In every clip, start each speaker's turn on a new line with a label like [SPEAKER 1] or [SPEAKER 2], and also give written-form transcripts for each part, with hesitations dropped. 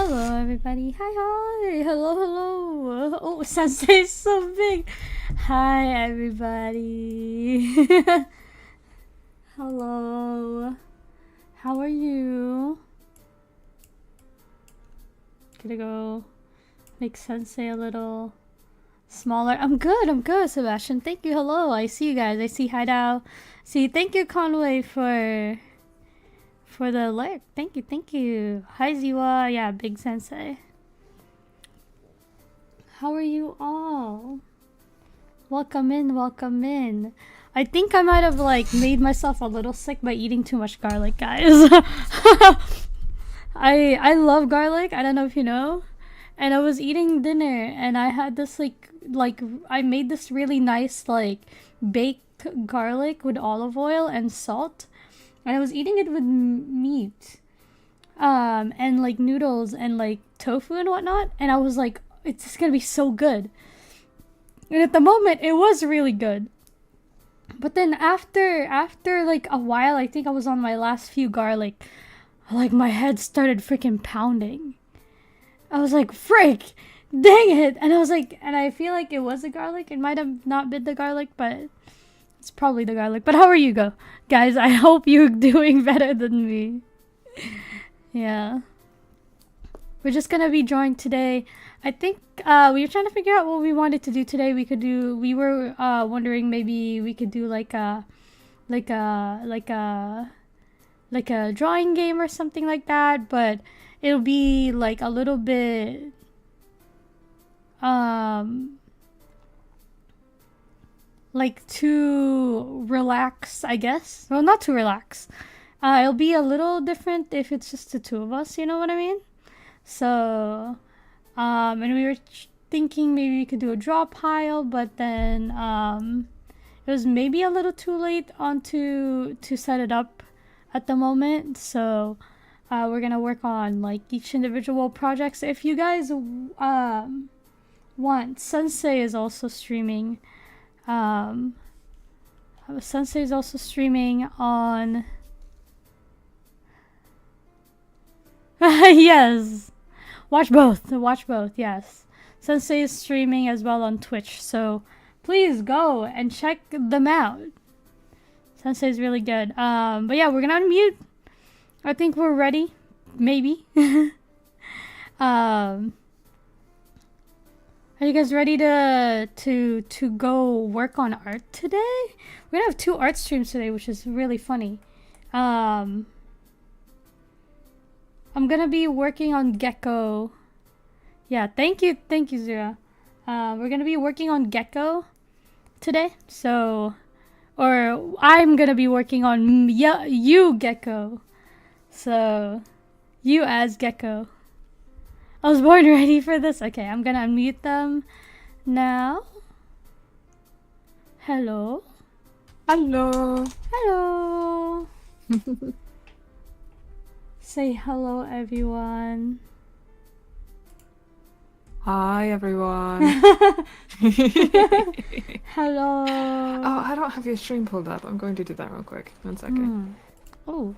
[SPEAKER 1] Hello everybody. Hi. Hello. Oh, Sensei's so big. Hi everybody. Hello. How are you? Gonna go make Sensei a little smaller. I'm good, Sebastian. Thank you. Hello. I see you guys. I see Hideout. Thank you, Conway, for the lurk. Thank you. Hi, Ziwa. Yeah, big Sensei. How are you all? Welcome in. I think I might have like made myself a little sick by eating too much garlic, guys. I love garlic. I don't know if you know. And I was eating dinner and I had this like I made this really nice like baked garlic with olive oil and salt. And I was eating it with meat, and like noodles and like tofu and whatnot. And I was like, it's just gonna be so good. And at the moment, it was really good. But then after like a while, I think I was on my last few garlic, like my head started freaking pounding. I was like, frick, dang it. And I was like, and I feel like it was the garlic. It might have not been the garlic, but it's probably the garlic. But how are you, guys? I hope you're doing better than me. Yeah. We're just gonna be drawing today. I think we were trying to figure out what we wanted to do today. We were wondering maybe we could do like a drawing game or something like that, but it'll be like a little bit like too relaxed, I guess. Well, not too relaxed. It'll be a little different if it's just the two of us, you know what I mean? So, and we were thinking maybe we could do a draw pile, but then it was maybe a little too late to set it up at the moment. So we're gonna work on like each individual projects. If you guys want, Sensei is also streaming. Sensei is also streaming on. Yes, watch both. Yes, Sensei is streaming as well on Twitch, so please go and check them out. Sensei is really good. But yeah, we're gonna unmute. I think we're ready. Maybe. Are you guys ready to go work on art today? We're gonna have 2 art streams today, which is really funny. I'm gonna be working on Gecko. Yeah, thank you, Zira. We're gonna be working on Gecko today. So, or I'm gonna be working on you Gecko. So, you as Gecko. I was born ready for this. Okay, I'm gonna unmute them now. Hello. Say hello, everyone.
[SPEAKER 2] Hi, everyone.
[SPEAKER 1] Hello.
[SPEAKER 2] Oh, I don't have your stream pulled up. I'm going to do that real quick. 1 second.
[SPEAKER 1] Oh.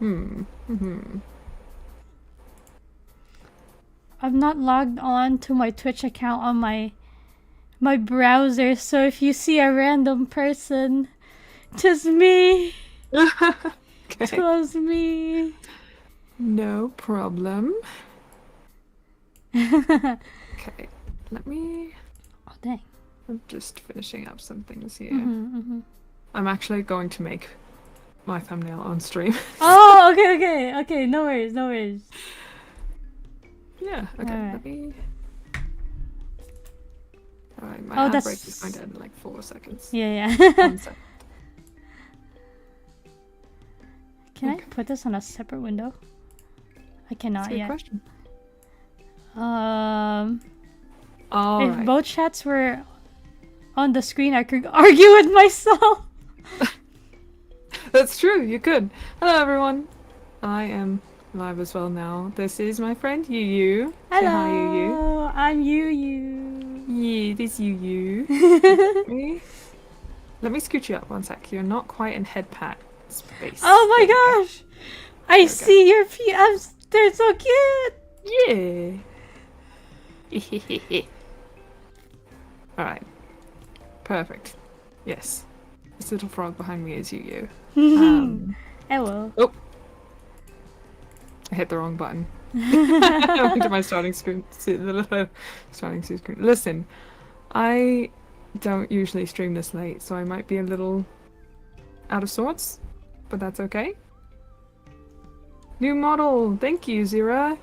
[SPEAKER 1] I'm not logged on to my Twitch account on my browser, so if you see a random person, just me.
[SPEAKER 2] Okay.
[SPEAKER 1] Just me.
[SPEAKER 2] No problem. Okay, let me...
[SPEAKER 1] Oh, dang.
[SPEAKER 2] I'm just finishing up some things here.
[SPEAKER 1] Mm-hmm.
[SPEAKER 2] I'm actually going to make my thumbnail on stream.
[SPEAKER 1] Oh, okay. No worries.
[SPEAKER 2] Yeah, okay,
[SPEAKER 1] Alright.
[SPEAKER 2] let me... Alright, my ad break is going to end in like 4 seconds.
[SPEAKER 1] Yeah.
[SPEAKER 2] 1 second.
[SPEAKER 1] Can I put this on a separate window? I cannot
[SPEAKER 2] That's a good
[SPEAKER 1] yet.
[SPEAKER 2] question.
[SPEAKER 1] If both chats were on the screen, I could argue with myself.
[SPEAKER 2] That's true, you could. Hello, everyone. I am live as well now. This is my friend Yu.
[SPEAKER 1] Hello.
[SPEAKER 2] Say hi, Yu.
[SPEAKER 1] I'm Yu.
[SPEAKER 2] Yeah, this Yu. Let me scoot you up 1 sec. You're not quite in head pat space.
[SPEAKER 1] Oh my gosh! I see your PMs. They're so cute.
[SPEAKER 2] Yeah. Alright. Perfect. Yes. This little frog behind me is you.
[SPEAKER 1] Hello.
[SPEAKER 2] Oh! I hit the wrong button. I went to my starting screen. Starting screen. Listen, I don't usually stream this late, so I might be a little out of sorts, but that's okay. New model! Thank you, Zira!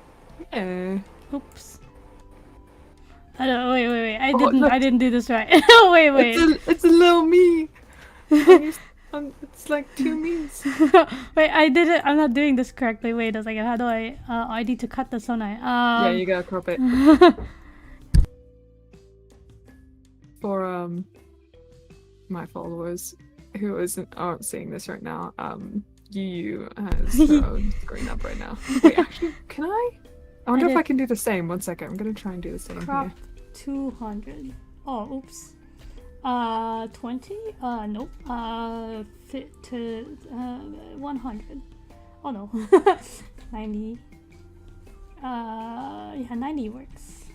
[SPEAKER 2] Yeah.
[SPEAKER 1] Oops. I don't. Wait. I
[SPEAKER 2] Look.
[SPEAKER 1] didn't do this right. Oh, wait.
[SPEAKER 2] It's a little me! It's like two me's.
[SPEAKER 1] Wait, I did it. I'm not doing this correctly. Wait a second. How do I? I need to cut this, don't I?
[SPEAKER 2] Yeah, you gotta crop it. For my followers who aren't seeing this right now, Yu has her own screen up right now. Wait, actually, can I? I wonder if I can do the same. 1 second, I'm gonna try and do the same
[SPEAKER 1] crop
[SPEAKER 2] here.
[SPEAKER 1] 200. Oh, oops. 20? Nope. Fit to 100. Oh no. 90. Yeah, 90 works.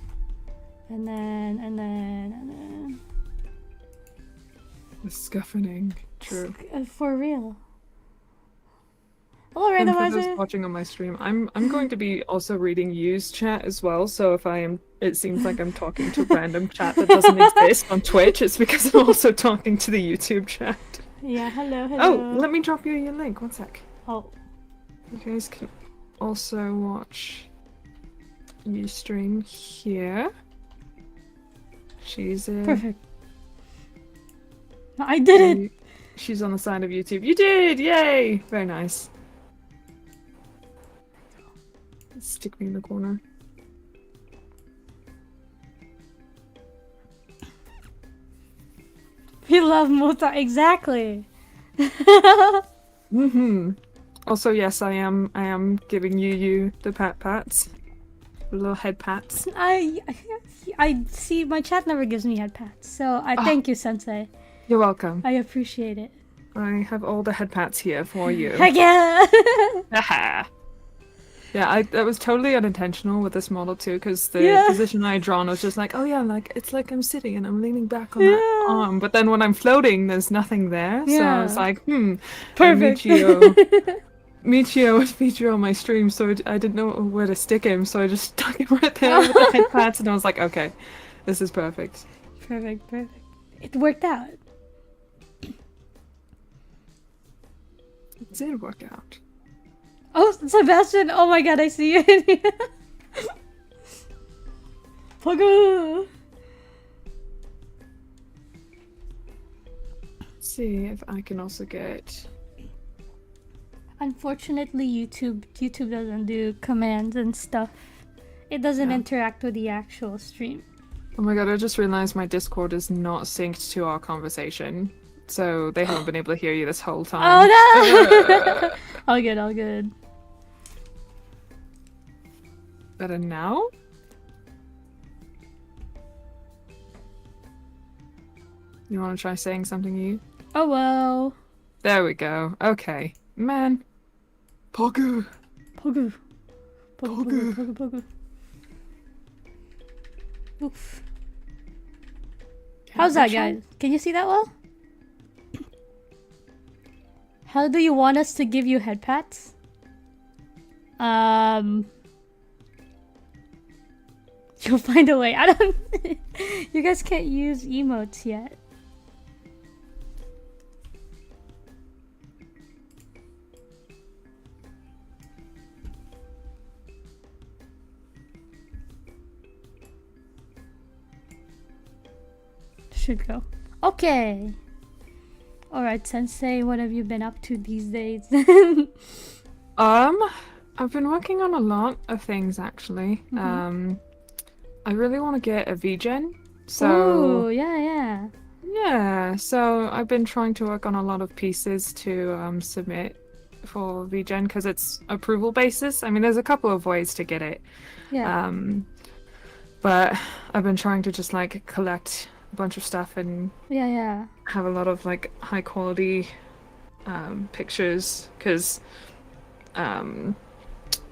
[SPEAKER 1] And then.
[SPEAKER 2] The scuffing. True.
[SPEAKER 1] For real. Hello,
[SPEAKER 2] And for
[SPEAKER 1] randomizer.
[SPEAKER 2] those watching on my stream, I'm going to be also reading Yu's chat as well. So if it seems like I'm talking to random chat that doesn't exist on Twitch, it's because I'm also talking to the YouTube chat.
[SPEAKER 1] Yeah, hello.
[SPEAKER 2] Oh, let me drop you your link. 1 sec.
[SPEAKER 1] Oh.
[SPEAKER 2] You guys can also watch Yu stream here. She's
[SPEAKER 1] Perfect. I did it!
[SPEAKER 2] She's on the side of YouTube. You did! Yay! Very nice. Stick me in the corner.
[SPEAKER 1] We love Mota, exactly.
[SPEAKER 2] Also, yes, I am giving you the pats. The little head pats.
[SPEAKER 1] I see my chat never gives me head pats, so I thank you, Sensei.
[SPEAKER 2] You're welcome.
[SPEAKER 1] I appreciate it.
[SPEAKER 2] I have all the head pats here for you.
[SPEAKER 1] Heck yeah!
[SPEAKER 2] Yeah, that was totally unintentional with this model too, because the position I had drawn was just like, oh yeah, like it's like I'm sitting and I'm leaning back on that arm, but then when I'm floating, there's nothing there. So I was like,
[SPEAKER 1] perfect.
[SPEAKER 2] Michio would feature on my stream, so I didn't know where to stick him, so I just stuck him right there with the head pats, and I was like, okay, this is perfect.
[SPEAKER 1] Perfect. It worked out.
[SPEAKER 2] It did work out.
[SPEAKER 1] Oh, Sebastian! Oh my god, I see you in here. Pogo!
[SPEAKER 2] Let's see if I can also get...
[SPEAKER 1] Unfortunately, YouTube doesn't do commands and stuff. It doesn't interact with the actual stream.
[SPEAKER 2] Oh my god, I just realized my Discord is not synced to our conversation. So they haven't been able to hear you this whole time.
[SPEAKER 1] Oh no! All good.
[SPEAKER 2] Better now? You want to try saying something, you?
[SPEAKER 1] Oh well.
[SPEAKER 2] There we go. Okay. Man. Pogu.
[SPEAKER 1] Pogu. Oof. How's that, guys? Can you see that well? How do you want us to give you head pats? You'll find a way. I don't... You guys can't use emotes yet. Should go. Okay. Alright, Sensei, what have you been up to these days?
[SPEAKER 2] I've been working on a lot of things, actually. I really want to get a VGen, so...
[SPEAKER 1] Ooh, yeah.
[SPEAKER 2] Yeah, so I've been trying to work on a lot of pieces to submit for VGen, because it's approval basis. I mean, there's a couple of ways to get it.
[SPEAKER 1] Yeah.
[SPEAKER 2] But I've been trying to just, like, collect a bunch of stuff and
[SPEAKER 1] Yeah.
[SPEAKER 2] have a lot of, like, high-quality pictures, because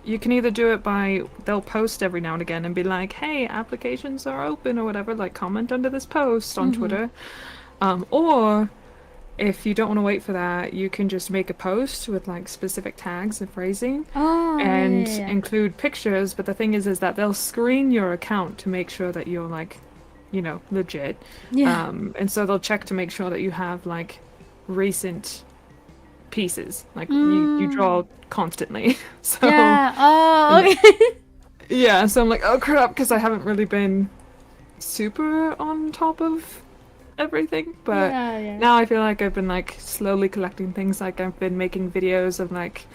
[SPEAKER 2] you can either do it by, they'll post every now and again and be like, hey, applications are open or whatever, like comment under this post on Twitter. Or if you don't want to wait for that, you can just make a post with like specific tags and phrasing and include pictures. But the thing is that they'll screen your account to make sure that you're like, you know, legit.
[SPEAKER 1] Yeah.
[SPEAKER 2] And so they'll check to make sure that you have like recent pieces, like you draw constantly. So
[SPEAKER 1] Yeah. Oh, okay.
[SPEAKER 2] yeah, so I'm like, oh crap, because I haven't really been super on top of everything, but now I feel like I've been like slowly collecting things. Like I've been making videos of like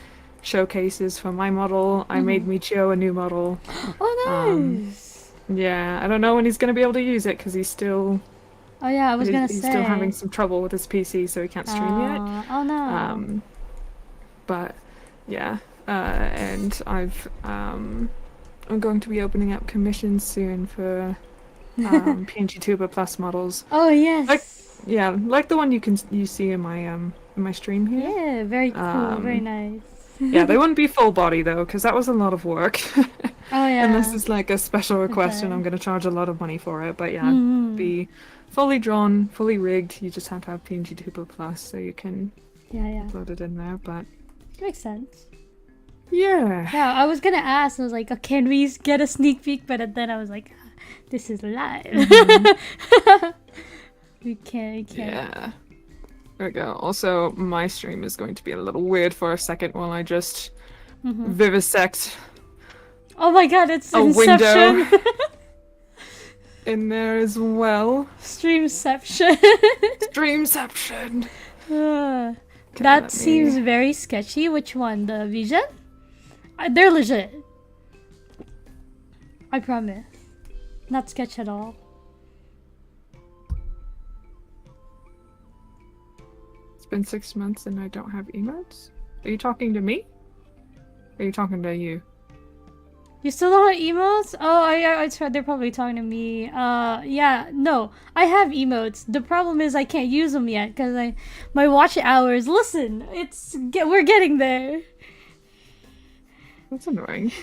[SPEAKER 2] showcases for my model. I made Michio a new model.
[SPEAKER 1] Oh, nice.
[SPEAKER 2] Yeah, I don't know when he's gonna be able to use it because he's still.
[SPEAKER 1] Oh yeah, I was gonna
[SPEAKER 2] he's
[SPEAKER 1] say.
[SPEAKER 2] still having some trouble with his PC, so he can't stream yet.
[SPEAKER 1] Oh no.
[SPEAKER 2] But yeah, and I'm going to be opening up commissions soon for Vtuber Plus models.
[SPEAKER 1] Oh yes.
[SPEAKER 2] Like the one you see in my stream here.
[SPEAKER 1] Yeah, very cool, very nice.
[SPEAKER 2] Yeah, they wouldn't be full body though, because that was a lot of work.
[SPEAKER 1] Oh yeah.
[SPEAKER 2] Unless it's like a special request and I'm gonna charge a lot of money for it. But yeah, be fully drawn, fully rigged. You just have to have Vtuber Plus so you can upload it in there. But
[SPEAKER 1] makes sense.
[SPEAKER 2] Yeah.
[SPEAKER 1] Yeah, I was gonna ask. I was like, can we get a sneak peek? But then I was like, this is live. We can't.
[SPEAKER 2] Yeah. There we go. Also, my stream is going to be a little weird for a second while I just vivisect.
[SPEAKER 1] Oh my god, it's
[SPEAKER 2] a
[SPEAKER 1] Inception.
[SPEAKER 2] Window in there as well.
[SPEAKER 1] Streamception.
[SPEAKER 2] Streamception.
[SPEAKER 1] That seems very sketchy. Which one? The Vision? They're legit. I promise. Not sketch at all.
[SPEAKER 2] It's been 6 months and I don't have emotes? Are you talking to me? Or are you talking to you?
[SPEAKER 1] You still don't have emotes? Oh, I tried. They're probably talking to me. Yeah, no. I have emotes. The problem is I can't use them yet because my watch hours. Listen, we're getting there.
[SPEAKER 2] That's annoying.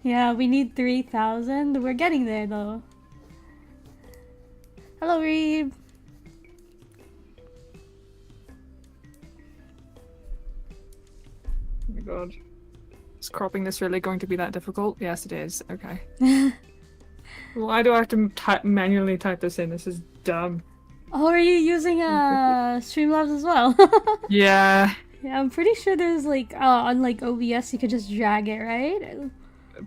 [SPEAKER 1] Yeah, we need 3,000. We're getting there though. Hello, Reeb.
[SPEAKER 2] Oh my god. Is cropping this really going to be that difficult? Yes, it is. Okay. Why do I have to manually type this in? This is dumb.
[SPEAKER 1] Oh, are you using Streamlabs as well?
[SPEAKER 2] Yeah.
[SPEAKER 1] Yeah, I'm pretty sure there's like on like OBS you could just drag it, right?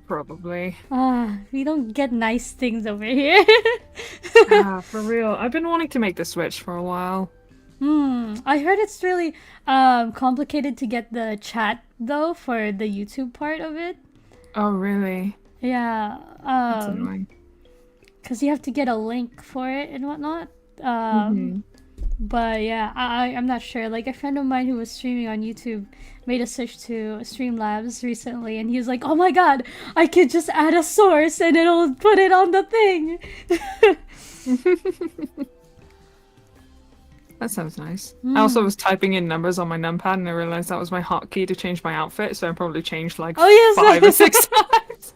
[SPEAKER 2] Probably.
[SPEAKER 1] We don't get nice things over here.
[SPEAKER 2] For real. I've been wanting to make the switch for a while.
[SPEAKER 1] I heard it's really complicated to get the chat though for the YouTube part of it.
[SPEAKER 2] Oh really?
[SPEAKER 1] Yeah.
[SPEAKER 2] That's annoying.
[SPEAKER 1] Because you have to get a link for it and whatnot. But yeah, I'm not sure. Like a friend of mine who was streaming on YouTube made a switch to Streamlabs recently, and he was like, "Oh my god, I could just add a source and it'll put it on the thing."
[SPEAKER 2] That sounds nice. I also was typing in numbers on my numpad and I realized that was my hotkey to change my outfit, so I probably changed like 5 or 6 times.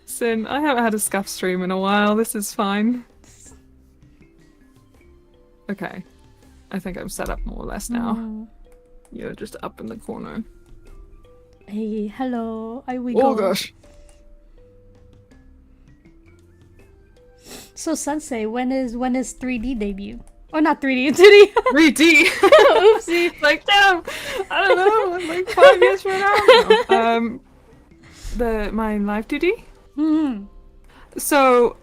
[SPEAKER 2] Sin, I haven't had a scuff stream in a while. This is fine. Okay. I think I'm set up more or less now. You're just up in the corner.
[SPEAKER 1] Hey, hello. I wiggle.
[SPEAKER 2] Oh gosh.
[SPEAKER 1] So Sensei, when is 3D debut? Oh, not 3D, 2D.
[SPEAKER 2] 3D.
[SPEAKER 1] Oopsie.
[SPEAKER 2] Like damn. I don't know. Like 5 years from now. My live 2D. So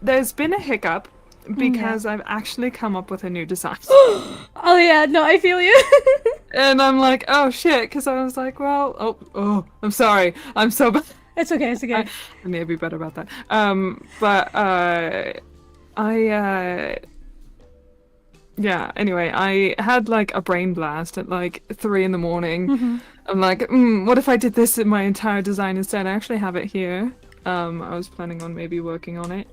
[SPEAKER 2] there's been a hiccup because I've actually come up with a new design.
[SPEAKER 1] Oh yeah, no, I feel you.
[SPEAKER 2] And I'm like, oh shit, because I was like, well, oh, I'm sorry, I'm so bad.
[SPEAKER 1] It's okay, it's okay.
[SPEAKER 2] I need to be better about that. Yeah, anyway, I had like a brain blast at like 3 in the morning. I'm like, what if I did this in my entire design instead? I actually have it here. I was planning on maybe working on it.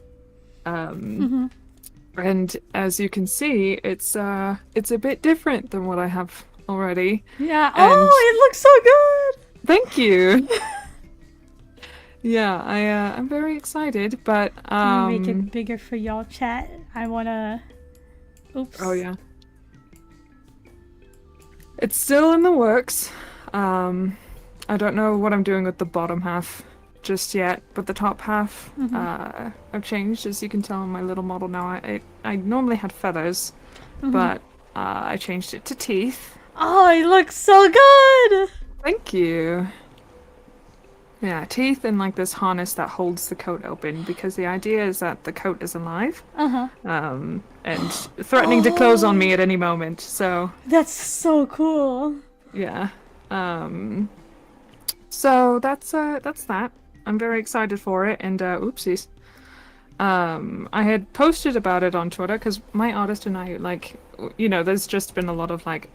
[SPEAKER 2] And as you can see, it's a bit different than what I have already.
[SPEAKER 1] Yeah.
[SPEAKER 2] And
[SPEAKER 1] Oh, it looks so good.
[SPEAKER 2] thank you. Yeah, I'm very excited, but
[SPEAKER 1] Let me make it bigger for y'all chat. I wanna. Oops.
[SPEAKER 2] oh yeah. It's still in the works. I don't know what I'm doing with the bottom half just yet, but the top half I've changed, as you can tell on my little model now. I normally had feathers, but I changed it to teeth.
[SPEAKER 1] Oh, it looks so good.
[SPEAKER 2] Thank you. Yeah, teeth and like this harness that holds the coat open, because the idea is that the coat is alive. And threatening to close on me at any moment. So
[SPEAKER 1] That's so cool.
[SPEAKER 2] yeah. So that's that. I'm very excited for it, and oopsies. I had posted about it on Twitter because my artist and I, like, you know, there's just been a lot of like,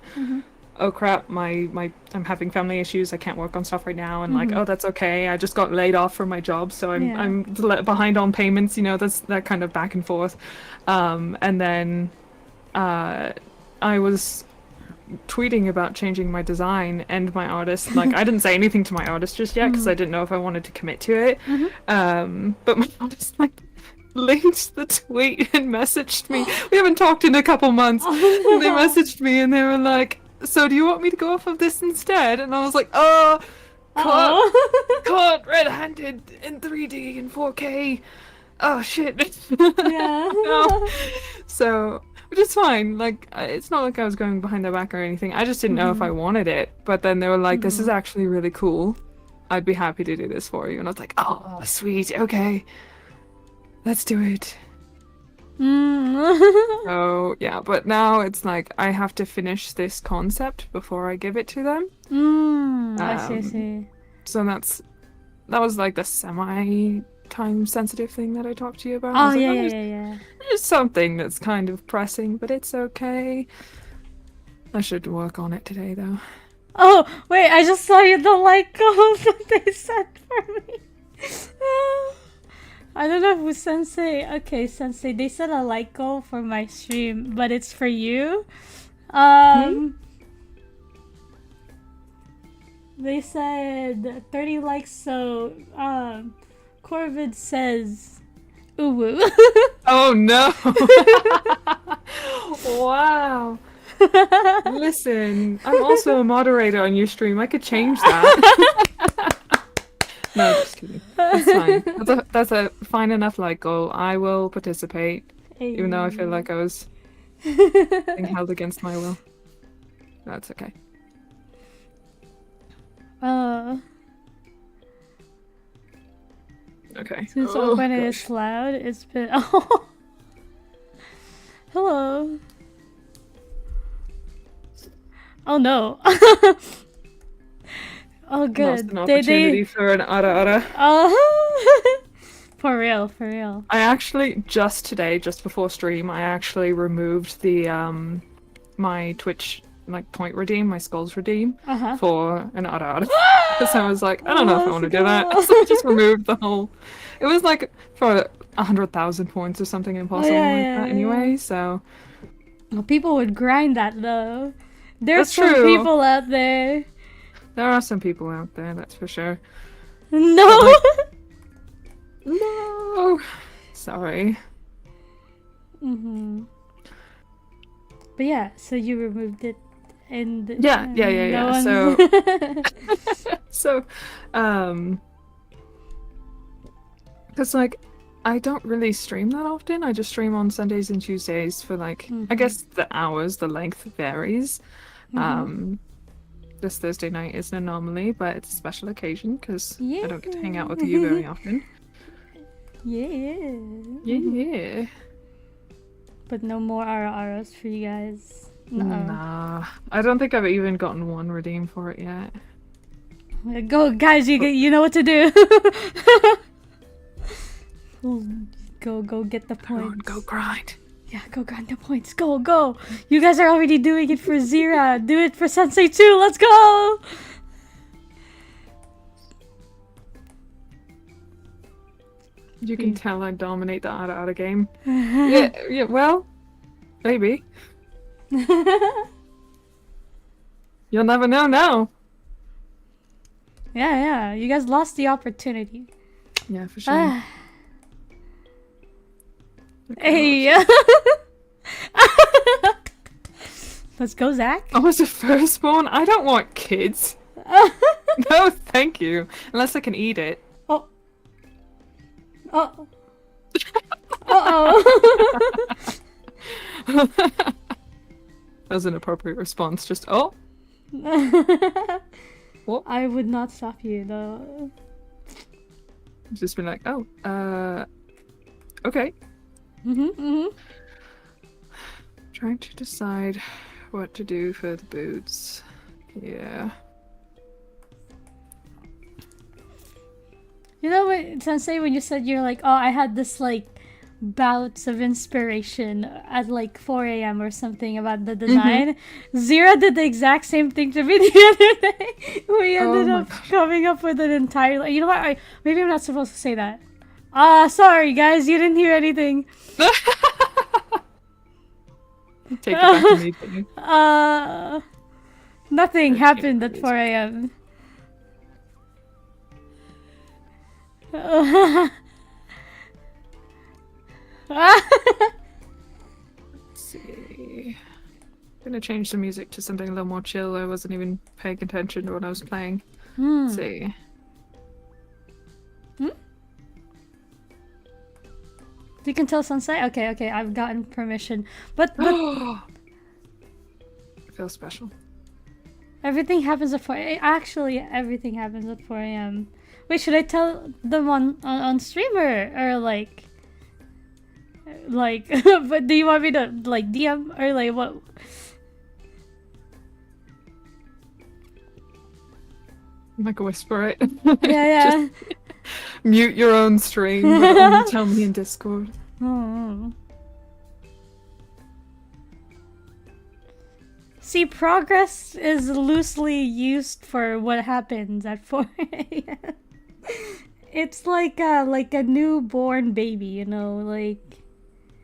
[SPEAKER 2] oh crap, I'm having family issues, I can't work on stuff right now, and like, oh, that's okay, I just got laid off from my job, so I'm behind on payments, you know, that's that kind of back and forth. And then I was tweeting about changing my design, and my artist, like, I didn't say anything to my artist just yet because I didn't know if I wanted to commit to it. But my artist, like, linked the tweet and messaged me. We haven't talked in a couple months. They messaged me and they were like, so do you want me to go off of this instead? And I was like, oh, caught red-handed in 3D and 4K. Oh shit.
[SPEAKER 1] Yeah.
[SPEAKER 2] No. So, which is fine. Like, it's not like I was going behind their back or anything. I just didn't know if I wanted it. But then they were like, this is actually really cool. I'd be happy to do this for you. And I was like, oh, sweet. Okay. Let's do it. So, yeah. But now it's like, I have to finish this concept before I give it to them.
[SPEAKER 1] I see.
[SPEAKER 2] So that was like the semi-time sensitive thing that I talked to you about.
[SPEAKER 1] Oh,
[SPEAKER 2] like,
[SPEAKER 1] yeah.
[SPEAKER 2] There's something that's kind of pressing, but it's okay. I should work on it today, though.
[SPEAKER 1] Oh, wait, I just saw you the like goals that they sent for me. I don't know who Sensei. Okay, Sensei, they sent a like goal for my stream, but it's for you. They said 30 likes, so Corvid says uwu.
[SPEAKER 2] Oh no! Wow. Listen, I'm also a moderator on your stream. I could change that. No, just kidding. That's fine. That's a fine enough like goal. I will participate, even though I feel like I was being held against my will. That's okay. Okay.
[SPEAKER 1] Since when it is loud, it's been. Oh. Hello. Oh no. Oh good.
[SPEAKER 2] Lost an opportunity for an ara.
[SPEAKER 1] For real.
[SPEAKER 2] I actually just today, just before stream, I actually removed the my Twitch like point redeem, my skulls redeem for an ara. Because I was like, I don't know if I want to do that. So I just removed the whole. It was like for 100,000 points or something impossible like that anyway. So.
[SPEAKER 1] Well, people would grind that though. There's
[SPEAKER 2] That's
[SPEAKER 1] some
[SPEAKER 2] true.
[SPEAKER 1] people out there.
[SPEAKER 2] There are some people out there, that's for sure.
[SPEAKER 1] No.
[SPEAKER 2] No. Sorry.
[SPEAKER 1] But yeah, so you removed it, and
[SPEAKER 2] Yeah.
[SPEAKER 1] no
[SPEAKER 2] So, because like I don't really stream that often. I just stream on Sundays and Tuesdays for like I guess the hours, the length varies. This Thursday night is an anomaly, but it's a special occasion because I don't get to hang out with you very often. Yeah.
[SPEAKER 1] But no more RRs for you guys.
[SPEAKER 2] Nah, I don't think I've even gotten one redeem for it yet.
[SPEAKER 1] Go, guys! You know what to do. Go get the points.
[SPEAKER 2] Go grind.
[SPEAKER 1] Yeah, go grind the points. Go. You guys are already doing it for Zira. Do it for Sensei too. Let's go.
[SPEAKER 2] You can tell I dominate the Ara game. Yeah, well, maybe. You'll never know now.
[SPEAKER 1] Yeah. You guys lost the opportunity.
[SPEAKER 2] Yeah, for sure.
[SPEAKER 1] Hey. Let's go, Zach.
[SPEAKER 2] I was a firstborn. I don't want kids. No, thank you. Unless I can eat it.
[SPEAKER 1] Oh. Oh. Uh-oh.
[SPEAKER 2] That was an appropriate response. Just, oh. What?
[SPEAKER 1] I would not stop you, though.
[SPEAKER 2] Just been like, oh, okay. Trying to decide what to do for the boots. Yeah.
[SPEAKER 1] You know what, Sensei, when you said you're like, oh, I had this, like, bouts of inspiration at, like, 4 a.m. or something about the design. Zira did the exact same thing to me the other day. We ended up coming up with an entire... You know what? Maybe I'm not supposed to say that. Sorry, guys. You didn't hear anything.
[SPEAKER 2] Take it back immediately.
[SPEAKER 1] Nothing happened at 4 a.m.
[SPEAKER 2] Let's see. I'm gonna change the music to something a little more chill. I wasn't even paying attention to what I was playing. Let's see.
[SPEAKER 1] You can tell Sensei? Okay, I've gotten permission. But
[SPEAKER 2] I feel special.
[SPEAKER 1] everything happens at 4 a.m. Actually, everything happens at 4 a.m. Wait, should I tell them on stream or like but do you want me to like DM or like what?
[SPEAKER 2] Like a whisper it.
[SPEAKER 1] Yeah.
[SPEAKER 2] Just mute your own stream, but only tell me in Discord.
[SPEAKER 1] See, progress is loosely used for what happens at 4 a.m. It's like a newborn baby, you know, like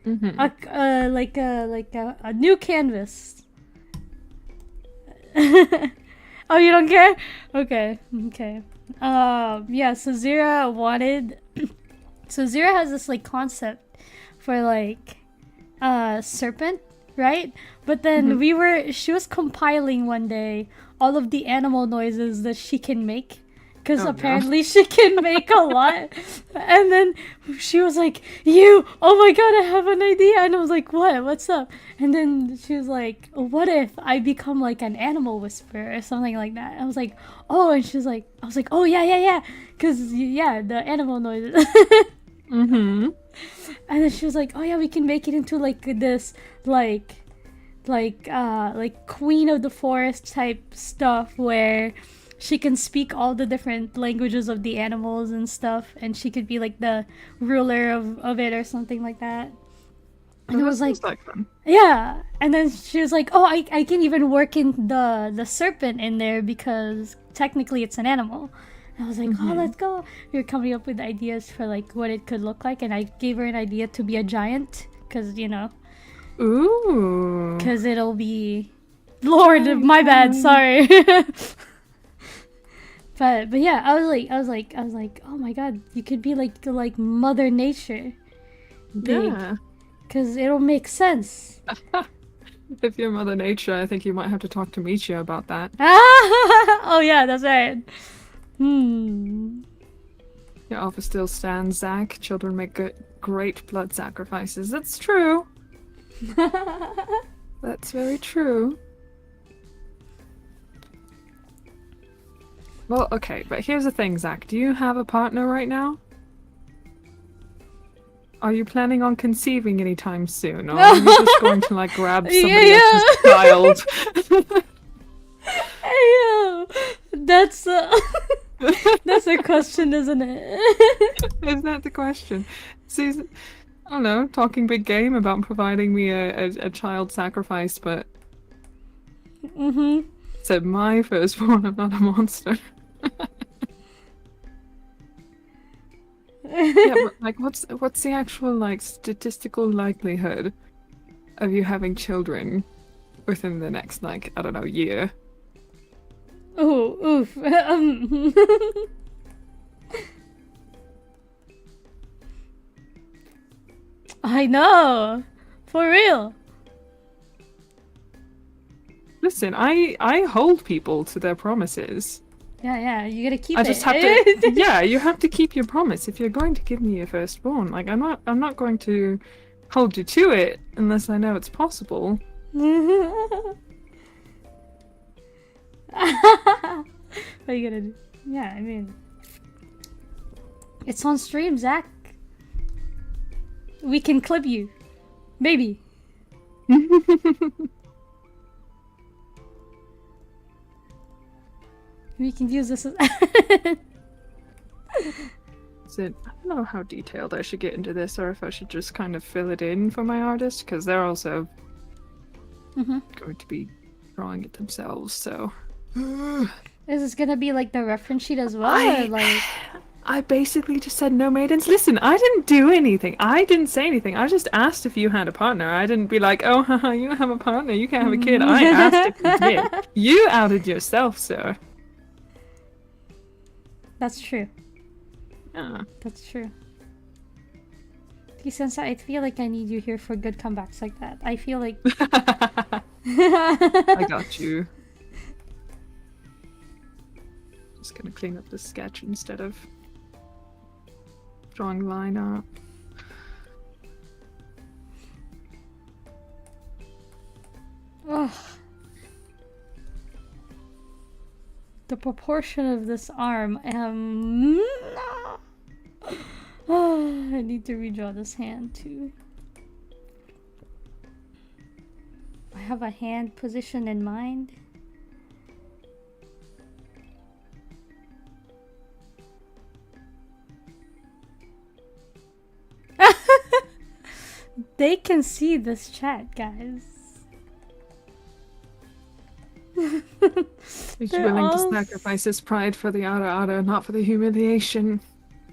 [SPEAKER 1] a new canvas. Oh, you don't care? Okay. Yeah, so Zira wanted... So Zira has this, like, concept for, like, serpent, right? But then she was compiling one day all of the animal noises that she can make. Because apparently she can make a lot. And then she was like, oh my god, I have an idea. And I was like, what? What's up? And then she was like, what if I become like an animal whisperer or something like that? And I was like, oh, and she was like, I was like, oh yeah. Because, yeah, the animal noises. And then she was like, oh yeah, we can make it into like this, like queen of the forest type stuff where she can speak all the different languages of the animals and stuff, and she could be like the ruler of it or something like that. And it was like
[SPEAKER 2] fun.
[SPEAKER 1] Yeah. And then she was like, oh, I can even work in the serpent in there because technically it's an animal. And I was like, oh, let's go. We were coming up with ideas for like what it could look like, and I gave her an idea to be a giant because, you know.
[SPEAKER 2] Ooh.
[SPEAKER 1] Because it'll be... Lord, my bad, sorry. But yeah, I was like, oh my god, you could be like Mother Nature. Big.
[SPEAKER 2] Yeah.
[SPEAKER 1] Because it'll make sense.
[SPEAKER 2] If you're Mother Nature, I think you might have to talk to Michio about that.
[SPEAKER 1] Oh yeah, that's right.
[SPEAKER 2] Your offer still stands, Zach. Children make great blood sacrifices. That's true. That's very true. Well, okay, but here's the thing, Zach. Do you have a partner right now? Are you planning on conceiving anytime soon? Or are you just going to, like, grab somebody else's child?
[SPEAKER 1] Hey, that's a question, isn't it?
[SPEAKER 2] Isn't that the question? See, I don't know, talking big game about providing me a child sacrifice, but... Said my firstborn, I'm not a monster. Yeah, but like, what's the actual like statistical likelihood of you having children within the next like I don't know year?
[SPEAKER 1] oof. I know. For real.
[SPEAKER 2] Listen, I hold people to their promises.
[SPEAKER 1] Yeah, you gotta keep
[SPEAKER 2] I
[SPEAKER 1] it.
[SPEAKER 2] just have to. Yeah, you have to keep your promise. If you're going to give me your firstborn, like I'm not going to hold you to it unless I know it's possible.
[SPEAKER 1] What are you gonna do? Yeah, I mean, it's on stream, Zach. We can clip you, maybe. We can use this as.
[SPEAKER 2] I don't know how detailed I should get into this, or if I should just kind of fill it in for my artist, because they're also going to be drawing it themselves. So,
[SPEAKER 1] is this gonna be like the reference sheet as well, or like?
[SPEAKER 2] I basically just said no maidens. Listen, I didn't do anything. I didn't say anything. I just asked if you had a partner. I didn't be like, oh, haha, you don't have a partner. You can't have a kid. I asked if you did. You outed yourself, sir.
[SPEAKER 1] That's true.
[SPEAKER 2] Yeah.
[SPEAKER 1] That's true. Since I feel like I need you here for good comebacks like that. I feel like.
[SPEAKER 2] I got you. Just gonna clean up the sketch instead of drawing line art.
[SPEAKER 1] Ugh. The proportion of this arm. I need to redraw this hand too. I have a hand position in mind. They can see this chat, guys.
[SPEAKER 2] He's willing to sacrifice his pride for the ara, not for the humiliation.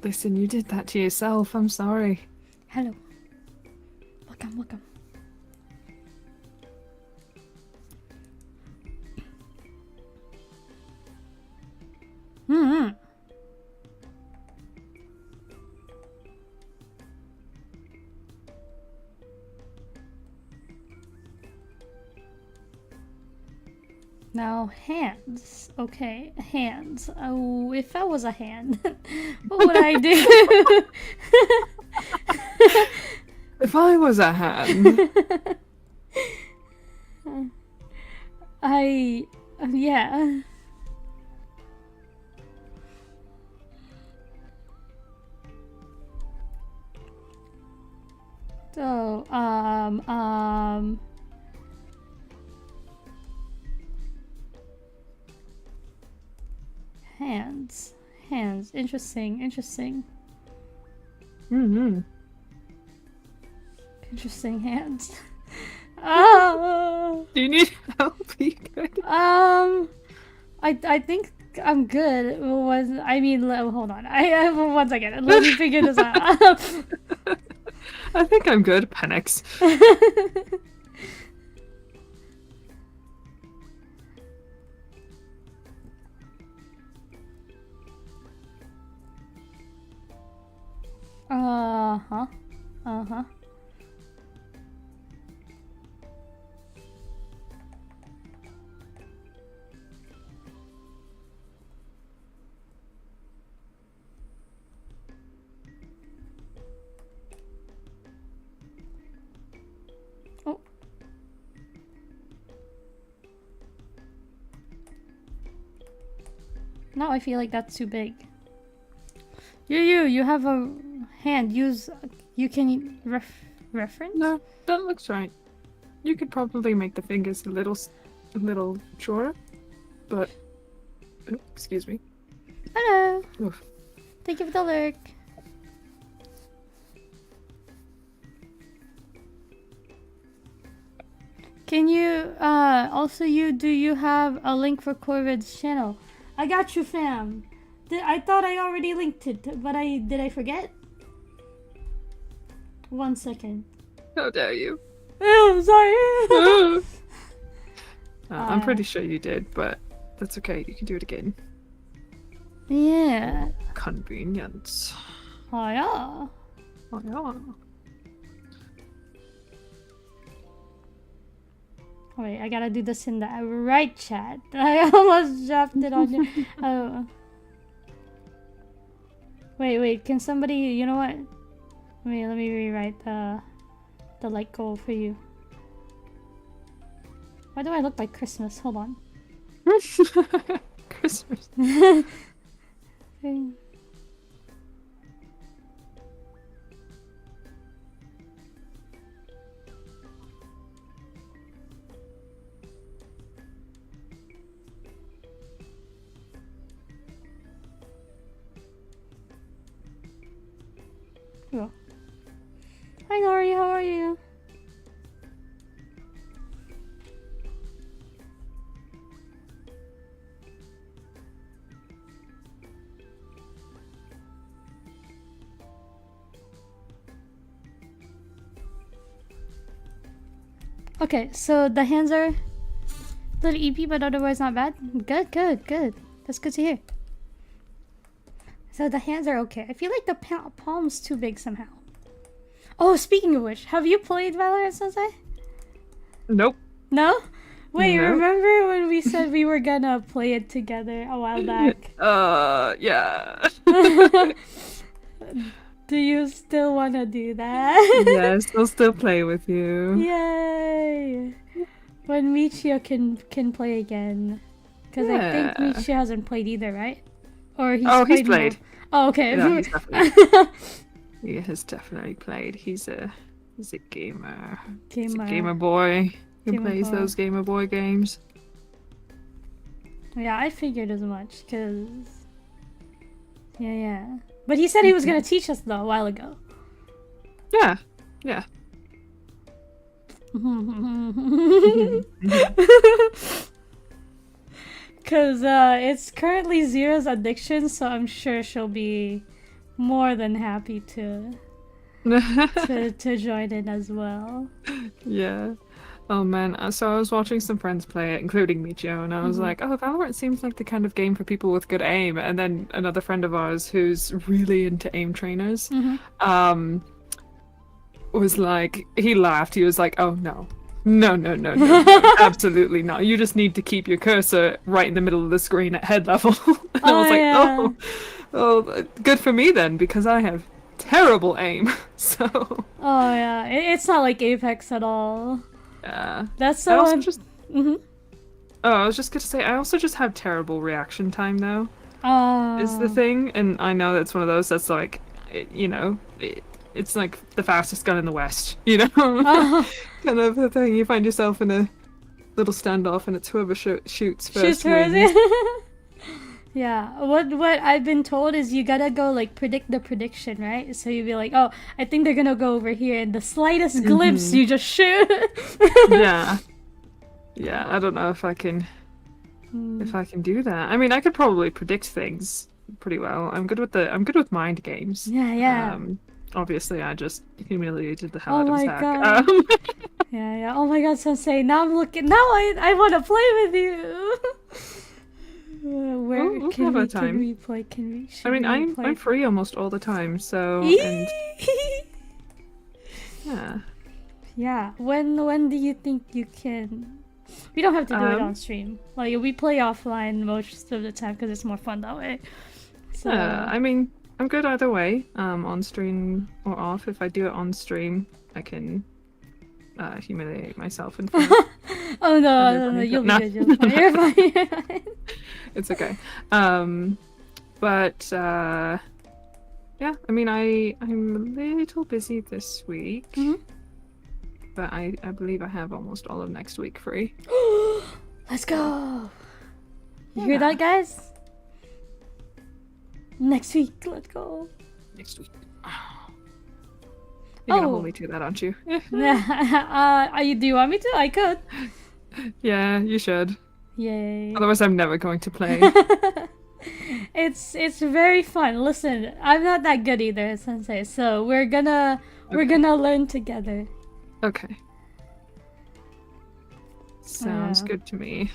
[SPEAKER 2] Listen, you did that to yourself. I'm sorry.
[SPEAKER 1] Hello. Welcome. Now, hands. Okay, hands. Oh, if I was a hand, what would I do?
[SPEAKER 2] If I was a hand.
[SPEAKER 1] Yeah. So, hands. Interesting. Interesting hands.
[SPEAKER 2] Do you need help? Are you good?
[SPEAKER 1] I think I'm good. I mean, hold on. I one second. Let me figure this out.
[SPEAKER 2] I think I'm good. Panics.
[SPEAKER 1] Uh-huh. Oh. Now I feel like that's too big. You have a hand. You can reference?
[SPEAKER 2] No, that looks right. You could probably make the fingers a little shorter, but excuse me.
[SPEAKER 1] Hello.
[SPEAKER 2] Oof.
[SPEAKER 1] Thank you for the lurk. Can you also do you have a link for Corvid's channel? I got you, fam. I thought I already linked it, but did I forget? 1 second.
[SPEAKER 2] How dare you?
[SPEAKER 1] Oh, I'm sorry.
[SPEAKER 2] I'm pretty sure you did, but That's okay. You can do it again.
[SPEAKER 1] Yeah.
[SPEAKER 2] Convenience.
[SPEAKER 1] Oh yeah.
[SPEAKER 2] Oh yeah.
[SPEAKER 1] Wait, I gotta do this in the right chat. I almost dropped it on you. Oh. Wait, can somebody, you know what? Let me rewrite the like goal for you. Why do I look like Christmas? Hold on.
[SPEAKER 2] Christmas.
[SPEAKER 1] Cool. Hi Nori, how are you? Okay, so the hands are a little eepy, but otherwise not bad. Good. That's good to hear. So the hands are okay. I feel like the palm's too big somehow. Oh, speaking of which, have you played Valorant, Sensei?
[SPEAKER 2] Nope.
[SPEAKER 1] No? Wait,
[SPEAKER 2] No.
[SPEAKER 1] remember when we said we were gonna play it together a while back?
[SPEAKER 2] Yeah.
[SPEAKER 1] Do you still want to do that?
[SPEAKER 2] Yes, I'll still play with you.
[SPEAKER 1] Yay! When Michio can play again. Because I think
[SPEAKER 2] Yeah.
[SPEAKER 1] Michio hasn't played either, right? Or he's
[SPEAKER 2] He's
[SPEAKER 1] played.
[SPEAKER 2] played.
[SPEAKER 1] Oh, okay.
[SPEAKER 2] Yeah, he's definitely. He has definitely played. He's a gamer. He's a gamer boy who
[SPEAKER 1] Gamer
[SPEAKER 2] plays
[SPEAKER 1] boy.
[SPEAKER 2] those gamer boy games.
[SPEAKER 1] Yeah, I figured as much, because... Yeah. But he said he was going to teach us, though, a while ago.
[SPEAKER 2] Yeah.
[SPEAKER 1] Because it's currently Zera's addiction, so I'm sure she'll be more than happy to join in as well.
[SPEAKER 2] Yeah. Oh man, so I was watching some friends play it, including Michio, and I was like, oh, Valorant seems like the kind of game for people with good aim. And then another friend of ours who's really into aim trainers, was like, he laughed. He was like, oh no, absolutely not. You just need to keep your cursor right in the middle of the screen at head level. And I was like,
[SPEAKER 1] yeah.
[SPEAKER 2] oh, good for me then, because I have terrible aim. So.
[SPEAKER 1] Oh yeah, it's not like Apex at all.
[SPEAKER 2] Yeah.
[SPEAKER 1] That's so.
[SPEAKER 2] I was just gonna say, I also just have terrible reaction time though. Is the thing, and I know that's one of those that's like, it's like the fastest gun in the West, kind of a thing. You find yourself in a little standoff, and it's whoever shoots first wins.
[SPEAKER 1] Yeah, what I've been told is you gotta go like predict the prediction, right? So you'd be like, oh, I think they're gonna go over here, and the slightest glimpse you just shoot.
[SPEAKER 2] Yeah, I don't know if I can do that. I mean, I could probably predict things pretty well. I'm good with mind games.
[SPEAKER 1] Yeah.
[SPEAKER 2] Obviously, I just humiliated the hell out of Zach.
[SPEAKER 1] God. Yeah. Oh my god, Sensei. Now I want to play with you. Where
[SPEAKER 2] we'll
[SPEAKER 1] can
[SPEAKER 2] have
[SPEAKER 1] we
[SPEAKER 2] a time.
[SPEAKER 1] Can we play?
[SPEAKER 2] I'm free almost all the time, so and yeah.
[SPEAKER 1] Yeah. When do you think you can? We don't have to do it on stream. Like we play offline most of the time because it's more fun that way. So
[SPEAKER 2] I mean, I'm good either way. On stream or off. If I do it on stream, I can humiliate myself in front of
[SPEAKER 1] oh no, you'll be good. You're fine. You're fine.
[SPEAKER 2] It's okay. But yeah, I mean, I'm a little busy this week, but I believe I have almost all of next week free.
[SPEAKER 1] Let's go. You hear that, guys? Next week, let's go.
[SPEAKER 2] Next week. You're gonna hold me to that, aren't you?
[SPEAKER 1] Do you want me to? I could.
[SPEAKER 2] Yeah, you should.
[SPEAKER 1] Yay.
[SPEAKER 2] Otherwise, I'm never going to play.
[SPEAKER 1] It's very fun. Listen, I'm not that good either, Sensei. So we're gonna learn together.
[SPEAKER 2] Okay. Sounds good to me.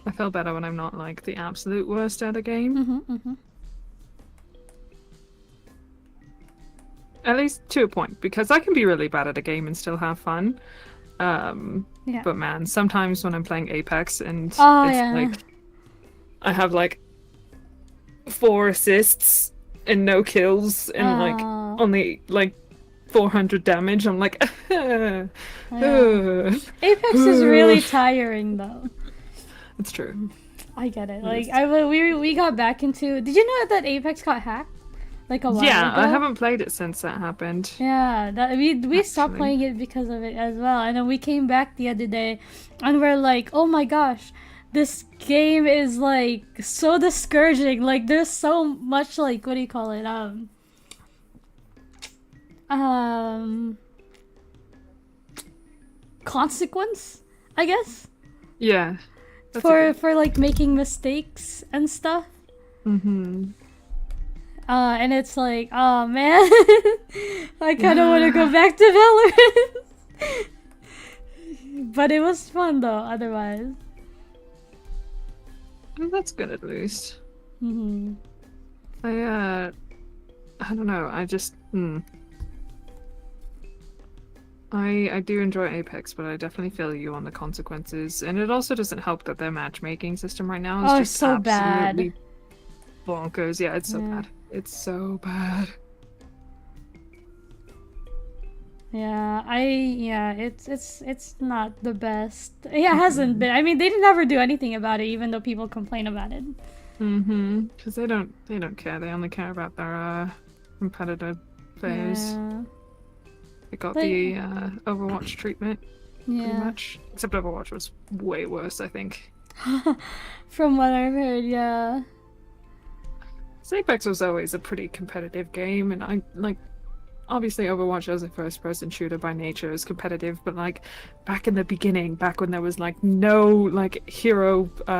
[SPEAKER 2] I feel better when I'm not like the absolute worst at a game. At least to a point, because I can be really bad at a game and still have fun.
[SPEAKER 1] Yeah.
[SPEAKER 2] But man, sometimes when I'm playing Apex and
[SPEAKER 1] Oh,
[SPEAKER 2] it's
[SPEAKER 1] yeah.
[SPEAKER 2] like I have like 4 assists and no kills and like
[SPEAKER 1] Oh.
[SPEAKER 2] only like 400 damage, I'm like,
[SPEAKER 1] Yeah. Apex is really tiring though.
[SPEAKER 2] It's true.
[SPEAKER 1] I get it.
[SPEAKER 2] It
[SPEAKER 1] Like
[SPEAKER 2] is.
[SPEAKER 1] we got back into. Did you know that Apex got hacked? Like a while
[SPEAKER 2] Yeah,
[SPEAKER 1] ago.
[SPEAKER 2] I haven't played it since that happened.
[SPEAKER 1] Yeah, that we stopped
[SPEAKER 2] Actually.
[SPEAKER 1] playing it because of it as well. And then we came back the other day, and we're like, oh my gosh, this game is like so discouraging. Like there's so much like what do you call it? Um, consequence, I guess,
[SPEAKER 2] Yeah. That's
[SPEAKER 1] for like making mistakes and stuff. And it's like, oh man, I kind of want to go back to Valorant. But it was fun though, otherwise.
[SPEAKER 2] Well, that's good at least.
[SPEAKER 1] Mm-hmm.
[SPEAKER 2] I don't know, I just, I do enjoy Apex, but I definitely feel you on the consequences. And it also doesn't help that their matchmaking system right now is just
[SPEAKER 1] so
[SPEAKER 2] absolutely
[SPEAKER 1] bad.
[SPEAKER 2] bonkers. Yeah, it's so
[SPEAKER 1] Yeah.
[SPEAKER 2] bad. It's so bad.
[SPEAKER 1] Yeah, it's not the best. Yeah, it hasn't been. I mean, they didn't ever do anything about it, even though people complain about it.
[SPEAKER 2] Because they don't care. They only care about their competitive players.
[SPEAKER 1] Yeah.
[SPEAKER 2] They got
[SPEAKER 1] Like-
[SPEAKER 2] the Overwatch treatment, pretty
[SPEAKER 1] Yeah.
[SPEAKER 2] much. Except Overwatch was way worse, I think.
[SPEAKER 1] From what I've heard, yeah.
[SPEAKER 2] Apex was always a pretty competitive game, and I like. Obviously, Overwatch as a first-person shooter by nature is competitive, but like back in the beginning, back when there was like no like hero, what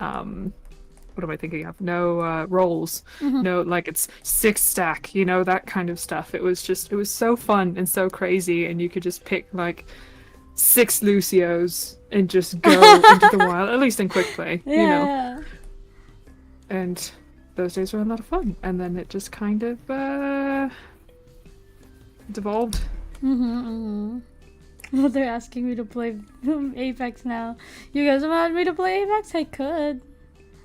[SPEAKER 2] am I thinking of? No roles, no like it's 6-stack, you know, that kind of stuff. It was so fun and so crazy, and you could just pick like 6 Lucios and just go into the wild, at least in quick play, you know.
[SPEAKER 1] Yeah.
[SPEAKER 2] And those days were a lot of fun, and then it just kind of devolved.
[SPEAKER 1] They're asking me to play Apex now. You guys want me to play Apex? I could.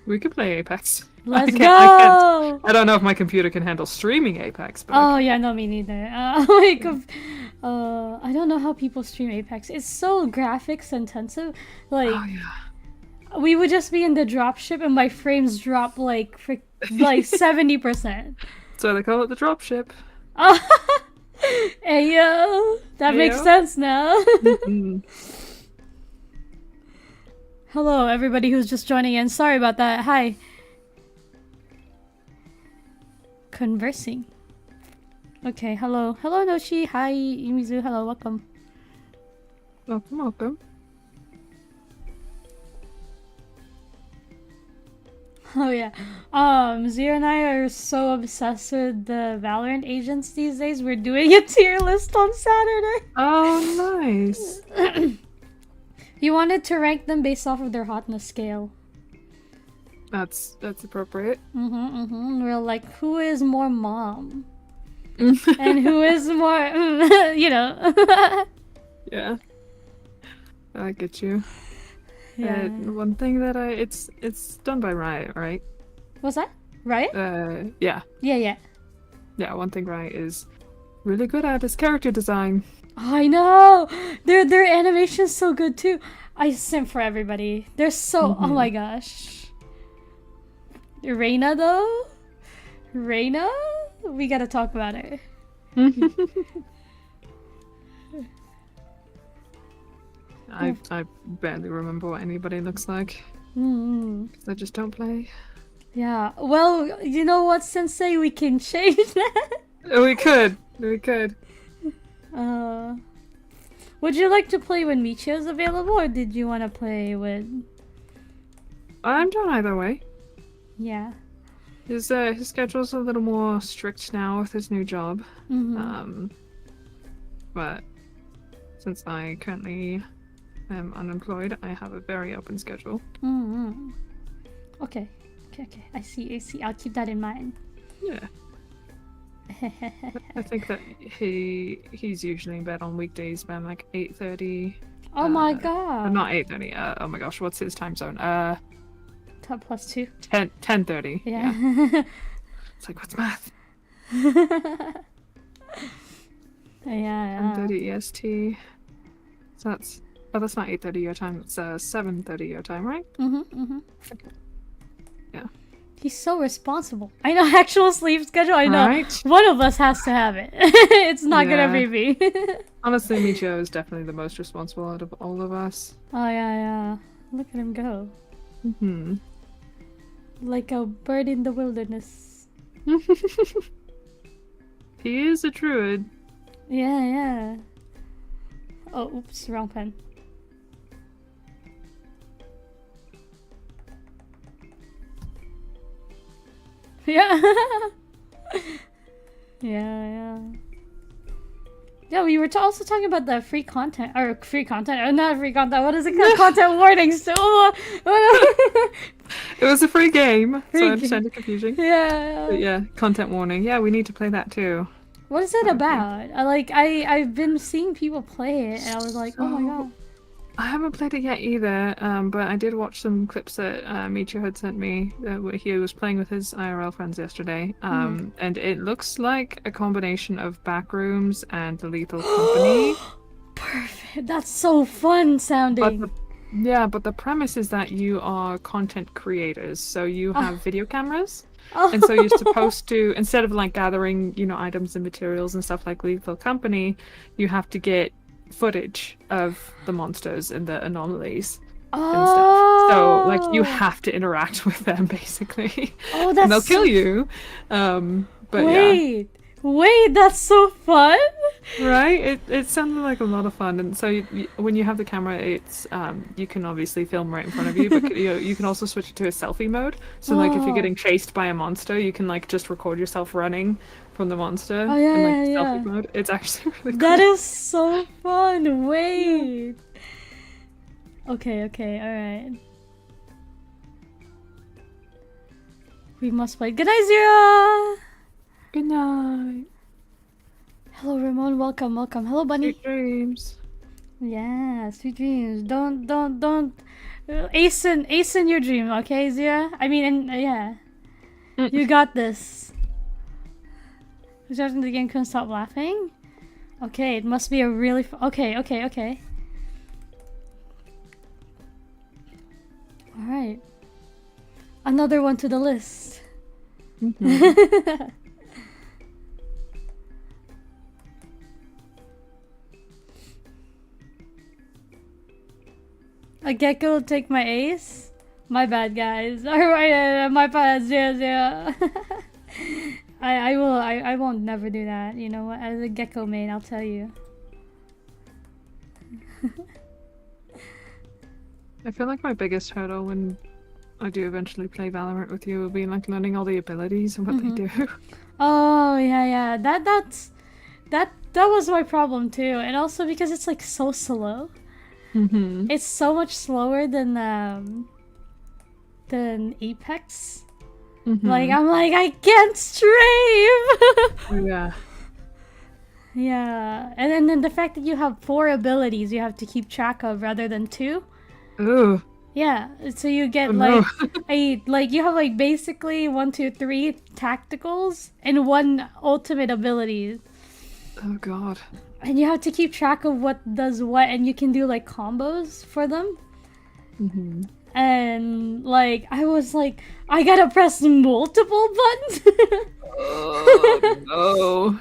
[SPEAKER 2] We could play Apex.
[SPEAKER 1] Let's
[SPEAKER 2] I
[SPEAKER 1] go!
[SPEAKER 2] I don't know if my computer can handle streaming Apex, but
[SPEAKER 1] Oh yeah, no, me neither. I don't know how people stream Apex. It's so graphics intensive. Like,
[SPEAKER 2] oh yeah.
[SPEAKER 1] we would just be in the dropship and my frames drop like 70%.
[SPEAKER 2] So they call it the dropship.
[SPEAKER 1] Hey yo, that makes
[SPEAKER 2] Heyo.
[SPEAKER 1] sense now.
[SPEAKER 2] Mm.
[SPEAKER 1] Hello, everybody who's just joining in. Sorry about that. Hi. Conversing. Okay, hello. Hello, Noshi. Hi, Yumizu. Hello, welcome.
[SPEAKER 2] Welcome.
[SPEAKER 1] Oh yeah. Zero and I are so obsessed with the Valorant agents these days. We're doing a tier list on Saturday.
[SPEAKER 2] Oh, nice.
[SPEAKER 1] We wanted to rank them based off of their hotness scale.
[SPEAKER 2] That's appropriate.
[SPEAKER 1] We're like, who is more mom? And who is more, you know.
[SPEAKER 2] Yeah. I get you.
[SPEAKER 1] Yeah.
[SPEAKER 2] One thing that it's done by Riot, right?
[SPEAKER 1] What's that? Riot?
[SPEAKER 2] Yeah.
[SPEAKER 1] Yeah.
[SPEAKER 2] Yeah, one thing Riot is really good at is character design.
[SPEAKER 1] I know! Their animation's so good too. I simp for everybody. They're so, oh my gosh. Reina though? Reina? We gotta talk about her.
[SPEAKER 2] I barely remember what anybody looks like. 'Cause I just don't play.
[SPEAKER 1] Yeah. Well, you know what, Sensei? We can change that.
[SPEAKER 2] We could.
[SPEAKER 1] Would you like to play when Michio's available, or did you want to play with...
[SPEAKER 2] I'm down either way.
[SPEAKER 1] Yeah.
[SPEAKER 2] His schedule's a little more strict now with his new job.
[SPEAKER 1] Mm-hmm.
[SPEAKER 2] But since I currently am unemployed, I have a very open schedule.
[SPEAKER 1] Mm-hmm. Okay. Okay. I see. I'll keep that in mind.
[SPEAKER 2] Yeah. I think that he's usually in bed on weekdays around like 8:30.
[SPEAKER 1] Oh my god.
[SPEAKER 2] Not 8:30. Oh my gosh, what's his time zone?
[SPEAKER 1] 10+2.
[SPEAKER 2] 10:30.
[SPEAKER 1] Yeah.
[SPEAKER 2] It's like, what's math?
[SPEAKER 1] Yeah.
[SPEAKER 2] 10:30 EST. So that's not 8:30 your time. It's 7:30 your time, right?
[SPEAKER 1] Mm-hmm.
[SPEAKER 2] Yeah.
[SPEAKER 1] He's so responsible. I know actual sleep schedule. I know
[SPEAKER 2] Right?
[SPEAKER 1] one of us has to have it. It's not gonna be me.
[SPEAKER 2] Honestly, Michio is definitely the most responsible out of all of us.
[SPEAKER 1] Oh yeah. Look at him go.
[SPEAKER 2] Mm-hmm.
[SPEAKER 1] Like a bird in the wilderness.
[SPEAKER 2] He is a druid.
[SPEAKER 1] Yeah. Oh, oops, wrong pen. Yeah. Yeah. Yeah, we were also talking about the free content, or not free content, what is it called? Content warnings. So,
[SPEAKER 2] It was a free game, so
[SPEAKER 1] Free
[SPEAKER 2] I understand the confusion.
[SPEAKER 1] yeah.
[SPEAKER 2] But yeah, content warning. Yeah, we need to play that too.
[SPEAKER 1] What is it about? I've been seeing people play it, and I was like, oh my god.
[SPEAKER 2] I haven't played it yet either, but I did watch some clips that Michio had sent me where he was playing with his IRL friends yesterday, and it looks like a combination of Backrooms and The Lethal Company.
[SPEAKER 1] Perfect. That's so fun sounding.
[SPEAKER 2] But the premise is that you are content creators, so you have video cameras.
[SPEAKER 1] Oh.
[SPEAKER 2] And so you're supposed to, instead of like gathering, items and materials and stuff like Lethal Company, you have to get footage of the monsters and the anomalies and stuff. So like you have to interact with them basically.
[SPEAKER 1] Oh, that's
[SPEAKER 2] and they'll kill you. But
[SPEAKER 1] Wait, that's so fun.
[SPEAKER 2] Right? It sounded like a lot of fun, and so when you have the camera, it's you can obviously film right in front of you, but you can also switch it to a selfie mode. So like if you're getting chased by a monster, you can like just record yourself running from the monster in like selfie mode. It's actually really cool.
[SPEAKER 1] That is so fun. Wait. Okay, alright. We must play. Good night, Zira!
[SPEAKER 2] Good night.
[SPEAKER 1] Hello, Ramon. Welcome. Hello, Bunny.
[SPEAKER 2] Sweet dreams.
[SPEAKER 1] Yeah, sweet dreams. Don't ace in your dream, okay, Zira? I mean, yeah. You got this. Who's watching the game couldn't stop laughing? Okay, it must be a really okay. Alright. Another one to the list. A gecko will take my ace? My bad, guys. Alright, my bad. Yeah. I won't never do that. You know what? As a gecko main, I'll tell you.
[SPEAKER 2] I feel like my biggest hurdle when I do eventually play Valorant with you will be like learning all the abilities and what they do.
[SPEAKER 1] Oh yeah. That was my problem too, and also because it's like so slow. It's so much slower than Apex. Like I'm like I can't stream. Yeah, and then the fact that you have 4 abilities you have to keep track of rather than 2.
[SPEAKER 2] Ooh.
[SPEAKER 1] Yeah, so you get you have like basically 1, 2, 3 tacticals and 1 ultimate ability.
[SPEAKER 2] Oh god.
[SPEAKER 1] And you have to keep track of what does what, and you can do like combos for them. And like I was like, I gotta press multiple buttons.
[SPEAKER 2] Oh no.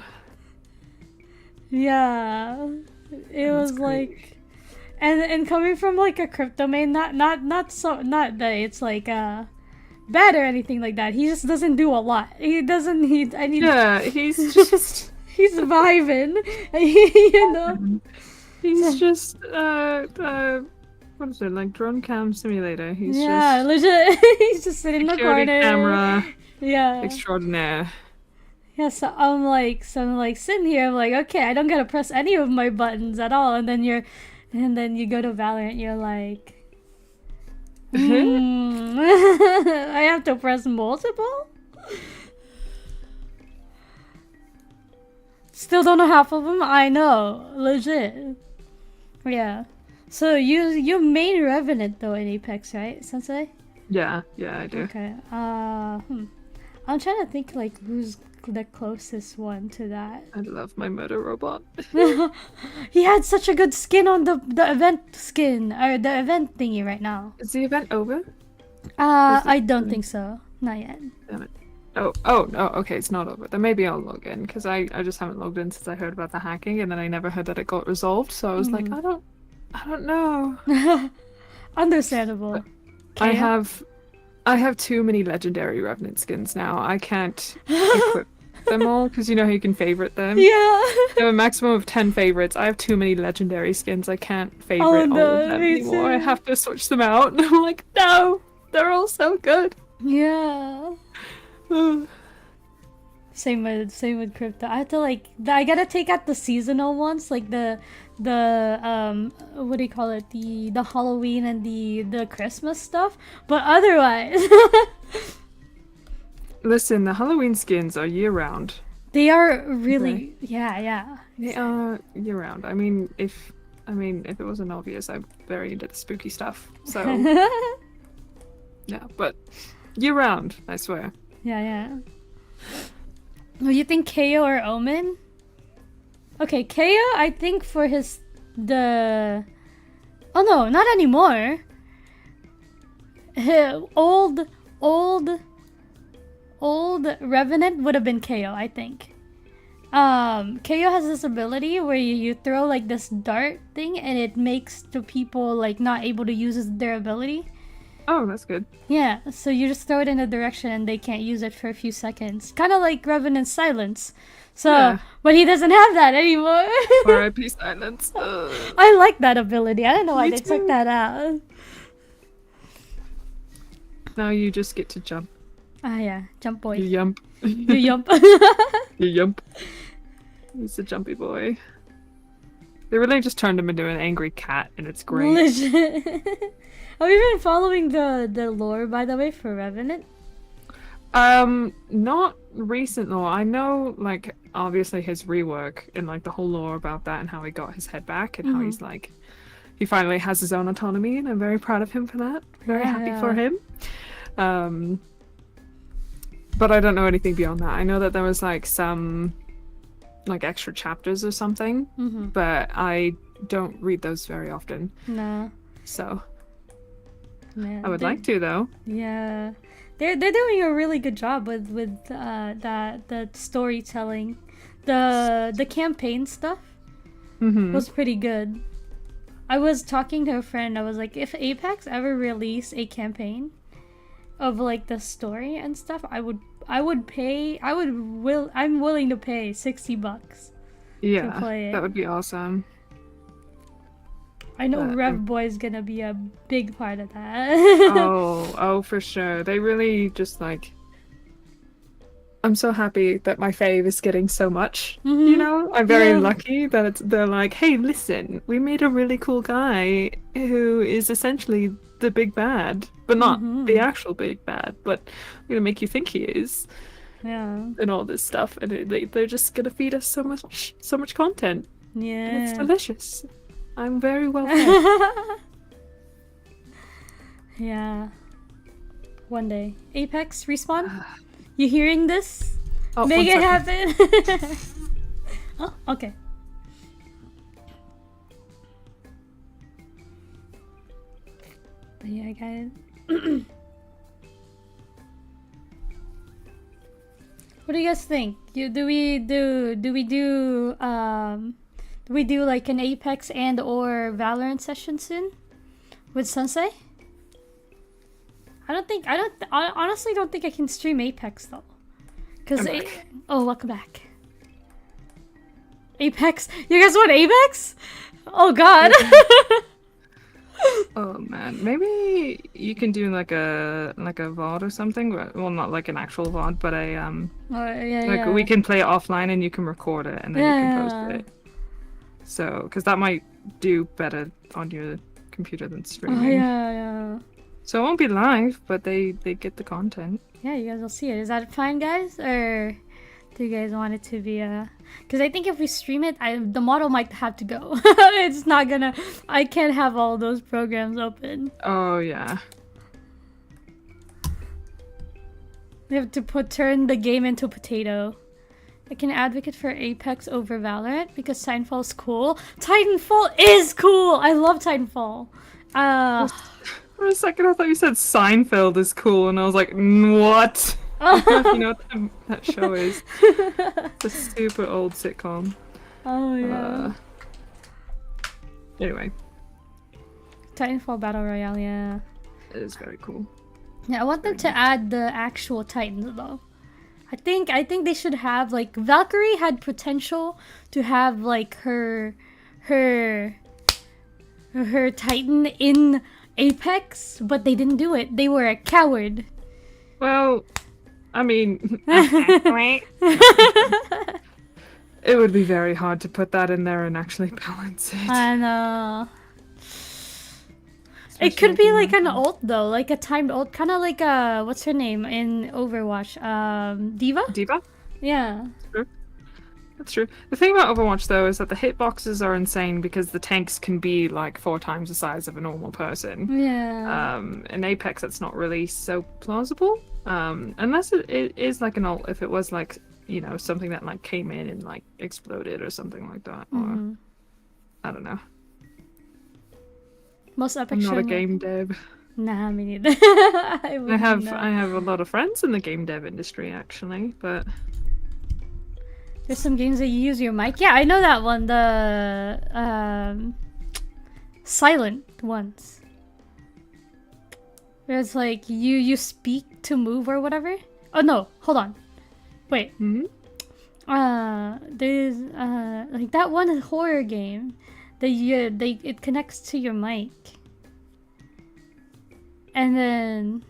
[SPEAKER 1] Yeah, it was crazy. Like, and coming from like a crypto main, not that it's like bad or anything like that. He just doesn't do a lot. He doesn't need. Yeah,
[SPEAKER 2] he's just
[SPEAKER 1] he's vibing. You know,
[SPEAKER 2] he's just what is it, like drone cam simulator? He's
[SPEAKER 1] just legit. He's just sitting in the corner.
[SPEAKER 2] Camera.
[SPEAKER 1] Yeah.
[SPEAKER 2] Extraordinaire.
[SPEAKER 1] Yeah, so I'm like sitting here. I'm like, okay, I don't gotta press any of my buttons at all. And then And then you go to Valorant, you're like, I have to press multiple? Still don't know half of them? I know. Legit. Yeah. So you made Revenant though in Apex, right, Sensei?
[SPEAKER 2] Yeah, I do.
[SPEAKER 1] Okay. I'm trying to think like who's the closest one to that.
[SPEAKER 2] I love my murder robot.
[SPEAKER 1] He had such a good skin on the event skin or the event thingy right now.
[SPEAKER 2] Is the event over?
[SPEAKER 1] I don't think so. Not yet.
[SPEAKER 2] Damn it. Oh, no, okay, it's not over. Then maybe I'll log in, because I just haven't logged in since I heard about the hacking, and then I never heard that it got resolved, so I was like, I don't know.
[SPEAKER 1] Understandable.
[SPEAKER 2] I have too many legendary Revenant skins now. I can't equip them all, because you know how you can favorite them?
[SPEAKER 1] Yeah.
[SPEAKER 2] I have a maximum of 10 favorites. I have too many legendary skins. I can't favorite all of them anymore. I have to switch them out. And I'm like, no! They're all so good!
[SPEAKER 1] Yeah. Same with crypto. I have to I gotta take out the seasonal ones, like the what do you call it? The Halloween and the Christmas stuff. But otherwise,
[SPEAKER 2] listen, the Halloween skins are year round.
[SPEAKER 1] they are really yeah.
[SPEAKER 2] They are year round. I mean, if it wasn't obvious, I'm very into the spooky stuff. So yeah, but year round, I swear.
[SPEAKER 1] Yeah. Oh, you think KO or Omen? Okay, KO, I think for oh no, not anymore. Old Revenant would have been KO, I think. KO has this ability where you throw like this dart thing and it makes the people like not able to use their ability.
[SPEAKER 2] Oh, that's good.
[SPEAKER 1] Yeah, so you just throw it in a direction and they can't use it for a few seconds. Kind of like Revenant's Silence. So,
[SPEAKER 2] yeah.
[SPEAKER 1] But he doesn't have that anymore.
[SPEAKER 2] R.I.P. Silence.
[SPEAKER 1] I like that ability. I don't know why they took that out.
[SPEAKER 2] Now you just get to jump.
[SPEAKER 1] Ah, yeah. Jump boy.
[SPEAKER 2] You yump.
[SPEAKER 1] You yump.
[SPEAKER 2] You yump. He's a jumpy boy. They really just turned him into an angry cat, and it's great.
[SPEAKER 1] Legit. Have you been following the lore, by the way, for Revenant?
[SPEAKER 2] Not recent lore. I know, like, obviously his rework and, like, the whole lore about that and how he got his head back and how he's, like, he finally has his own autonomy, and I'm very proud of him for that. Very happy for him. But I don't know anything beyond that. I know that there was, like, some, like, extra chapters or something, but I don't read those very often.
[SPEAKER 1] No.
[SPEAKER 2] So...
[SPEAKER 1] Man,
[SPEAKER 2] I would like to, though.
[SPEAKER 1] Yeah, they're doing a really good job with the storytelling. The campaign stuff was pretty good. I was talking to a friend. I was like, if Apex ever released a campaign of like the story and stuff, I'm willing to pay $60.
[SPEAKER 2] Yeah,
[SPEAKER 1] to play it.
[SPEAKER 2] That would be awesome.
[SPEAKER 1] I know Rev Boy's gonna be a big part of that.
[SPEAKER 2] oh, for sure. They really just like... I'm so happy that my fave is getting so much, you know? I'm very lucky that they're like, hey, listen, we made a really cool guy who is essentially the big bad, but not the actual big bad, but we're gonna make you think he is.
[SPEAKER 1] Yeah.
[SPEAKER 2] And all this stuff, and they're just gonna feed us so much content.
[SPEAKER 1] Yeah.
[SPEAKER 2] And it's delicious. I'm very well fed.
[SPEAKER 1] Yeah. One day. Apex, respawn? You hearing this?
[SPEAKER 2] Oh,
[SPEAKER 1] make it happen! Oh, okay. But yeah, guys. What do you guys think? Do we do like an Apex and or Valorant session soon with Sensei? I honestly don't think I can stream Apex though. Cause welcome back. Apex? You guys want Apex? Oh god.
[SPEAKER 2] Oh man, maybe you can do like a VOD or something. Well, not like an actual VOD, but we can play it offline and you can record it and then you can post it. So, because that might do better on your computer than
[SPEAKER 1] Oh
[SPEAKER 2] streaming.
[SPEAKER 1] yeah.
[SPEAKER 2] So it won't be live, but they get the content.
[SPEAKER 1] Yeah, you guys will see it. Is that fine, guys? Or do you guys want it to be because I think if we stream it, the model might have to go. It's not gonna. I can't have all those programs open.
[SPEAKER 2] Oh yeah.
[SPEAKER 1] We have to turn the game into potato. I can advocate for Apex over Valorant because Titanfall's cool. Titanfall is cool. I love Titanfall.
[SPEAKER 2] For a second, I thought you said Seinfeld is cool, and I was like, what? I don't know if you know what that show is. It's a super old sitcom.
[SPEAKER 1] Oh yeah.
[SPEAKER 2] Anyway,
[SPEAKER 1] Titanfall Battle Royale, yeah.
[SPEAKER 2] it is very cool.
[SPEAKER 1] Yeah, I want them to add the actual Titans though. I think they should have like Valkyrie had potential to have like her Titan in Apex, but they didn't do it. They were a coward.
[SPEAKER 2] Well, I mean, it would be very hard to put that in there and actually balance it.
[SPEAKER 1] I know. It could be like an ult though, like a timed ult, kind of like what's her name in Overwatch? Diva?
[SPEAKER 2] Diva?
[SPEAKER 1] Yeah.
[SPEAKER 2] That's true. The thing about Overwatch though is that the hitboxes are insane because the tanks can be like 4 times the size of a normal person.
[SPEAKER 1] Yeah.
[SPEAKER 2] In Apex it's not really so plausible. Unless it is like an ult, if it was like, you know, something that like came in and like exploded or something like that. Or I don't know.
[SPEAKER 1] Most epic
[SPEAKER 2] I'm not
[SPEAKER 1] show
[SPEAKER 2] a game dev.
[SPEAKER 1] Nah, me neither.
[SPEAKER 2] I have a lot of friends in the game dev industry actually, but
[SPEAKER 1] there's some games that you use your mic. Yeah, I know that one. The silent ones. Where it's like you speak to move or whatever. Oh no, hold on. Wait. There's like that one horror game that it connects to your mic. And then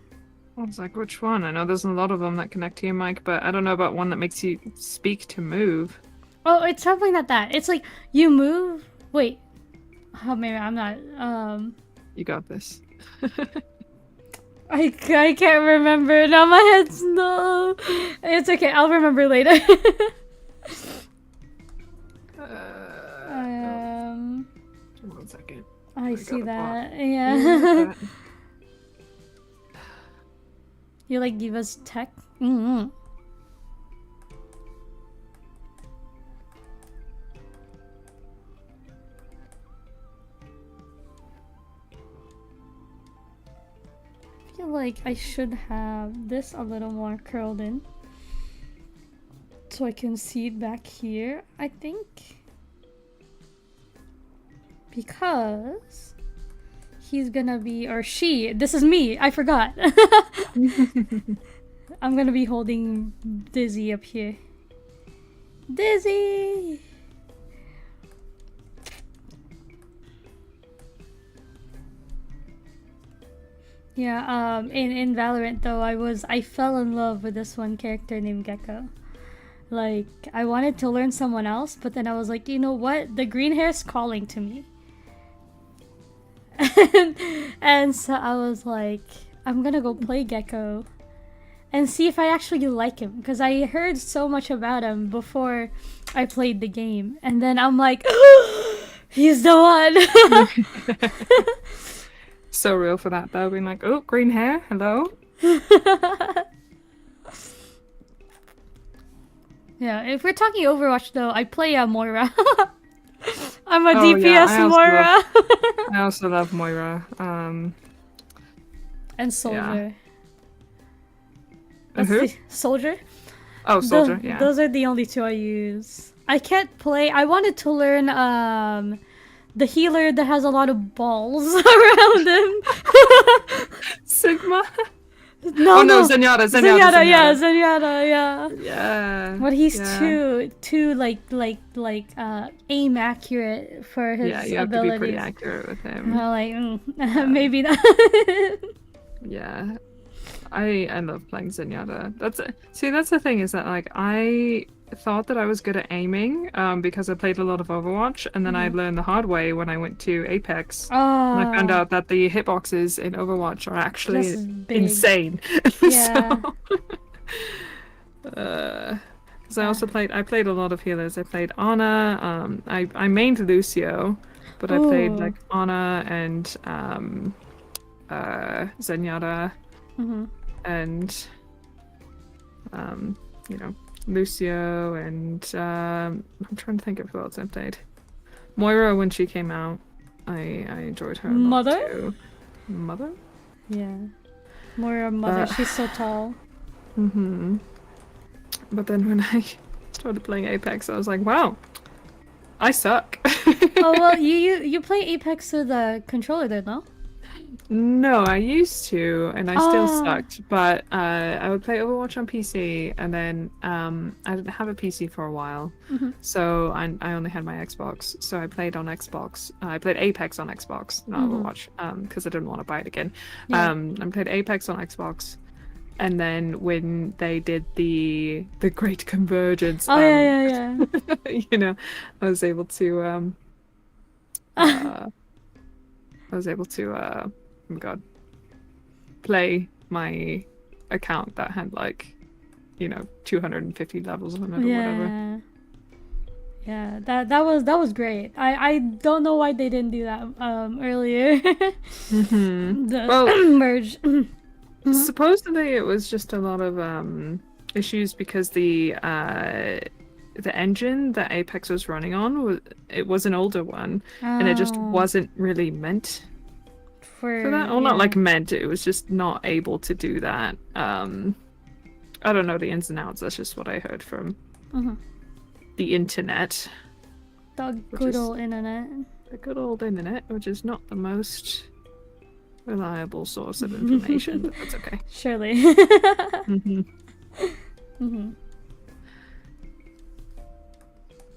[SPEAKER 2] I was like, which one? I know there's a lot of them that connect to your mic, but I don't know about one that makes you speak to move.
[SPEAKER 1] oh, it's something like that. It's like you move. Wait. Oh, maybe I'm not.
[SPEAKER 2] You got this.
[SPEAKER 1] I can't remember now. My head's no. It's okay. I'll remember later.
[SPEAKER 2] One second.
[SPEAKER 1] I see that. Yeah.
[SPEAKER 2] Yeah.
[SPEAKER 1] You like Diva's tech? Mm-hmm. I feel like I should have this a little more curled in so I can see it back here, I think. Because he's gonna be, or she, this is me, I forgot. I'm gonna be holding Dizzy up here. Dizzy! Yeah, in Valorant though, I fell in love with this one character named Gecko. Like, I wanted to learn someone else, but then I was like, you know what? The green hair's calling to me. And so I was like, I'm gonna go play Gecko and see if I actually like him, because I heard so much about him before I played the game, and then I'm like, he's the one.
[SPEAKER 2] So real for that though, being like, oh, green hair, hello.
[SPEAKER 1] Yeah, if we're talking Overwatch though, I play Moira. I'm a DPS Moira.
[SPEAKER 2] I also love Moira.
[SPEAKER 1] And Soldier.
[SPEAKER 2] Yeah. And who?
[SPEAKER 1] Soldier?
[SPEAKER 2] Oh, Soldier, yeah.
[SPEAKER 1] Those are the only two I use. I can't play. I wanted to learn the healer that has a lot of balls around him.
[SPEAKER 2] Sigma?
[SPEAKER 1] No,
[SPEAKER 2] Zenyatta,
[SPEAKER 1] yeah, Zenyatta, yeah.
[SPEAKER 2] Yeah.
[SPEAKER 1] But he's too like aim accurate for his abilities.
[SPEAKER 2] Yeah, you have to be pretty accurate with him.
[SPEAKER 1] Well, like, maybe not.
[SPEAKER 2] Yeah. I love playing Zenyatta. That's the thing is that like I thought that I was good at aiming because I played a lot of Overwatch, and then I learned the hard way when I went to Apex. And I found out that the hitboxes in Overwatch are actually
[SPEAKER 1] Just big.
[SPEAKER 2] insane.
[SPEAKER 1] Yeah.
[SPEAKER 2] Because I played a lot of healers. I played Ana. I mained Lucio, but I played
[SPEAKER 1] Ooh.
[SPEAKER 2] like Ana and Zenyatta and you know, Lucio and I'm trying to think of who else I played. Moira when she came out, I enjoyed her a lot
[SPEAKER 1] Mother?
[SPEAKER 2] too. Mother?
[SPEAKER 1] Yeah. Moira Mother, she's so tall.
[SPEAKER 2] But then when I started playing Apex, I was like, wow, I suck.
[SPEAKER 1] Oh well, you play Apex with a controller then, no?
[SPEAKER 2] No, I used to, and I still
[SPEAKER 1] Ah.
[SPEAKER 2] sucked. But I would play Overwatch on PC, and then I didn't have a PC for a while, so I only had my Xbox. So I played on Xbox. I played Apex on Xbox, not Overwatch, because I didn't want to buy it again.
[SPEAKER 1] Yeah.
[SPEAKER 2] I played Apex on Xbox, and then when they did the Great Convergence,
[SPEAKER 1] Oh yeah.
[SPEAKER 2] you know, I was able to oh my God, play my account that had like, 250 levels on it or whatever.
[SPEAKER 1] Yeah, that was great. I don't know why they didn't do that earlier. The
[SPEAKER 2] Well,
[SPEAKER 1] merge.
[SPEAKER 2] supposedly it was just a lot of issues because the engine that Apex was running on was an older one, and it just wasn't really meant for that. Well, not like meant, it was just not able to do that. I don't know the ins and outs, that's just what I heard from the internet.
[SPEAKER 1] The good old internet.
[SPEAKER 2] The good old internet, which is not the most reliable source of information, but that's okay.
[SPEAKER 1] Surely.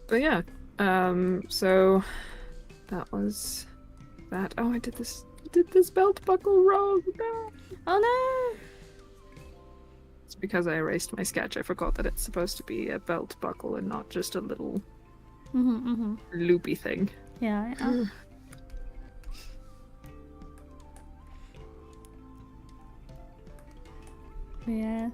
[SPEAKER 2] But yeah, so that was that. Oh, I did this belt buckle wrong. No.
[SPEAKER 1] Oh no!
[SPEAKER 2] It's because I erased my sketch. I forgot that it's supposed to be a belt buckle and not just a little loopy thing.
[SPEAKER 1] Yeah. Yeah.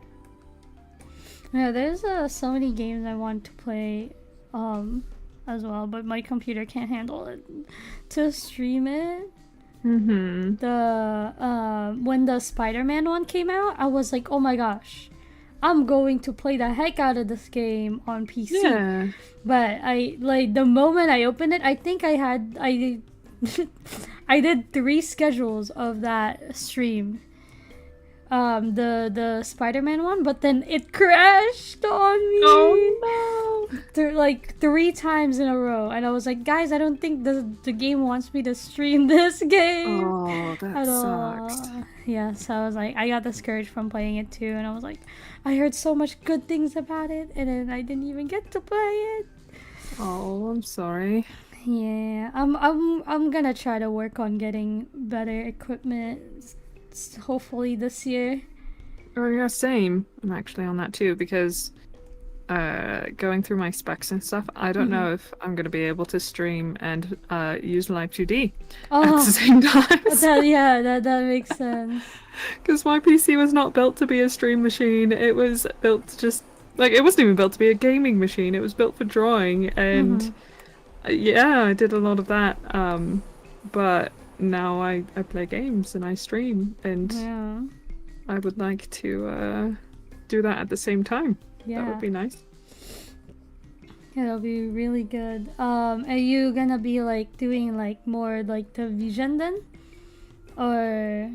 [SPEAKER 1] Yeah, there's so many games I want to play as well, but my computer can't handle it to stream it. When the Spider-Man one came out, I was like, oh my gosh, I'm going to play the heck out of this game on PC.
[SPEAKER 2] Yeah.
[SPEAKER 1] But the moment I opened it, I think I did 3 schedules of that stream. The Spider-Man one, but then it crashed on me.
[SPEAKER 2] Oh no!
[SPEAKER 1] Like 3 times in a row, and I was like, guys, I don't think the game wants me to stream this game.
[SPEAKER 2] Oh, that sucks.
[SPEAKER 1] Yeah, so I was like, I got discouraged from playing it too, and I was like, I heard so much good things about it, and then I didn't even get to play it.
[SPEAKER 2] Oh, I'm sorry.
[SPEAKER 1] Yeah, I'm gonna try to work on getting better equipment. Hopefully this year.
[SPEAKER 2] Oh yeah, same. I'm actually on that too because going through my specs and stuff, I don't know if I'm gonna be able to stream and use Live 2D at the same time.
[SPEAKER 1] That makes sense.
[SPEAKER 2] Because my PC was not built to be a stream machine. It was built to just it wasn't even built to be a gaming machine. It was built for drawing, and yeah, I did a lot of that. But now I play games and I stream, and I would like to do that at the same time. That would be nice.
[SPEAKER 1] Yeah, that'll be really good. Are you gonna be doing more the vision then, or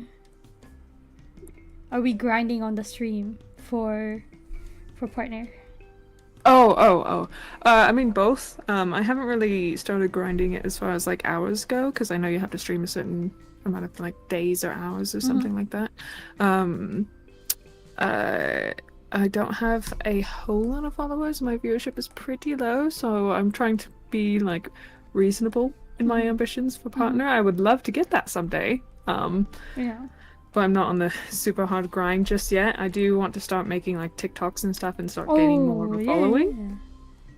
[SPEAKER 1] are we grinding on the stream for partner?
[SPEAKER 2] I mean both. I haven't really started grinding it as far as hours go, because I know you have to stream a certain amount of days or hours or something like that. I don't have a whole lot of followers. My viewership is pretty low, so I'm trying to be reasonable in my ambitions for partner. I would love to get that someday. But I'm not on the super hard grind just yet. I do want to start making TikToks and stuff and start gaining more of a following.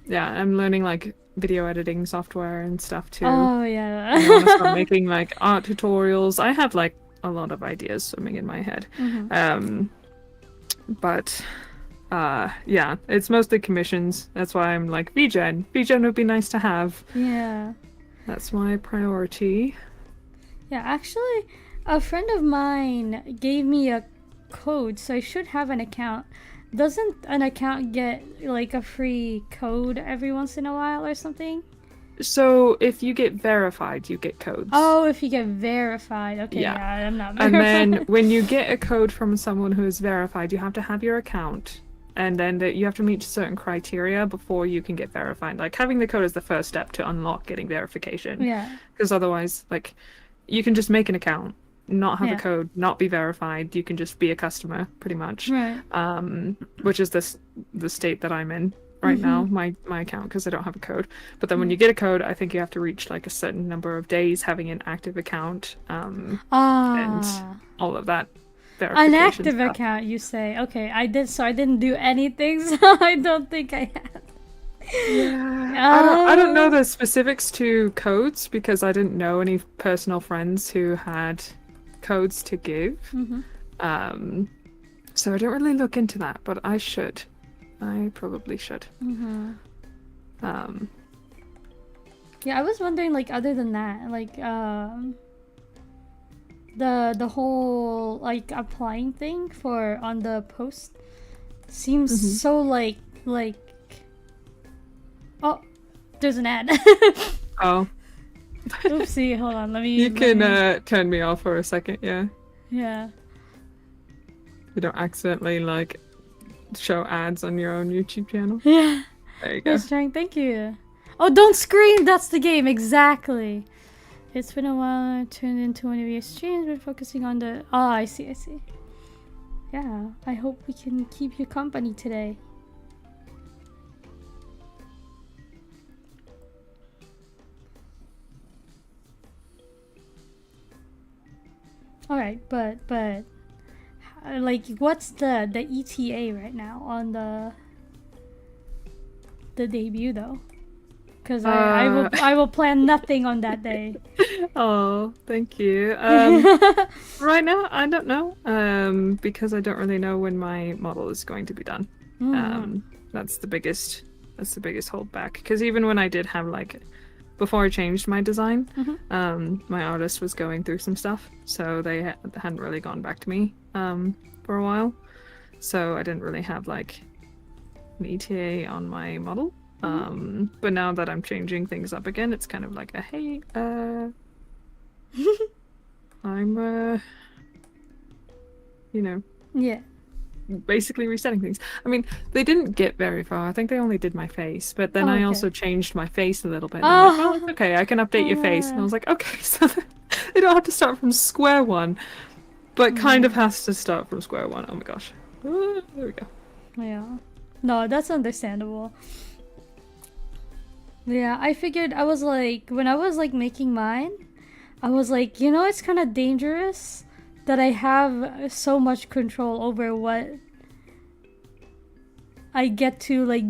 [SPEAKER 2] yeah, I'm learning like video editing software and stuff too.
[SPEAKER 1] Oh yeah.
[SPEAKER 2] I want to start making like art tutorials. I have like a lot of ideas swimming in my head. But yeah, it's mostly commissions. That's why I'm like VGen. VGen would be nice to have.
[SPEAKER 1] Yeah.
[SPEAKER 2] That's my priority.
[SPEAKER 1] Yeah, actually, a friend of mine gave me a code, so I should have an account. Doesn't an account get like a free code every once in a while or something?
[SPEAKER 2] So if you get verified, you get codes.
[SPEAKER 1] Oh, if you get verified. Okay, yeah, I'm not verified.
[SPEAKER 2] And then when you get a code from someone who is verified, you have to have your account. And then you have to meet certain criteria before you can get verified. Like having the code is the first step to unlock getting verification.
[SPEAKER 1] Yeah.
[SPEAKER 2] Because otherwise, like, you can just make an account, not have a code, not be verified. You can just be a customer, pretty much.
[SPEAKER 1] Right.
[SPEAKER 2] Which is the state that I'm in right now, my account, because I don't have a code. But then when you get a code, I think you have to reach like a certain number of days having an active account, and all of that.
[SPEAKER 1] An active account, you say? Okay, I didn't do anything, so I don't think I had.
[SPEAKER 2] Yeah, I don't know the specifics to codes because I didn't know any personal friends who had codes to give. So I don't really look into that, but I should. I probably should.
[SPEAKER 1] Yeah, I was wondering, like, other than that, like, the whole like applying thing for on the post seems so like oh, there's an ad.
[SPEAKER 2] Oh.
[SPEAKER 1] Oopsie, hold on, let me.
[SPEAKER 2] You can turn me off for a second, yeah.
[SPEAKER 1] Yeah.
[SPEAKER 2] You don't accidentally like show ads on your own YouTube channel.
[SPEAKER 1] Yeah.
[SPEAKER 2] There you go.
[SPEAKER 1] Thank you. Oh, don't scream! That's the game, exactly. It's been a while. I turned into one of your streams. We're focusing on the. Oh, I see. Yeah, I hope we can keep you company today. Alright, but like, what's the ETA right now on the debut though? Because I will plan nothing on that day.
[SPEAKER 2] Oh, thank you. Right now, I don't know. Because I don't really know when my model is going to be done. That's the biggest holdback. Because even when I did have like, before I changed my design, my artist was going through some stuff, so they hadn't really gone back to me for a while. So I didn't really have like an ETA on my model. But now that I'm changing things up again, it's kind of like a hey, I'm you know,
[SPEAKER 1] yeah,
[SPEAKER 2] basically resetting things. I mean, they didn't get very far. I think they only did my face, but then I also changed my face a little bit. And I'm like, oh, it's okay, I can update your face. And I was like, okay, so they don't have to start from square one, but kind of has to start from square one. Oh my gosh. There we go.
[SPEAKER 1] Yeah. No, that's understandable. Yeah, I figured, I was like, when I was like making mine, I was like, you know, it's kind of dangerous that I have so much control over what I get to like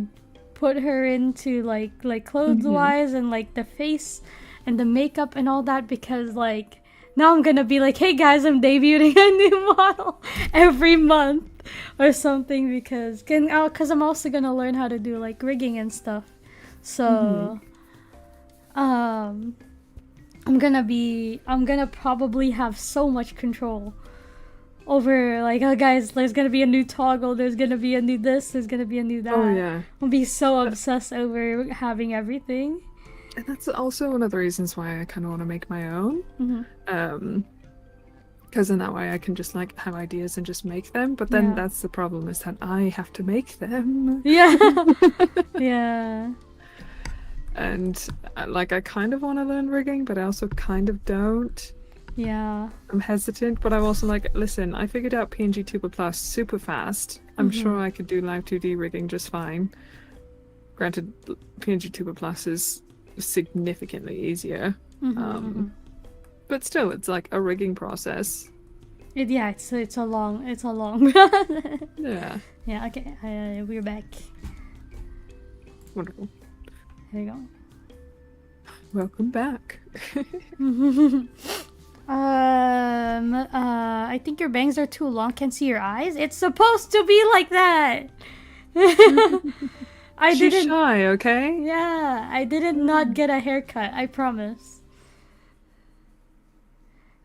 [SPEAKER 1] put her into, like clothes wise and like the face and the makeup and all that, because like now I'm gonna be like, hey guys, I'm debuting a new model every month or something, because I'm also gonna learn how to do like rigging and stuff. So I'm gonna probably have so much control over like, oh guys, there's gonna be a new toggle, there's gonna be a new this, there's gonna be a new that.
[SPEAKER 2] Oh yeah.
[SPEAKER 1] I'll be so obsessed over having everything.
[SPEAKER 2] And that's also one of the reasons why I kind of want to make my own. Because in that way I can just like have ideas and just make them. But then that's the problem, is that I have to make them.
[SPEAKER 1] Yeah. Yeah.
[SPEAKER 2] And like, I kind of want to learn rigging, but I also kind of don't.
[SPEAKER 1] Yeah.
[SPEAKER 2] I'm hesitant, but I'm also like, listen, I figured out PNG Tuber Plus super fast. I'm sure I could do live 2D rigging just fine. Granted, PNG Tuber Plus is significantly easier. But still, it's like a rigging process.
[SPEAKER 1] It's a long
[SPEAKER 2] Yeah.
[SPEAKER 1] Yeah, okay, we're back.
[SPEAKER 2] Wonderful.
[SPEAKER 1] There you
[SPEAKER 2] Welcome back.
[SPEAKER 1] go. I think your bangs are too long. Can't see your eyes. It's supposed to be like that. I
[SPEAKER 2] She's
[SPEAKER 1] didn't.
[SPEAKER 2] shy, okay?
[SPEAKER 1] Yeah, I didn't not get a haircut. I promise.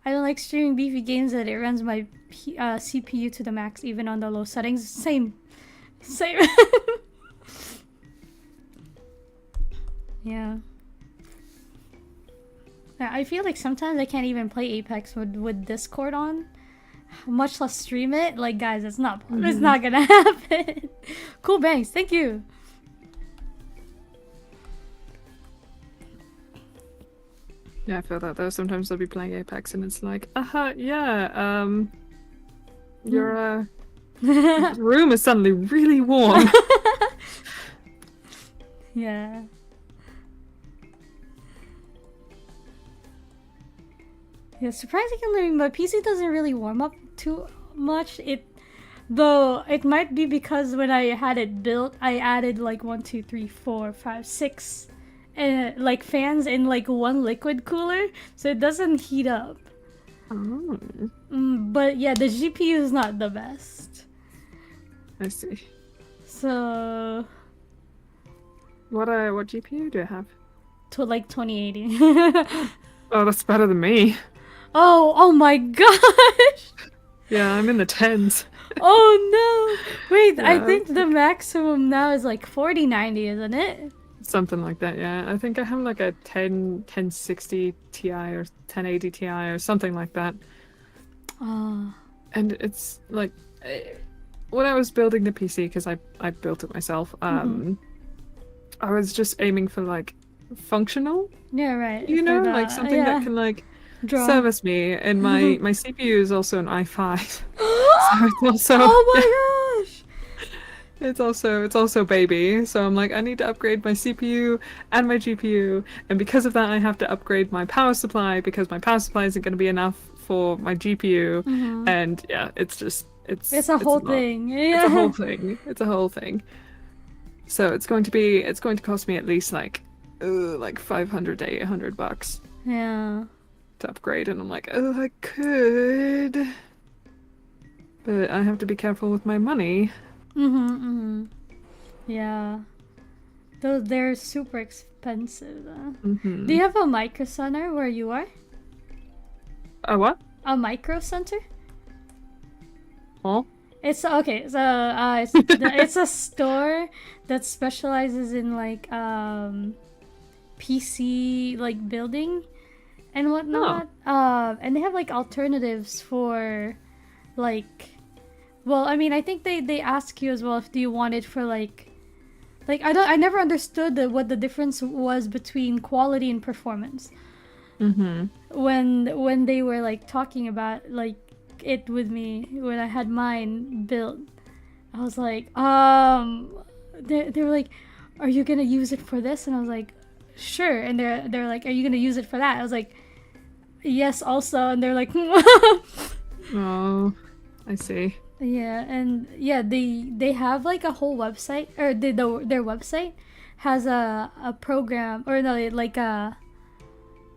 [SPEAKER 1] I don't like streaming beefy games that it runs my CPU to the max, even on the low settings. Same. Yeah. I feel like sometimes I can't even play Apex with Discord on, much less stream it. Like, guys, it's not gonna happen. Cool bangs, thank you.
[SPEAKER 2] Yeah, I feel that though. Sometimes I'll be playing Apex and it's like, your room is suddenly really warm.
[SPEAKER 1] Yeah. Yeah, surprisingly, my PC doesn't really warm up too much. Though it might be because when I had it built, I added like 1, 2, 3, 4, 5, 6, like fans in like one liquid cooler, so it doesn't heat up.
[SPEAKER 2] Oh,
[SPEAKER 1] But yeah, the GPU is not the best.
[SPEAKER 2] I see.
[SPEAKER 1] So
[SPEAKER 2] What GPU do you have?
[SPEAKER 1] to like 2080.
[SPEAKER 2] Oh, that's better than me.
[SPEAKER 1] Oh my gosh!
[SPEAKER 2] Yeah, I'm in the tens.
[SPEAKER 1] Oh no! Wait, I
[SPEAKER 2] Yeah.
[SPEAKER 1] think the maximum now is like 4090, isn't it?
[SPEAKER 2] Something like that, yeah. I think I have like a 1060 Ti or 1080 Ti or something like that. And it's like when I was building the PC, because I built it myself, I was just aiming for like functional,
[SPEAKER 1] Yeah, right.
[SPEAKER 2] you know, like something that can like service me. And my CPU is also an i5, so it's also
[SPEAKER 1] oh my gosh!
[SPEAKER 2] it's also baby. So I'm like, I need to upgrade my CPU and my GPU, and because of that, I have to upgrade my power supply because my power supply isn't going to be enough for my GPU. And yeah, it's
[SPEAKER 1] a whole thing. Yeah.
[SPEAKER 2] It's a whole thing. It's a whole thing. So it's going to cost me at least like $500 to $800
[SPEAKER 1] Yeah.
[SPEAKER 2] to upgrade, and I'm like, oh, I could, but I have to be careful with my money.
[SPEAKER 1] Yeah. They're super expensive. Do you have a micro center where you are?
[SPEAKER 2] A what?
[SPEAKER 1] A micro center?
[SPEAKER 2] Oh.
[SPEAKER 1] It's okay. So it's a store that specializes in like PC like building and whatnot. And they have like alternatives for like. Well, I mean, I think they ask you as well if do you want it for like I never understood what the difference was between quality and performance. When they were like talking about like it with me when I had mine built, I was like, they were like, are you gonna use it for this? And I was like, sure. And they're like, are you gonna use it for that? I was like, yes, also. And they're like,
[SPEAKER 2] Oh, I see.
[SPEAKER 1] yeah. And yeah, they have like a whole website, or their website has a program, or no, like a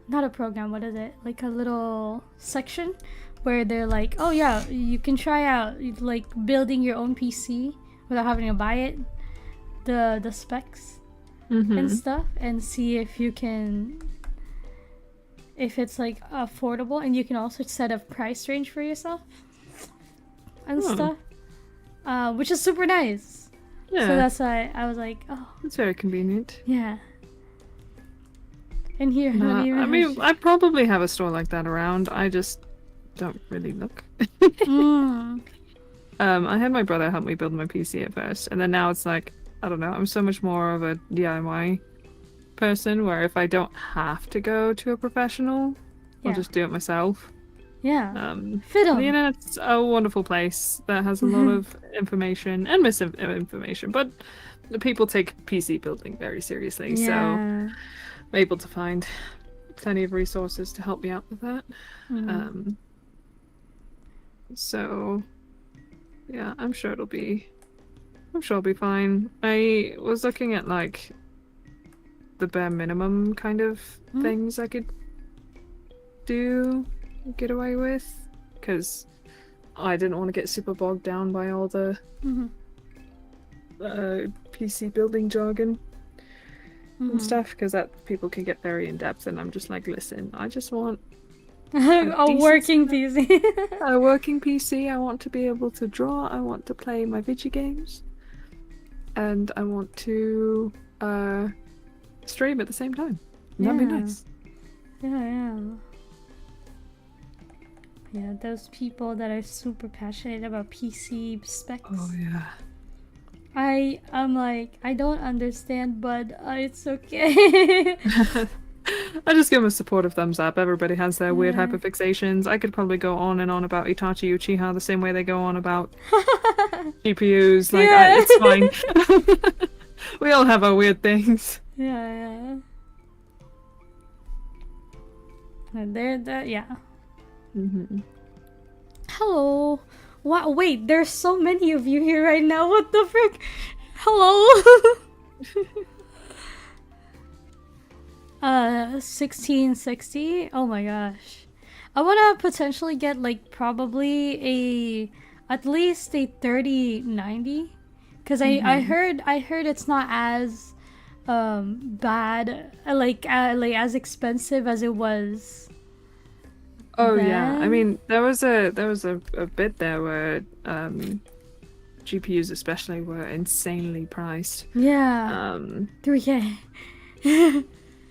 [SPEAKER 1] not a program, what is it, like a little section where they're like, oh yeah, you can try out like building your own PC without having to buy it, the specs and stuff, and see if it's like affordable, and you can also set a price range for yourself and stuff, which is super nice.
[SPEAKER 2] Yeah.
[SPEAKER 1] So that's why I was like, oh,
[SPEAKER 2] It's very convenient.
[SPEAKER 1] yeah. And here,
[SPEAKER 2] I mean, I probably have a store like that around. I just don't really look. I had my brother help me build my PC at first, and then now it's like, I don't know, I'm so much more of a DIY person where if I don't have to go to a professional, I'll just do it myself.
[SPEAKER 1] Yeah.
[SPEAKER 2] The internet's a wonderful place that has a lot of information and misinformation, but the people take PC building very seriously, so I'm able to find plenty of resources to help me out with that. So yeah, I'm sure it'll be fine. I was looking at like the bare minimum kind of things I could get away with, because I didn't want to get super bogged down by all the PC building jargon and stuff, because that people can get very in depth, and I'm just like, listen, I just want
[SPEAKER 1] a working PC.
[SPEAKER 2] a working PC. I want to be able to draw. I want to play my video games, and I want to stream at the same time. That'd be nice.
[SPEAKER 1] Yeah, those people that are super passionate about PC specs.
[SPEAKER 2] Oh yeah.
[SPEAKER 1] I'm like, I don't understand, but it's okay.
[SPEAKER 2] I just give them a supportive thumbs up. Everybody has their weird hyperfixations. I could probably go on and on about Itachi Uchiha the same way they go on about GPUs. Like, it's fine. We all have our weird things.
[SPEAKER 1] Yeah. Yeah. Hello. Wow, wait, there's so many of you here right now. What the frick? Hello. 1660. Oh my gosh. I want to potentially get like probably at least a 3090, because I heard it's not as bad, like as expensive as it was.
[SPEAKER 2] Oh yeah, I mean there was a bit there where GPUs especially were insanely priced.
[SPEAKER 1] Yeah. 3K.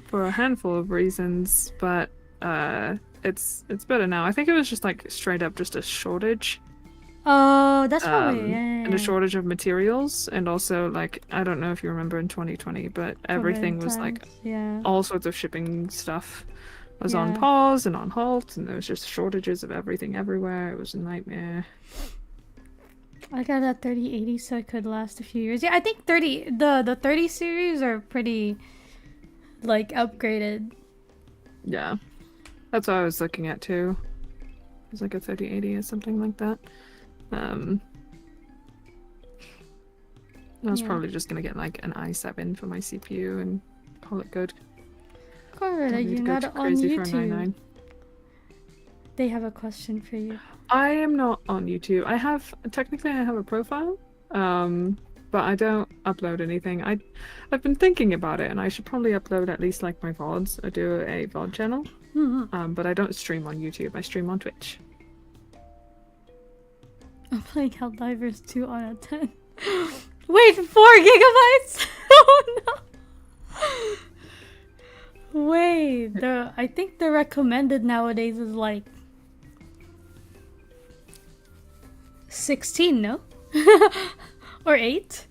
[SPEAKER 2] For a handful of reasons, but it's better now. I think it was just like straight up just a shortage.
[SPEAKER 1] Oh, that's probably
[SPEAKER 2] and a shortage of materials, and also like I don't know if you remember in 2020, but everything was like all sorts of shipping stuff was on pause and on halt, and there was just shortages of everything everywhere. It was a nightmare.
[SPEAKER 1] I got a 3080 so it could last a few years. Yeah, I think the 30 series are pretty like upgraded. Yeah.
[SPEAKER 2] That's what I was looking at too. It was like a 3080 or something like that. I was probably just gonna get like an i7 for my CPU and call it good.
[SPEAKER 1] Correct, you're not on YouTube. They have a question for you.
[SPEAKER 2] I am not on YouTube. Technically I have a profile, but I don't upload anything. I've been thinking about it, and I should probably upload at least like my VODs. I do a VOD channel, but I don't stream on YouTube. I stream on Twitch.
[SPEAKER 1] I'm playing Helldivers 2 on a 10. Wait, 4 gigabytes? Oh no! Wait, I think the recommended nowadays is like 16, no? Or 8?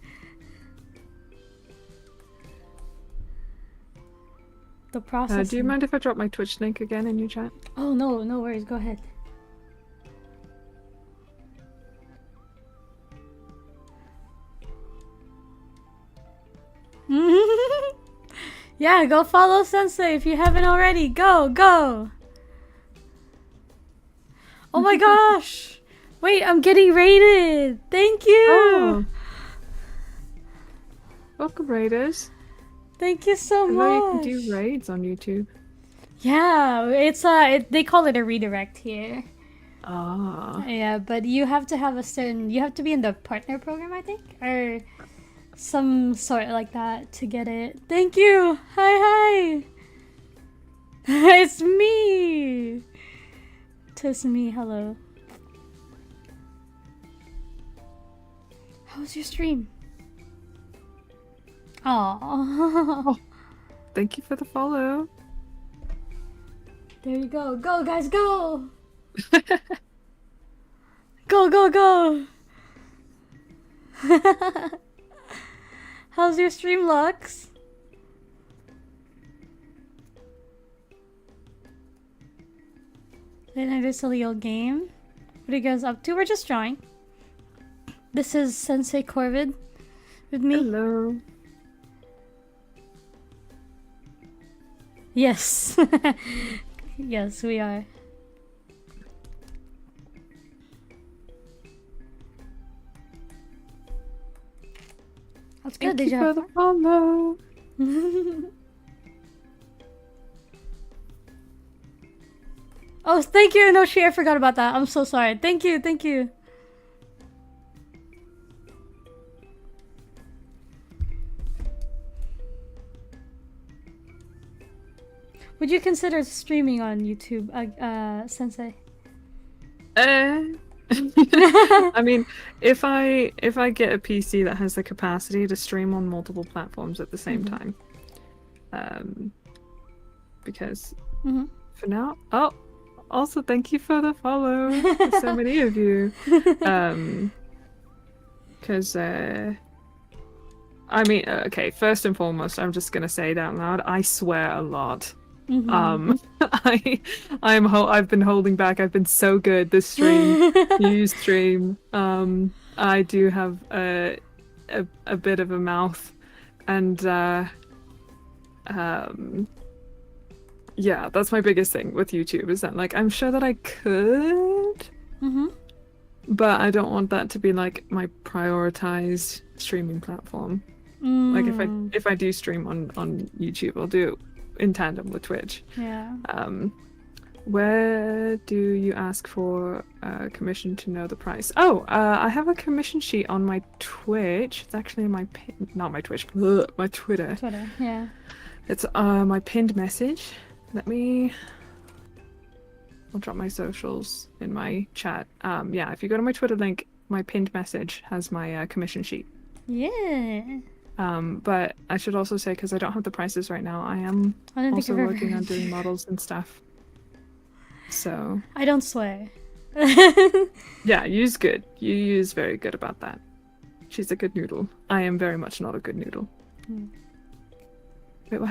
[SPEAKER 1] The process.
[SPEAKER 2] Do you mind if I drop my Twitch link again in your chat?
[SPEAKER 1] Oh no, no worries, go ahead. Yeah, go follow Sensei if you haven't already. Go! Oh my gosh! Wait, I'm getting rated! Thank you!
[SPEAKER 2] Oh. Welcome, raiders.
[SPEAKER 1] Thank you so much!
[SPEAKER 2] I know you can do raids on YouTube.
[SPEAKER 1] Yeah, it's they call it a redirect here.
[SPEAKER 2] Ah.
[SPEAKER 1] Yeah, but you have to have you have to be in the partner program, I think? Or some sort like that to get it. Thank you! Hi! It's me! Tis me, hello. How was your stream? Aww.
[SPEAKER 2] Oh, thank you for the follow.
[SPEAKER 1] There you go. Go, guys, go! Go! How's your stream, Lux? Late night is a little game. What are you guys up to? We're just drawing. This is Sensei Corvid with me.
[SPEAKER 2] Hello.
[SPEAKER 1] Yes. Yes, we are. That's good.
[SPEAKER 2] Thank you for the follow.
[SPEAKER 1] Oh, thank you, Inoshi. I forgot about that. I'm so sorry. Thank you, thank you. Would you consider streaming on YouTube, Sensei?
[SPEAKER 2] I mean, if I get a PC that has the capacity to stream on multiple platforms at the same time, because for now, also thank you for the follow, so many of you, because I mean, okay, first and foremost, I'm just gonna say it out loud. I swear a lot. I've been holding back. I've been so good this stream. You stream. I do have a bit of a mouth, and yeah, that's my biggest thing with YouTube. Is that like I'm sure that I could, but I don't want that to be like my prioritized streaming platform. Like if I do stream on YouTube, I'll do it in tandem with Twitch.
[SPEAKER 1] Yeah.
[SPEAKER 2] Where do you ask for commission to know the price? Oh, I have a commission sheet on my Twitch. It's actually in my not my Twitch, my Twitter.
[SPEAKER 1] Twitter, yeah.
[SPEAKER 2] It's my pinned message. I'll drop my socials in my chat. Yeah, if you go to my Twitter link, my pinned message has my commission sheet.
[SPEAKER 1] Yeah.
[SPEAKER 2] But I should also say, because I don't have the prices right now, I am also working on doing models and stuff. So
[SPEAKER 1] I don't swear.
[SPEAKER 2] Yeah, Yu's good. Yu's very good about that. She's a good noodle. I am very much not a good noodle. Wait,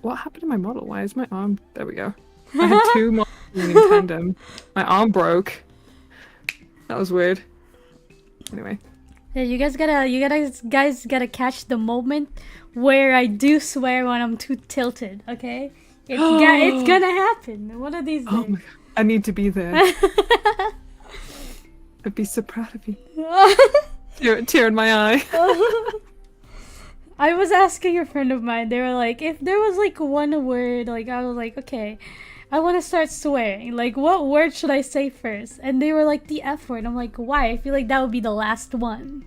[SPEAKER 2] what happened to my model? Why is my arm... There we go. I had two models in tandem. My arm broke. That was weird. Anyway.
[SPEAKER 1] Yeah, you guys gotta catch the moment where I do swear when I'm too tilted, okay? It's gonna happen one of these days.
[SPEAKER 2] Oh my god. I need to be there. I'd be so proud of you. Tear in my eye.
[SPEAKER 1] I was asking a friend of mine, they were like, if there was like one word, like I was like, okay, I want to start swearing. Like, what word should I say first? And they were like, the F word. I'm like, why? I feel like that would be the last one.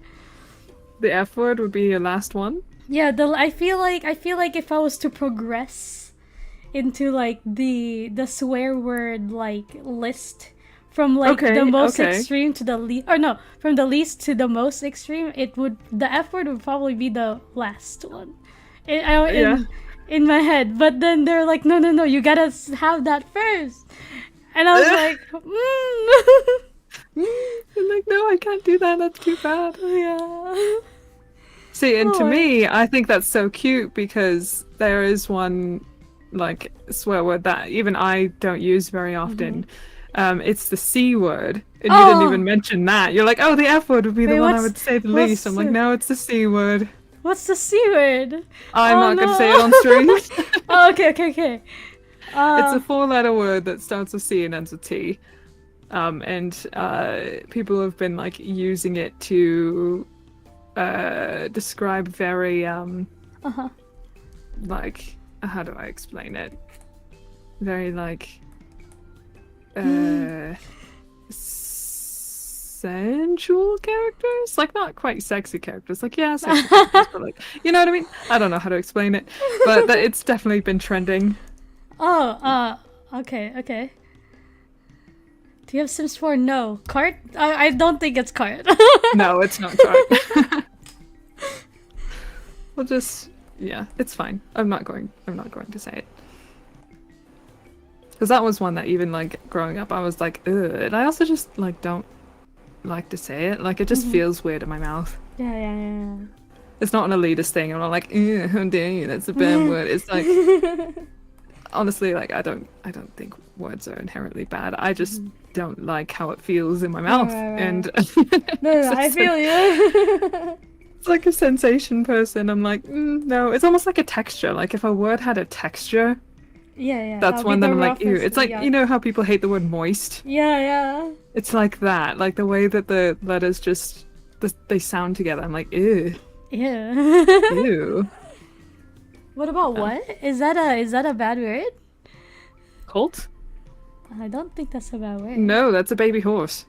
[SPEAKER 2] The F word would be your last one?
[SPEAKER 1] Yeah, I feel like if I was to progress into like the swear word like list from like the most extreme to the least, or no, from the least to the most extreme, the F word would probably be the last one. In my head, but then they're like, no, you gotta have that first, and I was like,
[SPEAKER 2] I'm like, no, I can't do that. That's too bad.
[SPEAKER 1] Yeah.
[SPEAKER 2] See, and to me, I think that's so cute because there is one like swear word that even I don't use very often. It's the C word, and you didn't even mention that. You're like, oh, the F word would be the one I would say the least. I'm like, no, it's the C word.
[SPEAKER 1] What's the C word?
[SPEAKER 2] I'm not going to say it on stream.
[SPEAKER 1] Oh, okay.
[SPEAKER 2] It's a 4-letter word that starts with C and ends with T. And people have been like using it to describe very like, how do I explain it? Very like sensual characters, like not quite sexy characters, like yeah, sexy characters, but like, you know what I mean? I don't know how to explain it, but it's definitely been trending.
[SPEAKER 1] Okay. Do you have Sims 4? No. Cart? I don't think it's cart.
[SPEAKER 2] No, it's not cart. We'll just, yeah, it's fine. I'm not going to say it. Because that was one that even like growing up I was like, ugh, and I also just like don't like to say it. Like it just feels weird in my mouth.
[SPEAKER 1] Yeah.
[SPEAKER 2] It's not an elitist thing. I'm not like, how dare you, that's a bad word. It's like, honestly, like I don't think words are inherently bad. I just don't like how it feels in my mouth.
[SPEAKER 1] Right.
[SPEAKER 2] And
[SPEAKER 1] no, I feel you.
[SPEAKER 2] It's like a sensation person. I'm like, no. It's almost like a texture. Like if a word had a texture.
[SPEAKER 1] Yeah.
[SPEAKER 2] That's one that I'm like, ew. It's like, you know how people hate the word moist?
[SPEAKER 1] Yeah.
[SPEAKER 2] It's like that. Like the way that the letters just, they sound together. I'm like, ew. Ew.
[SPEAKER 1] What about what? Is that a bad word?
[SPEAKER 2] Cult?
[SPEAKER 1] I don't think that's a bad word.
[SPEAKER 2] No, that's a baby horse.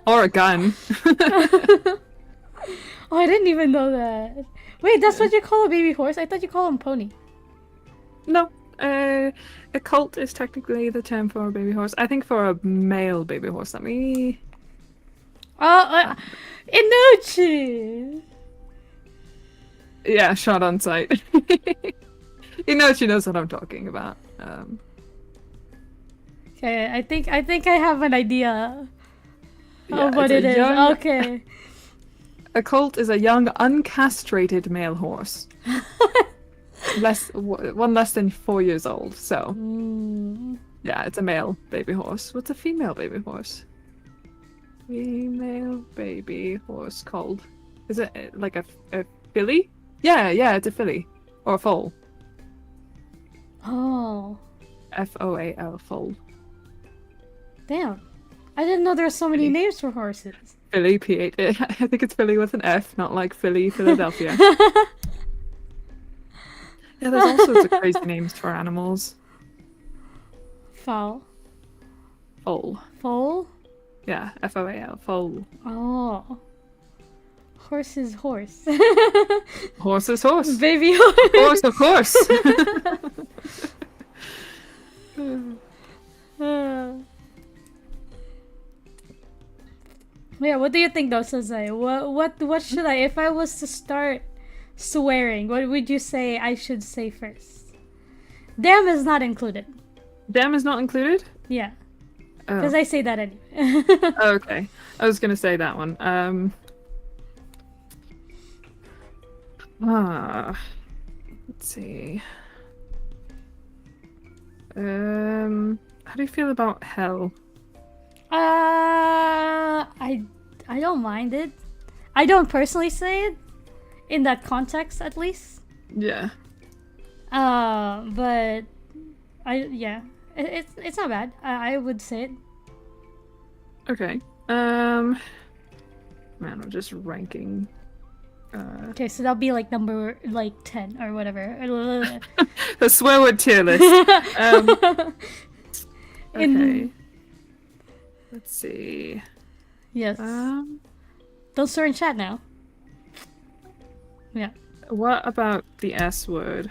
[SPEAKER 2] Or a gun.
[SPEAKER 1] Oh, I didn't even know that. Wait, that's what you call a baby horse? I thought you call him pony.
[SPEAKER 2] No. A colt is technically the term for a baby horse. I think for a male baby horse. Let me...
[SPEAKER 1] Inochi!
[SPEAKER 2] Yeah, shot on sight. Inochi knows what I'm talking about.
[SPEAKER 1] Okay, I think I have an idea
[SPEAKER 2] Yeah,
[SPEAKER 1] of what
[SPEAKER 2] it's
[SPEAKER 1] it
[SPEAKER 2] a
[SPEAKER 1] is.
[SPEAKER 2] young-
[SPEAKER 1] Okay.
[SPEAKER 2] A colt is a young, uncastrated male horse. One less than 4 years old, so... Yeah, it's a male baby horse. What's a female baby horse? Female baby horse called... Is it like a filly? Yeah, it's a filly. Or a foal.
[SPEAKER 1] Oh.
[SPEAKER 2] Foal, foal.
[SPEAKER 1] Damn. I didn't know there were so many names for horses.
[SPEAKER 2] Philly, P8. I think it's Philly with an F, not like Philly, Philadelphia. Yeah, there's all sorts of crazy names for animals.
[SPEAKER 1] Foal.
[SPEAKER 2] Foal.
[SPEAKER 1] Foal?
[SPEAKER 2] Yeah, Foal, foal.
[SPEAKER 1] Oh. Horse is horse.
[SPEAKER 2] Horse is horse.
[SPEAKER 1] Baby horse.
[SPEAKER 2] Horse, of course.
[SPEAKER 1] Yeah, what do you think though, Sazai? What should I, if I was to start swearing, what would you say I should say first? Damn is not included.
[SPEAKER 2] Damn is not included?
[SPEAKER 1] Yeah.
[SPEAKER 2] Oh.
[SPEAKER 1] Because I say that anyway.
[SPEAKER 2] Okay. I was gonna say that one. Let's see. How do you feel about hell?
[SPEAKER 1] I don't mind it. I don't personally say it in that context, at least.
[SPEAKER 2] Yeah.
[SPEAKER 1] But it's not bad. I would say it.
[SPEAKER 2] Okay. Man, I'm just ranking.
[SPEAKER 1] Okay, so that'll be like number 10 or whatever.
[SPEAKER 2] The swear word tier list. Okay. Let's see.
[SPEAKER 1] Yes. Don't swear in chat now. Yeah.
[SPEAKER 2] What about the S word?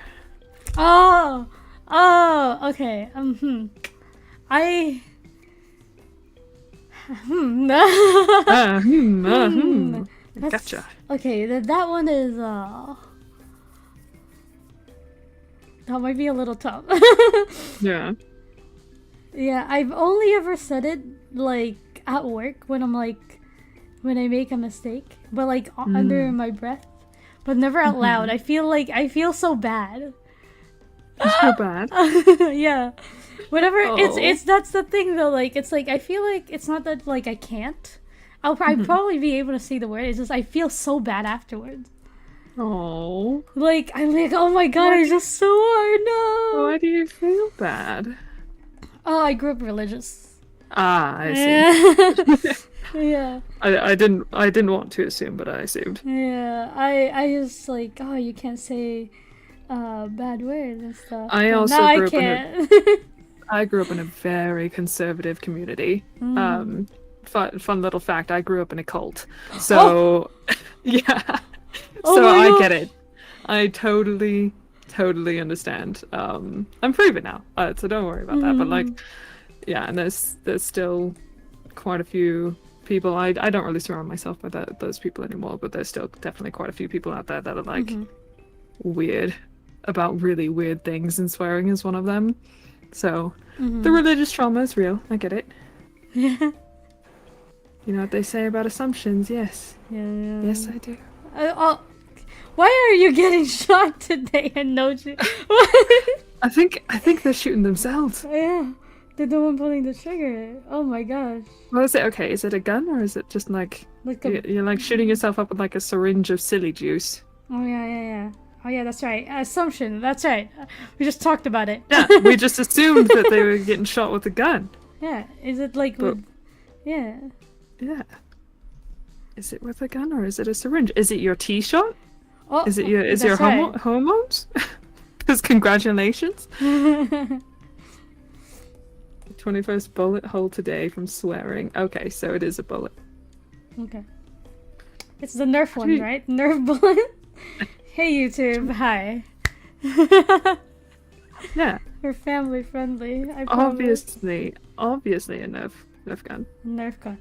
[SPEAKER 1] Oh, okay. I.
[SPEAKER 2] Gotcha.
[SPEAKER 1] Okay, that one is that might be a little tough.
[SPEAKER 2] Yeah.
[SPEAKER 1] Yeah, I've only ever said it like at work when when I make a mistake, but like under my breath, but never out loud. I feel so bad.
[SPEAKER 2] So bad.
[SPEAKER 1] Yeah. Whatever.
[SPEAKER 2] Oh.
[SPEAKER 1] It's that's the thing though. Like it's like I feel like it's not that like I can't. I'd probably be able to say the word. It's just I feel so bad afterwards.
[SPEAKER 2] Oh.
[SPEAKER 1] Like I'm like, oh my god, I just swore. No.
[SPEAKER 2] Why do you feel bad?
[SPEAKER 1] Oh, I grew up religious.
[SPEAKER 2] Ah, I see.
[SPEAKER 1] Yeah.
[SPEAKER 2] I didn't want to assume, but I assumed.
[SPEAKER 1] Yeah. I just like, oh, you can't say bad words and stuff.
[SPEAKER 2] I
[SPEAKER 1] But
[SPEAKER 2] also
[SPEAKER 1] now
[SPEAKER 2] grew
[SPEAKER 1] I
[SPEAKER 2] up in
[SPEAKER 1] can't.
[SPEAKER 2] I grew up in a very conservative community. Fun little fact, I grew up in a cult. So yeah.
[SPEAKER 1] Oh
[SPEAKER 2] So
[SPEAKER 1] my
[SPEAKER 2] I
[SPEAKER 1] gosh.
[SPEAKER 2] get it. I totally understand. I'm free of it now. So don't worry about that. But like yeah, and there's still quite a few people. I don't really surround myself by those people anymore, but there's still definitely quite a few people out there that are like weird about really weird things, and swearing is one of them. So the religious trauma is real. I get it.
[SPEAKER 1] Yeah.
[SPEAKER 2] You know what they say about assumptions? Yes.
[SPEAKER 1] Yeah.
[SPEAKER 2] Yes, I do.
[SPEAKER 1] Why are you getting shot today and Noji?
[SPEAKER 2] I think they're shooting themselves.
[SPEAKER 1] Yeah. They're the one pulling the trigger. Oh my gosh.
[SPEAKER 2] Well, is it okay? Is it a gun, or is it just like
[SPEAKER 1] Like
[SPEAKER 2] you're like shooting yourself up with like a syringe of silly juice?
[SPEAKER 1] Oh yeah. Oh yeah, that's right. Assumption. That's right. We just talked about it.
[SPEAKER 2] Yeah, we just assumed that they were getting shot with a gun.
[SPEAKER 1] Yeah. Is it like
[SPEAKER 2] But-
[SPEAKER 1] with? Yeah.
[SPEAKER 2] Yeah. Is it with a gun, or is it a syringe? Is it your T-shot?
[SPEAKER 1] Oh.
[SPEAKER 2] Is it your
[SPEAKER 1] that's right.
[SPEAKER 2] hormones? Because congratulations. 21st bullet hole today from swearing. Okay, so it is a bullet.
[SPEAKER 1] Okay. It's the Nerf one, right? Nerf bullet. Hey YouTube, hi.
[SPEAKER 2] Yeah.
[SPEAKER 1] We're family friendly. I promise.
[SPEAKER 2] Obviously a Nerf gun.
[SPEAKER 1] Nerf gun.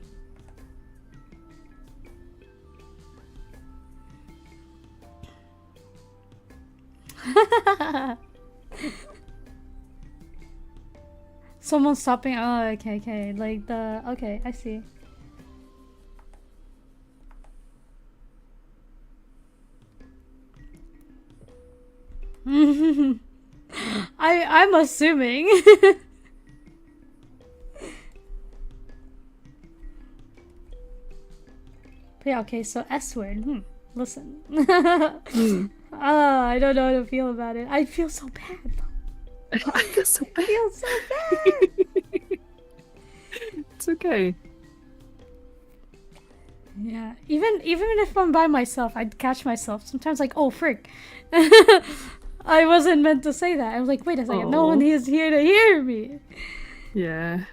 [SPEAKER 1] Someone's stopping. Oh, okay. Like the. Okay, I see. I'm assuming. But yeah, okay, so S word. Listen. I don't know how to feel about it. I feel so bad.
[SPEAKER 2] I feel so bad.
[SPEAKER 1] I feel so bad.
[SPEAKER 2] It's okay.
[SPEAKER 1] Yeah, even if I'm by myself, I'd catch myself sometimes like, oh frick. I wasn't meant to say that. I was like, wait a second, no one is here to hear me.
[SPEAKER 2] Yeah.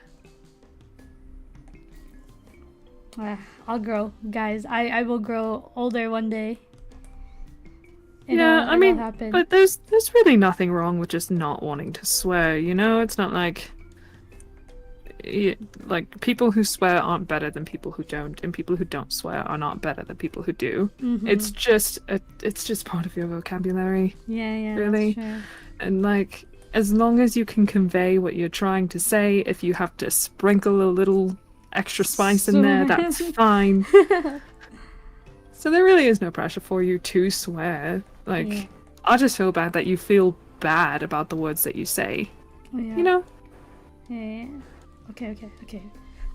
[SPEAKER 1] I'll grow, guys. I will grow older one day.
[SPEAKER 2] I mean,
[SPEAKER 1] happen.
[SPEAKER 2] but there's really nothing wrong with just not wanting to swear, you know? It's not like people who swear aren't better than people who don't, and people who don't swear are not better than people who do.
[SPEAKER 1] Mm-hmm.
[SPEAKER 2] It's just part of your vocabulary.
[SPEAKER 1] Yeah,
[SPEAKER 2] really.
[SPEAKER 1] That's true.
[SPEAKER 2] And like, as long as you can convey what you're trying to say, if you have to sprinkle a little extra spice in there, that's fine. So there really is no pressure for you to swear. Like, I just feel bad that you feel bad about the words that you say.
[SPEAKER 1] Yeah.
[SPEAKER 2] You know?
[SPEAKER 1] Yeah. Okay.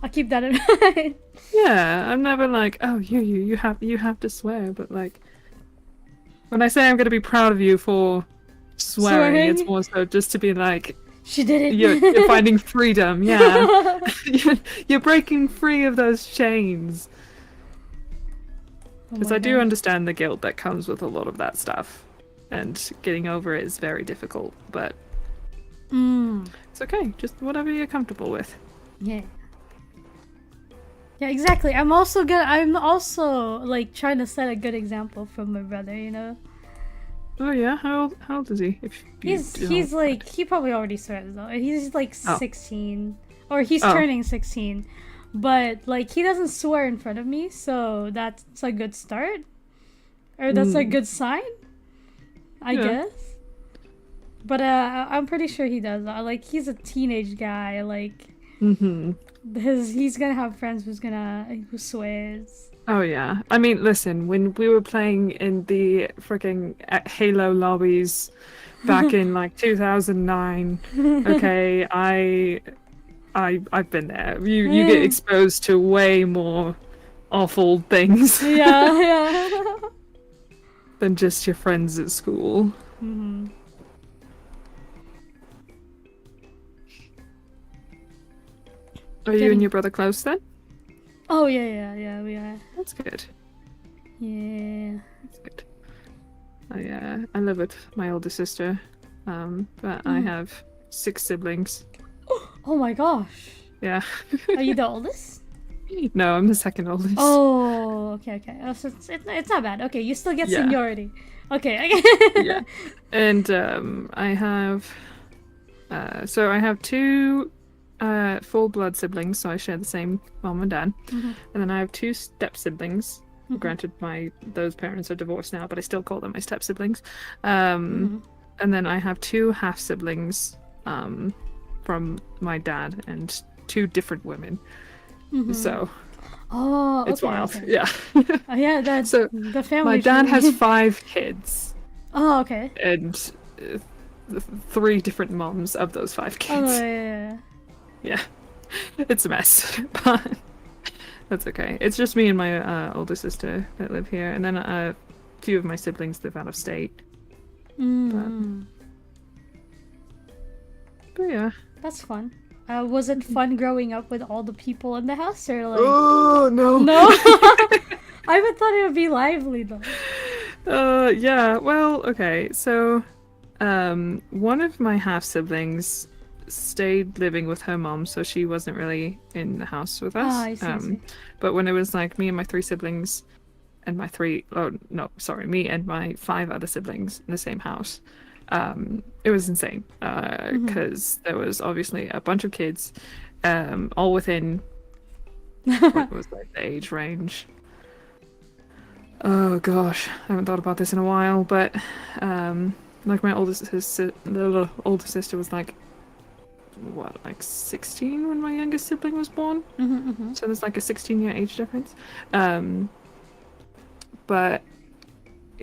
[SPEAKER 1] I'll keep that in mind.
[SPEAKER 2] Yeah, I'm never like, oh, you have to swear, but like, when I say I'm gonna be proud of you for swearing? It's more so just to be like,
[SPEAKER 1] she did it.
[SPEAKER 2] You're finding freedom, yeah. You're breaking free of those chains. Because I do understand the guilt that comes with a lot of that stuff, and getting over it is very difficult, but it's okay. Just whatever you're comfortable with.
[SPEAKER 1] Yeah, exactly. I'm also like trying to set a good example from my brother, you know.
[SPEAKER 2] Oh yeah, how old is he?
[SPEAKER 1] He's like, he probably already swears though. He's like 16, or he's turning 16. But like, he doesn't swear in front of me, so that's a good start, or that's a good sign, I guess. But I'm pretty sure he does. Like, he's a teenage guy. Like, he's gonna have friends who swears.
[SPEAKER 2] Oh yeah. I mean, listen, when we were playing in the freaking Halo lobbies back in like 2009, okay, I've been there. You get exposed to way more awful things.
[SPEAKER 1] Yeah.
[SPEAKER 2] Than just your friends at school.
[SPEAKER 1] Mm-hmm.
[SPEAKER 2] Are you and your brother close then?
[SPEAKER 1] Oh yeah, we are.
[SPEAKER 2] That's good.
[SPEAKER 1] Yeah.
[SPEAKER 2] That's good. I live with my older sister, but I have 6 siblings.
[SPEAKER 1] Oh my gosh.
[SPEAKER 2] Yeah.
[SPEAKER 1] Are you the oldest?
[SPEAKER 2] No, I'm the second oldest.
[SPEAKER 1] Oh, okay. Oh, so it's not bad. Okay, you still get seniority. Okay.
[SPEAKER 2] Yeah. And I have 2 full blood siblings, so I share the same mom and dad. And then I have 2 step siblings. Granted, those parents are divorced now, but I still call them my step siblings. And then I have 2 half siblings from my dad and 2 different women. So it's wild.
[SPEAKER 1] Okay.
[SPEAKER 2] Yeah.
[SPEAKER 1] Yeah, that's
[SPEAKER 2] so
[SPEAKER 1] the family.
[SPEAKER 2] My dad has 5 kids.
[SPEAKER 1] Oh, okay.
[SPEAKER 2] And 3 different moms of those 5 kids.
[SPEAKER 1] Oh, yeah.
[SPEAKER 2] Yeah. It's a mess, but that's okay. It's just me and my older sister that live here, and then a few of my siblings live out of state. But yeah.
[SPEAKER 1] That's fun. Was it fun growing up with all the people in the house, or like?
[SPEAKER 2] Oh no!
[SPEAKER 1] No, I would thought it would be lively though.
[SPEAKER 2] Yeah. Well, okay. So, one of my half siblings stayed living with her mom, so she wasn't really in the house with us.
[SPEAKER 1] I see, I see.
[SPEAKER 2] But when it was like me and my 3 siblings and me and my 5 other siblings in the same house, it was insane. Because there was obviously a bunch of kids, all within what was like the age range. Oh gosh, I haven't thought about this in a while, but like my older sister was like, what, like 16 when my youngest sibling was born. So there's like a 16-year age difference. But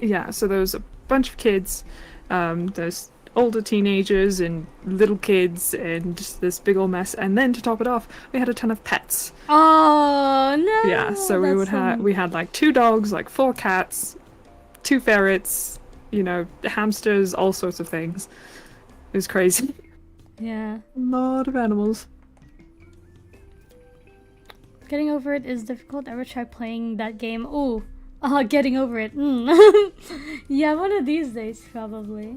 [SPEAKER 2] yeah, so there was a bunch of kids. There's older teenagers and little kids and just this big old mess. And then to top it off, we had a ton of pets.
[SPEAKER 1] Oh no!
[SPEAKER 2] Yeah, so we had like 2 dogs, like 4 cats, 2 ferrets, you know, hamsters, all sorts of things. It was crazy.
[SPEAKER 1] Yeah.
[SPEAKER 2] A lot of animals.
[SPEAKER 1] Getting over it is difficult. Ever try playing that game? Ooh. Getting over it. Yeah, one of these days, probably.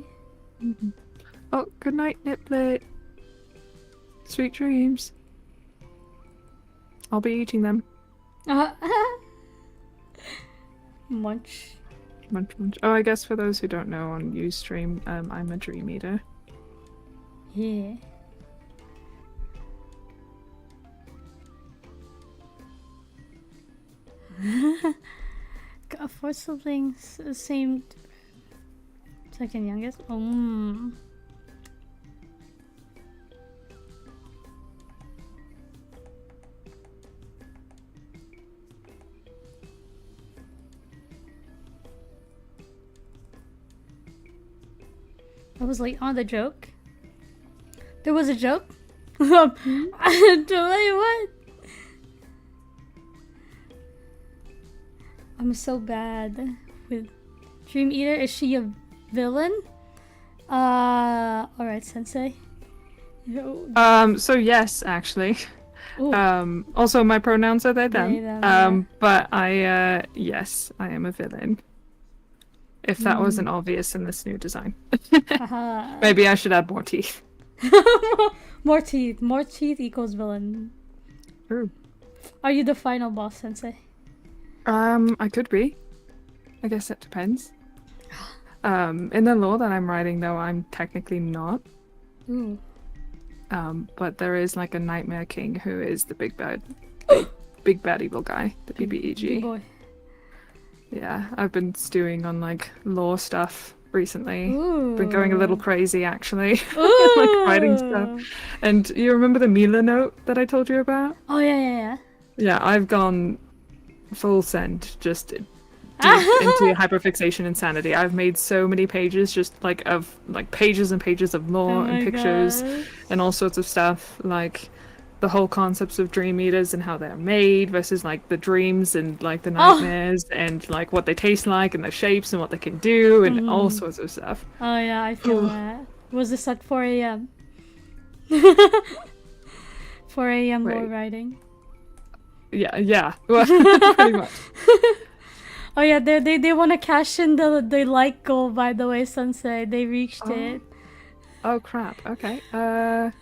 [SPEAKER 2] Oh, good night, Niplet. Sweet dreams. I'll be eating them.
[SPEAKER 1] Munch.
[SPEAKER 2] Munch, munch. Oh, I guess for those who don't know on Ustream, I'm a dream eater.
[SPEAKER 1] Yeah. Got 4 siblings, same second youngest. I was late on the joke. There was a joke? What? I'm so bad with Dream Eater. Is she a villain? Alright, Sensei.
[SPEAKER 2] So yes, actually.
[SPEAKER 1] Ooh.
[SPEAKER 2] Also my pronouns are they, them.
[SPEAKER 1] They, them, yeah.
[SPEAKER 2] But yes, I am a villain. If that wasn't obvious in this new design. Maybe I should add more teeth.
[SPEAKER 1] More teeth. More teeth equals villain.
[SPEAKER 2] True.
[SPEAKER 1] Are you the final boss, Sensei?
[SPEAKER 2] I could be. I guess it depends. In the lore that I'm writing, though, I'm technically not.
[SPEAKER 1] Ooh.
[SPEAKER 2] But there is like a Nightmare King who is the big bad evil guy, the BBEG.
[SPEAKER 1] Big boy.
[SPEAKER 2] Yeah, I've been stewing on like lore stuff recently.
[SPEAKER 1] Ooh.
[SPEAKER 2] Been going a little crazy actually.
[SPEAKER 1] Ooh.
[SPEAKER 2] Like writing stuff. And you remember the Mila note that I told you about?
[SPEAKER 1] Oh yeah.
[SPEAKER 2] Yeah, I've gone full send, just deep into hyperfixation insanity. I've made so many pages just like of like pages and pages of lore and pictures and all sorts of stuff, like the whole concepts of dream eaters and how they're made versus like the dreams and like the nightmares and like what they taste like and the shapes and what they can do and all sorts of stuff.
[SPEAKER 1] Oh yeah, I feel that. Was this at 4 a.m.? 4 a.m. lore writing.
[SPEAKER 2] Yeah. Well, pretty much.
[SPEAKER 1] Oh yeah, they want to cash in the like goal, by the way, Sensei. They reached it.
[SPEAKER 2] Oh crap. Okay. I'm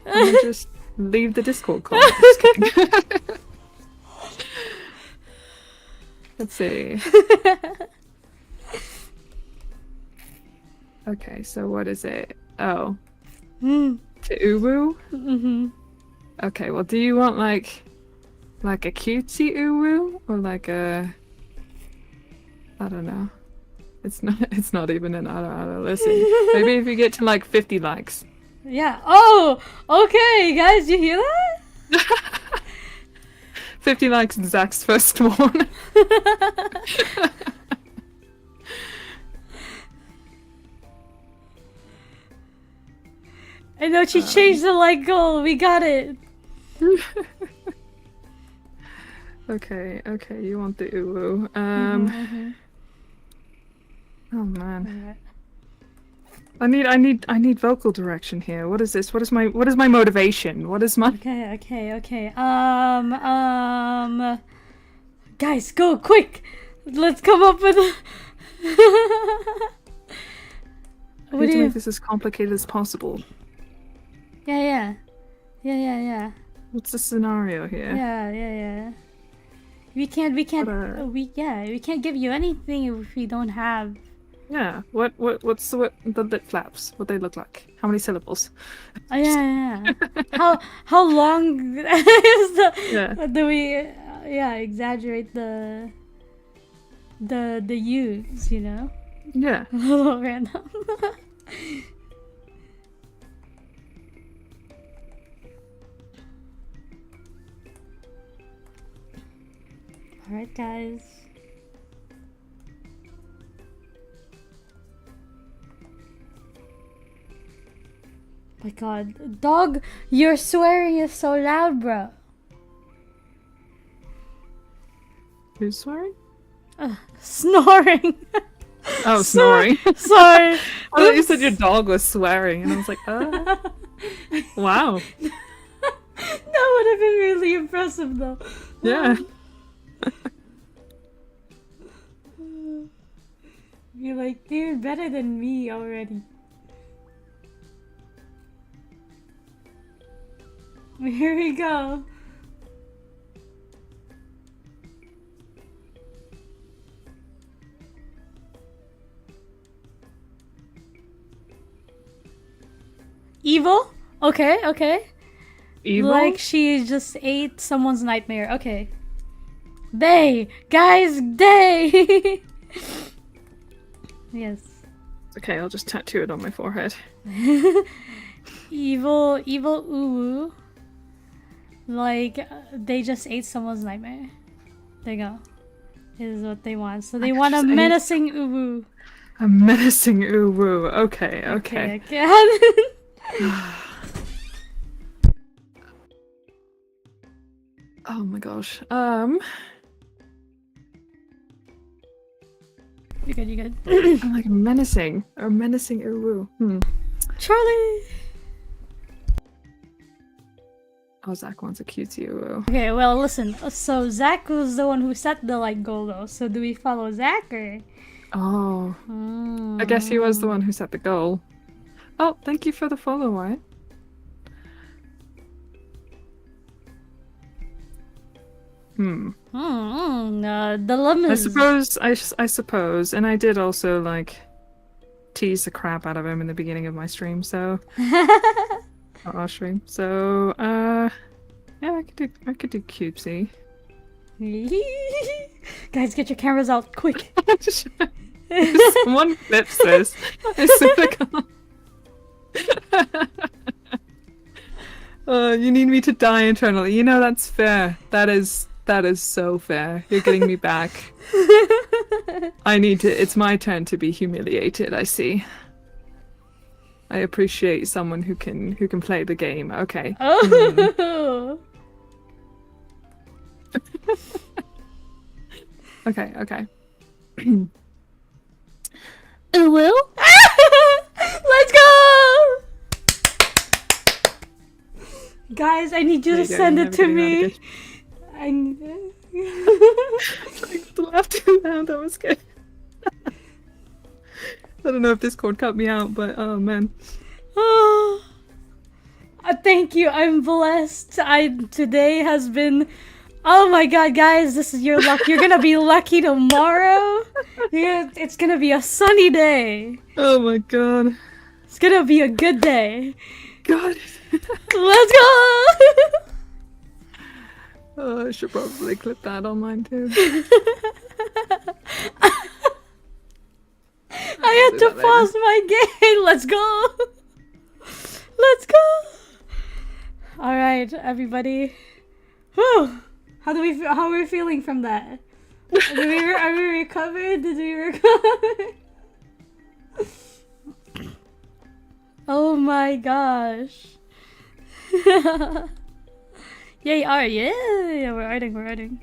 [SPEAKER 2] gonna just leave the Discord call. Just kidding. Let's see. Okay, so what is it? Oh. To uwu? Okay, well, do you want like a cutesy uwu or like a, I don't know. It's not even an I listen. Maybe if you get to like 50 likes.
[SPEAKER 1] Yeah. Oh, okay, guys, you hear that?
[SPEAKER 2] 50 likes and Zach's first one.
[SPEAKER 1] I know she changed the like goal. We got it.
[SPEAKER 2] Okay, you want the uwu. Oh man. I need vocal direction here. What is this? What is my motivation? What is my
[SPEAKER 1] Okay. Guys, go quick. Let's come up with a
[SPEAKER 2] I need to make this as complicated as possible.
[SPEAKER 1] Yeah, yeah. Yeah, yeah, yeah.
[SPEAKER 2] What's the scenario here?
[SPEAKER 1] Yeah, yeah, yeah. We can't we can't give you anything if we don't have.
[SPEAKER 2] Yeah. What's the lip flaps? What they look like? How many syllables?
[SPEAKER 1] Oh yeah, yeah. How long is
[SPEAKER 2] Yeah.
[SPEAKER 1] do we exaggerate the use, you know?
[SPEAKER 2] Yeah.
[SPEAKER 1] A little random. Alright, guys. My god. Dog, your swearing is so loud, bro.
[SPEAKER 2] Who's swearing?
[SPEAKER 1] Snoring.
[SPEAKER 2] Oh, snoring.
[SPEAKER 1] Sorry.
[SPEAKER 2] I thought you said your dog was swearing, and I was like, wow.
[SPEAKER 1] That would have been really impressive, though.
[SPEAKER 2] Yeah.
[SPEAKER 1] You're like, dude, better than me already. Here we go. Evil? Okay, okay.
[SPEAKER 2] Evil?
[SPEAKER 1] Like she just ate someone's nightmare. Okay. They! Guys, they! Yes.
[SPEAKER 2] Okay, I'll just tattoo it on my forehead.
[SPEAKER 1] Evil uwu. Like, they just ate someone's nightmare. There you go. Is what they want. So they want a menacing uwu.
[SPEAKER 2] A menacing uwu. Okay.
[SPEAKER 1] Okay.
[SPEAKER 2] Oh my gosh.
[SPEAKER 1] You good.
[SPEAKER 2] I'm like menacing. Or menacing uwu.
[SPEAKER 1] Charlie!
[SPEAKER 2] Oh, Zach wants a cutesy uwu.
[SPEAKER 1] Okay, well, listen. So Zach was the one who set the like goal, though. So do we follow Zach or?
[SPEAKER 2] Oh. I guess he was the one who set the goal. Oh, thank you for the follow, Wyatt.
[SPEAKER 1] Dilemmas.
[SPEAKER 2] I suppose, and I did also like tease the crap out of him in the beginning of my stream, so our stream. So yeah, I could do cutesy.
[SPEAKER 1] Guys, get your cameras out quick.
[SPEAKER 2] Someone flips this. I swear to God. You need me to die internally. You know, that's fair. That is so fair. You're getting me back. It's my turn to be humiliated, I see. I appreciate someone who can play the game. Okay.
[SPEAKER 1] Oh.
[SPEAKER 2] Okay.
[SPEAKER 1] Will? Let's go! Guys, I need you to send it to me. I need it.
[SPEAKER 2] I laughed too loud. That was good. I don't know if Discord cut me out, but oh man.
[SPEAKER 1] Thank you. I'm blessed. Today has been. Oh my god, guys, this is your luck. You're gonna be lucky tomorrow. It's gonna be a sunny day.
[SPEAKER 2] Oh my god.
[SPEAKER 1] It's gonna be a good day.
[SPEAKER 2] God.
[SPEAKER 1] Let's go!
[SPEAKER 2] Oh, I should probably clip that on mine too.
[SPEAKER 1] I had to pause my game. Let's go. Let's go. All right, everybody. Whew. How are we feeling from that? Are we recovered? Did we recover? Oh my gosh. Yay, art. Yeah, we're arting.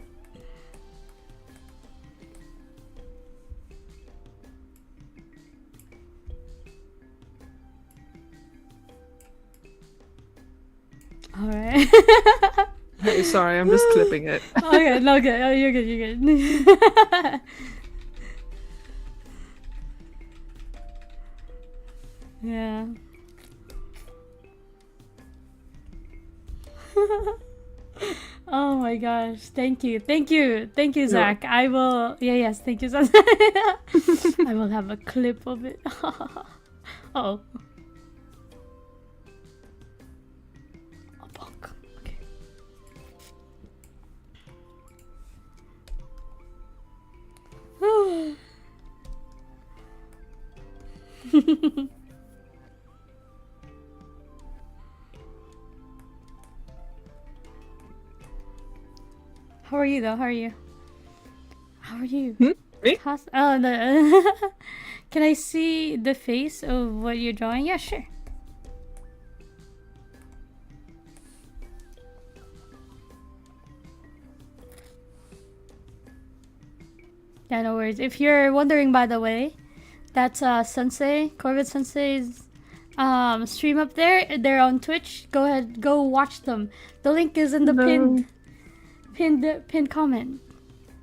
[SPEAKER 1] Alright.
[SPEAKER 2] Hey, sorry, I'm just clipping it.
[SPEAKER 1] Okay, no good. Oh, you're good. Yeah. Oh my gosh. Thank you. Thank you. Thank you,
[SPEAKER 2] You're
[SPEAKER 1] Zach. I will. Yeah, yes. Thank you, Zach. I will have a clip of it. Uh-oh. A bonk. Okay. How are you though? How are you? How are you?
[SPEAKER 2] Me?
[SPEAKER 1] Oh, no. Can I see the face of what you're drawing? Yeah, sure. Yeah, no worries. If you're wondering, by the way, that's Sensei, Corvid Sensei's stream up there. They're on Twitch. Go ahead, go watch them. The link is in the pinned comment.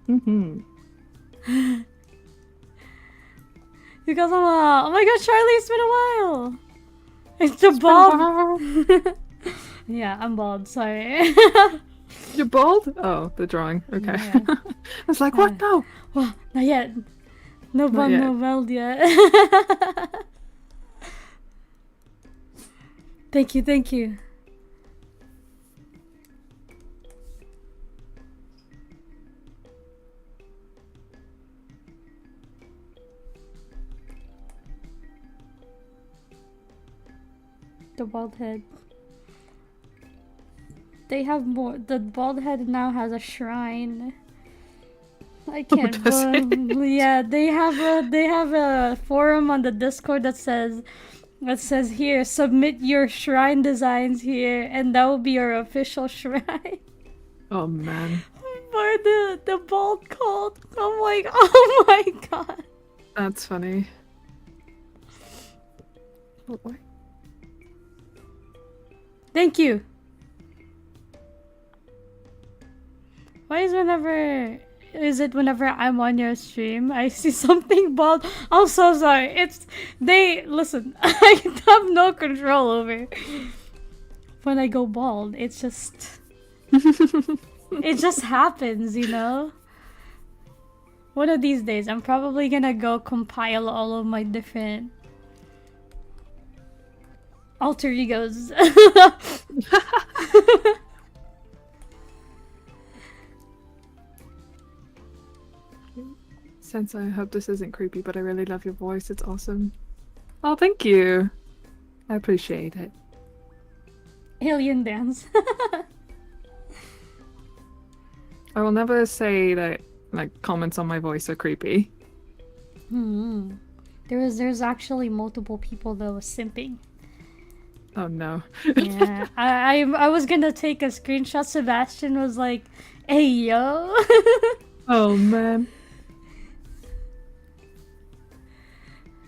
[SPEAKER 2] Mm-hmm.
[SPEAKER 1] Because oh my god, Charlie, it's been a while. It's the bald. Yeah, I'm bald. Sorry.
[SPEAKER 2] You're bald? Oh, the drawing. Okay.
[SPEAKER 1] Yeah.
[SPEAKER 2] I was like, what? No.
[SPEAKER 1] Well, not yet. No
[SPEAKER 2] Not
[SPEAKER 1] bald,
[SPEAKER 2] yet.
[SPEAKER 1] no bald yet. Thank you, thank you. The bald head. They have more. The bald head now has a shrine. I can't.
[SPEAKER 2] does it?
[SPEAKER 1] Yeah, they have a forum on the Discord that says here, submit your shrine designs here, and that will be your official shrine.
[SPEAKER 2] Oh man.
[SPEAKER 1] For the bald cult. Oh my god.
[SPEAKER 2] That's funny. Oh, boy.
[SPEAKER 1] Thank you. Why is whenever I'm on your stream I see something bald? I'm so sorry. Listen, I have no control over when I go bald. It's just it just happens, you know? One of these days I'm probably gonna go compile all of my different alter egos.
[SPEAKER 2] Sensei, I hope this isn't creepy, but I really love your voice. It's awesome. Oh, thank you. I appreciate it.
[SPEAKER 1] Alien dance.
[SPEAKER 2] I will never say that like comments on my voice are creepy.
[SPEAKER 1] There's actually multiple people that was simping.
[SPEAKER 2] Oh no.
[SPEAKER 1] Yeah, I was gonna take a screenshot. Sebastian was like, "Hey yo."
[SPEAKER 2] Oh man.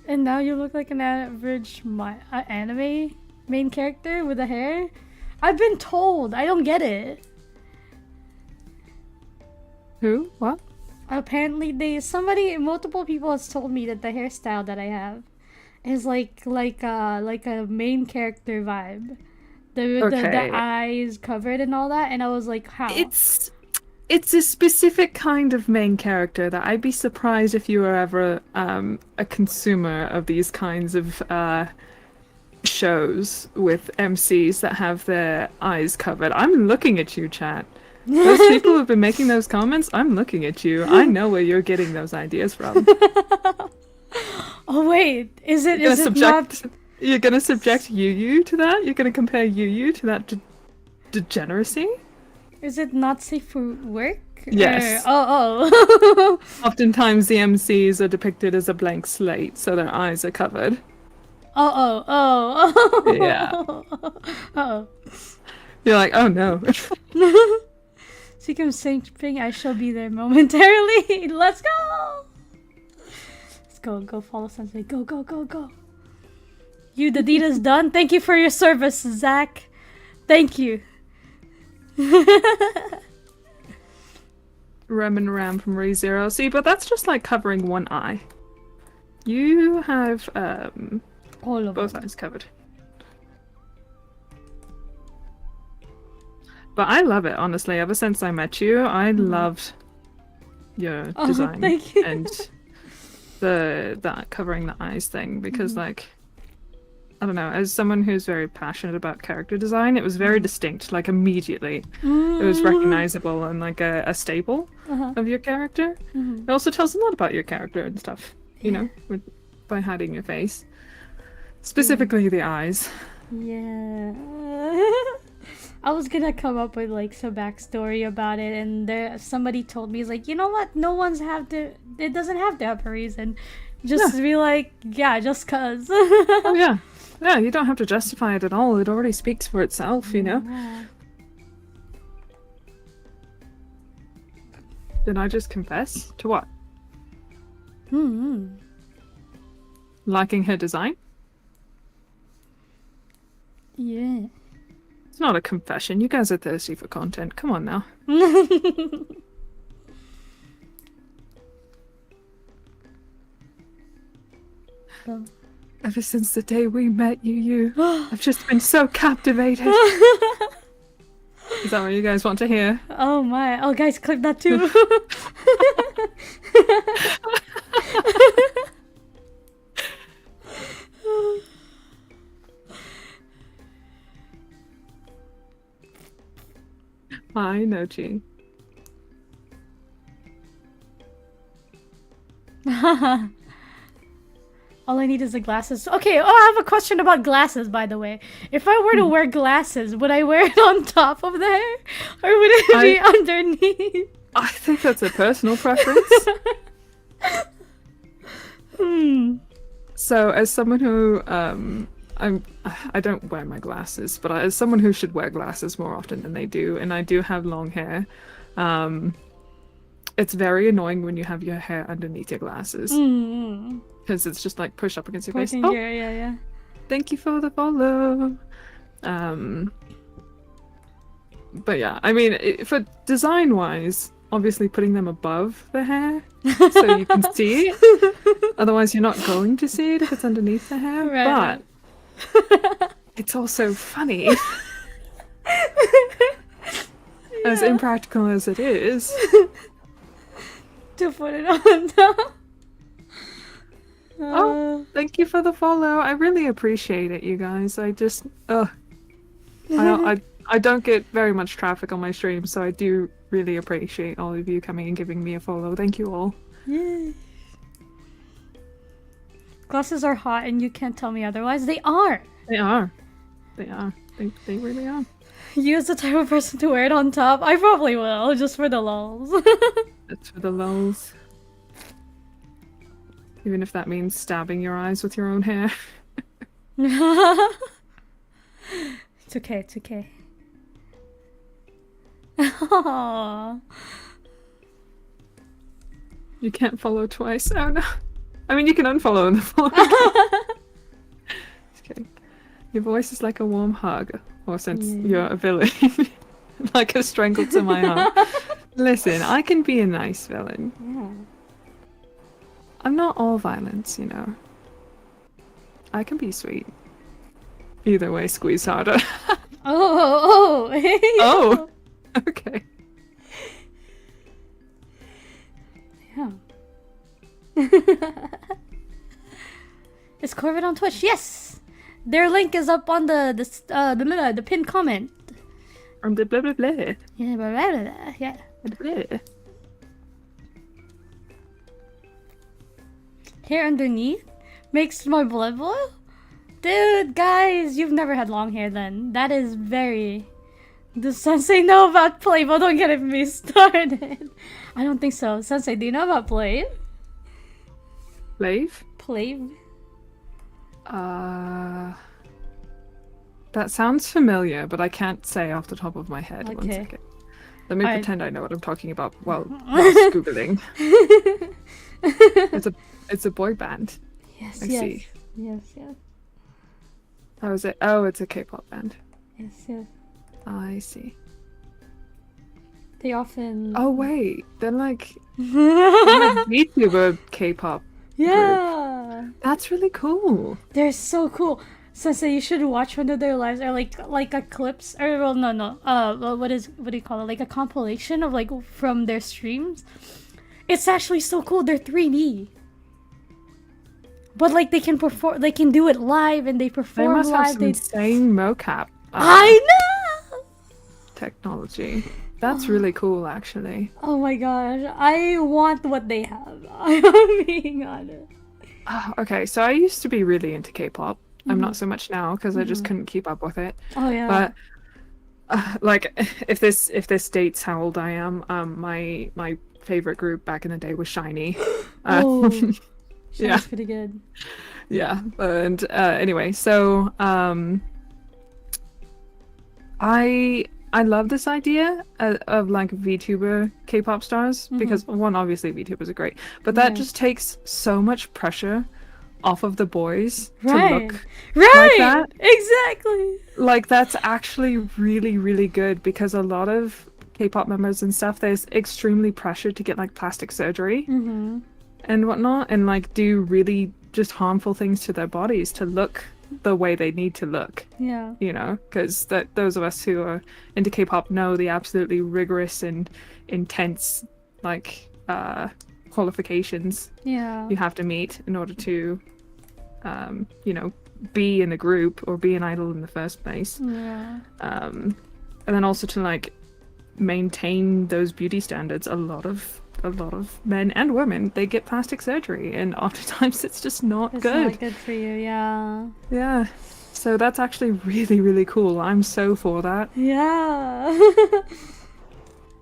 [SPEAKER 1] And now you look like an average anime main character with a hair. I've been told. I don't get it.
[SPEAKER 2] Who? What?
[SPEAKER 1] Apparently, multiple people has told me that the hairstyle that I have is like a main character vibe. The eyes covered and all that, and I was like, how?
[SPEAKER 2] It's a specific kind of main character that I'd be surprised if you were ever a consumer of these kinds of shows with MCs that have their eyes covered. I'm looking at you, chat. Those people who've been making those comments, I'm looking at you. I know where you're getting those ideas from.
[SPEAKER 1] Oh wait, is it not?
[SPEAKER 2] You're gonna subject Yu to that? You're gonna compare Yu to that degeneracy?
[SPEAKER 1] Is it not safe for work?
[SPEAKER 2] Yes.
[SPEAKER 1] Oh.
[SPEAKER 2] Oftentimes the MCs are depicted as a blank slate, so their eyes are covered.
[SPEAKER 1] Oh.
[SPEAKER 2] Yeah.
[SPEAKER 1] Oh.
[SPEAKER 2] You're like, oh no.
[SPEAKER 1] Speaking of simping, I shall be there momentarily. Let's go! Let's go follow Sensei. Go. You, the deed is done. Thank you for your service, Zach. Thank you.
[SPEAKER 2] Rem and Ram from ReZero. See, but that's just like covering one eye. You have
[SPEAKER 1] all of
[SPEAKER 2] both
[SPEAKER 1] them.
[SPEAKER 2] eyes covered. But I love it, honestly. Ever since I met you, I loved your design
[SPEAKER 1] thank you.
[SPEAKER 2] and that covering the eyes thing because like I don't know, as someone who's very passionate about character design, it was very distinct, like immediately. It was recognizable and like a staple of your character. It also tells a lot about your character and stuff, you know, by hiding your face. Specifically the eyes.
[SPEAKER 1] Yeah. I was gonna come up with like some backstory about it, and somebody told me, he's like, you know what? No one's it doesn't have to have a reason. Just be like, yeah, just cuz.
[SPEAKER 2] Oh yeah. Yeah, you don't have to justify it at all. It already speaks for itself, you know?
[SPEAKER 1] Yeah.
[SPEAKER 2] Did I just confess? To what?
[SPEAKER 1] Hmm.
[SPEAKER 2] Liking her design?
[SPEAKER 1] Yeah.
[SPEAKER 2] It's not a confession. You guys are thirsty for content. Come on now.
[SPEAKER 1] So.
[SPEAKER 2] Ever since the day we met I've just been so captivated. Is that what you guys want to hear?
[SPEAKER 1] Oh my. Oh, guys, clip that too.
[SPEAKER 2] Hi, Nochi.
[SPEAKER 1] All I need is the glasses. Okay, oh, I have a question about glasses, by the way. If I were to wear glasses, would I wear it on top of the hair? Or would it be underneath?
[SPEAKER 2] I think that's a personal preference. So, as someone who, I don't wear my glasses, but as someone who should wear glasses more often than they do, and I do have long hair, it's very annoying when you have your hair underneath your glasses. Because it's just like pushed up against your face. Oh,
[SPEAKER 1] yeah.
[SPEAKER 2] Thank you for the follow. But yeah, I mean, for design-wise, obviously putting them above the hair so you can see it. Otherwise, you're not going to see it if it's underneath the hair.
[SPEAKER 1] Right.
[SPEAKER 2] But it's also funny. As impractical as it is.
[SPEAKER 1] To put it on top.
[SPEAKER 2] Oh, thank you for the follow. I really appreciate it, you guys. I just, I don't get very much traffic on my stream, so I do really appreciate all of you coming and giving me a follow. Thank you all.
[SPEAKER 1] Yay. Glasses are hot, and you can't tell me otherwise. They are.
[SPEAKER 2] They are. They are. They really are.
[SPEAKER 1] You as the type of person to wear it on top? I probably will, just for the lulz.
[SPEAKER 2] It's for the lulz. Even if that means stabbing your eyes with your own hair.
[SPEAKER 1] It's okay, it's okay. Aww.
[SPEAKER 2] You can't follow twice. Oh no. I mean, you can unfollow and follow. Just kidding. Your voice is like a warm hug. Or since you're a villain. Like a strangle to my heart. Listen, I can be a nice villain.
[SPEAKER 1] Yeah.
[SPEAKER 2] I'm not all violence, you know. I can be sweet. Either way, squeeze harder.
[SPEAKER 1] Oh.
[SPEAKER 2] Oh! Okay.
[SPEAKER 1] Yeah. Is Corvid on Twitch? Yes! Their link is up on the pinned comment.
[SPEAKER 2] From the blah blah blah.
[SPEAKER 1] Yeah, blah, blah, blah, yeah.
[SPEAKER 2] Blah.
[SPEAKER 1] Hair underneath makes my blood boil? Dude, guys, you've never had long hair then. That is very... Does Sensei know about Plave? Oh, don't get me started. I don't think so. Sensei, do you know about Plave?
[SPEAKER 2] Plave?
[SPEAKER 1] Plave?
[SPEAKER 2] That sounds familiar, but I can't say off the top of my head.
[SPEAKER 1] Okay.
[SPEAKER 2] 1 second. Let me pretend I know what I'm talking about while Googling. It's a boy band.
[SPEAKER 1] Yes,
[SPEAKER 2] I
[SPEAKER 1] yes.
[SPEAKER 2] see.
[SPEAKER 1] Yes, yes.
[SPEAKER 2] How is it? Oh, it's a K-pop band.
[SPEAKER 1] Yes, yes.
[SPEAKER 2] I see.
[SPEAKER 1] They often...
[SPEAKER 2] Oh wait, they're like Vtuber K-pop.
[SPEAKER 1] Yeah!
[SPEAKER 2] That's really cool.
[SPEAKER 1] They're so cool. Sensei, you should watch one of their lives, or like a clips, or well, no. What do you call it? Like a compilation of like from their streams. It's actually so cool. They're 3D. But like they can perform, they can do it live, and they
[SPEAKER 2] They
[SPEAKER 1] perform
[SPEAKER 2] must have
[SPEAKER 1] live.
[SPEAKER 2] some insane mocap
[SPEAKER 1] I know.
[SPEAKER 2] technology. That's really cool, actually.
[SPEAKER 1] Oh my gosh, I want what they have. I'm being honest.
[SPEAKER 2] Okay, so I used to be really into K-pop. I'm not so much now because I just couldn't keep up with it.
[SPEAKER 1] Oh yeah.
[SPEAKER 2] But like, if this dates how old I am, my favorite group back in the day was Shiny.
[SPEAKER 1] Oh,
[SPEAKER 2] yeah,
[SPEAKER 1] that's pretty good.
[SPEAKER 2] yeah. And anyway, so I love this idea of like VTuber K-pop stars because one, obviously VTubers are great, but that just takes so much pressure off of the boys to look like that.
[SPEAKER 1] Exactly.
[SPEAKER 2] Like that's actually really, really good because a lot of K-pop members and stuff, there's extremely pressure to get like plastic surgery and whatnot, and like do really just harmful things to their bodies to look the way they need to look.
[SPEAKER 1] Yeah.
[SPEAKER 2] You know, because those of us who are into K-pop know the absolutely rigorous and intense like qualifications you have to meet in order to you know, be in a group or be an idol in the first place.
[SPEAKER 1] Yeah.
[SPEAKER 2] And then also to like maintain those beauty standards, a lot of men and women, they get plastic surgery, and oftentimes it's just not
[SPEAKER 1] It's
[SPEAKER 2] good.
[SPEAKER 1] not good for you. Yeah.
[SPEAKER 2] Yeah. So that's actually really, really cool. I'm so for that.
[SPEAKER 1] Yeah.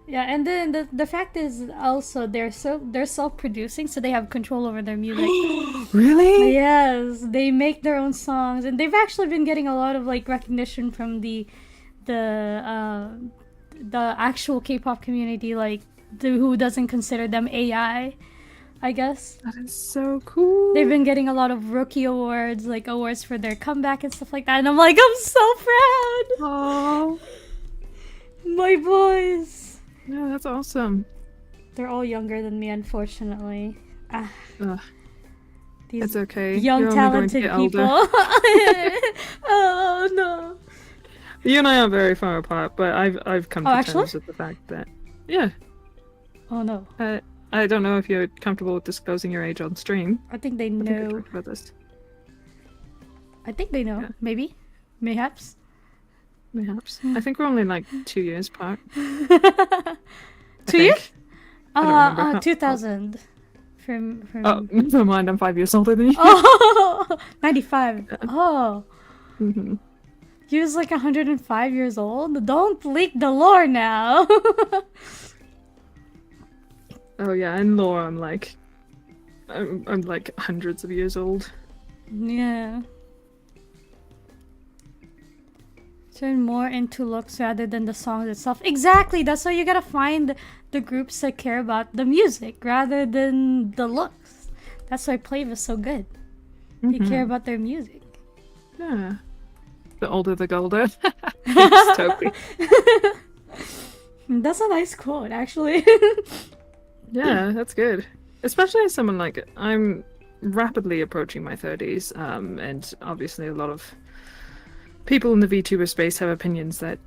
[SPEAKER 1] Yeah, and then the fact is also they're self-producing, so they have control over their music.
[SPEAKER 2] Really?
[SPEAKER 1] Yes, they make their own songs, and they've actually been getting a lot of like recognition from the actual K-pop community, like who doesn't consider them AI, I guess.
[SPEAKER 2] That is so cool.
[SPEAKER 1] They've been getting a lot of rookie awards, like awards for their comeback and stuff like that, and I'm like, I'm so proud.
[SPEAKER 2] Oh,
[SPEAKER 1] My boys.
[SPEAKER 2] yeah, that's awesome.
[SPEAKER 1] They're all younger than me, unfortunately. These
[SPEAKER 2] It's okay.
[SPEAKER 1] young,
[SPEAKER 2] You're only going to
[SPEAKER 1] talented
[SPEAKER 2] get
[SPEAKER 1] people.
[SPEAKER 2] older.
[SPEAKER 1] Oh no.
[SPEAKER 2] You and I are very far apart, but I've come to
[SPEAKER 1] actually?
[SPEAKER 2] terms with the fact that yeah.
[SPEAKER 1] Oh no.
[SPEAKER 2] I don't know if you're comfortable with disclosing your age on stream.
[SPEAKER 1] I think they
[SPEAKER 2] I think we
[SPEAKER 1] know.
[SPEAKER 2] talked about this.
[SPEAKER 1] I think they know.
[SPEAKER 2] Yeah.
[SPEAKER 1] Maybe. Mayhaps.
[SPEAKER 2] Perhaps. I think we're only like 2 years apart.
[SPEAKER 1] 2 years?
[SPEAKER 2] I don't remember.
[SPEAKER 1] 2000. From.
[SPEAKER 2] Oh, never mind. I'm 5 years older than you.
[SPEAKER 1] Oh, 95.
[SPEAKER 2] Yeah.
[SPEAKER 1] Oh.
[SPEAKER 2] Mm-hmm.
[SPEAKER 1] He was like 105 years old. Don't leak the lore now.
[SPEAKER 2] Oh yeah, in lore I'm like hundreds of years old.
[SPEAKER 1] Yeah. Turn more into looks rather than the songs itself. Exactly. That's why you gotta find the groups that care about the music rather than the looks. That's why Plave is so good. They care about their music.
[SPEAKER 2] Yeah. The older the golder. It's totally.
[SPEAKER 1] That's a nice quote, actually.
[SPEAKER 2] Yeah, that's good. Especially as someone like I'm rapidly approaching my 30s, and obviously a lot of people in the VTuber space have opinions that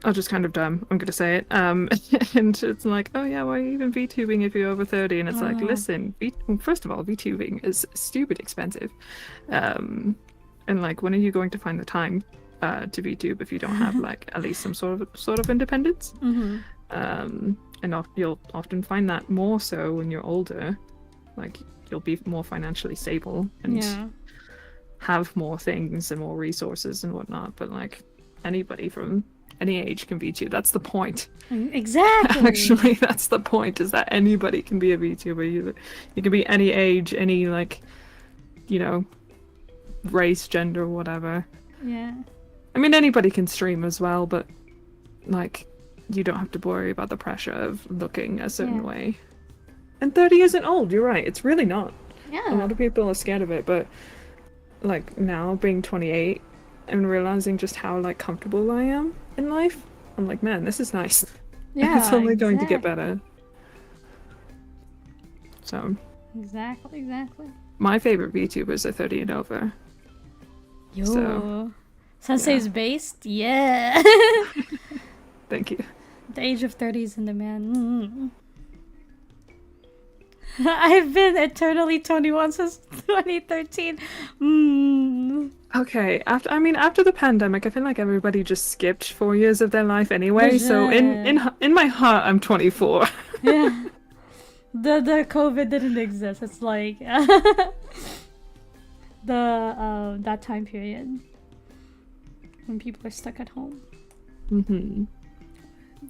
[SPEAKER 2] are just kind of dumb. I'm gonna say it. And it's like, oh yeah, why are you even VTubing if you're over 30? And it's like, listen, first of all, VTubing is stupid expensive. And like, when are you going to find the time to VTube if you don't have like at least some sort of independence? And you'll often find that more so when you're older. Like, you'll be more financially stable and have more things and more resources and whatnot. But like, anybody from any age can VTube. That's the point.
[SPEAKER 1] Exactly.
[SPEAKER 2] Actually, that's the point, is that anybody can be a VTuber. You can be any age, any like, you know, race, gender, whatever.
[SPEAKER 1] Yeah.
[SPEAKER 2] I mean, anybody can stream as well, but like, you don't have to worry about the pressure of looking a certain way. And 30 isn't old, you're right. It's really not.
[SPEAKER 1] Yeah.
[SPEAKER 2] A lot of people are scared of it, but like now being 28 and realizing just how like comfortable I am in life, I'm like, man, this is nice.
[SPEAKER 1] Yeah.
[SPEAKER 2] It's only going to get better. So.
[SPEAKER 1] Exactly.
[SPEAKER 2] My favorite VTubers are 30 and over.
[SPEAKER 1] Yo.
[SPEAKER 2] So,
[SPEAKER 1] Sensei's based? Yeah.
[SPEAKER 2] thank you.
[SPEAKER 1] The age of 30 is in demand. I've been eternally 21 since 2013.
[SPEAKER 2] Okay, after the pandemic, I feel like everybody just skipped 4 years of their life anyway. So in my heart, I'm 24.
[SPEAKER 1] Yeah. The COVID didn't exist. It's like that time period when people are stuck at home.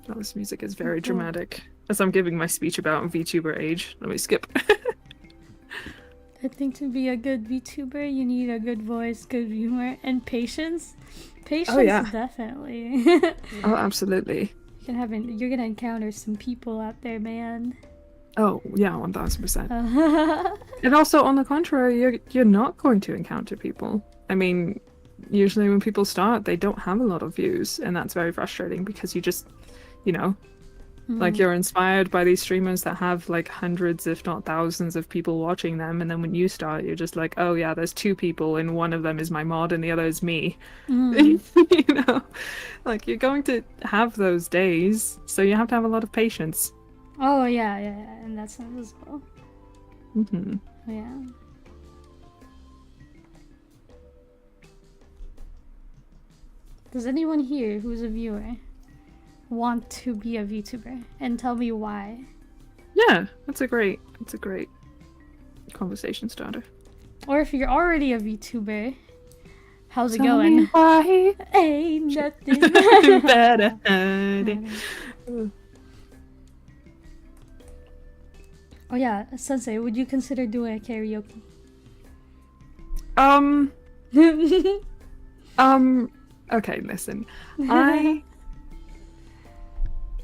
[SPEAKER 2] Oh, this music is very dramatic. As I'm giving my speech about VTuber age. Let me skip.
[SPEAKER 1] I think to be a good VTuber, you need a good voice, good humor, and patience. Patience, definitely.
[SPEAKER 2] Oh, absolutely.
[SPEAKER 1] You're gonna encounter some people out there, man.
[SPEAKER 2] Oh, yeah, 1000%. And also, on the contrary, you're not going to encounter people. I mean, usually when people start, they don't have a lot of views, and that's very frustrating because you just, like you're inspired by these streamers that have like hundreds, if not thousands, of people watching them, and then when you start, you're just like, oh yeah, there's two people, and one of them is my mod, and the other is me. Like you're going to have those days, so you have to have a lot of patience.
[SPEAKER 1] Oh yeah, in that sense as well. Yeah. Does anyone here who's a viewer want to be a VTuber and tell me why?
[SPEAKER 2] Yeah, that's a great conversation starter.
[SPEAKER 1] Or if you're already a VTuber, how's it
[SPEAKER 2] Tell
[SPEAKER 1] going?
[SPEAKER 2] me why.
[SPEAKER 1] Ain't nothing
[SPEAKER 2] better.
[SPEAKER 1] Oh yeah, Sensei, would you consider doing a karaoke?
[SPEAKER 2] Okay, listen.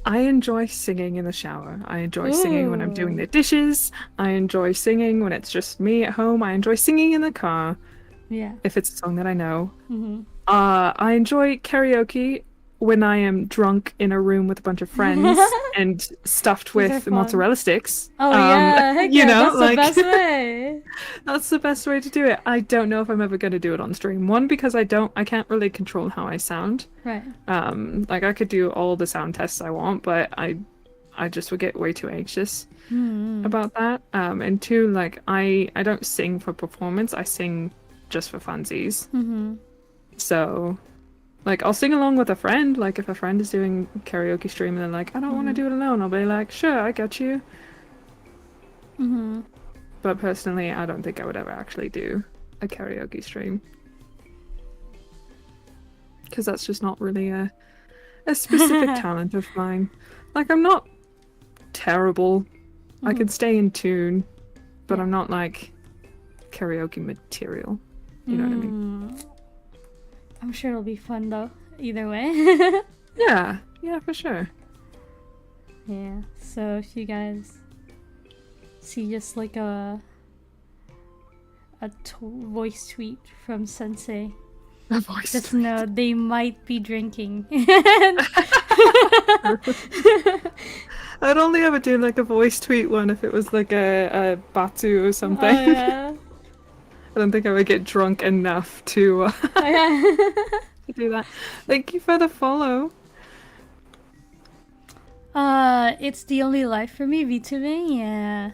[SPEAKER 2] I enjoy singing in the shower. I enjoy singing when I'm doing the dishes. I enjoy singing when it's just me at home. I enjoy singing in the car.
[SPEAKER 1] Yeah.
[SPEAKER 2] If it's a song that I know. I enjoy karaoke when I am drunk in a room with a bunch of friends and stuffed with mozzarella sticks.
[SPEAKER 1] Oh yeah, heck yeah, that's the best way.
[SPEAKER 2] That's the best way to do it. I don't know if I'm ever going to do it on stream. One, because I can't really control how I sound.
[SPEAKER 1] Right.
[SPEAKER 2] Like I could do all the sound tests I want, but I just would get way too anxious about that. And two, like I don't sing for performance. I sing just for funsies. So, like, I'll sing along with a friend. Like, if a friend is doing karaoke stream and they're like, I don't want to do it alone, I'll be like, sure, I got you. But personally, I don't think I would ever actually do a karaoke stream. Because that's just not really a specific talent of mine. Like, I'm not terrible. I can stay in tune, but I'm not, like, karaoke material. You know what I mean?
[SPEAKER 1] I'm sure it'll be fun though, either way.
[SPEAKER 2] Yeah, for sure.
[SPEAKER 1] Yeah, so if you guys see just like a voice tweet from Sensei,
[SPEAKER 2] A voice
[SPEAKER 1] just
[SPEAKER 2] tweet.
[SPEAKER 1] know they might be drinking.
[SPEAKER 2] I'd only ever do like a voice tweet one if it was like a Batu or something.
[SPEAKER 1] Oh, yeah.
[SPEAKER 2] I don't think I would get drunk enough to to do that. Thank you for the follow.
[SPEAKER 1] It's the only life for me, VTubing, yeah.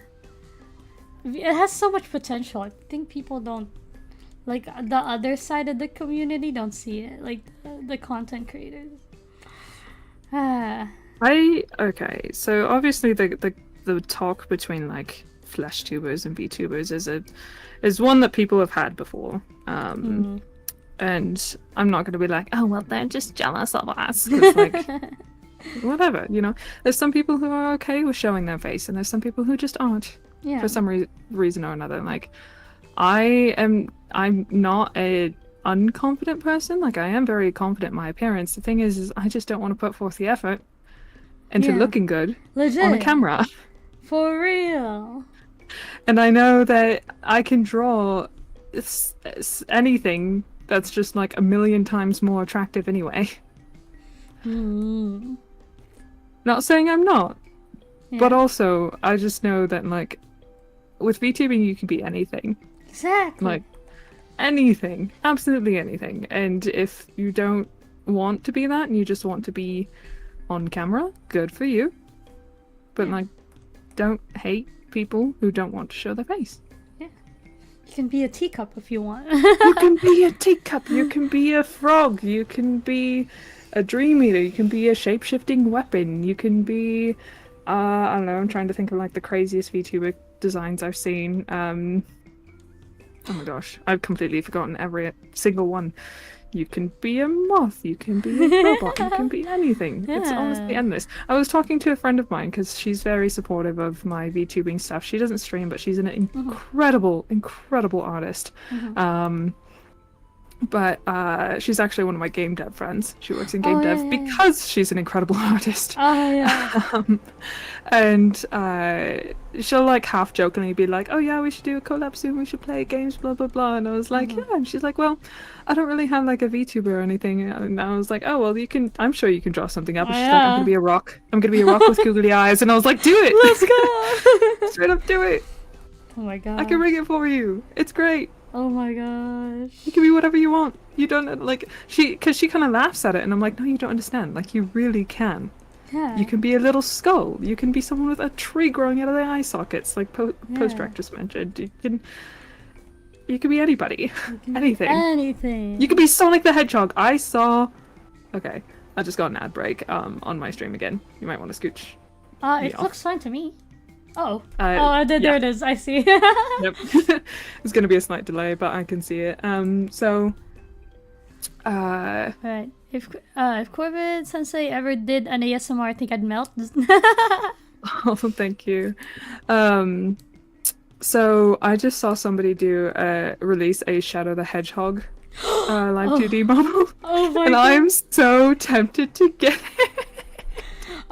[SPEAKER 1] It has so much potential. I think people don't, like, the other side of the community don't see it, like the content creators.
[SPEAKER 2] Okay, so obviously the talk between like flesh tubers and VTubers is one that people have had before. And I'm not going to be like, oh well, they're just jealous of us. 'Cause, like, whatever, you know. There's some people who are okay with showing their face, and there's some people who just aren't.
[SPEAKER 1] Yeah.
[SPEAKER 2] For some reason or another. Like, I'm not a unconfident person. Like, I am very confident in my appearance. The thing is I just don't want to put forth the effort into looking good
[SPEAKER 1] Legit.
[SPEAKER 2] on a camera.
[SPEAKER 1] For real.
[SPEAKER 2] And I know that I can draw anything that's just like a million times more attractive anyway. Not saying I'm not, but also I just know that, like, with VTubing you can be anything.
[SPEAKER 1] Exactly.
[SPEAKER 2] Like, anything, absolutely anything. And if you don't want to be that and you just want to be on camera, good for you. But like, don't hate people who don't want to show their face.
[SPEAKER 1] Yeah. You can be a teacup if you want.
[SPEAKER 2] You can be a teacup, you can be a frog, you can be a dream eater, you can be a shape-shifting weapon, you can be I don't know, I'm trying to think of like the craziest VTuber designs I've seen. Oh my gosh, I've completely forgotten every single one. You can be a moth, you can be a robot, you can be anything. It's honestly endless. I was talking to a friend of mine because she's very supportive of my VTubing stuff. She doesn't stream, but she's an incredible, incredible artist. But she's actually one of my game dev friends. She works in game dev because she's an incredible artist. And she'll like half jokingly be like, "Oh yeah, we should do a collab soon. We should play games, blah blah blah." And I was like, "Yeah." And she's like, "Well, I don't really have like a VTuber or anything." And I was like, "Oh well, you can. I'm sure you can draw something up." And she's like, "I'm gonna be a rock. I'm gonna be a rock with googly eyes." And I was like, "Do it!
[SPEAKER 1] Let's go!
[SPEAKER 2] Straight up, do it!
[SPEAKER 1] Oh my god!
[SPEAKER 2] I can ring it for you. It's great."
[SPEAKER 1] Oh my gosh.
[SPEAKER 2] You can be whatever you want. You don't like because she kind of laughs at it, and I'm like, no, you don't understand. Like, you really can.
[SPEAKER 1] Yeah.
[SPEAKER 2] You can be a little skull. You can be someone with a tree growing out of their eye sockets, like Post-Rec just mentioned. You can be anybody. Anything.
[SPEAKER 1] Anything.
[SPEAKER 2] You can be Sonic the Hedgehog. Okay, I just got an ad break on my stream again. You might want to scooch.
[SPEAKER 1] It looks fine to me. Oh.
[SPEAKER 2] There
[SPEAKER 1] it is. I see.
[SPEAKER 2] Yep. There's gonna be a slight delay, but I can see it.
[SPEAKER 1] Right. If Corbett Sensei ever did an ASMR, I think I'd melt.
[SPEAKER 2] Oh, thank you. So I just saw somebody release a Shadow the Hedgehog live 2D model.
[SPEAKER 1] Oh my
[SPEAKER 2] and
[SPEAKER 1] god.
[SPEAKER 2] I'm so tempted to get it.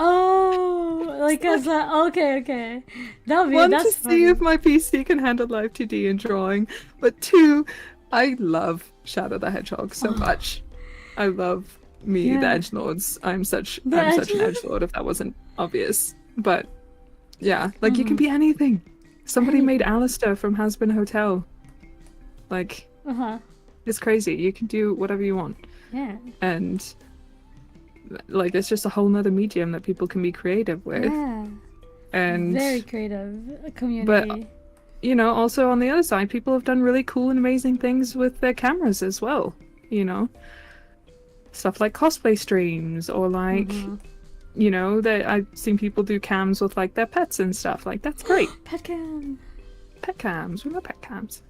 [SPEAKER 1] Oh, like as a okay.
[SPEAKER 2] One,
[SPEAKER 1] that's
[SPEAKER 2] to
[SPEAKER 1] funny.
[SPEAKER 2] see if my PC can handle live 2D and drawing, but two, I love Shadow the Hedgehog so much. I love the edgelords. I'm such an edgelord if that wasn't obvious. But yeah, like you can be anything. Somebody made Alistair from Has-Been Hotel. Like it's crazy. You can do whatever you want.
[SPEAKER 1] Yeah.
[SPEAKER 2] And like it's just a whole nother medium that people can be creative with.
[SPEAKER 1] Yeah.
[SPEAKER 2] And
[SPEAKER 1] very creative community.
[SPEAKER 2] But you know, also on the other side, people have done really cool and amazing things with their cameras as well. You know, stuff like cosplay streams or like you know, that I've seen people do cams with like their pets and stuff. Like that's great.
[SPEAKER 1] Pet cam.
[SPEAKER 2] Pet cams. We love pet cams.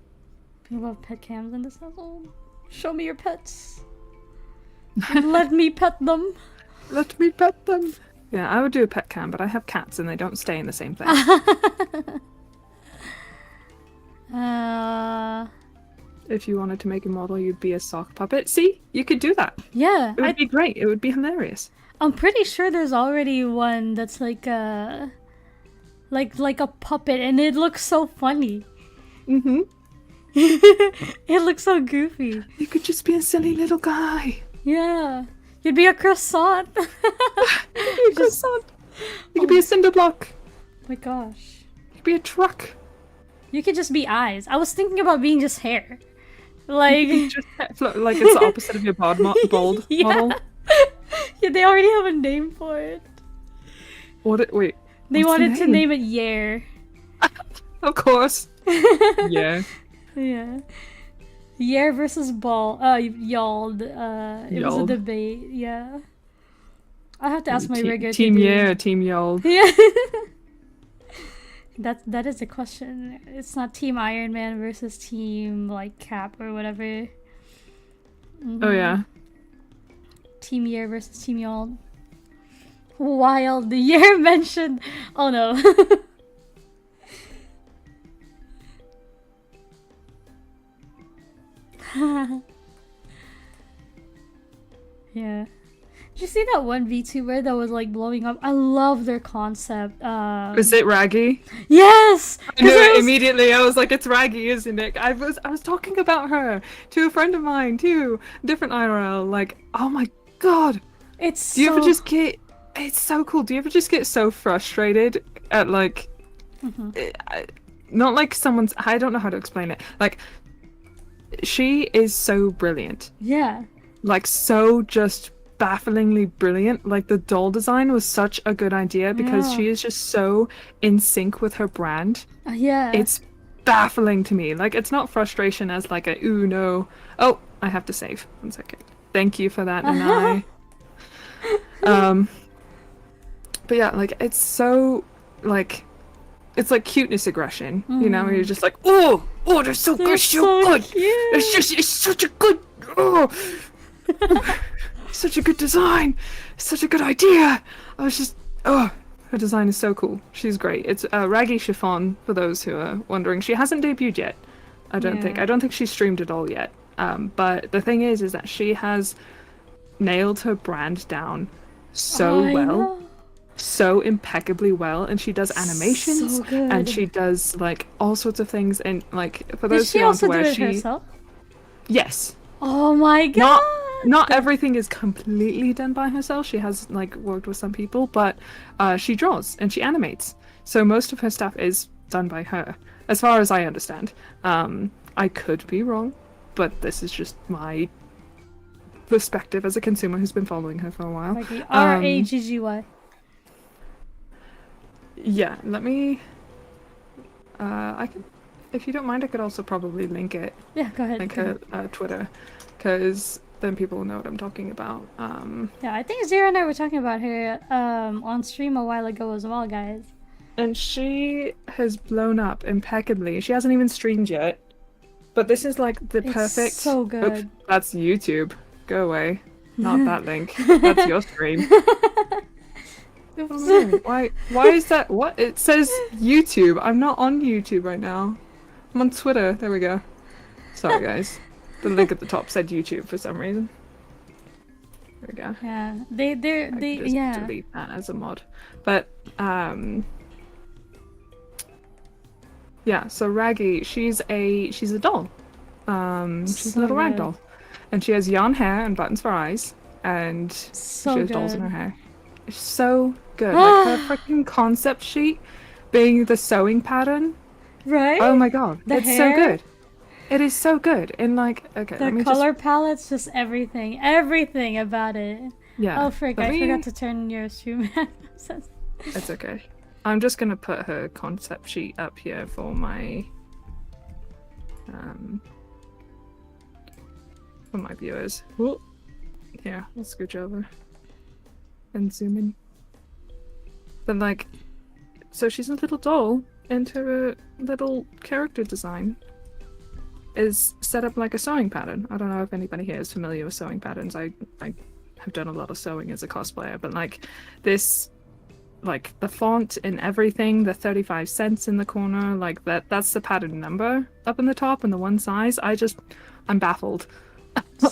[SPEAKER 1] We love pet cams in this household. Show me your pets. Let me pet them.
[SPEAKER 2] Let me pet them. Yeah, I would do a pet cam, but I have cats and they don't stay in the same place. If you wanted to make a model, you'd be a sock puppet. See? You could do that.
[SPEAKER 1] Yeah.
[SPEAKER 2] It would be great. It would be hilarious.
[SPEAKER 1] I'm pretty sure there's already one that's like a puppet and it looks so funny. It looks so goofy.
[SPEAKER 2] You could just be a silly little guy.
[SPEAKER 1] Yeah. You'd be a croissant.
[SPEAKER 2] You could be a cinder block.
[SPEAKER 1] Oh my gosh.
[SPEAKER 2] You could be a truck.
[SPEAKER 1] You could just be eyes. I was thinking about being just hair. Like
[SPEAKER 2] just like it's the opposite of your bald model.
[SPEAKER 1] Yeah, they already have a name for it.
[SPEAKER 2] Wait.
[SPEAKER 1] They wanted to name it Yer.
[SPEAKER 2] Of course. Yeah.
[SPEAKER 1] Yeah. Yer versus Yald. It was a debate. Yeah. I have to ask my rigger.
[SPEAKER 2] Team Yer, Team Yald.
[SPEAKER 1] Yeah. That is the question. It's not Team Iron Man versus Team like Cap or whatever.
[SPEAKER 2] Oh yeah.
[SPEAKER 1] Team Yer versus Team Yald. Wild. The Yer mentioned. Oh no. Yeah. Did you see that one VTuber that was like blowing up? I love their concept.
[SPEAKER 2] Is it Raggy?
[SPEAKER 1] Yes!
[SPEAKER 2] I knew it immediately. I was like, it's Raggy, isn't it? I was talking about her to a friend of mine too. Different IRL. Like, oh my god. It's so cool. Do you ever just get so frustrated at like not like someone's, I don't know how to explain it. Like she is so brilliant.
[SPEAKER 1] Yeah.
[SPEAKER 2] Like, so just bafflingly brilliant. Like, the doll design was such a good idea because
[SPEAKER 1] Yeah.
[SPEAKER 2] she is just so in sync with her brand.
[SPEAKER 1] Yeah.
[SPEAKER 2] It's baffling to me. Like, it's not frustration as like a, ooh, no. Oh, I have to save. 1 second. Thank you for that, and but yeah, like, it's so, like, it's like cuteness aggression, you know? You're just like, oh, they're so
[SPEAKER 1] They're
[SPEAKER 2] good, so good.
[SPEAKER 1] cute.
[SPEAKER 2] It's such a good, oh, such a good design, such a good idea. I was just, oh, her design is so cool. She's great. It's Raggy Chiffon, for those who are wondering. She hasn't debuted yet, I don't think. I don't think she's streamed at all yet. But the thing is that she has nailed her brand down so
[SPEAKER 1] I
[SPEAKER 2] well.
[SPEAKER 1] know.
[SPEAKER 2] So impeccably well, and she does animations,
[SPEAKER 1] So good.
[SPEAKER 2] and she does like all sorts of things, and like for
[SPEAKER 1] Did
[SPEAKER 2] those
[SPEAKER 1] she
[SPEAKER 2] who aren't
[SPEAKER 1] also do
[SPEAKER 2] aware,
[SPEAKER 1] it
[SPEAKER 2] she
[SPEAKER 1] herself?
[SPEAKER 2] yes,
[SPEAKER 1] Oh my god!
[SPEAKER 2] not everything is completely done by herself. She has like worked with some people, but she draws and she animates, so most of her stuff is done by her, as far as I understand. I could be wrong, but this is just my perspective as a consumer who's been following her for a while.
[SPEAKER 1] Like RAGGY.
[SPEAKER 2] Yeah, let me. I can, if you don't mind, I could also probably link it,
[SPEAKER 1] Yeah, go ahead.
[SPEAKER 2] link
[SPEAKER 1] go
[SPEAKER 2] her
[SPEAKER 1] ahead.
[SPEAKER 2] Twitter, because then people will know what I'm talking about.
[SPEAKER 1] Yeah, I think Zero and I were talking about her on stream a while ago as well, guys.
[SPEAKER 2] And she has blown up impeccably. She hasn't even streamed yet, but this is like the
[SPEAKER 1] It's
[SPEAKER 2] perfect.
[SPEAKER 1] so good.
[SPEAKER 2] Oops, that's YouTube. Go away. Not that link. That's your stream.
[SPEAKER 1] Oops.
[SPEAKER 2] Oh, no. Why is that? What? It says YouTube. I'm not on YouTube right now. I'm on Twitter. There we go. Sorry, guys. The link at the top said YouTube for some reason. There we go.
[SPEAKER 1] Yeah,
[SPEAKER 2] I could just
[SPEAKER 1] yeah.
[SPEAKER 2] delete that as a mod. But yeah. So Raggy, she's a doll. She's
[SPEAKER 1] So
[SPEAKER 2] a little rag
[SPEAKER 1] good.
[SPEAKER 2] doll, and she has yarn hair and buttons for eyes, and
[SPEAKER 1] So
[SPEAKER 2] she has dolls in
[SPEAKER 1] good.
[SPEAKER 2] her hair. It's so good. Like her freaking concept sheet being the sewing pattern.
[SPEAKER 1] Right?
[SPEAKER 2] Oh my god,
[SPEAKER 1] The
[SPEAKER 2] it's
[SPEAKER 1] hair?
[SPEAKER 2] so good. It is so good. And like, okay, let
[SPEAKER 1] The
[SPEAKER 2] me
[SPEAKER 1] color palettes, just everything about it.
[SPEAKER 2] yeah.
[SPEAKER 1] Oh frick, I forgot to turn your stream.
[SPEAKER 2] It's okay. I'm just gonna put her concept sheet up here for my viewers. Whoa. Here, I'll scooch over and zoom in. But like, so she's a little doll, and her little character design is set up like a sewing pattern. I don't know if anybody here is familiar with sewing patterns. I have done a lot of sewing as a cosplayer, but like this, like the font and everything, the 35 cents in the corner, like that's the pattern number up in the top and the one size. I'm baffled.
[SPEAKER 1] So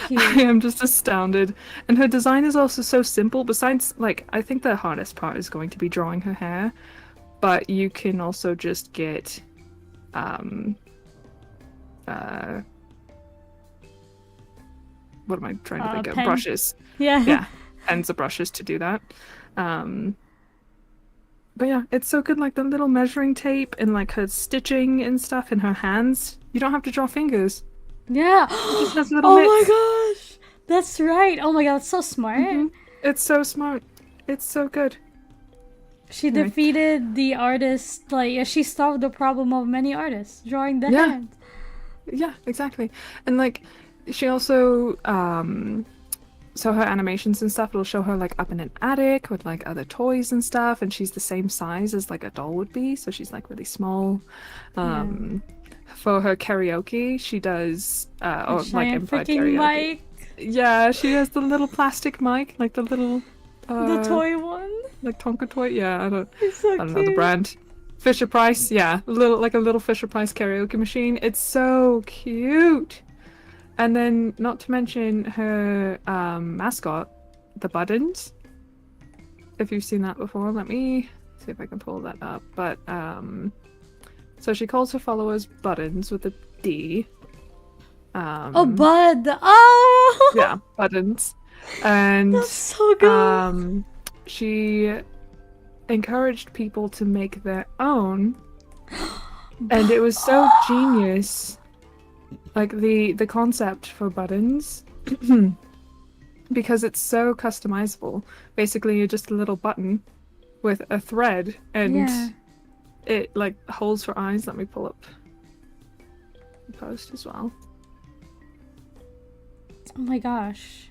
[SPEAKER 1] cute.
[SPEAKER 2] I am just astounded. And her design is also so simple. Besides, like, I think the hardest part is going to be drawing her hair, but you can also just get what am I trying to think of?
[SPEAKER 1] Pen.
[SPEAKER 2] Brushes.
[SPEAKER 1] Yeah.
[SPEAKER 2] Yeah, pens or brushes to do that. But yeah, it's so good, like the little measuring tape and like her stitching and stuff in her hands. You don't have to draw fingers.
[SPEAKER 1] Yeah.
[SPEAKER 2] Just has little
[SPEAKER 1] Oh
[SPEAKER 2] mitts.
[SPEAKER 1] my gosh. That's right. Oh my god, that's so smart.
[SPEAKER 2] Mhm. It's so smart. It's so good.
[SPEAKER 1] She
[SPEAKER 2] Anyway.
[SPEAKER 1] defeated the artist, like she solved the problem of many artists drawing the
[SPEAKER 2] Yeah.
[SPEAKER 1] hand.
[SPEAKER 2] Yeah, exactly. And like she also so her animations and stuff, it'll show her like up in an attic with like other toys and stuff, and she's the same size as like a doll would be, so she's like really small. For her karaoke, she does or like
[SPEAKER 1] Giant
[SPEAKER 2] improv
[SPEAKER 1] freaking
[SPEAKER 2] karaoke.
[SPEAKER 1] mic,
[SPEAKER 2] Yeah, she has the little plastic mic, like the little
[SPEAKER 1] the toy one.
[SPEAKER 2] like Tonka toy. Yeah,
[SPEAKER 1] It's so
[SPEAKER 2] I don't know the
[SPEAKER 1] cute.
[SPEAKER 2] brand. Fisher Price, yeah, a little Fisher Price karaoke machine. It's so cute. And then, not to mention her mascot, the Buttons. If you've seen that before, let me see if I can pull that up. But so she calls her followers Buttons with a D.
[SPEAKER 1] Oh, Bud. Oh.
[SPEAKER 2] Yeah, Buttons. And
[SPEAKER 1] That's so good.
[SPEAKER 2] she encouraged people to make their own, and it was so genius like the concept for buttons, because it's so customizable. Basically, you're just a little button with a thread, and
[SPEAKER 1] Yeah.
[SPEAKER 2] it like holds for eyes. Let me pull up the post as well.
[SPEAKER 1] Oh my gosh.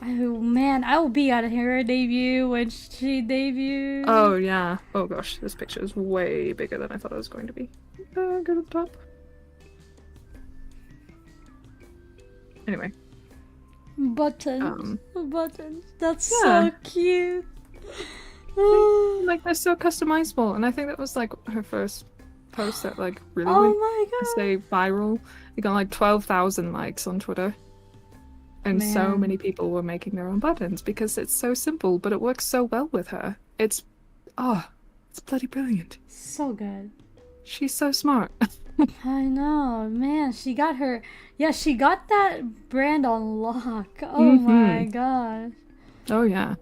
[SPEAKER 1] Oh man, I will be at her debut when she debuts.
[SPEAKER 2] Oh yeah. Oh gosh, this picture is way bigger than I thought it was going to be. Go to the top. Anyway.
[SPEAKER 1] Buttons. Buttons. That's
[SPEAKER 2] Yeah.
[SPEAKER 1] so cute.
[SPEAKER 2] Like they're so customizable, and I think that was like her first post that like really
[SPEAKER 1] Oh
[SPEAKER 2] went
[SPEAKER 1] my
[SPEAKER 2] to
[SPEAKER 1] god.
[SPEAKER 2] say viral. It got like 12,000 likes on Twitter. And so
[SPEAKER 1] Man.
[SPEAKER 2] many people were making their own buttons because it's so simple, but it works so well with her. It's bloody brilliant.
[SPEAKER 1] So good.
[SPEAKER 2] She's so smart.
[SPEAKER 1] I know, man. She got her. Yeah, she got that brand on lock. Oh my gosh.
[SPEAKER 2] Oh yeah.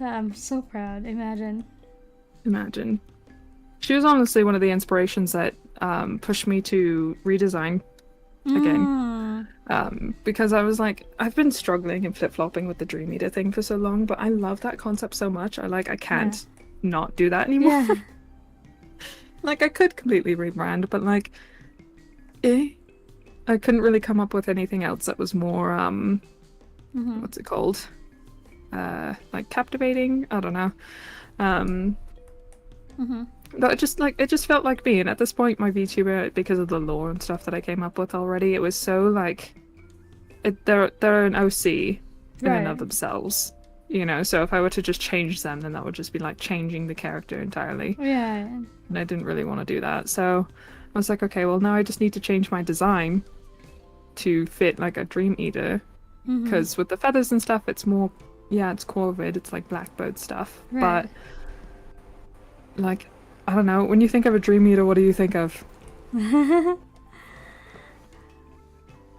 [SPEAKER 1] I'm so proud. Imagine.
[SPEAKER 2] Imagine. She was honestly one of the inspirations that pushed me to redesign again. Because I was like, I've been struggling and flip-flopping with the Dream Eater thing for so long, but I love that concept so much. I can't not do that anymore.
[SPEAKER 1] Yeah.
[SPEAKER 2] Like I could completely rebrand, but like I couldn't really come up with anything else that was more what's it called? Like captivating? I don't know. But it just felt like me, and at this point my VTuber, because of the lore and stuff that I came up with already, it was so like they're an OC in and of themselves. You know, so if I were to just change them, then that would just be like changing the character entirely.
[SPEAKER 1] Yeah.
[SPEAKER 2] And I didn't really want to do that. So I was like, okay, well now I just need to change my design to fit like a Dream Eater. Because with the feathers and stuff, it's more, it's corvid, it's like blackbird stuff.
[SPEAKER 1] Right.
[SPEAKER 2] But like, I don't know, when you think of a Dream Eater, what do you think of?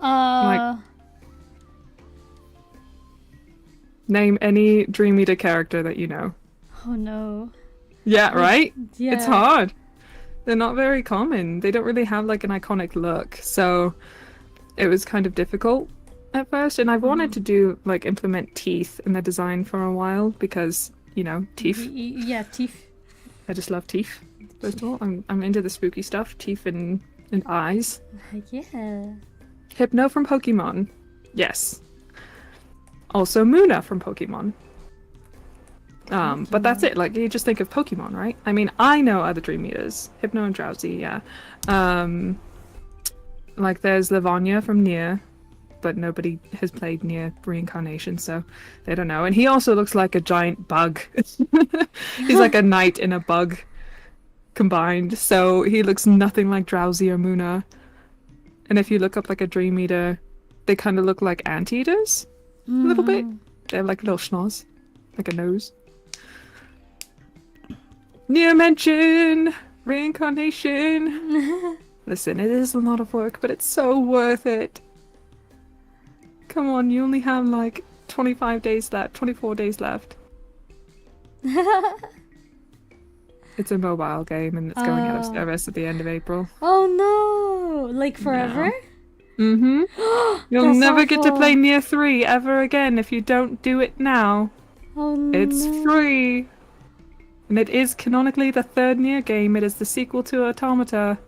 [SPEAKER 2] Like, name any Dream Eater character that you know.
[SPEAKER 1] Oh no.
[SPEAKER 2] Yeah, right?
[SPEAKER 1] Yeah.
[SPEAKER 2] It's hard. They're not very common. They don't really have like an iconic look. So it was kind of difficult at first. And I've wanted to do like implement teeth in the design for a while because, you know, teeth.
[SPEAKER 1] Yeah, teeth.
[SPEAKER 2] I just love teeth. First of all, I'm into the spooky stuff. Teeth and eyes.
[SPEAKER 1] Yeah.
[SPEAKER 2] Hypno from Pokemon. Yes. Also Muna from Pokemon. But that's it. Like, you just think of Pokemon, right? I mean, I know other Dream Eaters. Hypno and Drowsy, yeah. Like, there's Lavanya from Nier, but nobody has played Nier Reincarnation, so they don't know. And he also looks like a giant bug. He's like a knight and a bug combined, so he looks nothing like Drowsy or Muna. And if you look up, like, a Dream Eater, they kind of look like anteaters. A little bit. They have, like, little schnoz. Like a nose. Near mention! Reincarnation! Listen, it is a lot of work, but it's so worth it. Come on, you only have like 25 days left, 24 days left. It's a mobile game and it's going out of service at the end of April.
[SPEAKER 1] Oh no! Like forever?
[SPEAKER 2] Mm-hmm. You'll
[SPEAKER 1] That's
[SPEAKER 2] never get to
[SPEAKER 1] awful.
[SPEAKER 2] play Nier 3 ever again if you don't do it now.
[SPEAKER 1] Oh no.
[SPEAKER 2] It's free! And it is canonically the third Nier game. It is the sequel to Automata.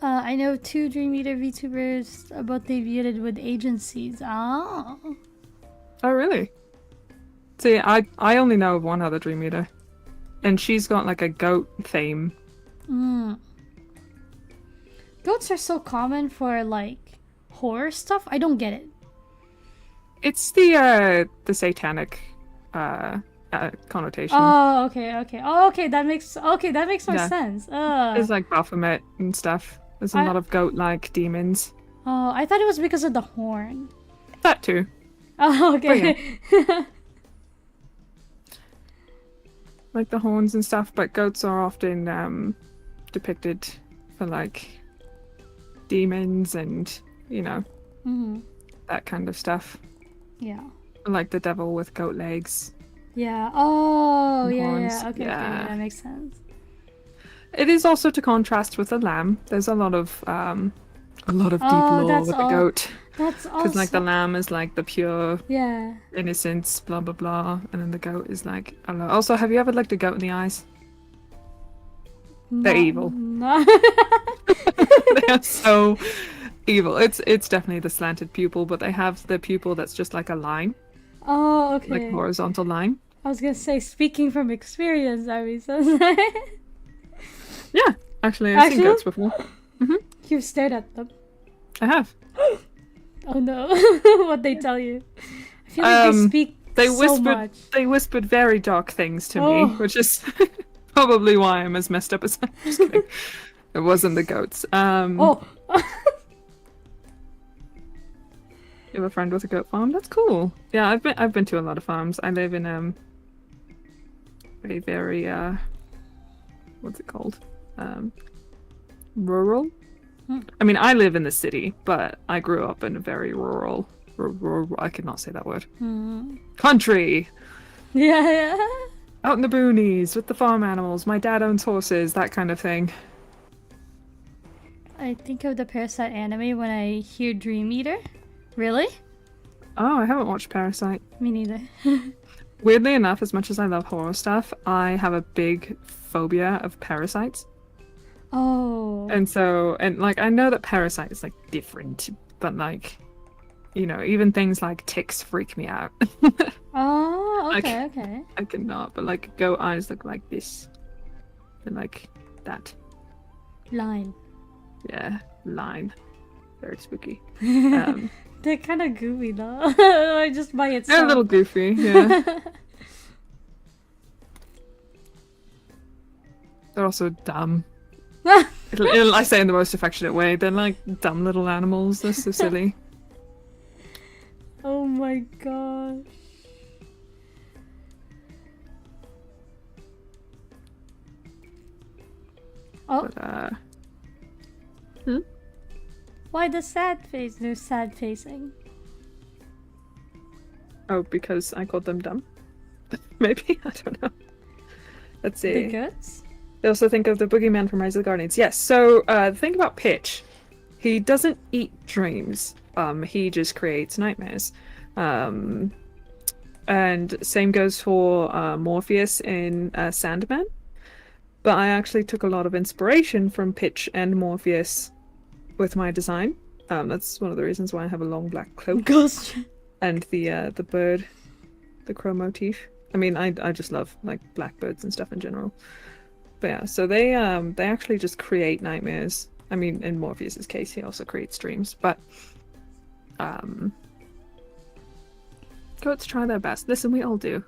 [SPEAKER 1] I know 2 Dream Eater VTubers, but they debuted with agencies. Oh.
[SPEAKER 2] Oh, really? See, I only know of one other Dream Eater. And she's got like a goat theme.
[SPEAKER 1] Goats are so common for like horror stuff. I don't get it.
[SPEAKER 2] It's the satanic connotation.
[SPEAKER 1] Oh, okay. Oh, okay. That makes more
[SPEAKER 2] Yeah.
[SPEAKER 1] sense.
[SPEAKER 2] It's like Baphomet and stuff. There's a lot of goat-like demons.
[SPEAKER 1] Oh, I thought it was because of the horn.
[SPEAKER 2] That too.
[SPEAKER 1] Oh, okay.
[SPEAKER 2] Like the horns and stuff, but goats are often depicted for like demons and, you know, that kind of stuff.
[SPEAKER 1] Yeah.
[SPEAKER 2] Like the devil with goat legs.
[SPEAKER 1] Yeah. Oh,
[SPEAKER 2] And
[SPEAKER 1] yeah.
[SPEAKER 2] horns.
[SPEAKER 1] Okay,
[SPEAKER 2] Yeah.
[SPEAKER 1] that makes sense.
[SPEAKER 2] It is also to contrast with the lamb. There's a lot of deep
[SPEAKER 1] Oh,
[SPEAKER 2] lore with the goat.
[SPEAKER 1] That's
[SPEAKER 2] Because like the
[SPEAKER 1] also
[SPEAKER 2] lamb is like the pure
[SPEAKER 1] yeah.
[SPEAKER 2] innocence, blah blah blah, and then the goat is like I don't know. Also, have you ever looked a goat in the eyes? They're evil.
[SPEAKER 1] No.
[SPEAKER 2] They are so evil. It's definitely the slanted pupil, but they have the pupil that's just like a line,
[SPEAKER 1] Oh,
[SPEAKER 2] like a
[SPEAKER 1] okay.
[SPEAKER 2] horizontal line.
[SPEAKER 1] I was gonna say, speaking from experience, I mean, so
[SPEAKER 2] Yeah, actually, I've seen
[SPEAKER 1] Actually?
[SPEAKER 2] goats before.
[SPEAKER 1] you've stared at them.
[SPEAKER 2] I have.
[SPEAKER 1] Oh no, what they tell you? I feel like they speak
[SPEAKER 2] They
[SPEAKER 1] so
[SPEAKER 2] whispered.
[SPEAKER 1] much.
[SPEAKER 2] They whispered very dark things to
[SPEAKER 1] Oh.
[SPEAKER 2] me, which is probably why I'm as messed up as I'm. Just kidding. It wasn't the goats.
[SPEAKER 1] Oh.
[SPEAKER 2] You have a friend with a goat farm? That's cool. Yeah, I've been to a lot of farms. I live in a very what's it called? Rural? I mean, I live in the city, but I grew up in a very rural I could not say that word. Country!
[SPEAKER 1] Yeah.
[SPEAKER 2] Out in the boonies with the farm animals. My dad owns horses, that kind of thing.
[SPEAKER 1] I think of the Parasite anime when I hear Dream Eater. Really?
[SPEAKER 2] Oh, I haven't watched Parasite.
[SPEAKER 1] Me neither.
[SPEAKER 2] Weirdly enough, as much as I love horror stuff, I have a big phobia of parasites.
[SPEAKER 1] Oh.
[SPEAKER 2] And like, I know that Parasite is like different, but like, you know, even things like ticks freak me out.
[SPEAKER 1] Oh,
[SPEAKER 2] Like,
[SPEAKER 1] okay, okay.
[SPEAKER 2] I cannot, but like, goat eyes look like this. And like, that.
[SPEAKER 1] Line.
[SPEAKER 2] Yeah, line. Very spooky.
[SPEAKER 1] They're kind of gooey though. Just by itself.
[SPEAKER 2] They're a little goofy, yeah. They're also dumb. I say in the most affectionate way. They're like dumb little animals. They're so silly.
[SPEAKER 1] Oh my gosh. Oh,
[SPEAKER 2] But
[SPEAKER 1] why the sad face? They're sad facing.
[SPEAKER 2] oh, because I called them dumb. Maybe, I don't know. Let's see.
[SPEAKER 1] The goods?
[SPEAKER 2] They also think of the boogeyman from Rise of the Guardians. Yes. So the thing about Pitch, he doesn't eat dreams. He just creates nightmares. And same goes for Morpheus in Sandman. But I actually took a lot of inspiration from Pitch and Morpheus with my design. That's one of the reasons why I have a long black cloak
[SPEAKER 1] Ghost.
[SPEAKER 2] and the bird, the crow motif. I mean, I just love like blackbirds and stuff in general. But yeah, so they actually just create nightmares. I mean, in Morpheus's case, he also creates dreams. But goats try their best. Listen, we all do.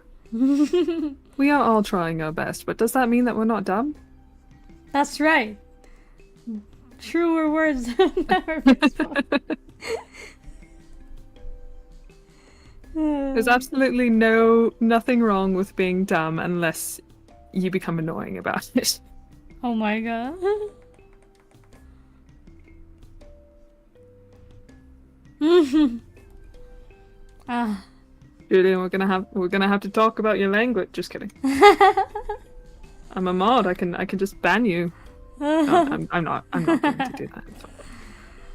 [SPEAKER 2] We are all trying our best. But does that mean that we're not dumb?
[SPEAKER 1] That's right. Truer words have never been spoken.
[SPEAKER 2] There's absolutely nothing wrong with being dumb unless you become annoying about it.
[SPEAKER 1] Oh my god. Ah.
[SPEAKER 2] Julian, we're gonna have to talk about your language. Just kidding. I'm a mod. I can just ban you. No, I'm not going to do that.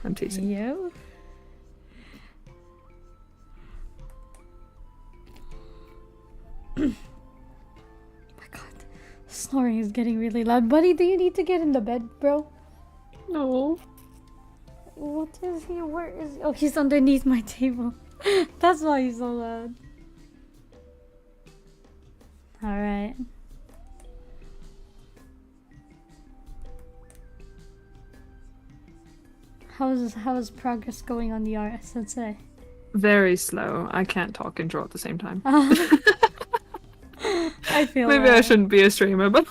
[SPEAKER 2] I'm teasing.
[SPEAKER 1] Yo. My god. Snoring is getting really loud. Buddy, do you need to get in the bed, bro?
[SPEAKER 2] No.
[SPEAKER 1] What is he? Where is he? Oh, he's underneath my table. That's why he's so loud. Alright. How's progress going on the RS Sensei?
[SPEAKER 2] Very slow. I can't talk and draw at the same time.
[SPEAKER 1] I feel
[SPEAKER 2] Maybe I shouldn't be a streamer, but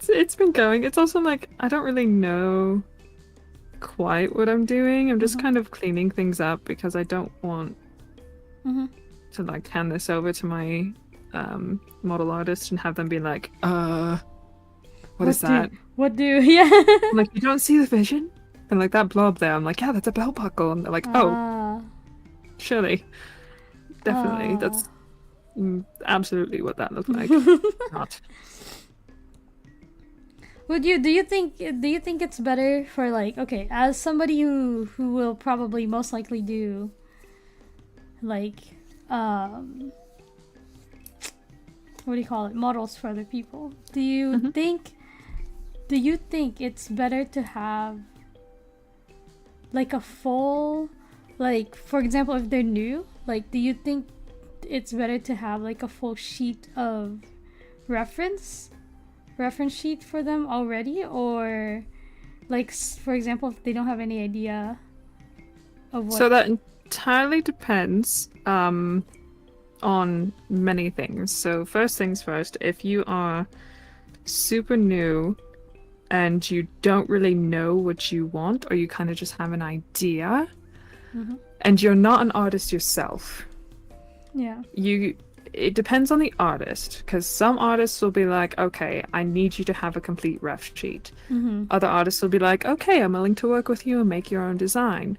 [SPEAKER 2] it's been going. It's also like I don't really know quite what I'm doing. I'm just kind of cleaning things up because I don't want to like hand this over to my model artist and have them be like, what is that?
[SPEAKER 1] What do yeah?
[SPEAKER 2] I'm like, you don't see the vision? And like that blob there, I'm like, yeah, that's a belt buckle. And they're like, oh, surely. Definitely. That's absolutely what that looked like. Not.
[SPEAKER 1] Do you think it's better for like, okay, as somebody who will probably most likely do like what do you call it, models for other people, do you think it's better to have like a full, like, for example, if they're new, like, do you think it's better to have like a full sheet of reference sheet for them already, or like, for example, if they don't have any idea of what?
[SPEAKER 2] So that entirely depends on many things. So first things first, if you are super new and you don't really know what you want, or you kind of just have an idea, and you're not an artist yourself,
[SPEAKER 1] Yeah.
[SPEAKER 2] it depends on the artist, because some artists will be like, okay, I need you to have a complete ref sheet. Other artists will be like, okay, I'm willing to work with you and make your own design.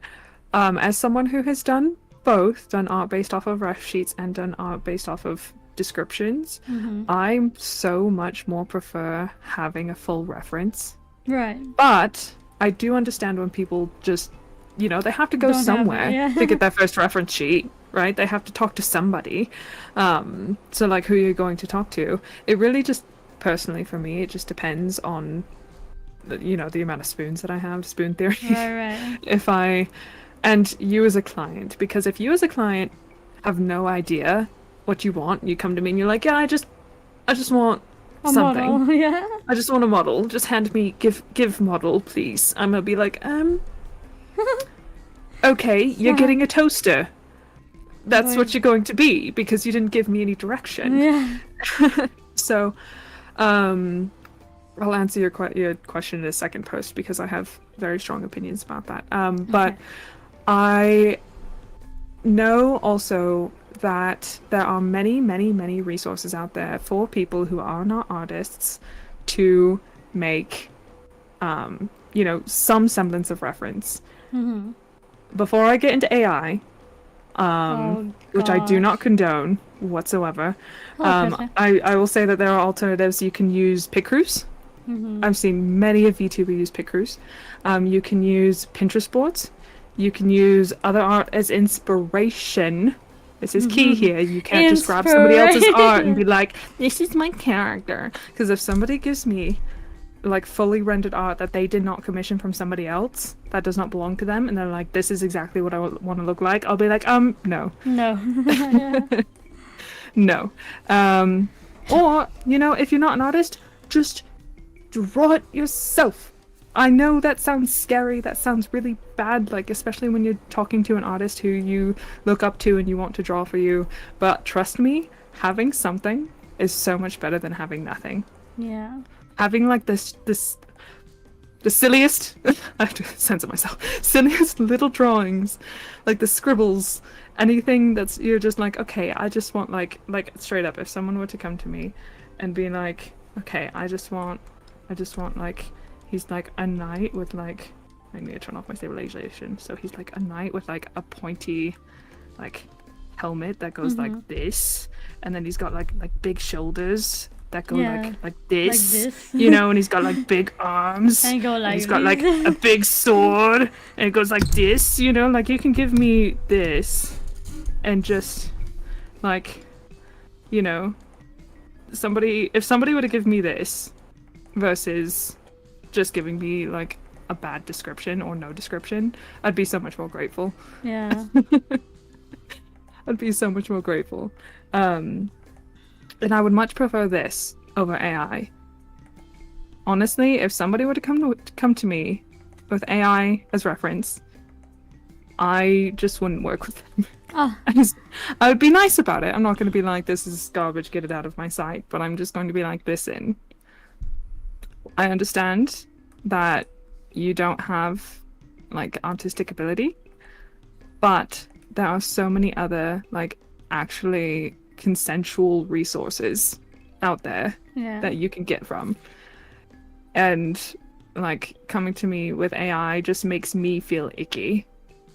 [SPEAKER 2] As someone who has done both, done art based off of ref sheets and done art based off of descriptions, I so much more prefer having a full reference.
[SPEAKER 1] Right.
[SPEAKER 2] But I do understand when people just, they have to go
[SPEAKER 1] Don't
[SPEAKER 2] somewhere
[SPEAKER 1] have it, yeah.
[SPEAKER 2] to get their first reference sheet, right? They have to talk to somebody. So like, who you're going to talk to. It really just, personally for me, it just depends on, the amount of spoons that I have, spoon theory.
[SPEAKER 1] Right.
[SPEAKER 2] And you as a client, because if you as a client have no idea what you want, you come to me and you're like, yeah, I just want
[SPEAKER 1] A
[SPEAKER 2] something.
[SPEAKER 1] model, yeah.
[SPEAKER 2] I just want a model. Just hand me, give model, please. I'm gonna be like, okay, you're getting a toaster. That's what you're going to be, because you didn't give me any direction.
[SPEAKER 1] Yeah.
[SPEAKER 2] So, I'll answer your question in a second post, because I have very strong opinions about that. But I know also that there are many, many, many resources out there for people who are not artists to make, some semblance of reference. Before I get into AI, which I do not condone whatsoever, I will say that there are alternatives. You can use Picroos. I've seen many of VTuber use Picroos. You can use Pinterest boards. You can use other art as inspiration. This is key here. You can't just grab somebody else's art and be like, this is my character. Because if somebody gives me like fully rendered art that they did not commission from somebody else, that does not belong to them, and they're like, this is exactly what I want to look like, I'll be like, no. No. Or, if you're not an artist, just draw it yourself. I know that sounds scary, that sounds really bad, like, especially when you're talking to an artist who you look up to and you want to draw for you, but trust me, having something is so much better than having nothing.
[SPEAKER 1] Yeah.
[SPEAKER 2] Having like the silliest, I have to censor myself, silliest little drawings, like the scribbles, anything that's, you're just like, okay, I just want like straight up, if someone were to come to me and be like, okay, I just want like, he's like a knight with like, I need to turn off my stabilization, so he's like a knight with like a pointy like helmet that goes like this, and then he's got like big shoulders that go like this, and he's got like big arms,
[SPEAKER 1] and
[SPEAKER 2] he's got like a big sword, and it goes like this, like, you can give me this and just like, if somebody were to give me this versus just giving me like a bad description or no description, I'd be so much more grateful.
[SPEAKER 1] Yeah.
[SPEAKER 2] I'd be so much more grateful. And I would much prefer this over AI. Honestly, if somebody were to come to me with AI as reference, I just wouldn't work with them. I would be nice about it. I'm not going to be like, this is garbage, get it out of my sight. But I'm just going to be like, listen, I understand that you don't have like artistic ability, but there are so many other like actually consensual resources out there that you can get from, and like, coming to me with AI just makes me feel icky,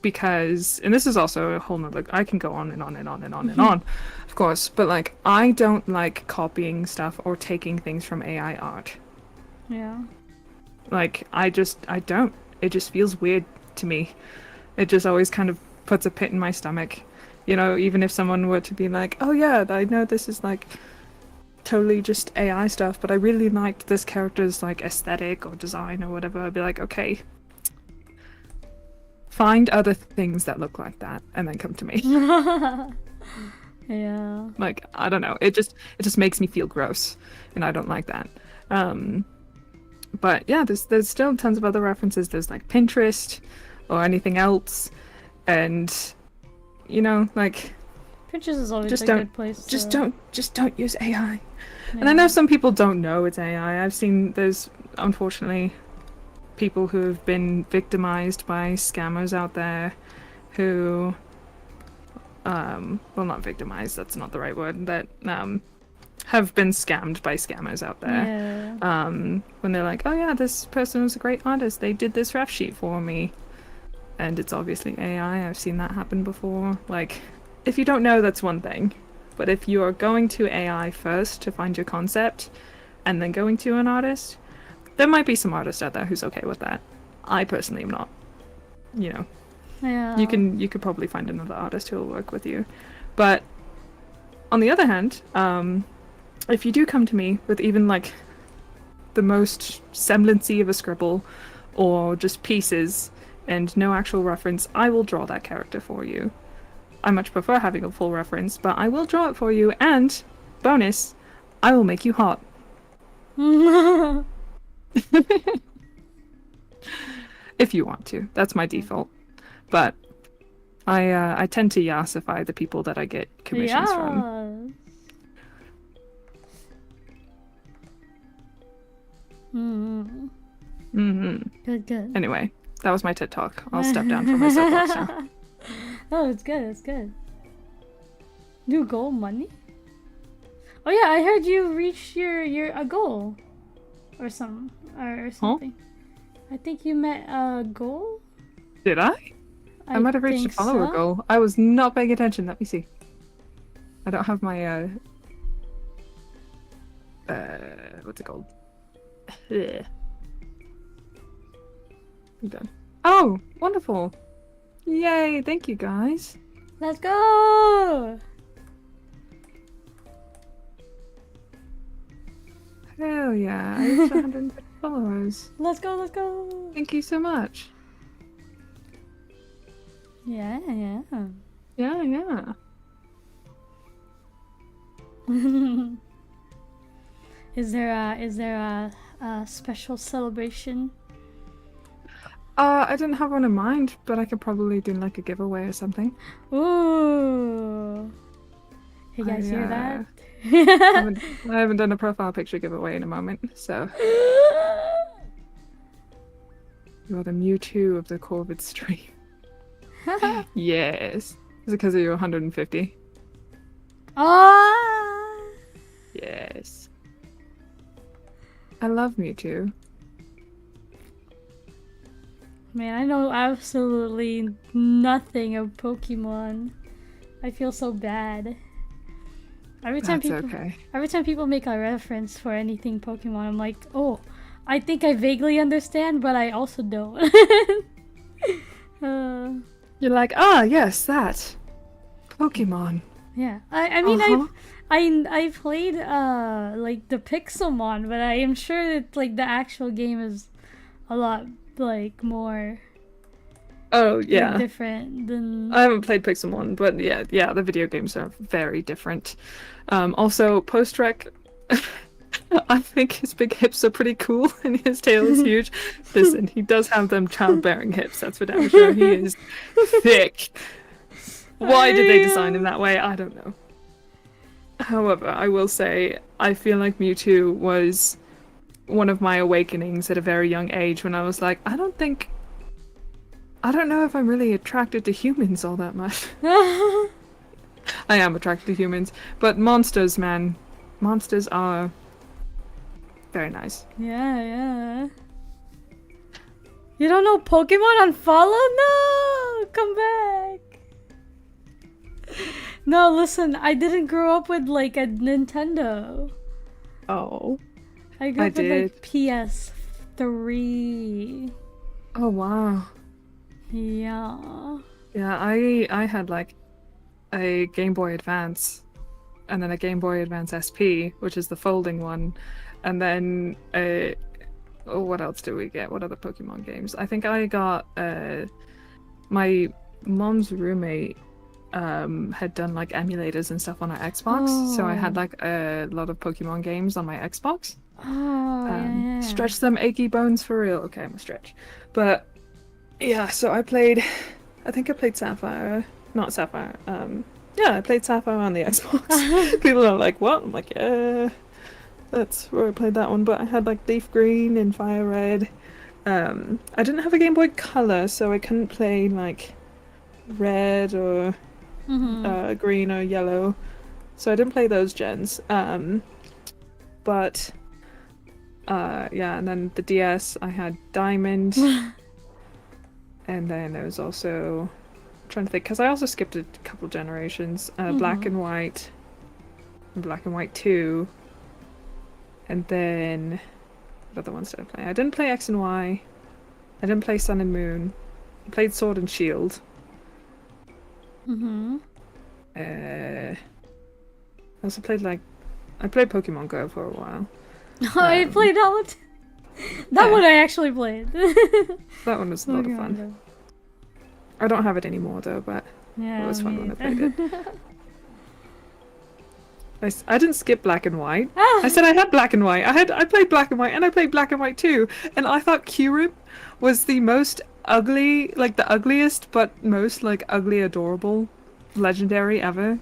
[SPEAKER 2] because, and this is also a whole nother, I can go on and on and on and on and on, of course, but like, I don't like copying stuff or taking things from AI art. Like, I don't. It just feels weird to me. It just always kind of puts a pit in my stomach. You know, even if someone were to be like, oh yeah, I know this is like totally just AI stuff, but I really liked this character's like aesthetic or design or whatever, I'd be like, okay, find other things that look like that and then come to me.
[SPEAKER 1] Yeah.
[SPEAKER 2] Like, I don't know. It just makes me feel gross, and I don't like that. But yeah, there's still tons of other references. There's like Pinterest or anything else, and you know, like
[SPEAKER 1] Pinterest is always
[SPEAKER 2] just
[SPEAKER 1] a
[SPEAKER 2] don't
[SPEAKER 1] good place.
[SPEAKER 2] just
[SPEAKER 1] to...
[SPEAKER 2] don't use AI.
[SPEAKER 1] Yeah.
[SPEAKER 2] And I know some people don't know it's AI. I've seen there's unfortunately people who have been victimized by scammers out there who well, not victimized, that's not the right word, that have been scammed by scammers out there.
[SPEAKER 1] Yeah.
[SPEAKER 2] When they're like, oh yeah, this person was a great artist, they did this ref sheet for me, and it's obviously AI. I've seen that happen before. Like, if you don't know, that's one thing, but if you are going to AI first to find your concept and then going to an artist, there might be some artist out there who's okay with that. I personally am not. You know,
[SPEAKER 1] Yeah.
[SPEAKER 2] you could probably find another artist who will work with you. But on the other hand, if you do come to me with even like the most semblancy of a scribble or just pieces and no actual reference, I will draw that character for you. I much prefer having a full reference, but I will draw it for you, and bonus, I will make you hot. If you want to. That's my default. But I tend to yassify the people that I get commissions from.
[SPEAKER 1] Good.
[SPEAKER 2] Anyway, that was my TED talk. I'll step down from my soapbox now.
[SPEAKER 1] Oh, it's good. It's good. New goal, money. Oh yeah, I heard you reached your a goal, or something. Huh? I think you met a goal.
[SPEAKER 2] Did I? I might have reached a follower goal. I was not paying attention. Let me see. I don't have my what's it called? I'm done. Oh, wonderful! Yay! Thank you, guys.
[SPEAKER 1] Let's go!
[SPEAKER 2] Hell yeah! I reached 150 followers.
[SPEAKER 1] Let's go! Let's go!
[SPEAKER 2] Thank you so much.
[SPEAKER 1] Yeah.
[SPEAKER 2] Yeah.
[SPEAKER 1] Is there a special celebration?
[SPEAKER 2] I didn't have one in mind, but I could probably do like a giveaway or something.
[SPEAKER 1] Ooh. Hey guys, hear that?
[SPEAKER 2] I haven't done a profile picture giveaway in a moment, so. You are the Mewtwo of the Corvid stream. Yes. Is it because of your 150?
[SPEAKER 1] Ah.
[SPEAKER 2] Yes. I love Mewtwo.
[SPEAKER 1] Man, I know absolutely nothing of Pokemon. I feel so bad. Every time people make a reference for anything Pokemon, I'm like, oh, I think I vaguely understand, but I also don't.
[SPEAKER 2] You're like, ah, yes, that Pokemon.
[SPEAKER 1] Yeah, I mean, I played like the Pixelmon, but I am sure that like the actual game is a lot like more.
[SPEAKER 2] Oh yeah,
[SPEAKER 1] different than.
[SPEAKER 2] I haven't played Pixelmon, but yeah, the video games are very different. Also, Post-Rec, I think his big hips are pretty cool and his tail is huge. Listen, he does have them childbearing hips, that's for damn sure. He is thick. Why did they design him that way? I don't know. However, I will say, I feel like Mewtwo was one of my awakenings at a very young age when I was like, I don't know if I'm really attracted to humans all that much. I am attracted to humans, but monsters, man. Monsters are very nice.
[SPEAKER 1] Yeah. You don't know Pokemon Unfollow? No! Come back! No, listen, I didn't grow up with like a Nintendo.
[SPEAKER 2] Oh.
[SPEAKER 1] I grew up with like 3.
[SPEAKER 2] Oh wow.
[SPEAKER 1] Yeah.
[SPEAKER 2] Yeah, I had like a Game Boy Advance, and then a Game Boy Advance SP, which is the folding one, and then oh, what else do we get? What other Pokemon games? I think I got my mom's roommate had done like emulators and stuff on her Xbox, so I had
[SPEAKER 1] Oh.
[SPEAKER 2] like a lot of Pokemon games on my Xbox.
[SPEAKER 1] Oh, yeah.
[SPEAKER 2] Stretch them achy bones for real. Okay, I'm a stretch. But yeah, so I think I played Sapphire. Not Sapphire. Yeah, I played Sapphire on the Xbox. People are like, what? I'm like, yeah, that's where I played that one. But I had like Leaf Green and Fire Red. I didn't have a Game Boy Color, so I couldn't play like red or green or yellow. So I didn't play those gens. But yeah, and then the DS, I had Diamond. And then there was also, I'm trying to think, because I also skipped a couple generations. Black and White, and Black and White 2. And then, what other ones did I play? I didn't play X and Y. I didn't play Sun and Moon. I played Sword and Shield. I also played I played Pokemon Go for a while.
[SPEAKER 1] I played that one. That one I actually played.
[SPEAKER 2] That one was a lot of fun. I don't have it anymore though, but it was fun when I played it. I didn't skip Black and White. I said I had Black and White. I played Black and White, and I played Black and White 2, and I thought Kyurem was the most ugly, like the ugliest, but most like ugly, adorable, legendary ever.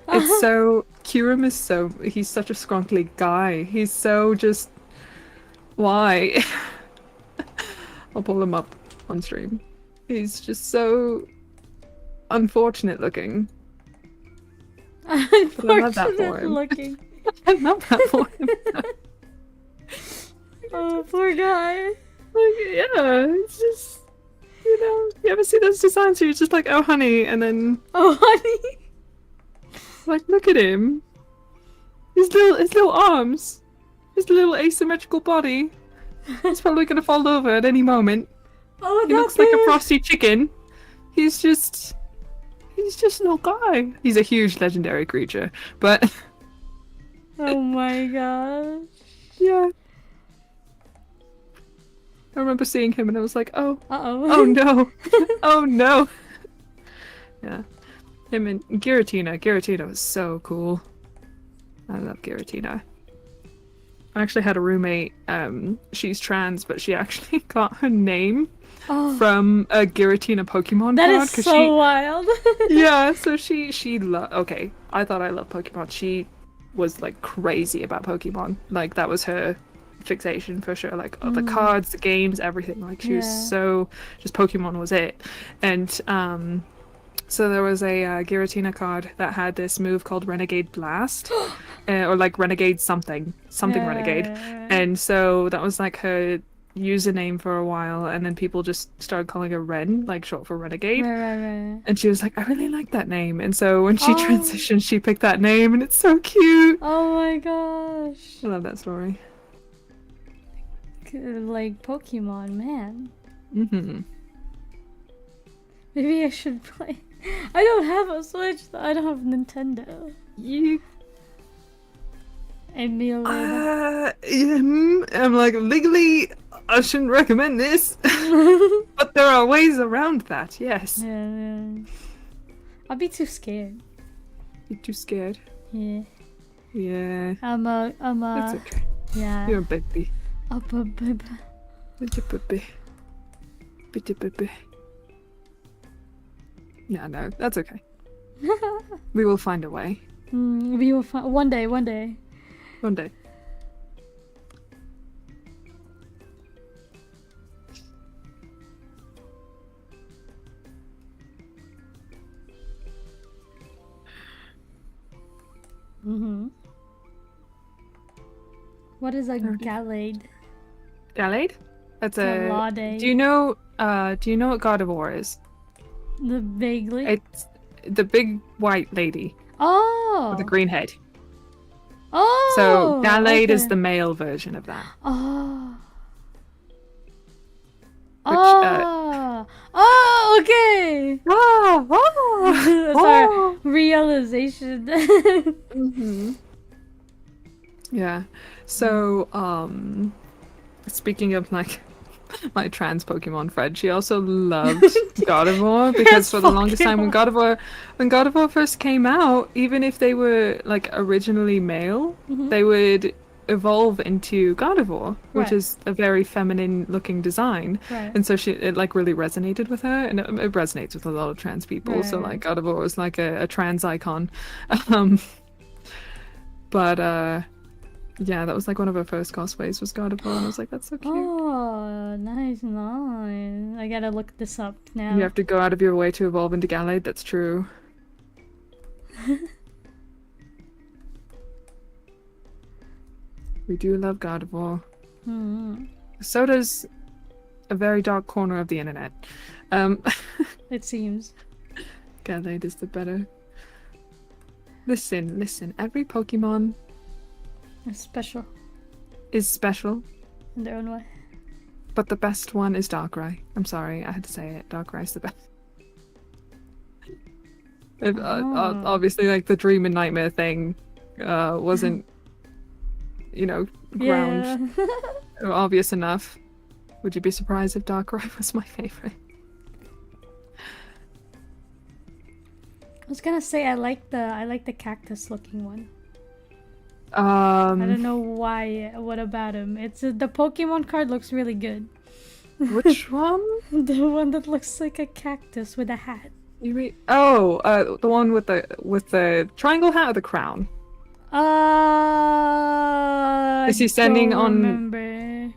[SPEAKER 2] It's so Kyurem is so he's such a scrunkly guy. He's so just why? I'll pull him up on stream. He's just so unfortunate looking.
[SPEAKER 1] Unfortunate looking.
[SPEAKER 2] I love that for him.
[SPEAKER 1] Oh, poor guy.
[SPEAKER 2] Like, yeah, it's just, you ever see those designs where you're just like, oh honey, and then
[SPEAKER 1] oh honey,
[SPEAKER 2] like look at him, his little arms, his little asymmetrical body. He's probably gonna fall over at any moment.
[SPEAKER 1] Oh,
[SPEAKER 2] he looks like a frosty chicken. He's just a little guy. He's a huge legendary creature, but
[SPEAKER 1] oh my gosh.
[SPEAKER 2] Yeah. I remember seeing him and I was like, oh.
[SPEAKER 1] Uh-oh.
[SPEAKER 2] Oh no. Oh no. Yeah. Him and Giratina. Giratina was so cool. I love Giratina. I actually had a roommate, she's trans, but she actually got her name from a Giratina Pokemon
[SPEAKER 1] that
[SPEAKER 2] card.
[SPEAKER 1] That is so wild.
[SPEAKER 2] Yeah, so she okay, I thought I loved Pokemon. She was like crazy about Pokemon. Like that was her fixation for sure. Like the cards, the games, everything. Like she was so just Pokemon was it. And so there was a Giratina card that had this move called Renegade Blast, or like Renegade something Renegade. And so that was like her username for a while, and then people just started calling her Ren, like short for Renegade.
[SPEAKER 1] Right.
[SPEAKER 2] And she was like, I really like that name. And so when she transitioned, she picked that name, and it's so cute.
[SPEAKER 1] Oh my gosh.
[SPEAKER 2] I love that story.
[SPEAKER 1] Like Pokemon, man.
[SPEAKER 2] Mm-hmm.
[SPEAKER 1] Maybe I should play. I don't have a Switch. I don't have Nintendo.
[SPEAKER 2] You
[SPEAKER 1] Emulator.
[SPEAKER 2] I'm like, legally, I shouldn't recommend this. But there are ways around that, yes.
[SPEAKER 1] Yeah. I'll be too scared.
[SPEAKER 2] You're too scared?
[SPEAKER 1] Yeah.
[SPEAKER 2] Yeah.
[SPEAKER 1] I'm a.
[SPEAKER 2] That's okay.
[SPEAKER 1] Yeah.
[SPEAKER 2] You're a baby.
[SPEAKER 1] A baby.
[SPEAKER 2] Bitty baby. Bitty baby. Yeah, no, that's okay. We will find a way.
[SPEAKER 1] We will find one day.
[SPEAKER 2] One day.
[SPEAKER 1] What is a Gallade?
[SPEAKER 2] Gallade? That's a.
[SPEAKER 1] Gallade.
[SPEAKER 2] Do you know what God of War is?
[SPEAKER 1] The vaguely.
[SPEAKER 2] It's the big white lady.
[SPEAKER 1] Oh.
[SPEAKER 2] With the green head.
[SPEAKER 1] Oh.
[SPEAKER 2] So Gallade is the male version of that.
[SPEAKER 1] Oh. Oh, okay. Sorry, realization.
[SPEAKER 2] Mm-hmm. Yeah. So, speaking of like my trans Pokemon friend, she also loved God of War because
[SPEAKER 1] Trans
[SPEAKER 2] for the longest time
[SPEAKER 1] Pokemon.
[SPEAKER 2] when God of War first came out, even if they were like originally male,
[SPEAKER 1] Mhm.
[SPEAKER 2] they would evolve into God of War, which
[SPEAKER 1] Right,
[SPEAKER 2] is a very feminine looking design.
[SPEAKER 1] right,
[SPEAKER 2] And so it like really resonated with her, and it resonates with a lot of trans people. So like
[SPEAKER 1] right.
[SPEAKER 2] God of War was like a trans icon. Um, but yeah, that was like one of her first cosplays was God of War, and I was like, that's so cute.
[SPEAKER 1] Oh, nice, nice. I gotta look this up
[SPEAKER 2] You
[SPEAKER 1] now.
[SPEAKER 2] have to go out of your way to evolve into Gallade, that's true. We do love God of War.
[SPEAKER 1] Hmm.
[SPEAKER 2] So does a very dark corner of the internet. Um,
[SPEAKER 1] It seems.
[SPEAKER 2] Gallade is the better. Listen, every Pokemon
[SPEAKER 1] It's special
[SPEAKER 2] is special,
[SPEAKER 1] in their own way.
[SPEAKER 2] but the best one is Darkrai. I'm sorry, I had to say it. Darkrai's the best.
[SPEAKER 1] Oh.
[SPEAKER 2] Obviously, like the dream and nightmare thing wasn't, ground
[SPEAKER 1] Yeah.
[SPEAKER 2] obvious enough. Would you be surprised if Darkrai was my favorite?
[SPEAKER 1] I was gonna say I like the cactus looking one. I don't know why. What about him? It's the Pokemon card looks really good.
[SPEAKER 2] Which one?
[SPEAKER 1] The one that looks like a cactus with a hat.
[SPEAKER 2] You mean? Oh, the one with the triangle hat or the crown? Is he standing
[SPEAKER 1] don't
[SPEAKER 2] on?
[SPEAKER 1] remember.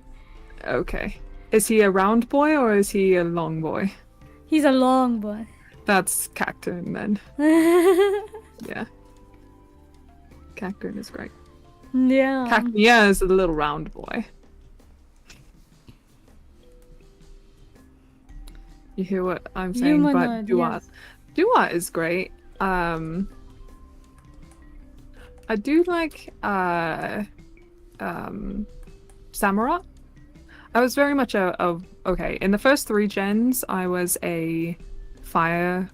[SPEAKER 2] Okay. Is he a round boy or is he a long boy?
[SPEAKER 1] He's a long boy.
[SPEAKER 2] That's Cacturne then. Yeah. Cacturne is great.
[SPEAKER 1] Yeah.
[SPEAKER 2] Cacnea is a little round boy. You hear what I'm saying? But
[SPEAKER 1] Humanoid,
[SPEAKER 2] Duat.
[SPEAKER 1] yes.
[SPEAKER 2] Duat is great. I do like Samurott. I was very much okay. In the first 3 gens, I was a fire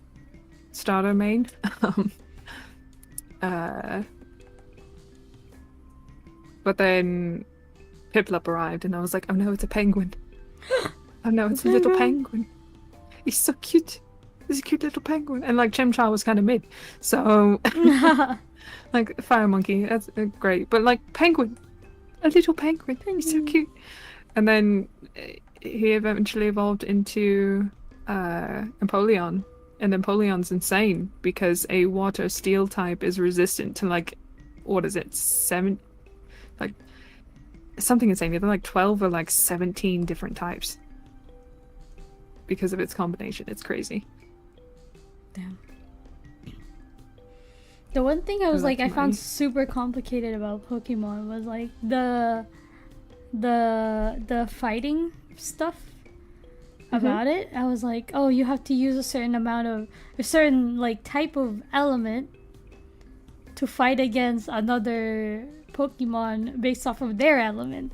[SPEAKER 2] starter main. But then Piplup arrived, and I was like, oh no, it's a penguin. Oh no, it's a little penguin. He's so cute. He's a cute little penguin. And like Chimchar was kind of mid. So, like, Fire Monkey, that's great. But like, penguin. A little penguin. He's so cute. And then he eventually evolved into Empoleon. And Empoleon's insane because a water steel type is resistant to like, what is it, 7? Like, something insane. Either like 12 or like 17 different types. Because of its combination. It's crazy.
[SPEAKER 1] Damn. The one thing I was
[SPEAKER 2] like
[SPEAKER 1] I found
[SPEAKER 2] mine.
[SPEAKER 1] super complicated about Pokemon was like the fighting stuff about it. I was like, oh, you have to use a certain like type of element to fight against another Pokemon based off of their element.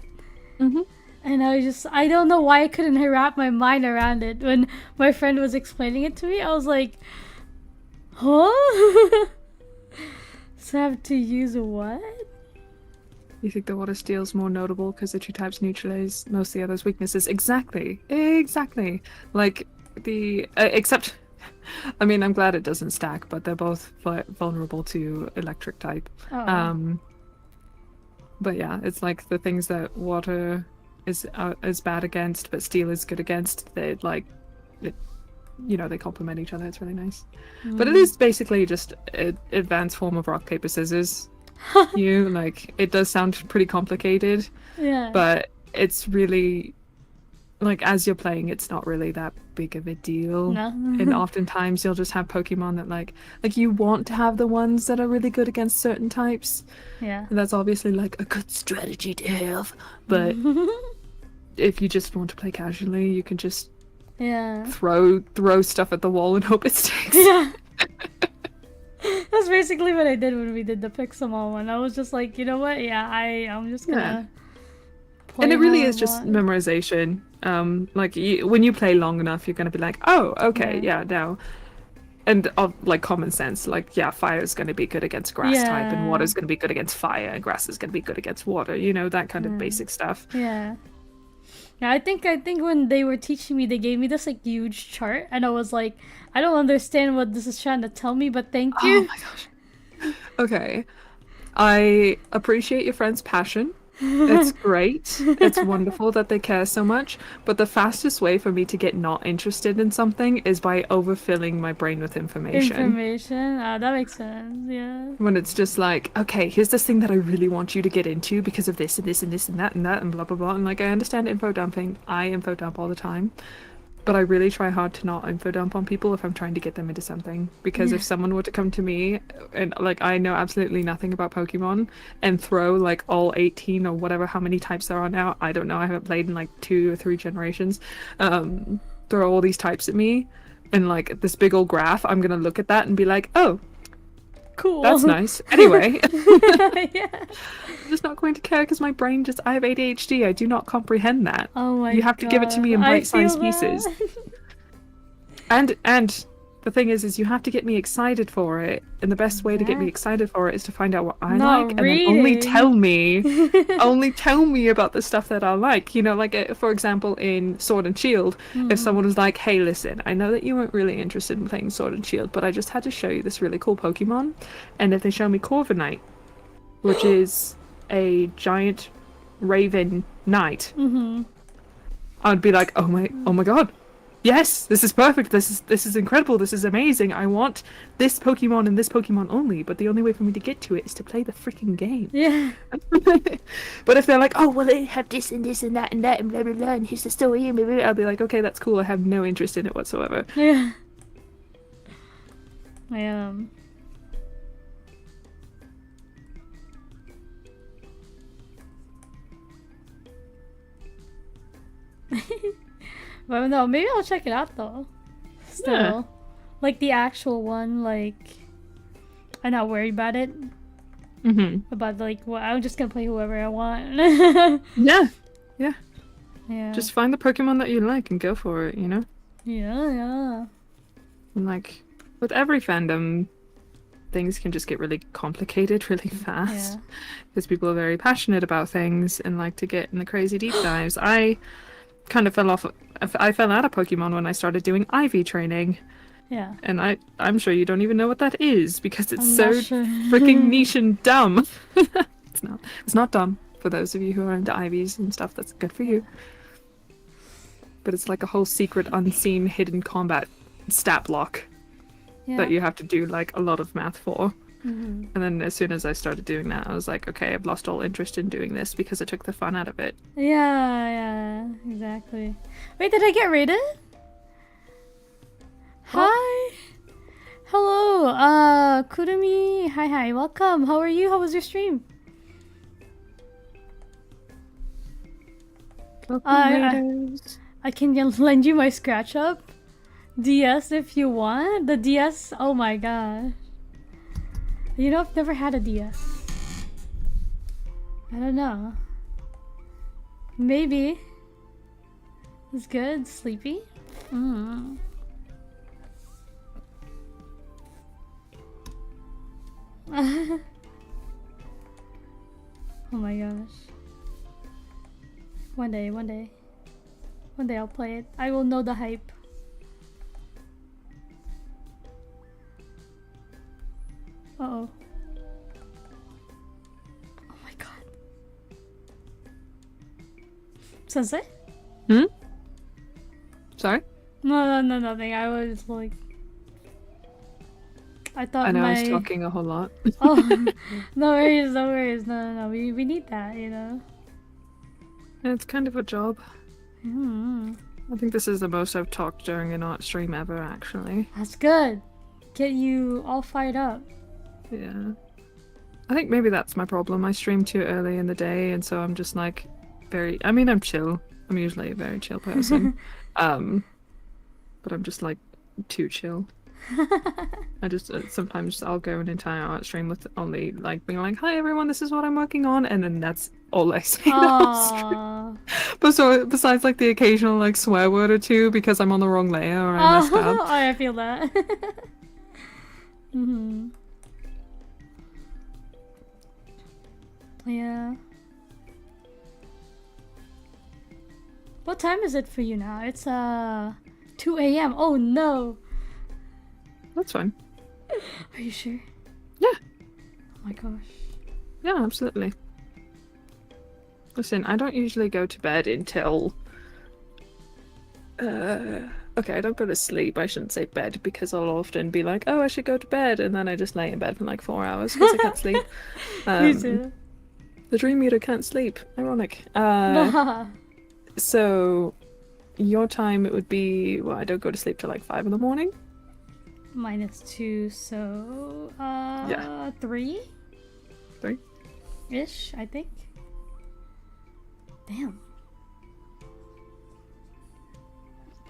[SPEAKER 1] And I don't know why I couldn't wrap my mind around it. When my friend was explaining it to me, I was like, huh? So I have to use what?
[SPEAKER 2] You think the water steel's more notable because the 2 types neutralize most of the others' weaknesses? Exactly. Like the except, I mean, I'm glad it doesn't stack, but they're both vulnerable to electric type.
[SPEAKER 1] Oh.
[SPEAKER 2] But yeah, it's like the things that water is bad against, but steel is good against. They like, they complement each other. It's really nice. But it is basically just an advanced form of rock paper scissors. It does sound pretty complicated.
[SPEAKER 1] Yeah.
[SPEAKER 2] But it's really like as you're playing, it's not really that big of a deal.
[SPEAKER 1] No.
[SPEAKER 2] And oftentimes you'll just have Pokemon that like you want to have the ones that are really good against certain types.
[SPEAKER 1] Yeah.
[SPEAKER 2] And that's obviously like a good strategy to have. But if you just want to play casually, you can just throw stuff at the wall and hope it sticks.
[SPEAKER 1] Yeah. That's basically what I did when we did the Pixelmon one. I was just like, you know what? Yeah, I'm just gonna play
[SPEAKER 2] And it really
[SPEAKER 1] how I
[SPEAKER 2] is just
[SPEAKER 1] want.
[SPEAKER 2] memorization. Like when you play long enough, you're gonna be like, oh, okay,
[SPEAKER 1] Yeah.
[SPEAKER 2] yeah, now. And like common sense, like yeah, fire is gonna be good against grass type, and water
[SPEAKER 1] Yeah.
[SPEAKER 2] is gonna be good against fire, and grass is gonna be good against water. You know, that kind of
[SPEAKER 1] Mm.
[SPEAKER 2] basic stuff.
[SPEAKER 1] Yeah. Yeah, I think when they were teaching me, they gave me this like huge chart, and I was like, I don't understand what this is trying to tell me, but thank
[SPEAKER 2] Oh
[SPEAKER 1] you.
[SPEAKER 2] my gosh. Okay. I appreciate your friend's passion. It's great. It's wonderful that they care so much. But the fastest way for me to get not interested in something is by overfilling my brain with information.
[SPEAKER 1] Information. That makes sense. Yeah.
[SPEAKER 2] When it's just like, okay, here's this thing that I really want you to get into because of this and this and this and that and blah blah blah. And like I understand info dumping. I info dump all the time. But I really try hard to not info dump on people if I'm trying to get them into something. Because
[SPEAKER 1] Yeah.
[SPEAKER 2] if someone were to come to me and like I know absolutely nothing about Pokemon and throw like all 18 or whatever how many types there are now, I don't know, I haven't played in like 2 or 3 generations. Throw all these types at me and like this big old graph, I'm gonna look at that and be like, oh,
[SPEAKER 1] Cool.
[SPEAKER 2] that's nice. Anyway,
[SPEAKER 1] Yeah.
[SPEAKER 2] I'm just not going to care because my brain just I have ADHD. I do not comprehend that.
[SPEAKER 1] Oh my
[SPEAKER 2] You have to give it to me in
[SPEAKER 1] God. I
[SPEAKER 2] bite-sized
[SPEAKER 1] feel
[SPEAKER 2] pieces.
[SPEAKER 1] that.
[SPEAKER 2] And the thing is you have to get me excited for it, and the best way to get me excited for it is to find out what I
[SPEAKER 1] Not
[SPEAKER 2] like, and then only
[SPEAKER 1] reading.
[SPEAKER 2] tell me about the stuff that I like. You know, like for example in Sword and Shield, if someone was like, "Hey, listen, I know that you weren't really interested in playing Sword and Shield, but I just had to show you this really cool Pokemon," and if they show me Corviknight, which is a giant raven knight, I'd be like, oh my god. Yes, this is perfect. This is incredible. This is amazing. I want this Pokemon and this Pokemon only, but the only way for me to get to it is to play the freaking game.
[SPEAKER 1] Yeah.
[SPEAKER 2] But if they're like, oh, well, they have this and this and that and that and blah blah blah, and here's the story, and blah, blah, blah, I'll be like, okay, that's cool. I have no interest in it whatsoever.
[SPEAKER 1] Yeah. I am. But no, maybe I'll check it out though. Still.
[SPEAKER 2] Yeah.
[SPEAKER 1] Like the actual one, like I'm not worried about it. About like well, I'm just gonna play whoever I want.
[SPEAKER 2] Yeah.
[SPEAKER 1] Yeah.
[SPEAKER 2] Just find the Pokemon that you like and go for it, you know?
[SPEAKER 1] Yeah.
[SPEAKER 2] And like with every fandom, things can just get really complicated really fast.
[SPEAKER 1] Yeah.
[SPEAKER 2] Because people are very passionate about things and like to get in the crazy deep dives. I kind of fell out of Pokemon when I started doing IV training.
[SPEAKER 1] Yeah.
[SPEAKER 2] And I'm sure you don't even know what that is because it's
[SPEAKER 1] I'm
[SPEAKER 2] so
[SPEAKER 1] not sure.
[SPEAKER 2] freaking niche and dumb. It's not dumb for those of you who are into IVs and stuff. That's good for you. But it's like a whole secret, unseen, hidden combat stat block that you have to do like a lot of math for. And then as soon as I started doing that, I was like, okay, I've lost all interest in doing this because it took the fun out of it.
[SPEAKER 1] Yeah, exactly. Wait, did I get rated? Hi. Hello, Kurumi. Hi, welcome. How are you? How was your stream? I can lend you my scratch up DS if you want. The DS, oh my gosh. You know, I've never had a DS. I don't know. Maybe. It's good. Sleepy? Oh my gosh. One day. One day I'll play it. I will know the hype. Uh-oh. Oh my god. Sensei?
[SPEAKER 2] Sorry?
[SPEAKER 1] No, nothing. I was like... I thought
[SPEAKER 2] I know I was talking a whole lot.
[SPEAKER 1] Oh, no worries. No. We need that, you know?
[SPEAKER 2] It's kind of a job. I think this is the most I've talked during a not stream ever, actually.
[SPEAKER 1] That's good. Get you all fired up.
[SPEAKER 2] Yeah. I think maybe that's my problem. I stream too early in the day, and so I'm just like I'm chill. I'm usually a very chill person. But I'm just like too chill. I just sometimes I'll go an entire art stream with only like being like, "Hi everyone, this is what I'm working on," and then that's all I say. The whole stream. But so besides like the occasional like swear word or two because I'm on the wrong layer or I messed up.
[SPEAKER 1] Oh, I feel that. Yeah. What time is it for you now? It's 2 a.m. Oh no.
[SPEAKER 2] That's fine.
[SPEAKER 1] Are you sure?
[SPEAKER 2] Yeah.
[SPEAKER 1] Oh my gosh.
[SPEAKER 2] Yeah, absolutely. Listen, I don't usually go to bed until okay, I don't go to sleep. I shouldn't say bed because I'll often be like, oh, I should go to bed, and then I just lay in bed for like 4 hours because I can't sleep.
[SPEAKER 1] Me too.
[SPEAKER 2] The dream eater can't sleep. Ironic.
[SPEAKER 1] Nah.
[SPEAKER 2] So your time it would be, well, I don't go to sleep till like 5 in the morning.
[SPEAKER 1] -2, so
[SPEAKER 2] Yeah.
[SPEAKER 1] 3
[SPEAKER 2] 3
[SPEAKER 1] ish, I think. Damn.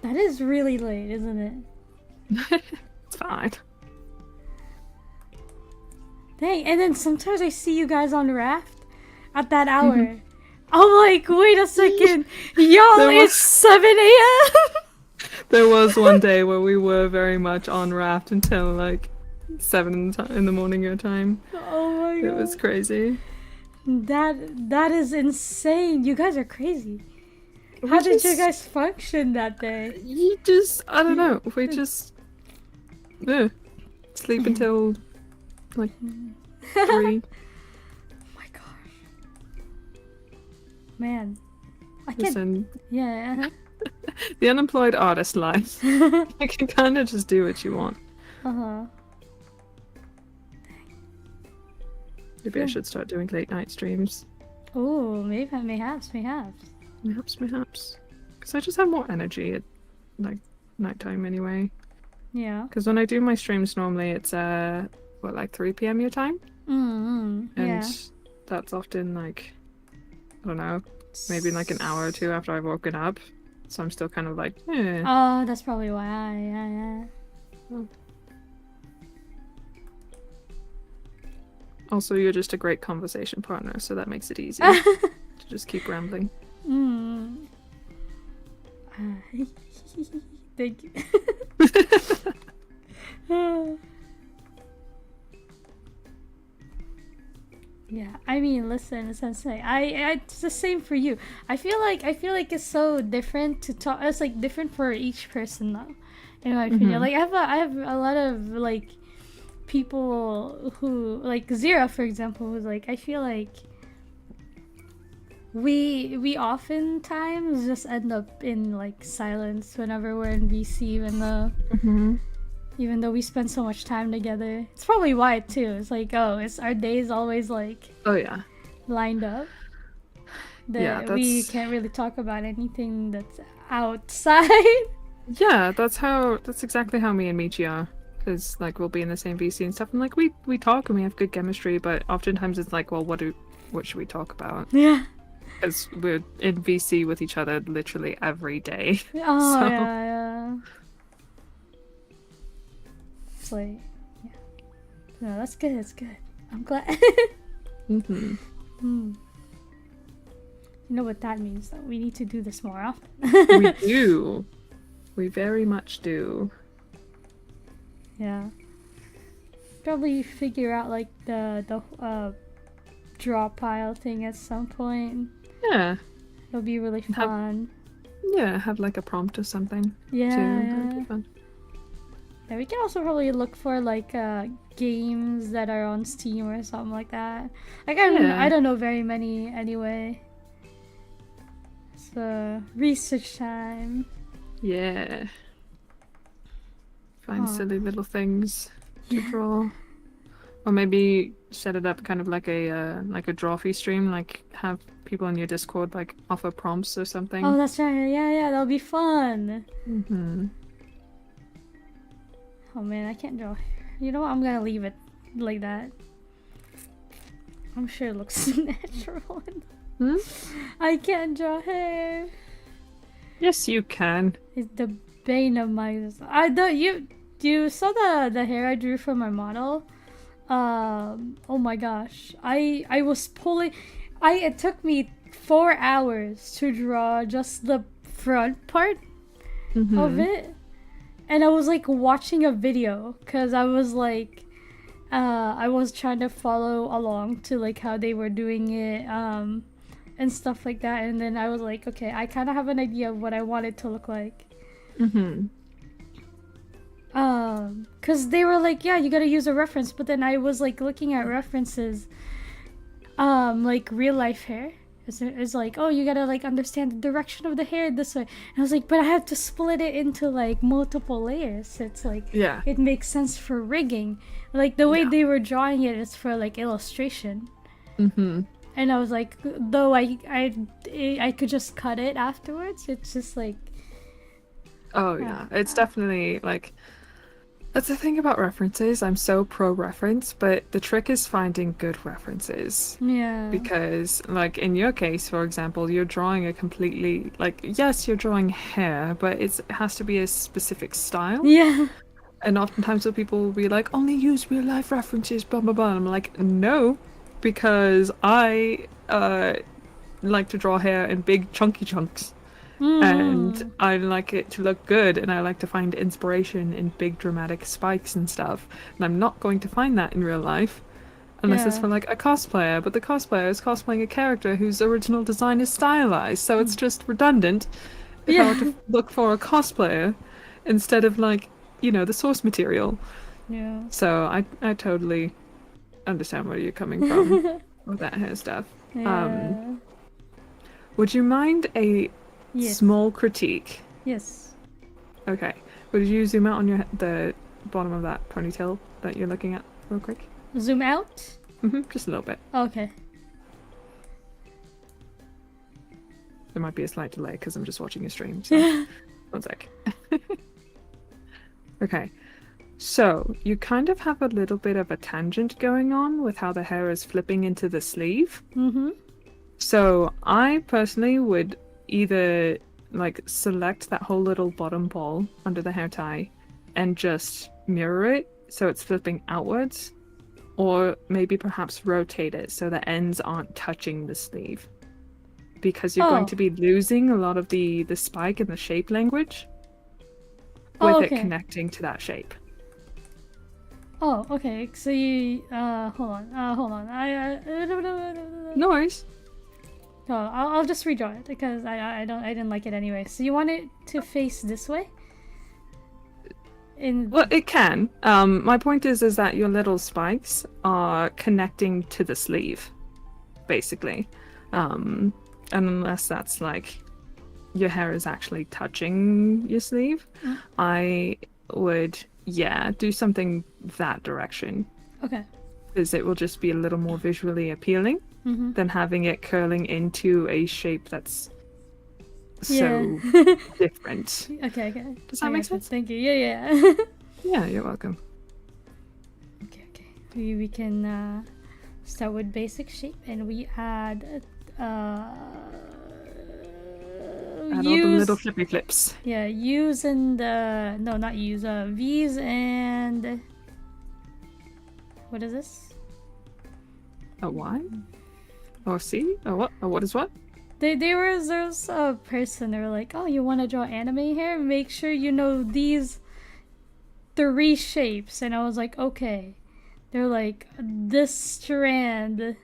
[SPEAKER 1] That is really late, isn't it?
[SPEAKER 2] It's fine.
[SPEAKER 1] Dang, and then sometimes I see you guys on Raft at that hour. I'm like, wait a second. Y'all, it's 7 a.m.
[SPEAKER 2] There was one day where we were very much on Raft until like 7 in the morning your time.
[SPEAKER 1] Oh my god.
[SPEAKER 2] It was crazy.
[SPEAKER 1] That is insane. You guys are crazy. How did you guys function that day?
[SPEAKER 2] You just, I don't know. We just sleep until like 3.
[SPEAKER 1] Oh my gosh. Man. I can't.
[SPEAKER 2] Listen,
[SPEAKER 1] Yeah.
[SPEAKER 2] the unemployed artist life. You can kind of just do what you want.
[SPEAKER 1] Uh-huh.
[SPEAKER 2] Maybe I should start doing late night streams.
[SPEAKER 1] Oh, maybe, mayhaps.
[SPEAKER 2] Perhaps. Because I just have more energy at like nighttime anyway.
[SPEAKER 1] Yeah.
[SPEAKER 2] Because when I do my streams normally it's like 3 p.m. your time?
[SPEAKER 1] And yeah.
[SPEAKER 2] That's often like, I don't know, maybe like an hour or two after I've woken up. So I'm still kind of like, eh.
[SPEAKER 1] Oh, that's probably why. Yeah.
[SPEAKER 2] Oh. Also, you're just a great conversation partner, so that makes it easy to just keep rambling.
[SPEAKER 1] Thank you. Yeah, I mean, listen, Sensei, it's the same for you. I feel like it's so different to talk. It's like different for each person, though. In my opinion, like I have a lot of like people who like Zira, for example, who's like, I feel like we oftentimes just end up in like silence whenever we're in VC, even though we spend so much time together. It's probably why too. It's like, it's our days always like lined up that we can't really talk about anything that's outside.
[SPEAKER 2] Yeah, that's exactly how me and Michi are. Because like we'll be in the same VC and stuff, and like we talk and we have good chemistry, but oftentimes it's like, well, what should we talk about?
[SPEAKER 1] Yeah.
[SPEAKER 2] Because we're in VC with each other literally every day.
[SPEAKER 1] Oh,
[SPEAKER 2] so.
[SPEAKER 1] yeah. It's like, yeah. No, that's good. It's good. I'm glad. You know what that means, though? We need to do this more often.
[SPEAKER 2] We do. We very much do.
[SPEAKER 1] Yeah. Probably figure out like the draw pile thing at some point.
[SPEAKER 2] Yeah.
[SPEAKER 1] It'll be really fun.
[SPEAKER 2] Have like a prompt or something.
[SPEAKER 1] Yeah.
[SPEAKER 2] That'd be fun.
[SPEAKER 1] Yeah, we can also probably look for like games that are on Steam or something like that. Like I don't know very many anyway. So research time.
[SPEAKER 2] Yeah. Find silly little things to draw. Or maybe set it up kind of like a drawfee stream, like have people on your Discord like offer prompts or something.
[SPEAKER 1] Oh, that's right. Yeah, that'll be fun. Oh man, I can't draw hair. You know what? I'm gonna leave it like that. I'm sure it looks natural. I can't draw hair.
[SPEAKER 2] Yes, you can.
[SPEAKER 1] It's the bane of my existence. You saw the hair I drew for my model? Oh my gosh. I was pulling. It took me 4 hours to draw just the front part of it. And I was like watching a video because I was like, I was trying to follow along to like how they were doing it and stuff like that. And then I was like, okay, I kind of have an idea of what I want it to look like. Because they were like, yeah, you gotta use a reference. But then I was like looking at references, like real life hair. It's like, oh, you gotta like understand the direction of the hair this way. And I was like, but I have to split it into like multiple layers. It's like,
[SPEAKER 2] Yeah.
[SPEAKER 1] it makes sense for rigging. Like the way they were drawing it is for like illustration. And I was like, though I could just cut it afterwards. It's just like,
[SPEAKER 2] Oh yeah, it's definitely like, that's the thing about references. I'm so pro reference, but the trick is finding good references.
[SPEAKER 1] yeah,
[SPEAKER 2] Because, like, in your case, for example, you're drawing a completely, like, yes, you're drawing hair, but it has to be a specific style.
[SPEAKER 1] yeah,
[SPEAKER 2] And oftentimes people will be like, only use real life references, blah, blah, blah. And I'm like, no, because I like to draw hair in big, chunky chunks. And I like it to look good, and I like to find inspiration in big dramatic spikes and stuff. And I'm not going to find that in real life unless it's
[SPEAKER 1] Yeah.
[SPEAKER 2] for like a cosplayer, but the cosplayer is cosplaying a character whose original design is stylized, so it's just redundant if I were to look for a cosplayer instead of like, you know, the source material.
[SPEAKER 1] yeah.
[SPEAKER 2] So I totally understand where you're coming from with that hair stuff.
[SPEAKER 1] Yeah.
[SPEAKER 2] Would you mind a
[SPEAKER 1] Yes.
[SPEAKER 2] small critique?
[SPEAKER 1] Yes.
[SPEAKER 2] Okay. Would you zoom out on the bottom of that ponytail that you're looking at real quick?
[SPEAKER 1] Zoom out.
[SPEAKER 2] Just a little bit.
[SPEAKER 1] Okay.
[SPEAKER 2] There might be a slight delay because I'm just watching a stream. So one sec. Okay. So you kind of have a little bit of a tangent going on with how the hair is flipping into the sleeve. So I personally would either like select that whole little bottom ball under the hair tie and just mirror it so it's flipping outwards, or maybe perhaps rotate it so the ends aren't touching the sleeve, because you're going to be losing a lot of the spike and the shape language with it connecting to that shape.
[SPEAKER 1] Oh, okay. So you hold on.
[SPEAKER 2] No worries.
[SPEAKER 1] Oh, I'll just redraw it because I didn't like it anyway. So you want it to face this way?
[SPEAKER 2] Well, it can. My point is that your little spikes are connecting to the sleeve, basically. Unless that's like your hair is actually touching your sleeve, I would do something that direction.
[SPEAKER 1] Okay.
[SPEAKER 2] Because it will just be a little more visually appealing than having it curling into a shape that's so different.
[SPEAKER 1] Okay.
[SPEAKER 2] Does that make sense?
[SPEAKER 1] Thank you. Yeah.
[SPEAKER 2] Yeah, you're welcome.
[SPEAKER 1] Okay. We can start with basic shape, and we add
[SPEAKER 2] Add all the little flippy flips.
[SPEAKER 1] Yeah, U's and no, not U's. V's and what is this?
[SPEAKER 2] A Y? Or C? Or what? Or what is what?
[SPEAKER 1] There was a person. They were like, "Oh, you want to draw anime hair? Make sure you know these 3 shapes." And I was like, "Okay." They're like, "This strand,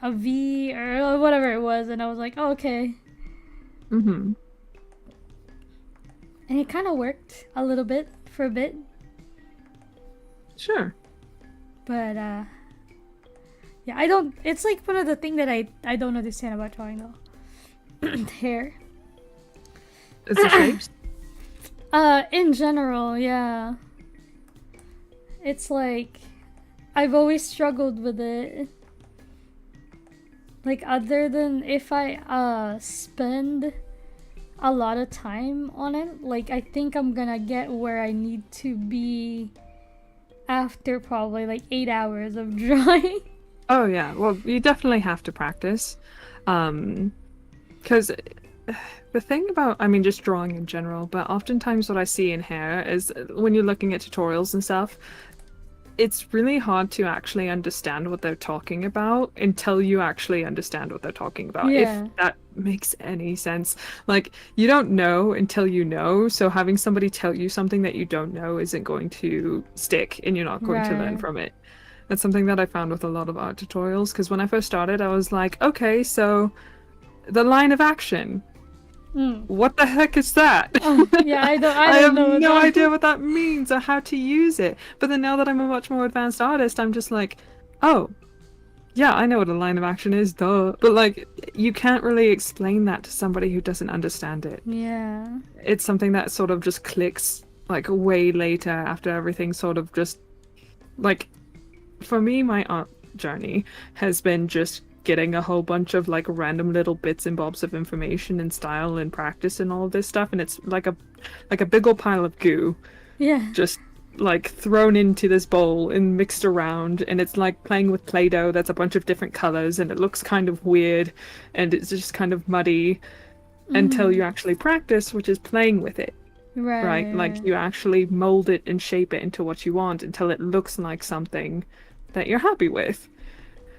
[SPEAKER 1] a V or whatever it was," and I was like, "Oh, okay." And it kind of worked a little bit for a bit.
[SPEAKER 2] Sure.
[SPEAKER 1] But yeah, I don't. It's like one of the things that I don't understand about drawing though. Hair.
[SPEAKER 2] Is the shapes?
[SPEAKER 1] In general, yeah. It's like I've always struggled with it. Like other than if I spend a lot of time on it, like I think I'm gonna get where I need to be after probably like 8 hours of drawing.
[SPEAKER 2] Oh yeah, well you definitely have to practice. Because the thing about, I mean, just drawing in general, but oftentimes what I see in hair is when you're looking at tutorials and stuff, it's really hard to actually understand what they're talking about until you actually understand what they're talking about.
[SPEAKER 1] Yeah.
[SPEAKER 2] If that makes any sense. Like, you don't know until you know, so having somebody tell you something that you don't know isn't going to stick and you're not going to learn
[SPEAKER 1] Right.
[SPEAKER 2] from it. That's something that I found with a lot of art tutorials, because when I first started, I was like, okay, so the line of action.
[SPEAKER 1] Mm.
[SPEAKER 2] What the heck is that?
[SPEAKER 1] Oh, yeah, I don't
[SPEAKER 2] I have
[SPEAKER 1] know
[SPEAKER 2] no
[SPEAKER 1] that.
[SPEAKER 2] idea what that means or how to use it. But then now that I'm a much more advanced artist, I'm just like, oh, yeah, I know what a line of action is, duh. But like, you can't really explain that to somebody who doesn't understand it.
[SPEAKER 1] Yeah.
[SPEAKER 2] It's something that sort of just clicks like way later after everything sort of just like, for me, my art journey has been just getting a whole bunch of like random little bits and bobs of information and style and practice and all of this stuff, and it's like a big old pile of goo
[SPEAKER 1] Yeah.
[SPEAKER 2] just like thrown into this bowl and mixed around, and it's like playing with Play-Doh that's a bunch of different colors and it looks kind of weird and it's just kind of muddy until you actually practice, which is playing with it. Right? Like, you actually mold it and shape it into what you want until it looks like something that you're happy with.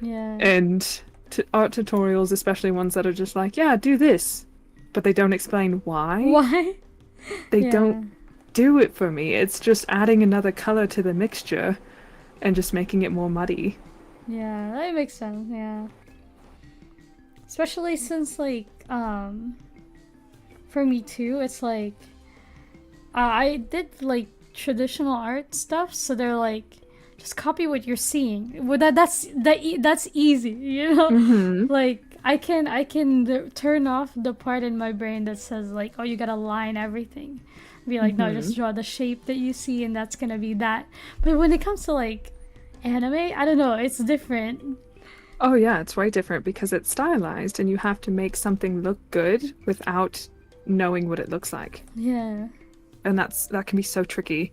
[SPEAKER 1] Yeah.
[SPEAKER 2] And art tutorials, especially ones that are just like, yeah, do this, but they don't explain why.
[SPEAKER 1] Why?
[SPEAKER 2] They
[SPEAKER 1] Yeah.
[SPEAKER 2] don't do it for me. It's just adding another color to the mixture and just making it more muddy.
[SPEAKER 1] Yeah, that makes sense, yeah. Especially since, like, for me too, it's like, I did, like, traditional art stuff, so they're like, just copy what you're seeing. Well, that's easy, you know?
[SPEAKER 2] Mm-hmm.
[SPEAKER 1] Like, I can turn off the part in my brain that says, like, oh, you gotta line everything. Be like, no, just draw the shape that you see, and that's gonna be that. But when it comes to, like, anime, I don't know, it's different.
[SPEAKER 2] Oh yeah, it's way different because it's stylized and you have to make something look good without knowing what it looks like.
[SPEAKER 1] Yeah.
[SPEAKER 2] And that can be so tricky.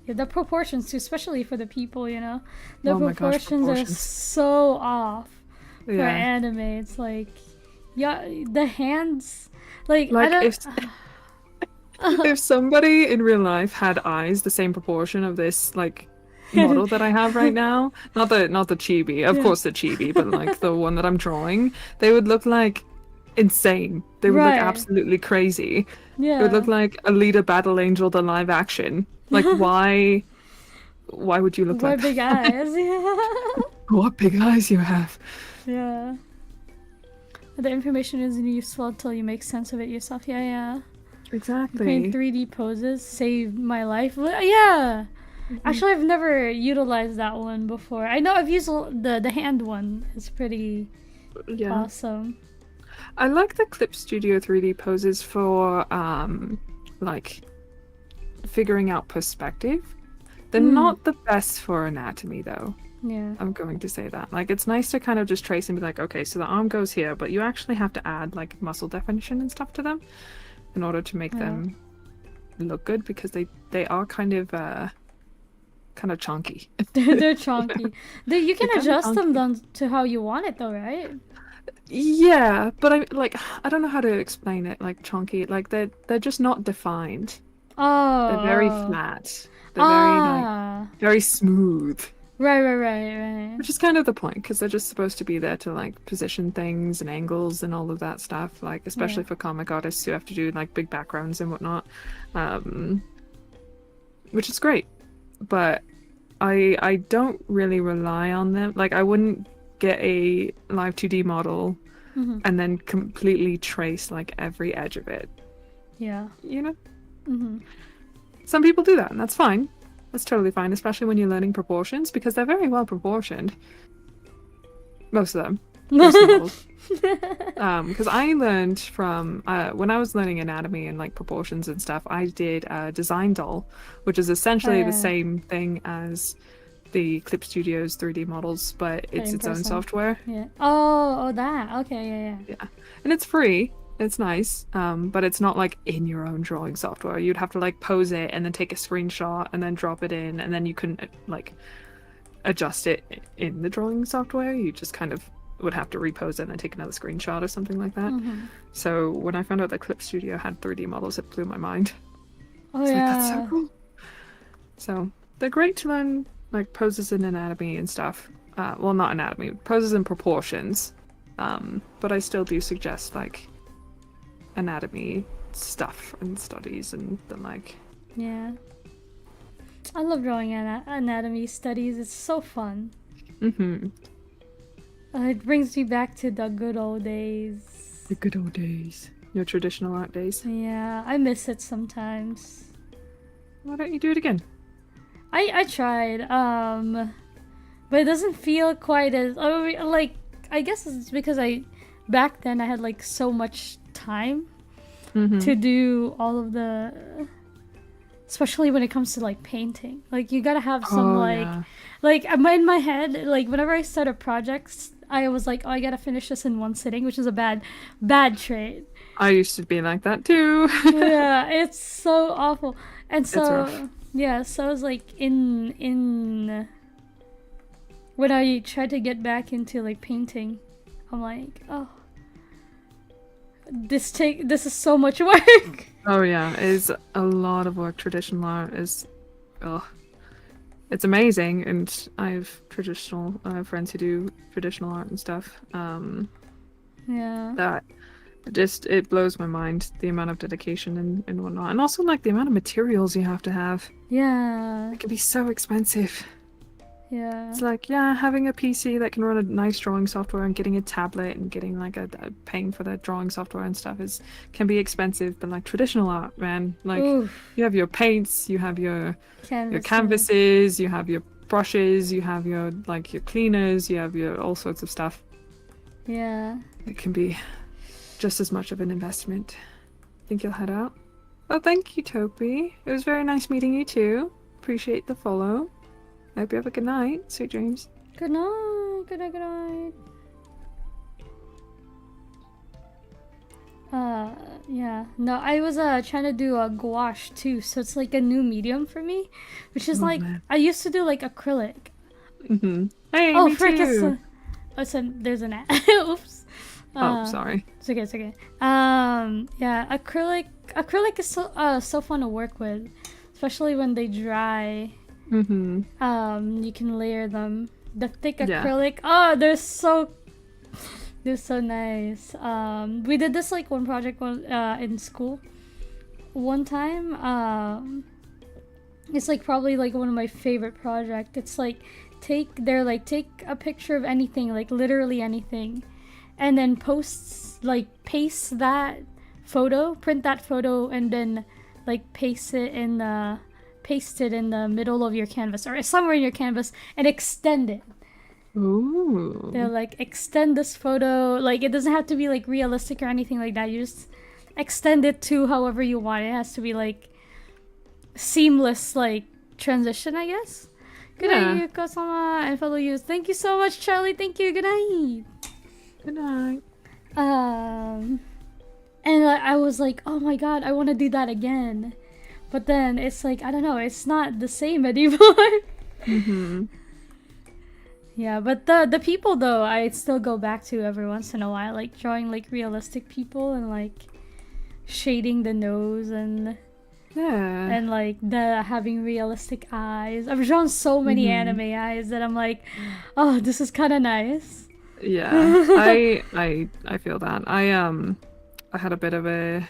[SPEAKER 1] Yeah, the proportions too, especially for the people, you know? The
[SPEAKER 2] Oh my gosh,
[SPEAKER 1] proportions are
[SPEAKER 2] proportions.
[SPEAKER 1] so off for
[SPEAKER 2] Yeah.
[SPEAKER 1] anime. It's like, yeah, the hands, like, I
[SPEAKER 2] Like,
[SPEAKER 1] don't.
[SPEAKER 2] if somebody in real life had eyes the same proportion of this like model that I have right now, not the chibi, of
[SPEAKER 1] Yeah.
[SPEAKER 2] course the chibi, but like the one that I'm drawing, they would look like insane. They would
[SPEAKER 1] Right.
[SPEAKER 2] look absolutely crazy.
[SPEAKER 1] Yeah.
[SPEAKER 2] It would look like Alita Battle Angel the live action. Like, why would you look
[SPEAKER 1] Why
[SPEAKER 2] like
[SPEAKER 1] big
[SPEAKER 2] that?
[SPEAKER 1] eyes? Yeah.
[SPEAKER 2] What big eyes you have.
[SPEAKER 1] Yeah. The information isn't useful until you make sense of it yourself. Yeah, yeah.
[SPEAKER 2] Exactly.
[SPEAKER 1] Doing 3D poses saved my life. Well, yeah. Actually, I've never utilized that one before. I know I've used the hand one. It's pretty
[SPEAKER 2] Yeah.
[SPEAKER 1] awesome.
[SPEAKER 2] I like the Clip Studio 3D poses for like figuring out perspective. They're not the best for anatomy though.
[SPEAKER 1] Yeah.
[SPEAKER 2] I'm going to say that. Like, it's nice to kind of just trace and be like, okay, so the arm goes here, but you actually have to add like muscle definition and stuff to them in order to make them look good, because they are kind of chunky.
[SPEAKER 1] They're chunky. You can
[SPEAKER 2] They're kinda
[SPEAKER 1] adjust them
[SPEAKER 2] chunky.
[SPEAKER 1] down to how you want it though, right?
[SPEAKER 2] Yeah, but I don't know how to explain it. Like, chunky, like they're just not defined.
[SPEAKER 1] Oh.
[SPEAKER 2] They're very flat. They're very like very smooth.
[SPEAKER 1] Right.
[SPEAKER 2] Which is kind of the point, because they're just supposed to be there to like position things and angles and all of that stuff. Like, especially for comic artists who have to do like big backgrounds and whatnot, which is great. But I don't really rely on them. Like, I wouldn't get a live 2D model and then completely trace like every edge of it.
[SPEAKER 1] Yeah.
[SPEAKER 2] You know?
[SPEAKER 1] Mm-hmm.
[SPEAKER 2] Some people do that, and that's fine. That's totally fine, especially when you're learning proportions, because they're very well proportioned. Most of them. Because I learned from when I was learning anatomy and like proportions and stuff, I did Design Doll, which is essentially the same thing as the Clip Studio's 3D models, but it's its own software.
[SPEAKER 1] Yeah. Oh, that. Okay,
[SPEAKER 2] Yeah. And it's free. It's nice, but it's not like in your own drawing software. You'd have to like pose it and then take a screenshot and then drop it in, and then you couldn't like adjust it in the drawing software. You just kind of would have to repose it and then take another screenshot or something like that. So when I found out that Clip Studio had 3D models, it blew my mind.
[SPEAKER 1] Oh,
[SPEAKER 2] It's like, that's so cool. So they're great to learn like poses in anatomy and stuff. Well, not anatomy, poses in proportions. But I still do suggest like anatomy stuff and studies and the like.
[SPEAKER 1] Yeah. I love drawing anatomy studies. It's so fun.
[SPEAKER 2] Mm-hmm.
[SPEAKER 1] It brings me back to the good old days.
[SPEAKER 2] The good old days. Your traditional art days.
[SPEAKER 1] Yeah, I miss it sometimes.
[SPEAKER 2] Why don't you do it again?
[SPEAKER 1] I tried, but it doesn't feel quite as like. I guess it's because back then I had like so much time to do all of the, especially when it comes to like painting. Like you gotta have some like in my head, like whenever I start a project, I was like, oh, I gotta finish this in one sitting, which is a bad trait.
[SPEAKER 2] I used to be like that too.
[SPEAKER 1] Yeah, it's so awful. And
[SPEAKER 2] It's rough.
[SPEAKER 1] so yeah, so I was like in when I tried to get back into like painting, I'm like, oh, this is so much work.
[SPEAKER 2] Oh yeah, it's a lot of work. Traditional art is, it's amazing, and I have friends who do traditional art and stuff.
[SPEAKER 1] Yeah.
[SPEAKER 2] That it blows my mind, the amount of dedication and whatnot, and also like the amount of materials you have to have.
[SPEAKER 1] Yeah.
[SPEAKER 2] It can be so expensive.
[SPEAKER 1] Yeah.
[SPEAKER 2] It's like, yeah, having a PC that can run a nice drawing software and getting a tablet and getting like a paying for that drawing software and stuff can be expensive, but like traditional art, man, like
[SPEAKER 1] Oof.
[SPEAKER 2] you have your paints, you have your
[SPEAKER 1] Canvases.
[SPEAKER 2] canvases, you have your brushes, you have your cleaners, you have your all sorts of stuff.
[SPEAKER 1] Yeah.
[SPEAKER 2] It can be just as much of an investment. Think you'll head out? Oh, thank you, Topi. It was very nice meeting you too. Appreciate the follow. I hope you have a good night. Sweet dreams.
[SPEAKER 1] Good night. Good night. Good night. Yeah. No, I was trying to do a gouache too, so it's like a new medium for me, which is man. I used to do like acrylic.
[SPEAKER 2] Hey,
[SPEAKER 1] oh,
[SPEAKER 2] me
[SPEAKER 1] frick!
[SPEAKER 2] too.
[SPEAKER 1] There's an ad. Oops.
[SPEAKER 2] Oh, sorry.
[SPEAKER 1] It's okay. It's okay. Yeah, acrylic is so fun to work with, especially when they dry. You can layer them. The thick acrylic. Oh, they're so nice. We did this like one project in school one time. It's like probably like one of my favorite projects. It's like take a picture of anything, like literally anything, and then paste that photo, print that photo, and then like paste it in the middle of your canvas or somewhere in your canvas and extend it.
[SPEAKER 2] Ooh.
[SPEAKER 1] They're like, extend this photo. Like, it doesn't have to be like realistic or anything like that. You just extend it to however you want. It has to be like seamless, like transition, I guess. Good night, Yuko-sama, and fellow youth. Thank you so much, Charlie. Thank you. Good night.
[SPEAKER 2] Good night.
[SPEAKER 1] And I was like, oh my god, I want to do that again. But then it's like, I don't know, it's not the same anymore. Yeah, but the people though, I still go back to every once in a while, like drawing like realistic people and like shading the nose and like the having realistic eyes. I've drawn so many anime eyes that I'm like, oh, this is kind of nice.
[SPEAKER 2] Yeah, I feel that. I had a bit of a.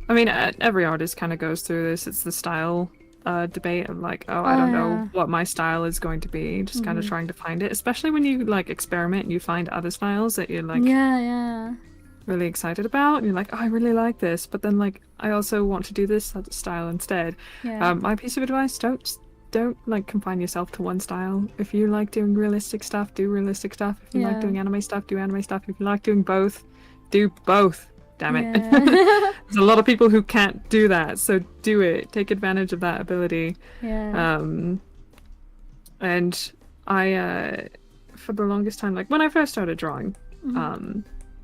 [SPEAKER 2] I mean, every artist kind of goes through this. It's the style debate of like, I don't know what my style is going to be. Just kind of trying to find it, especially when you like experiment and you find other styles that you're like really excited about, and you're like, oh, I really like this, but then like I also want to do this style instead. My piece of advice: don't like confine yourself to one style. If you like doing realistic stuff, do realistic stuff. If you like doing anime stuff, do anime stuff. If you like doing both, do both. Damn it. There's a lot of people who can't do that, so do it. Take advantage of that ability. And I for the longest time, like when I first started drawing,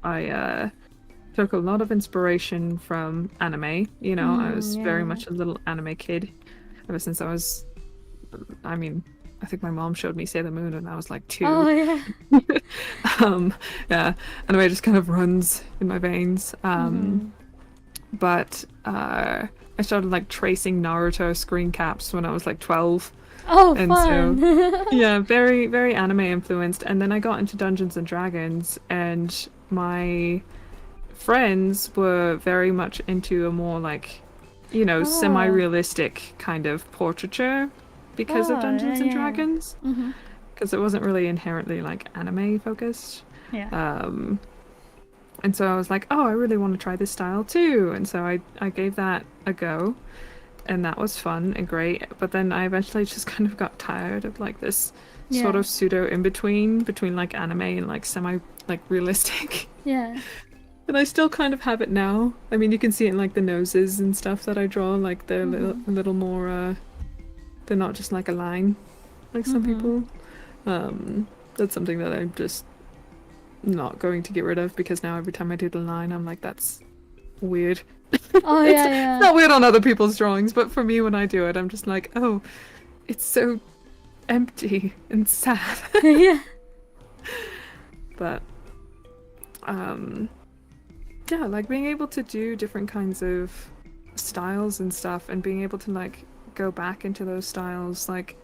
[SPEAKER 2] I took a lot of inspiration from anime. You know, I was very much a little anime kid ever since I was, I mean, I think my mom showed me Sailor Moon and I was like 2.
[SPEAKER 1] Oh, yeah.
[SPEAKER 2] Anime just kind of runs in my veins. But I started like tracing Naruto screen caps when I was like 12.
[SPEAKER 1] Oh,
[SPEAKER 2] And so,
[SPEAKER 1] fun.
[SPEAKER 2] yeah, very, very anime influenced. And then I got into Dungeons and Dragons, and my friends were very much into a more like,
[SPEAKER 1] Oh,
[SPEAKER 2] semi-realistic kind of portraiture because of
[SPEAKER 1] oh, yeah,
[SPEAKER 2] Dungeons and
[SPEAKER 1] yeah.
[SPEAKER 2] Dragons.
[SPEAKER 1] Mm-hmm.
[SPEAKER 2] Because it wasn't really inherently like anime focused.
[SPEAKER 1] Yeah.
[SPEAKER 2] Um, and so I was like, oh, I really want to try this style too. And so I gave that a go, and that was fun and great. But then I eventually just kind of got tired of like this sort
[SPEAKER 1] Yeah.
[SPEAKER 2] of pseudo in between like anime and like semi like realistic.
[SPEAKER 1] Yeah.
[SPEAKER 2] And I still kind of have it now. I mean, you can see it in like the noses and stuff that I draw. Like they're
[SPEAKER 1] Mm-hmm.
[SPEAKER 2] a little more. They're not just like a line, like some
[SPEAKER 1] Mm-hmm.
[SPEAKER 2] people. That's something that I'm just not going to get rid of because now every time I do the line, I'm like, that's weird.
[SPEAKER 1] Oh,
[SPEAKER 2] It's
[SPEAKER 1] yeah,
[SPEAKER 2] it's
[SPEAKER 1] yeah.
[SPEAKER 2] not weird on other people's drawings, but for me when I do it, I'm just like, oh, it's so empty and sad.
[SPEAKER 1] Yeah.
[SPEAKER 2] But um, yeah, like being able to do different kinds of styles and stuff, and being able to like go back into those styles, like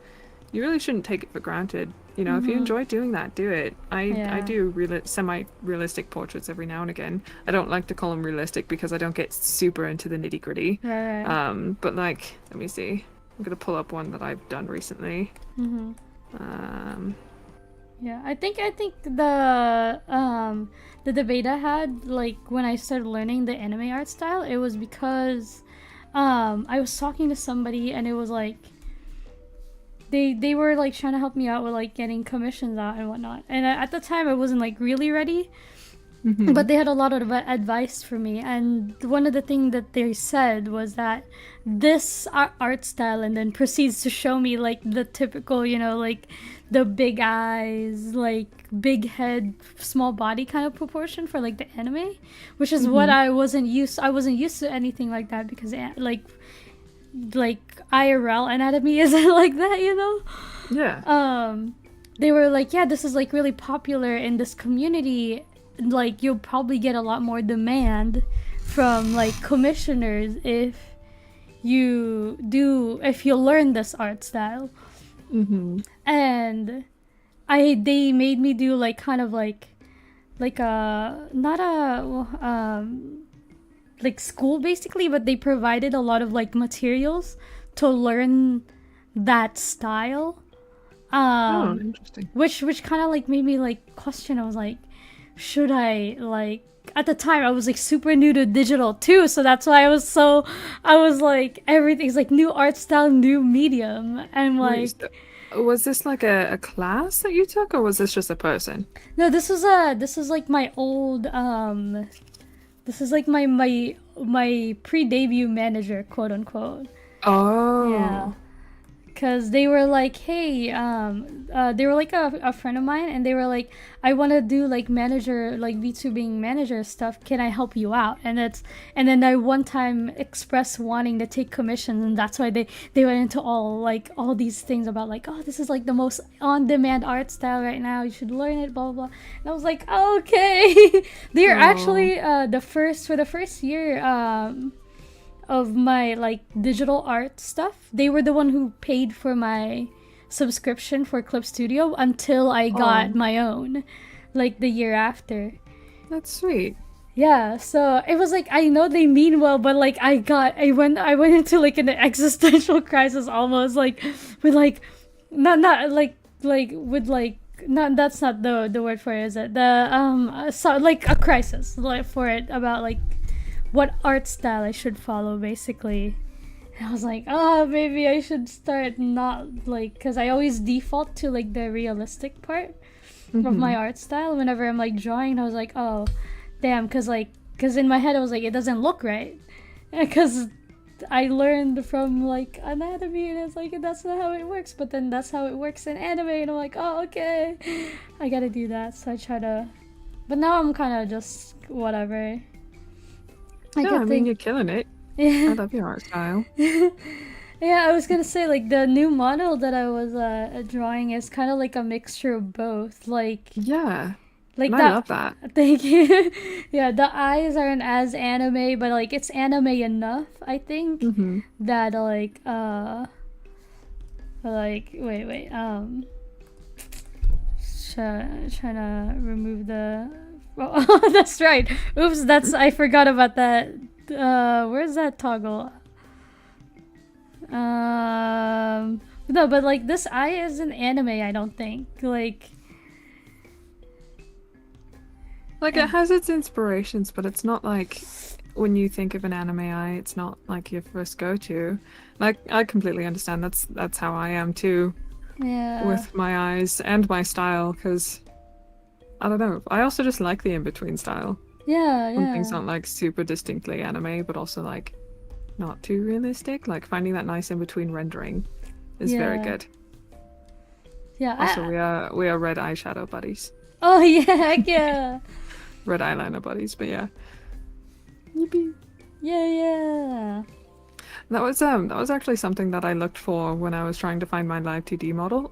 [SPEAKER 2] you really shouldn't take it for granted. If you
[SPEAKER 1] Mm-hmm.
[SPEAKER 2] enjoy doing that, do it. I
[SPEAKER 1] Yeah.
[SPEAKER 2] do semi-realistic portraits every now and again. I don't like to call them realistic because I don't get super into the nitty-gritty.
[SPEAKER 1] Right, right.
[SPEAKER 2] But like, let me see. I'm gonna pull up one that I've done recently.
[SPEAKER 1] Mm-hmm.
[SPEAKER 2] Um,
[SPEAKER 1] Yeah, I think the debate I had like when I started learning the anime art style, it was because I was talking to somebody and it was like they were like trying to help me out with like getting commissions out and whatnot. And at the time I wasn't like really ready,
[SPEAKER 2] mhm.
[SPEAKER 1] but they had a lot of advice for me, and one of the things that they said was that this art style, and then proceeds to show me like the typical, like the big eyes, like big head, small body kind of proportion for like the anime, which is what
[SPEAKER 2] Mhm.
[SPEAKER 1] I wasn't used to anything like that because like IRL anatomy isn't like that,
[SPEAKER 2] Yeah.
[SPEAKER 1] um they were like, yeah, this is like really popular in this community, like you'll probably get a lot more demand from like commissioners if you learn this art style.
[SPEAKER 2] Mhm.
[SPEAKER 1] And they made me do like kind of like a not a like school basically, but they provided a lot of like materials to learn that style,
[SPEAKER 2] Oh,
[SPEAKER 1] um
[SPEAKER 2] interesting.
[SPEAKER 1] which kind of like made me like question. I was like, should I like, at the time I was like super new to digital too, so that's why I was like, everything's like new art style, new medium, and
[SPEAKER 2] Wait,
[SPEAKER 1] like,
[SPEAKER 2] was this like a class that you took, or was this just a person?
[SPEAKER 1] no, this is like my old this is like my pre-debut manager, quote unquote. Yeah,
[SPEAKER 2] Oh.
[SPEAKER 1] because they were like, hey, they were like a friend of mine, and they were like, I want to do like manager, like VTubing manager stuff, can I help you out? And then I one time expressed wanting to take commissions, and that's why they went into all these things about like, oh, this is like the most on-demand art style right now, you should learn it, blah blah blah. And I was like, okay. They're
[SPEAKER 2] Oh.
[SPEAKER 1] actually the first year of my like digital art stuff, they were the one who paid for my subscription for Clip Studio until I got
[SPEAKER 2] Oh,
[SPEAKER 1] my own, like the year after.
[SPEAKER 2] that's sweet.
[SPEAKER 1] Yeah, so it was like, I know they mean well, but like I went into like an existential crisis almost, like with like not like with like, not, that's not the word for it, is it? The so like a crisis like for it, about like what art style I should follow, basically. And I was like, oh, maybe I should start not like, because I always default to like the realistic part of my
[SPEAKER 2] Mhm.
[SPEAKER 1] art style whenever I'm like drawing. And I was like, oh, damn, because in my head I was like, it doesn't look right, because I learned from like anatomy, and it's like, that's not how it works. But then that's how it works in anime, and I'm like, oh, okay, I gotta do that. So I try to, but now I'm kind of just whatever. I
[SPEAKER 2] Yeah, I
[SPEAKER 1] could
[SPEAKER 2] mean,
[SPEAKER 1] think.
[SPEAKER 2] you're killing it. I
[SPEAKER 1] Yeah.
[SPEAKER 2] love your art style.
[SPEAKER 1] Yeah, I was gonna say like the new model that I was drawing is kind of like a mixture of both.
[SPEAKER 2] Yeah, and
[SPEAKER 1] Like
[SPEAKER 2] I
[SPEAKER 1] that.
[SPEAKER 2] love that.
[SPEAKER 1] Thank you. Yeah, the eyes aren't as anime, but like it's anime enough, I think,
[SPEAKER 2] Mhm.
[SPEAKER 1] that But like, wait. Trying to remove the. Oh, that's right. Oops, I forgot about that. Where's that toggle? No, but like this eye isn't anime. I don't think. Like
[SPEAKER 2] it has its inspirations, but it's not like when you think of an anime eye, it's not like your first go-to. Like I completely understand. That's how I am too.
[SPEAKER 1] Yeah.
[SPEAKER 2] With my eyes and my style, because I don't know. I also just like the in-between style.
[SPEAKER 1] Yeah.
[SPEAKER 2] When things aren't like super distinctly anime, but also like not too realistic. Like finding that nice in-between rendering is very good.
[SPEAKER 1] Yeah.
[SPEAKER 2] Also, we are red eyeshadow buddies.
[SPEAKER 1] Oh yeah.
[SPEAKER 2] Red eyeliner buddies, but yeah. Yippee.
[SPEAKER 1] Yeah.
[SPEAKER 2] That was actually something that I looked for when I was trying to find my live 2D model,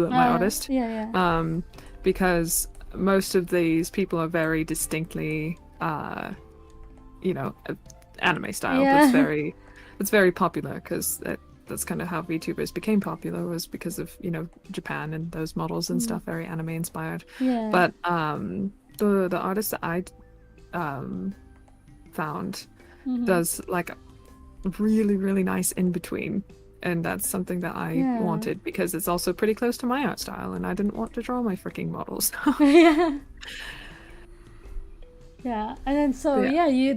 [SPEAKER 2] my artist.
[SPEAKER 1] Yeah.
[SPEAKER 2] Because most of these people are very distinctly, anime style.
[SPEAKER 1] Yeah.
[SPEAKER 2] That's very popular because that's kind of how VTubers became popular, was because of Japan and those models and stuff, very anime inspired.
[SPEAKER 1] Yeah.
[SPEAKER 2] But the artist that I found does like really, really nice in between, and that's something that I wanted because it's also pretty close to my art style, and I didn't want to draw my freaking models.
[SPEAKER 1] Yeah, and then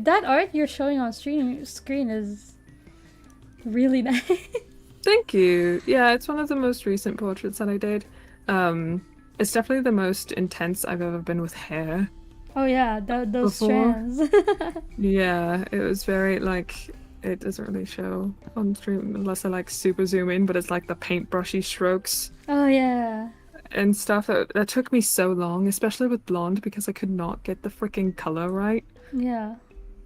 [SPEAKER 1] that art you're showing on screen is really nice.
[SPEAKER 2] Thank you. Yeah, it's one of the most recent portraits that I did. It's definitely the most intense I've ever been with hair.
[SPEAKER 1] Oh yeah, those strands.
[SPEAKER 2] Yeah, it was very like, it doesn't really show on stream unless I like super zoom in, but it's like the paintbrushy strokes.
[SPEAKER 1] Oh yeah.
[SPEAKER 2] And stuff that took me so long, especially with blonde, because I could not get the freaking color right.
[SPEAKER 1] Yeah.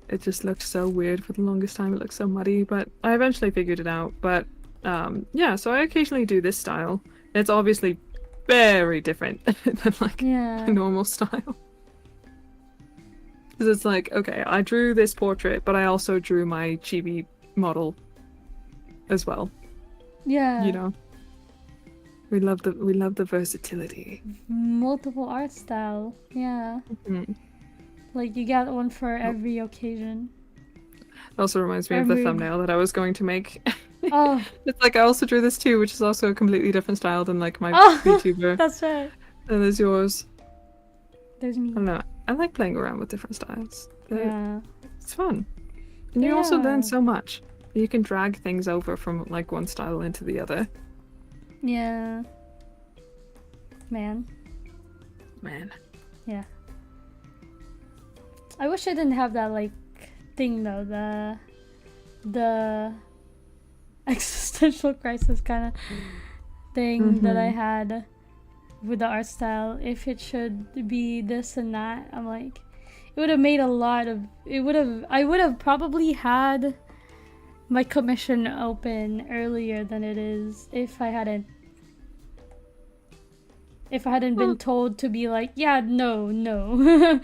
[SPEAKER 2] It just looked so weird for the longest time. It looked so muddy, but I eventually figured it out. But so I occasionally do this style. It's obviously very different than like a normal style. Because it's like, okay, I drew this portrait, but I also drew my chibi model as well.
[SPEAKER 1] Yeah.
[SPEAKER 2] We love the versatility.
[SPEAKER 1] Multiple art style. Yeah.
[SPEAKER 2] Mm-hmm.
[SPEAKER 1] Like you got one for every occasion.
[SPEAKER 2] It also reminds me of the thumbnail that I was going to make.
[SPEAKER 1] Oh.
[SPEAKER 2] It's like I also drew this too, which is also a completely different style than like my VTuber.
[SPEAKER 1] That's right.
[SPEAKER 2] And there's yours.
[SPEAKER 1] There's me.
[SPEAKER 2] I don't know. I like playing around with different styles.
[SPEAKER 1] Yeah.
[SPEAKER 2] It's fun. And you also learn so much. You can drag things over from like one style into the other.
[SPEAKER 1] Yeah. Man. Yeah. I wish I didn't have that like thing though, the existential crisis kind of thing that I had with the art style. If it should be this and that, I'm like, it would have made I would have probably had my commission open earlier than it is if I hadn't been told to be like, yeah, no.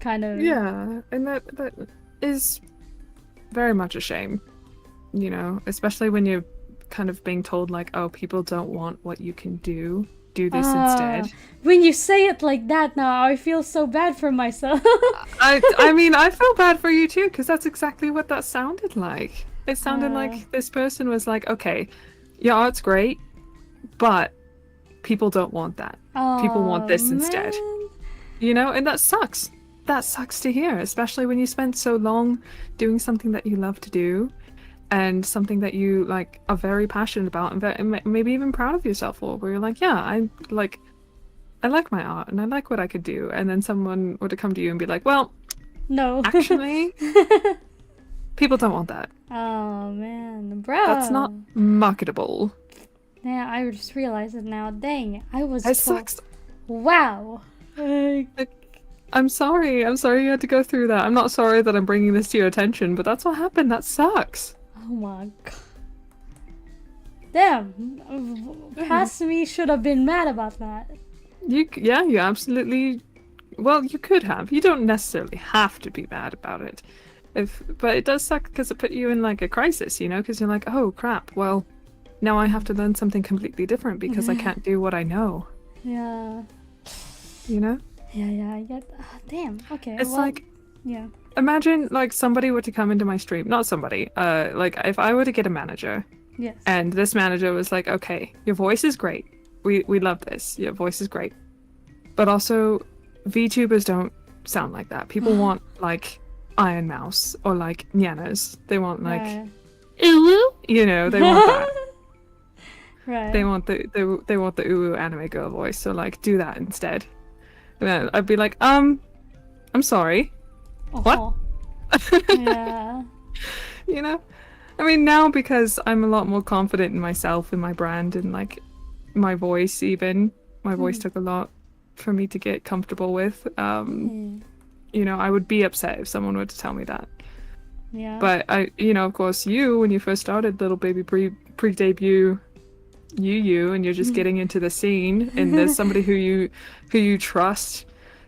[SPEAKER 1] Kind of.
[SPEAKER 2] Yeah, and that is very much a shame, especially when you're kind of being told like, oh, people don't want what you can do this instead.
[SPEAKER 1] When you say it like that now, I feel so bad for myself.
[SPEAKER 2] I mean, I feel bad for you too, because that's exactly what that sounded like. It sounded like this person was like, okay, your art's great, but people don't want that. People want this instead. And that sucks. That sucks to hear, especially when you spent so long doing something that you love to do and something that you like are very passionate about and maybe even proud of yourself for, where you're like, yeah, I like my art and I like what I could do, and then someone were to come to you and be like, well,
[SPEAKER 1] no,
[SPEAKER 2] actually people don't want that.
[SPEAKER 1] Oh man, bro,
[SPEAKER 2] that's not marketable.
[SPEAKER 1] Yeah, I just realized it now. Dang, I was
[SPEAKER 2] it sucks.
[SPEAKER 1] Wow.
[SPEAKER 2] I'm sorry you had to go through that. I'm not sorry that I'm bringing this to your attention, but that's what happened. That sucks.
[SPEAKER 1] Oh my god. Damn. Past me should have been mad about that.
[SPEAKER 2] You absolutely... Well, you could have. You don't necessarily have to be mad about it. But it does suck because it put you in like a crisis, because you're like, oh crap, well, now I have to learn something completely different because I can't do what I know.
[SPEAKER 1] Yeah.
[SPEAKER 2] You know?
[SPEAKER 1] Yeah, I get. Damn. Okay.
[SPEAKER 2] It's
[SPEAKER 1] well,
[SPEAKER 2] like,
[SPEAKER 1] yeah.
[SPEAKER 2] imagine like somebody were to come into my stream. Not somebody. Like if I were to get a manager,
[SPEAKER 1] Yes.
[SPEAKER 2] and this manager was like, okay, your voice is great. We love this. Your voice is great. But also, VTubers don't sound like that. People want like Iron Mouse or like Nyanas. They want like,
[SPEAKER 1] Right.
[SPEAKER 2] Uwu. You know, they want that.
[SPEAKER 1] Right.
[SPEAKER 2] They want the Uwu anime girl voice. So like, do that instead. And then I'd be like, I'm sorry. What?
[SPEAKER 1] Oh. Yeah.
[SPEAKER 2] You know? I mean, now because I'm a lot more confident in myself, in my brand, and like my voice even. My voice took a lot for me to get comfortable with. You know, I would be upset if someone were to tell me that.
[SPEAKER 1] Yeah.
[SPEAKER 2] But I, you know, of course, you, when you first started Little Baby pre-debut, and you're just getting into the scene, and there's somebody who you trust,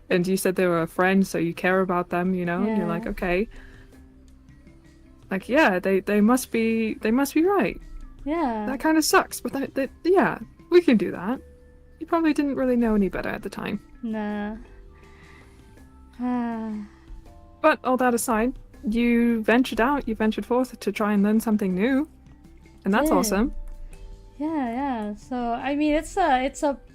[SPEAKER 2] and you said they were a friend, so you care about them, you know, and you're like, okay. Like, yeah, they must be right.
[SPEAKER 1] Yeah.
[SPEAKER 2] That kind of sucks, but yeah, we can do that. You probably didn't really know any better at the time.
[SPEAKER 1] Nah.
[SPEAKER 2] But all that aside, you ventured forth to try and learn something new, and that's
[SPEAKER 1] Yeah.
[SPEAKER 2] awesome.
[SPEAKER 1] Yeah. So I mean, it's a.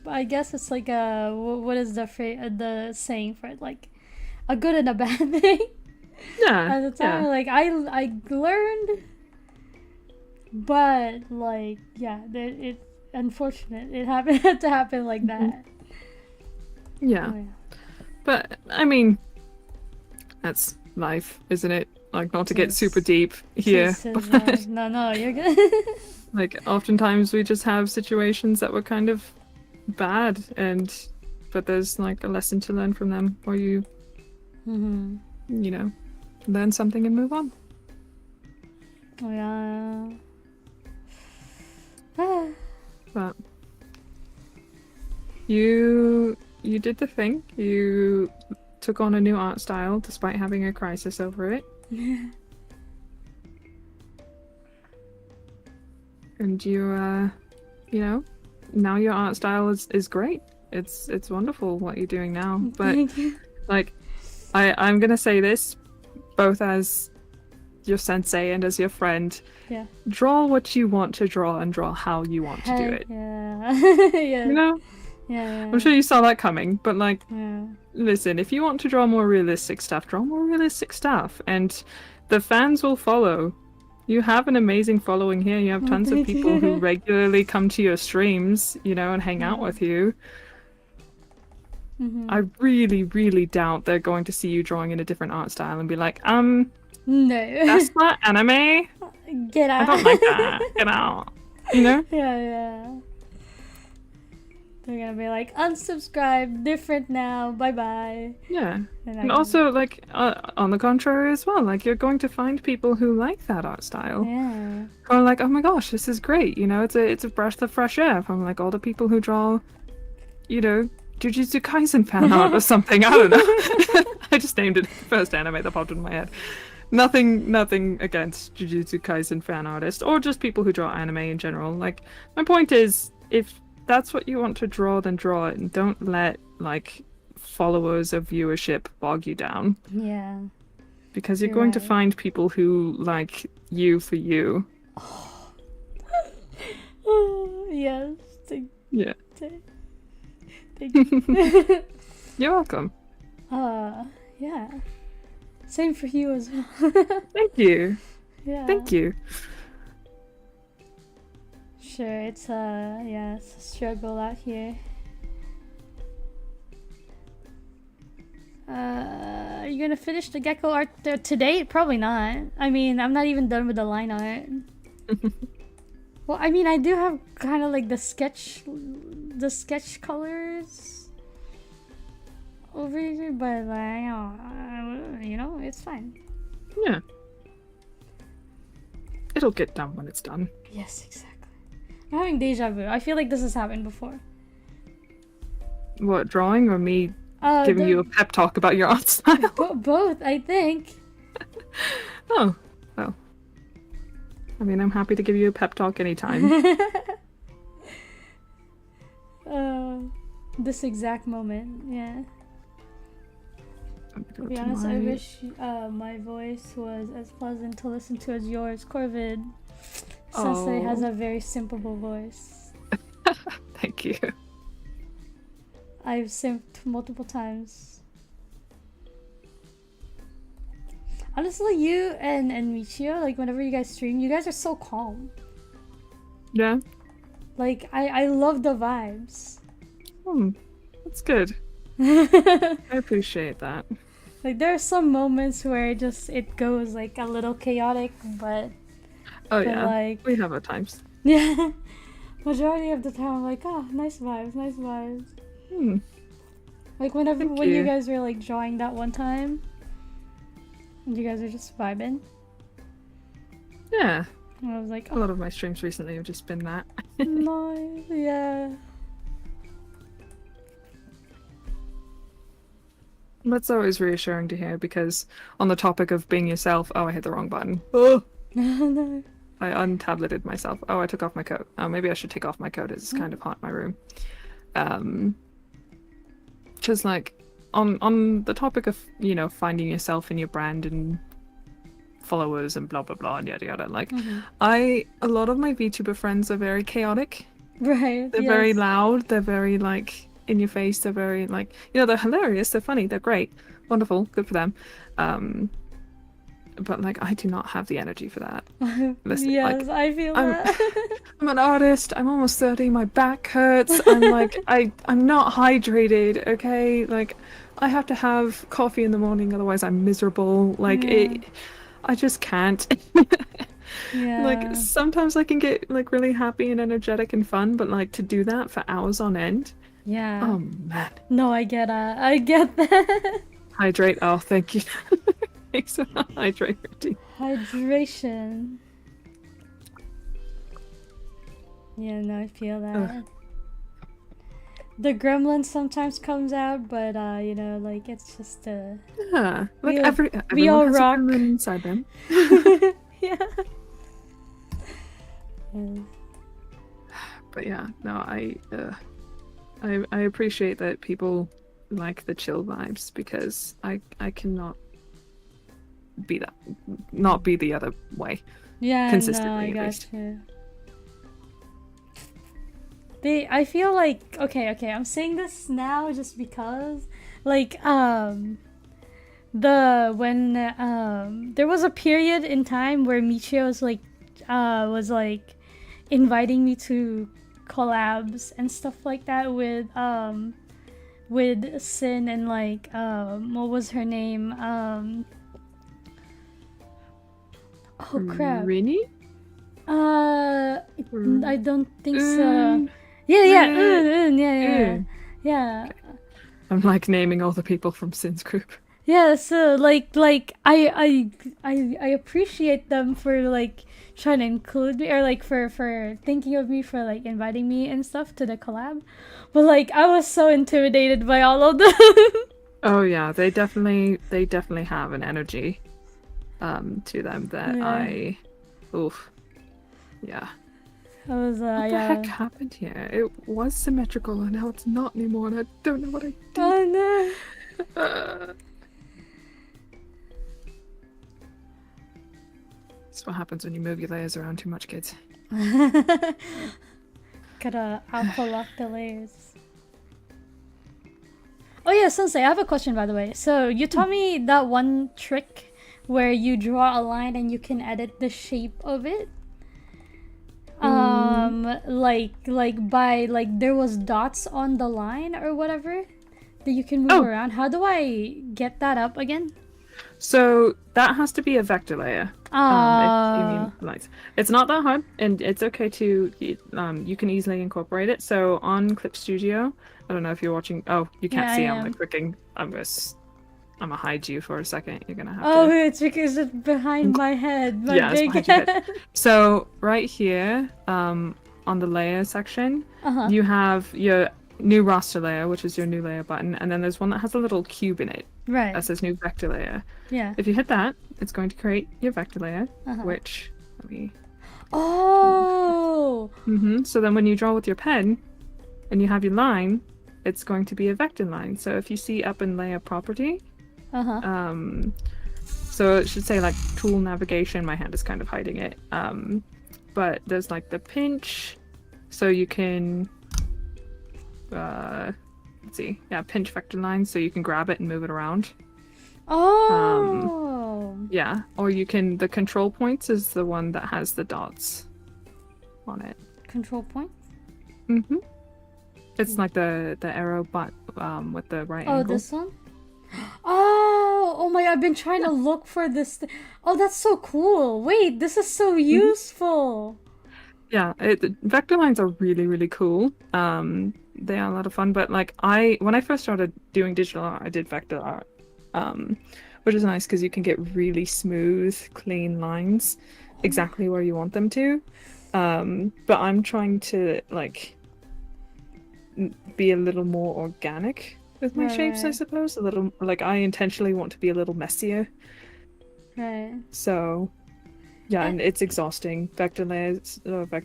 [SPEAKER 1] I guess it's like a. What is the saying for it? Like, a good and a bad thing.
[SPEAKER 2] Yeah.
[SPEAKER 1] At the time,
[SPEAKER 2] yeah.
[SPEAKER 1] like I learned, but like yeah, it's unfortunate. It had to happen like that.
[SPEAKER 2] Yeah.
[SPEAKER 1] Oh, yeah.
[SPEAKER 2] But I mean, that's life, isn't it? Like, not to get super deep here.
[SPEAKER 1] No, you're good.
[SPEAKER 2] Like, oftentimes we just have situations that were kind of bad, but there's like a lesson to learn from them, or you know, learn something and move on.
[SPEAKER 1] Oh, yeah.
[SPEAKER 2] But you did the thing. You took on a new art style despite having a crisis over it. And you know, now your art style is great. It's wonderful what you're doing now. But
[SPEAKER 1] Thank you.
[SPEAKER 2] like, I'm gonna say this both as your sensei and as your friend.
[SPEAKER 1] Yeah.
[SPEAKER 2] Draw what you want to draw and draw how you want to do it.
[SPEAKER 1] Yeah. Yeah.
[SPEAKER 2] You know?
[SPEAKER 1] Yeah.
[SPEAKER 2] I'm sure you saw that coming, but like,
[SPEAKER 1] Yeah.
[SPEAKER 2] listen, if you want to draw more realistic stuff, draw more realistic stuff, and the fans will follow. You have an amazing following here. You have tons of
[SPEAKER 1] thank
[SPEAKER 2] people
[SPEAKER 1] you.
[SPEAKER 2] who regularly come to your streams, you know, and hang out with you. I really, really doubt they're going to see you drawing in a different art style and be like,
[SPEAKER 1] No.
[SPEAKER 2] that's not anime.
[SPEAKER 1] Get out.
[SPEAKER 2] I don't like that. Get out. You know?
[SPEAKER 1] Yeah. They're gonna be like, unsubscribe, different now, bye-bye.
[SPEAKER 2] Yeah.
[SPEAKER 1] And
[SPEAKER 2] And also, like, on the contrary as well, like, you're going to find people who like that art style.
[SPEAKER 1] Yeah.
[SPEAKER 2] Who are like, oh my gosh, this is great. You know, it's a breath of fresh air from, like, all the people who draw, you know, Jujutsu Kaisen fan art or something. I don't know. I just named it first anime that popped into my head. Nothing against Jujutsu Kaisen fan artists, or just people who draw anime in general. Like, my point is, if that's what you want to draw, then draw it, and don't let, like, followers or viewership bog you down.
[SPEAKER 1] Yeah.
[SPEAKER 2] Because you're
[SPEAKER 1] You're
[SPEAKER 2] going to
[SPEAKER 1] right.
[SPEAKER 2] find people who like you for you.
[SPEAKER 1] Yes.
[SPEAKER 2] Yeah.
[SPEAKER 1] Thank you.
[SPEAKER 2] You're welcome.
[SPEAKER 1] Yeah. Same for you as well.
[SPEAKER 2] Thank you.
[SPEAKER 1] Yeah.
[SPEAKER 2] Thank you.
[SPEAKER 1] Sure, it's a struggle out here. Are you gonna finish the gecko art today? Probably not. I mean, I'm not even done with the line art. Well, I mean, I do have kind of like the sketch colors over here, but like, you know, it's fine.
[SPEAKER 2] Yeah. It'll get done when it's done.
[SPEAKER 1] Yes, exactly. I'm having deja vu. I feel like this has happened before.
[SPEAKER 2] What, drawing or me giving you a pep talk about your art style?
[SPEAKER 1] Both, I think.
[SPEAKER 2] Oh, well. I mean, I'm happy to give you a pep talk anytime.
[SPEAKER 1] This exact moment, yeah. To be honest, I wish my voice was as pleasant to listen to as yours, Corvid. Sensei has a very simple voice.
[SPEAKER 2] Thank you.
[SPEAKER 1] I've simped multiple times. Honestly, you and Michio, like whenever you guys stream, you guys are so calm.
[SPEAKER 2] Yeah.
[SPEAKER 1] Like I love the vibes.
[SPEAKER 2] That's good. I appreciate that.
[SPEAKER 1] Like there are some moments where it goes like a little chaotic, but
[SPEAKER 2] yeah,
[SPEAKER 1] like
[SPEAKER 2] we have our times.
[SPEAKER 1] Yeah, majority of the time I'm like, oh, nice vibes, nice vibes. Like when you guys were like drawing that one time, and you guys are just vibing.
[SPEAKER 2] Yeah.
[SPEAKER 1] And I was like, oh.
[SPEAKER 2] A lot of my streams recently have just been that.
[SPEAKER 1] Nice, yeah.
[SPEAKER 2] That's always reassuring to hear because on the topic of being yourself, I hit the wrong button. Oh!
[SPEAKER 1] No.
[SPEAKER 2] I untableted myself. I took off my coat. Maybe I should take off my coat. It's kind of hot in my room. Just like on the topic of, finding yourself in your brand and followers and blah blah blah and yada yada. Like a lot of my VTuber friends are very chaotic.
[SPEAKER 1] Right.
[SPEAKER 2] They're very loud. They're very like in your face. They're very like, they're hilarious. They're funny. They're great. Wonderful. Good for them. But like I do not have the energy for that. Listen,
[SPEAKER 1] yes, like, I feel that.
[SPEAKER 2] I'm an artist. I'm almost 30. My back hurts. I'm like I'm not hydrated. Okay, like I have to have coffee in the morning, otherwise I'm miserable. Like I just can't.
[SPEAKER 1] Yeah.
[SPEAKER 2] Like sometimes I can get like really happy and energetic and fun, but like to do that for hours on end.
[SPEAKER 1] Yeah.
[SPEAKER 2] Oh man.
[SPEAKER 1] No, I get it. I get that.
[SPEAKER 2] Hydrate. Oh, thank you. Thanks for hydrating.
[SPEAKER 1] Hydration. Yeah, no, I feel that. The gremlin sometimes comes out, but like it's just
[SPEAKER 2] yeah, like
[SPEAKER 1] we all
[SPEAKER 2] has
[SPEAKER 1] rock
[SPEAKER 2] a gremlin inside them.
[SPEAKER 1] Yeah.
[SPEAKER 2] But yeah, no, I appreciate that people like the chill vibes because I cannot be that, not be the other way.
[SPEAKER 1] Yeah,
[SPEAKER 2] consistently.
[SPEAKER 1] No, I got you. I feel like okay, I'm saying this now just because like when there was a period in time where Michio was like inviting me to collabs and stuff like that with Sin and like what was her name? Oh crap.
[SPEAKER 2] Rini?
[SPEAKER 1] I don't think so. Yeah. Okay.
[SPEAKER 2] I'm like naming all the people from Sin's group.
[SPEAKER 1] Yeah, so like I appreciate them for like trying to include me or like for thinking of me for like inviting me and stuff to the collab. But like I was so intimidated by all of them.
[SPEAKER 2] Oh yeah, they definitely have an energy to them that yeah.
[SPEAKER 1] I was
[SPEAKER 2] what the heck happened here? It was symmetrical and now it's not anymore and I don't know what I did.
[SPEAKER 1] Oh no.
[SPEAKER 2] That's what happens when you move your layers around too much, kids.
[SPEAKER 1] Gotta alpha lock the layers. Oh yeah, Sensei, I have a question by the way. So you taught me that one trick where you draw a line and you can edit the shape of it. Like by like there was dots on the line or whatever that you can move around. How do I get that up again?
[SPEAKER 2] So that has to be a vector layer. If you mean lines. It's not that hard, and it's okay to you can easily incorporate it. So on Clip Studio, I don't know if you're watching. Oh, you can't see. I'm like freaking. I'm gonna hide you for a second. You're gonna have to.
[SPEAKER 1] Oh, it's because it's behind my head. My big
[SPEAKER 2] it's behind your head. So right here, on the layer section, you have your new raster layer, which is your new layer button, and then there's one that has a little cube in it.
[SPEAKER 1] Right.
[SPEAKER 2] That says new vector layer.
[SPEAKER 1] Yeah.
[SPEAKER 2] If you hit that, it's going to create your vector layer, which let me.
[SPEAKER 1] Oh.
[SPEAKER 2] So then when you draw with your pen and you have your line, it's going to be a vector line. So if you see up in layer property, so it should say like tool navigation. My hand is kind of hiding it. But there's like the pinch, so you can let's see, yeah, pinch vector line, so you can grab it and move it around.
[SPEAKER 1] Oh.
[SPEAKER 2] Yeah, or you can, the control points is the one that has the dots on it.
[SPEAKER 1] Control point?
[SPEAKER 2] It's like the arrow but with the right
[SPEAKER 1] Oh,
[SPEAKER 2] angle.
[SPEAKER 1] this one? Oh my god, I've been trying to look for this. Oh, that's so cool. Wait, this is so useful.
[SPEAKER 2] Yeah, vector lines are really, really cool. They are a lot of fun, but like when I first started doing digital art, I did vector art, which is nice because you can get really smooth, clean lines exactly where you want them to. But I'm trying to like be a little more organic with my shapes, I suppose. A little, like, I intentionally want to be a little messier.
[SPEAKER 1] Right.
[SPEAKER 2] So yeah, and it's exhausting. Vector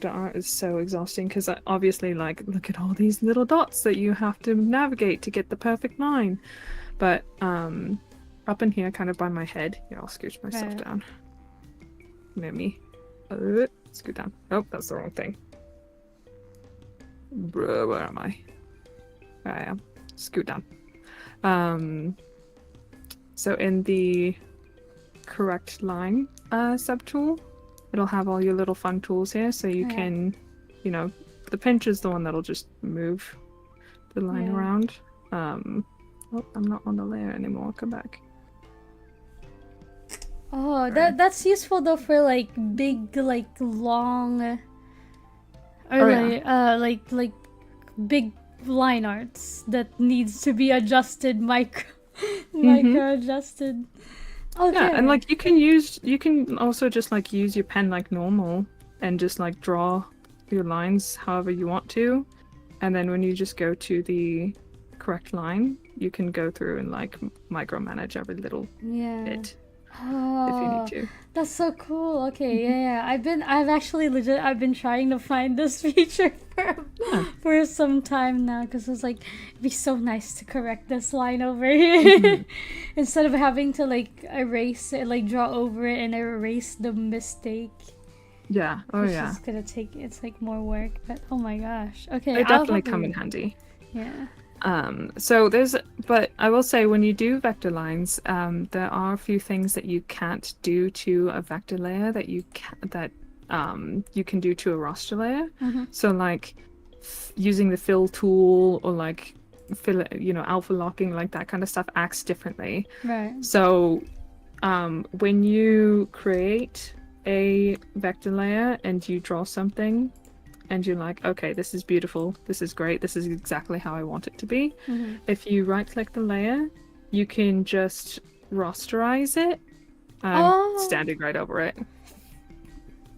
[SPEAKER 2] art is so exhausting because obviously, like, look at all these little dots that you have to navigate to get the perfect line. But up in here, kind of by my head, here, I'll scooch myself down. Near me. Scoot down. Oh, that's the wrong thing. Bro, where am I? There I am. Scoot down. So in the correct line subtool, it'll have all your little fun tools here, so you can, you know, the pinch is the one that'll just move the line around. Oh, I'm not on the layer anymore. I'll come back.
[SPEAKER 1] Oh, that's useful though for like big, like long, or like big line arts that needs to be adjusted, micro adjusted. Okay.
[SPEAKER 2] Yeah, and like you can also just like use your pen like normal and just like draw your lines however you want to, and then when you just go to the correct line, you can go through and like micromanage every little bit. If you need to.
[SPEAKER 1] That's so cool. Okay, yeah. I've been trying to find this feature for some time now because I was like, it'd be so nice to correct this line over here instead of having to like erase it, like draw over it and erase the mistake.
[SPEAKER 2] Yeah. Oh yeah.
[SPEAKER 1] It's gonna take. It's like more work, but oh my gosh. Okay.
[SPEAKER 2] They definitely come in handy.
[SPEAKER 1] Yeah.
[SPEAKER 2] But I will say when you do vector lines, there are a few things that you can't do to a vector layer that you can do to a raster layer. So like using the fill tool or like alpha locking, like that kind of stuff acts differently.
[SPEAKER 1] Right.
[SPEAKER 2] So when you create a vector layer and you draw something and you're like, okay, this is beautiful, this is great, this is exactly how I want it to be. If you right click the layer, you can just rasterize it. I'm standing right over it,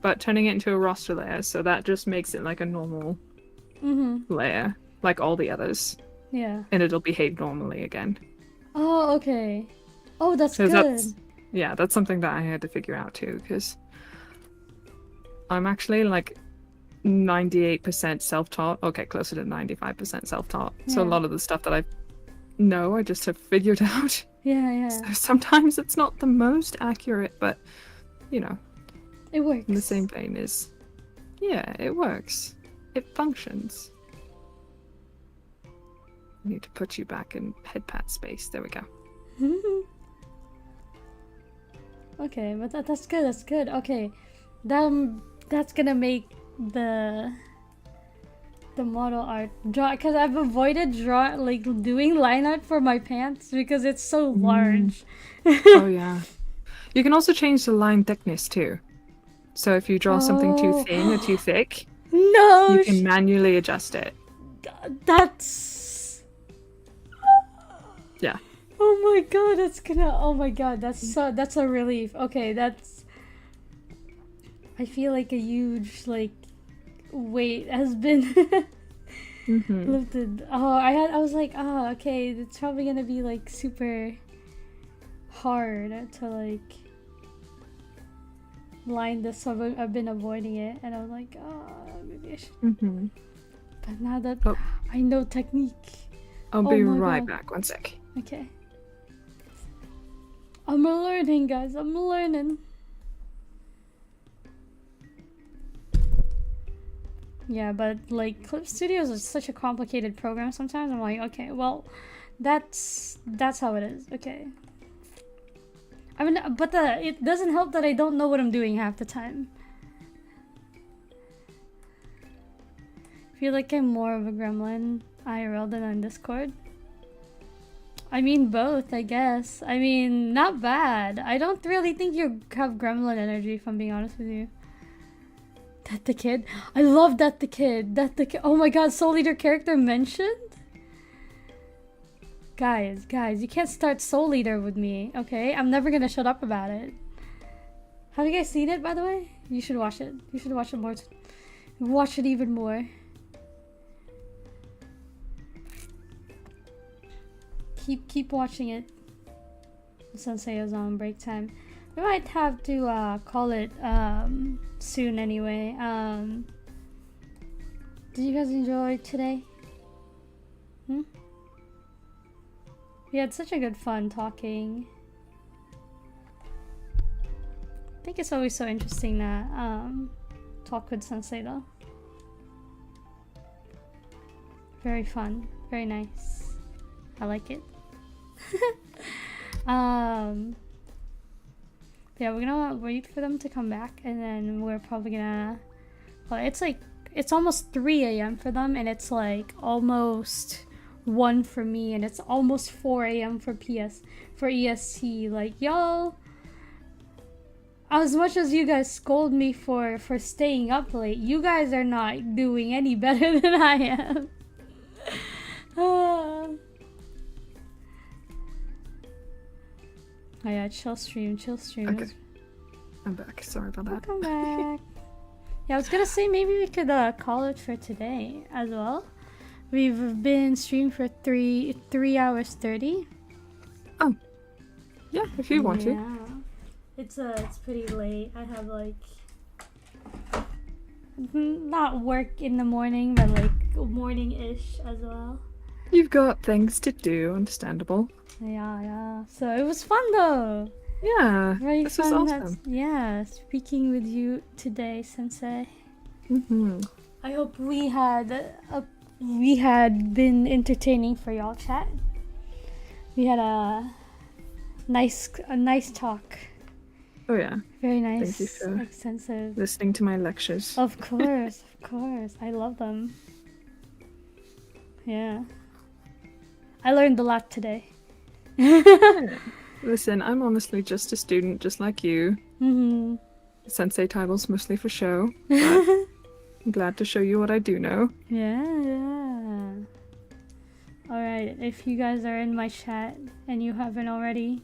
[SPEAKER 2] but turning it into a raster layer, so that just makes it like a normal layer, like all the others.
[SPEAKER 1] Yeah.
[SPEAKER 2] And it'll behave normally again.
[SPEAKER 1] Oh, okay. Oh, that's good.
[SPEAKER 2] That's something that I had to figure out too, because I'm actually like 98% self-taught. Okay, closer to 95% self-taught. So a lot of the stuff that I know, I just have figured out.
[SPEAKER 1] Yeah.
[SPEAKER 2] So sometimes it's not the most accurate, but you know,
[SPEAKER 1] it works.
[SPEAKER 2] In the same vein is, yeah, it works. It functions. I need to put you back in head pat space. There we go.
[SPEAKER 1] Okay, but that's good. That's good. Okay, that's gonna make the model art draw, because I've avoided doing line art for my pants because it's so large.
[SPEAKER 2] Oh yeah. You can also change the line thickness too. So if you draw something too thin or too thick, you can manually adjust it.
[SPEAKER 1] That's
[SPEAKER 2] yeah.
[SPEAKER 1] Oh my god, that's a relief. Okay, I feel like a huge weight has been lifted. I was like, okay, it's probably gonna be super hard to line this, so I've been avoiding it, and I was like, oh, maybe I should.
[SPEAKER 2] Mm-hmm.
[SPEAKER 1] But now that
[SPEAKER 2] Oh.
[SPEAKER 1] I know technique.
[SPEAKER 2] I'll
[SPEAKER 1] Oh
[SPEAKER 2] be
[SPEAKER 1] my
[SPEAKER 2] right
[SPEAKER 1] God.
[SPEAKER 2] back. One sec.
[SPEAKER 1] Okay. I'm learning, guys. I'm learning. Yeah, but like Clip Studios is such a complicated program sometimes. I'm like, okay, well, that's how it is. Okay. I mean, but it doesn't help that I don't know what I'm doing half the time. I feel like I'm more of a gremlin IRL than on Discord. I mean, both, I guess. I mean, not bad. I don't really think you have gremlin energy, if I'm being honest with you. That the kid? I love that the kid. That the kid. Oh my god, Soul Eater character mentioned? Guys, you can't start Soul Eater with me, okay? I'm never gonna shut up about it. Have you guys seen it, by the way? You should watch it. You should watch it more. Watch it even more. Keep watching it. Sensei is on break time. We might have to call it soon anyway. Did you guys enjoy today? We had such a good fun talking. I think it's always so interesting to talk with Sensei though. Very fun, very nice. I like it. Yeah, we're gonna wait for them to come back, and then we're probably gonna. Well, it's almost 3 a.m. for them, and it's like almost 1 for me, and it's almost 4 a.m. for EST. Like, y'all, as much as you guys scold me for staying up late, you guys are not doing any better than I am. Oh yeah, chill stream.
[SPEAKER 2] Okay. I'm back. Sorry about that.
[SPEAKER 1] Welcome back. Yeah, I was gonna say maybe we could call it for today as well. We've been streaming for 3 hours 30.
[SPEAKER 2] Oh. Yeah, if you want to.
[SPEAKER 1] It's pretty late. I have like not work in the morning, but like morning-ish as well.
[SPEAKER 2] You've got things to do, understandable.
[SPEAKER 1] Yeah. So it was fun though.
[SPEAKER 2] Yeah,
[SPEAKER 1] Very
[SPEAKER 2] this
[SPEAKER 1] fun.
[SPEAKER 2] was awesome.
[SPEAKER 1] Yeah, speaking with you today, Sensei.
[SPEAKER 2] Mm-hmm.
[SPEAKER 1] I hope we had been entertaining for y'all chat. We had a nice talk.
[SPEAKER 2] Oh yeah.
[SPEAKER 1] Very nice.
[SPEAKER 2] Thank you for
[SPEAKER 1] extensive.
[SPEAKER 2] listening to my lectures.
[SPEAKER 1] Of course. I love them. Yeah. I learned a lot today.
[SPEAKER 2] Listen, I'm honestly just a student, just like you.
[SPEAKER 1] Mm-hmm.
[SPEAKER 2] Sensei title's mostly for show. But I'm glad to show you what I do know.
[SPEAKER 1] Yeah. Alright, if you guys are in my chat and you haven't already,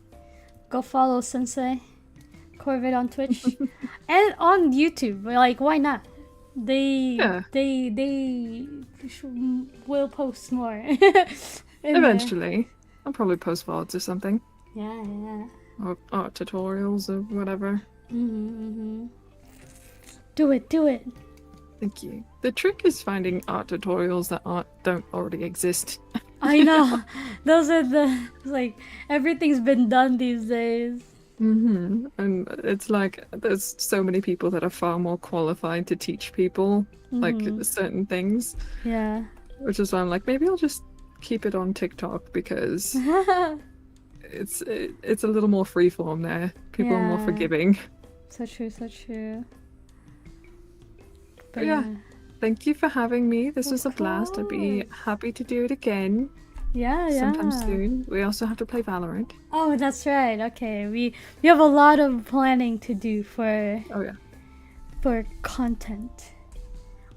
[SPEAKER 1] go follow Sensei Corvid on Twitch and on YouTube. Like, why not? They will post more.
[SPEAKER 2] Eventually. I'll probably post VODs or something.
[SPEAKER 1] Yeah.
[SPEAKER 2] Or art tutorials or whatever.
[SPEAKER 1] Mm-hmm. Do it.
[SPEAKER 2] Thank you. The trick is finding art tutorials that don't already exist.
[SPEAKER 1] I know. Those are like, everything's been done these days.
[SPEAKER 2] Mm-hmm. And it's like, there's so many people that are far more qualified to teach people, like, certain things.
[SPEAKER 1] Yeah.
[SPEAKER 2] Which is why I'm like, maybe I'll just keep it on TikTok, because it's a little more freeform there. People are more forgiving.
[SPEAKER 1] So true.
[SPEAKER 2] But yeah, thank you for having me. This was a blast. I'd be happy to do it again.
[SPEAKER 1] Yeah.
[SPEAKER 2] Sometime soon. We also have to play Valorant.
[SPEAKER 1] Oh, that's right. Okay, we have a lot of planning to do for content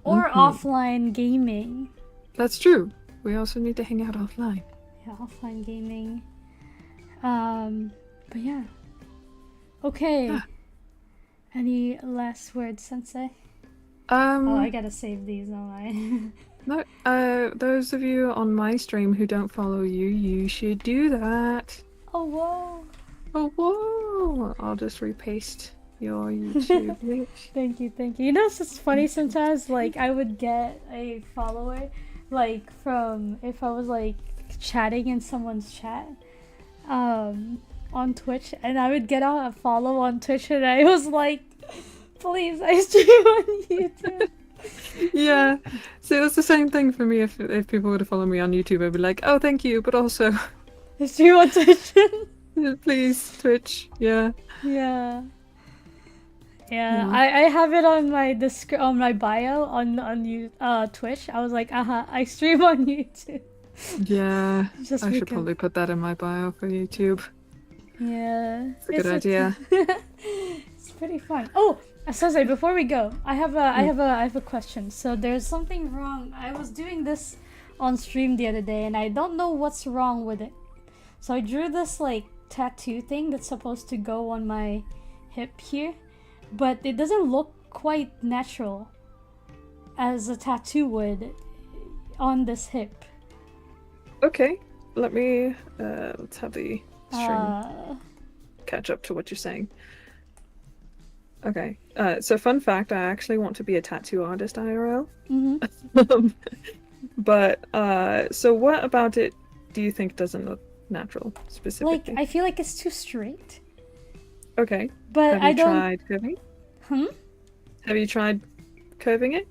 [SPEAKER 1] or offline gaming.
[SPEAKER 2] That's true. We also need to hang out offline.
[SPEAKER 1] Yeah, offline gaming. But yeah. Okay.
[SPEAKER 2] Yeah.
[SPEAKER 1] Any last words, Sensei?
[SPEAKER 2] Oh,
[SPEAKER 1] I gotta save these, don't I?
[SPEAKER 2] No, those of you on my stream who don't follow you, you should do that.
[SPEAKER 1] Oh, whoa.
[SPEAKER 2] Oh, whoa! I'll just repaste your YouTube reach.
[SPEAKER 1] Thank you, thank you. You know, it's just funny sometimes. Like, I would get a follower, like from if I was like chatting in someone's chat, on Twitch, and I would get a follow on Twitch, and I was like, please, I stream on YouTube.
[SPEAKER 2] Yeah. So it's the same thing for me. If people were to follow me on YouTube, I'd be like, oh, thank you, but also,
[SPEAKER 1] I stream on Twitch.
[SPEAKER 2] please, Twitch. Yeah.
[SPEAKER 1] Yeah. Yeah,
[SPEAKER 2] Yeah.
[SPEAKER 1] I have it on my on my bio on Twitch. I was like, I stream on YouTube.
[SPEAKER 2] Yeah.
[SPEAKER 1] Just
[SPEAKER 2] I should
[SPEAKER 1] because.
[SPEAKER 2] probably put that in my bio for YouTube.
[SPEAKER 1] Yeah,
[SPEAKER 2] It's a good idea.
[SPEAKER 1] It's pretty fun. Oh, Sase, before we go, I have a question. So there's something wrong. I was doing this on stream the other day, and I don't know what's wrong with it. So I drew this like tattoo thing that's supposed to go on my hip here, but it doesn't look quite natural as a tattoo would on this hip.
[SPEAKER 2] Okay. Let me let's have the stream
[SPEAKER 1] Uh,
[SPEAKER 2] catch up to what you're saying. Okay. So fun fact, I actually want to be a tattoo artist IRL.
[SPEAKER 1] mhm.
[SPEAKER 2] But so what about it do you think doesn't look natural
[SPEAKER 1] Like,
[SPEAKER 2] specifically?
[SPEAKER 1] I feel like it's too straight,
[SPEAKER 2] Okay.
[SPEAKER 1] but
[SPEAKER 2] Have
[SPEAKER 1] I
[SPEAKER 2] you
[SPEAKER 1] don't.
[SPEAKER 2] tried curving?
[SPEAKER 1] Hmm?
[SPEAKER 2] Have you tried curving it?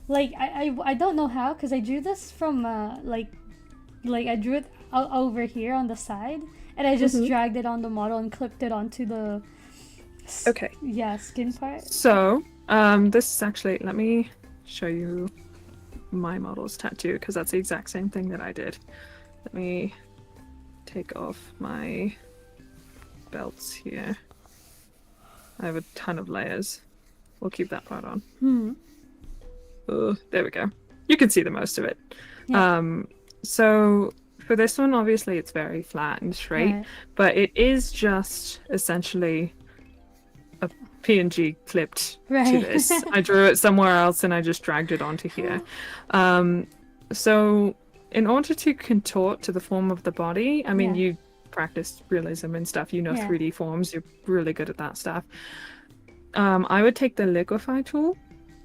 [SPEAKER 1] Like I don't know how, because I drew this from like I drew it over here on the side, and I just
[SPEAKER 2] Mhm.
[SPEAKER 1] dragged it on the model and clipped it onto the
[SPEAKER 2] Okay.
[SPEAKER 1] skin part.
[SPEAKER 2] So, this is actually, let me show you my model's tattoo, because that's the exact same thing that I did. Let me take off my belts here. I have a ton of layers. We'll keep that part on. There we go. You can see the most of it.
[SPEAKER 1] Yeah.
[SPEAKER 2] So for this one, obviously it's very flat and straight,
[SPEAKER 1] Right.
[SPEAKER 2] but it is just essentially a PNG clipped to
[SPEAKER 1] Right.
[SPEAKER 2] this. I drew it somewhere else and I just dragged it onto here. So in order to contort to the form of the body, I mean,
[SPEAKER 1] Yeah.
[SPEAKER 2] you practice realism and stuff, you know,
[SPEAKER 1] Yeah.
[SPEAKER 2] 3D forms, you're really good at that stuff. I would take the liquefy tool,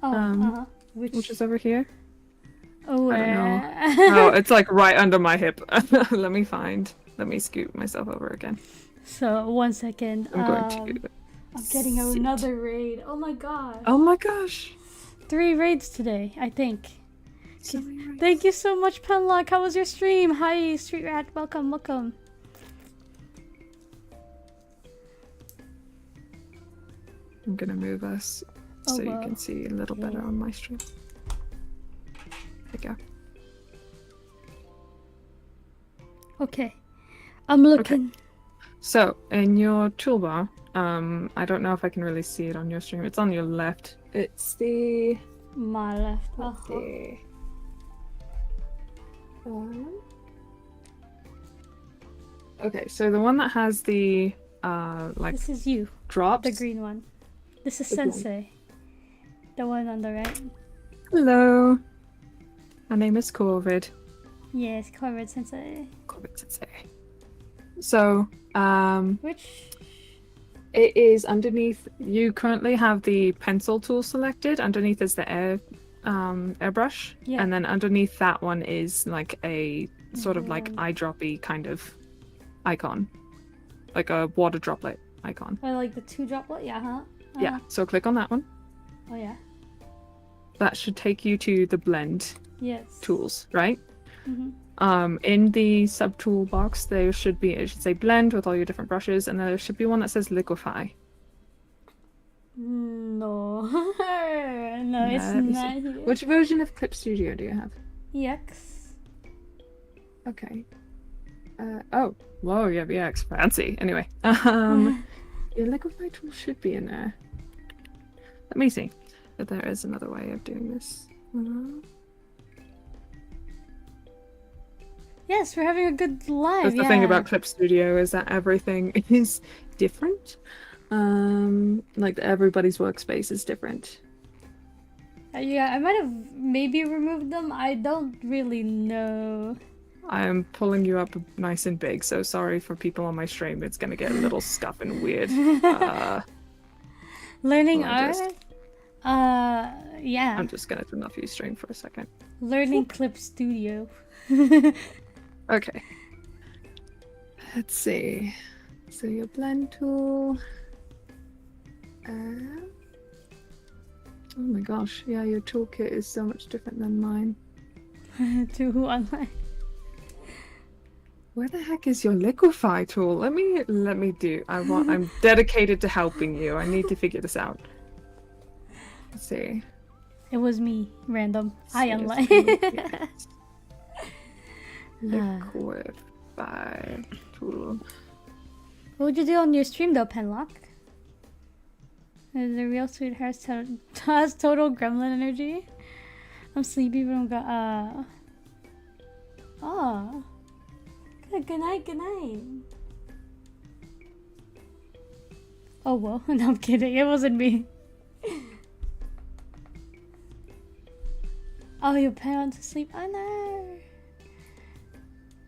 [SPEAKER 1] Oh,
[SPEAKER 2] which is over here.
[SPEAKER 1] oh,
[SPEAKER 2] I don't know.
[SPEAKER 1] where?
[SPEAKER 2] Oh, it's like right under my hip. Let me scoot myself over again.
[SPEAKER 1] So 1 second.
[SPEAKER 2] I'm going to.
[SPEAKER 1] I'm getting
[SPEAKER 2] sit.
[SPEAKER 1] another raid. Oh my god.
[SPEAKER 2] Oh my gosh.
[SPEAKER 1] 3 raids today, I think.
[SPEAKER 2] So many raids.
[SPEAKER 1] Thank you so much, Penlock. How was your stream? Hi, Street Rat. Welcome, welcome.
[SPEAKER 2] I'm gonna move us so you
[SPEAKER 1] wow.
[SPEAKER 2] can see a little better on my stream. There we go.
[SPEAKER 1] Okay. I'm looking.
[SPEAKER 2] So in your toolbar, I don't know if I can really see it on your stream. It's on your left. It's the.
[SPEAKER 1] My left.
[SPEAKER 2] Let's see. Okay, so the one that has the like
[SPEAKER 1] This is you,
[SPEAKER 2] drops.
[SPEAKER 1] the green one. This is
[SPEAKER 2] Which one?
[SPEAKER 1] Sensei. The one on the right.
[SPEAKER 2] Hello. My name is Corvid.
[SPEAKER 1] Yes, Corvid Sensei.
[SPEAKER 2] Corvid Sensei. So,
[SPEAKER 1] Which?
[SPEAKER 2] it is underneath. You currently have the pencil tool selected. Underneath is the airbrush,
[SPEAKER 1] Yeah.
[SPEAKER 2] and then underneath that one is like a sort of like
[SPEAKER 1] Mhm.
[SPEAKER 2] eyedroppy kind of icon, like a water droplet icon.
[SPEAKER 1] Oh, like the 2 droplet? Yeah, huh?
[SPEAKER 2] Yeah. So click on that one.
[SPEAKER 1] Oh, yeah.
[SPEAKER 2] That should take you to the blend
[SPEAKER 1] Yes.
[SPEAKER 2] tools, right?
[SPEAKER 1] Mm-hmm.
[SPEAKER 2] In the subtool box, there should be, it should say blend with all your different brushes, and there should be one that says liquefy.
[SPEAKER 1] No. No, it's
[SPEAKER 2] let me
[SPEAKER 1] not
[SPEAKER 2] see.
[SPEAKER 1] here.
[SPEAKER 2] Which version of Clip Studio do you have?
[SPEAKER 1] EX.
[SPEAKER 2] Okay. Oh, whoa, you have EX, fancy. Anyway, your liquefy tool should be in there. Let me see if there is another way of doing this.
[SPEAKER 1] Yes, we're having a good live.
[SPEAKER 2] That's the thing about Clip Studio is that everything is different. Like everybody's workspace is different.
[SPEAKER 1] Yeah, I might have maybe removed them. I don't really know.
[SPEAKER 2] I'm pulling you up nice and big, so sorry for people on my stream. It's gonna get a little scuff and weird.
[SPEAKER 1] Learning
[SPEAKER 2] I
[SPEAKER 1] art?
[SPEAKER 2] just-
[SPEAKER 1] Yeah.
[SPEAKER 2] I'm just gonna turn off your stream for a second.
[SPEAKER 1] Learning Clip Studio.
[SPEAKER 2] Okay. Let's see. So your blend tool. Oh my gosh, yeah, your toolkit is so much different than mine.
[SPEAKER 1] To who online?
[SPEAKER 2] Where the heck is your liquefy tool? Let me do. I'm dedicated to helping you. I need to figure this out. Let's see.
[SPEAKER 1] It was me, random. I online.
[SPEAKER 2] Liquefy tool.
[SPEAKER 1] What would you do on your stream though, Penlock? The real sweet has total gremlin energy. I'm sleepy, but I'm Oh. Good night, good night. Oh well, no, I'm kidding. It wasn't me. Oh, your parents asleep. Oh no.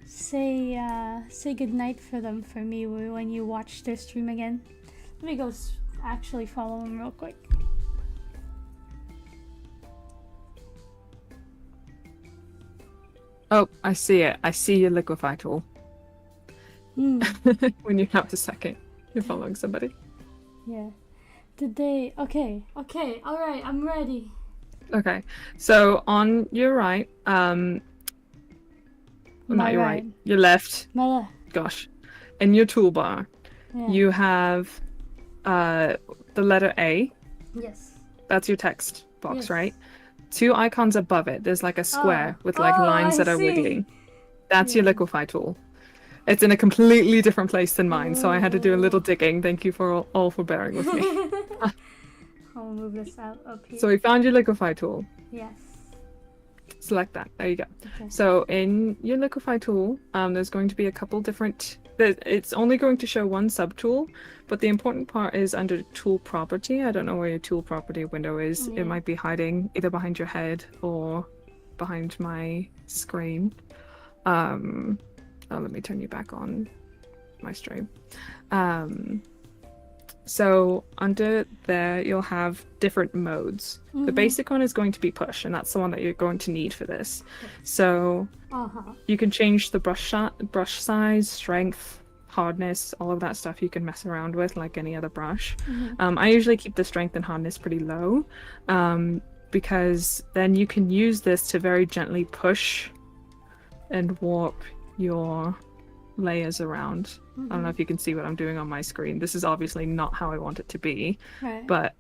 [SPEAKER 1] Say good night for them for me when you watch their stream again. Let me go actually follow them real quick.
[SPEAKER 2] Oh, I see it. I see your liquefy tool. When you have a second, you're following somebody.
[SPEAKER 1] Yeah. Did they? Okay. Okay. All right. I'm ready.
[SPEAKER 2] Okay. So on your right, not your right, your left.
[SPEAKER 1] My left.
[SPEAKER 2] Gosh, in your toolbar,
[SPEAKER 1] Yeah.
[SPEAKER 2] you have the letter A.
[SPEAKER 1] Yes.
[SPEAKER 2] That's your text box,
[SPEAKER 1] Yes.
[SPEAKER 2] right? 2 icons above it, there's like a square with like lines that are wiggling. That's your liquefy tool. It's in a completely different place than mine, so I had to do a little digging. Thank you for all for bearing with me.
[SPEAKER 1] I'll move this out up here.
[SPEAKER 2] So we found your liquefy tool.
[SPEAKER 1] Yes.
[SPEAKER 2] Select that. There you go.
[SPEAKER 1] Okay.
[SPEAKER 2] So in your liquefy tool, there's going to be a couple different. It's only going to show one subtool, but the important part is under tool property. I don't know where your tool property window is.
[SPEAKER 1] Yeah.
[SPEAKER 2] It might be hiding either behind your head or behind my screen. Let me turn you back on my stream. So under there, you'll have different modes. The basic one is going to be push, and that's the one that you're going to need for this. So you can change the brush size, strength, hardness, all of that stuff you can mess around with like any other brush. I usually keep the strength and hardness pretty low, because then you can use this to very gently push and warp your layers around. I don't know if you can see what I'm doing on my screen. This is obviously not how I want it to be, but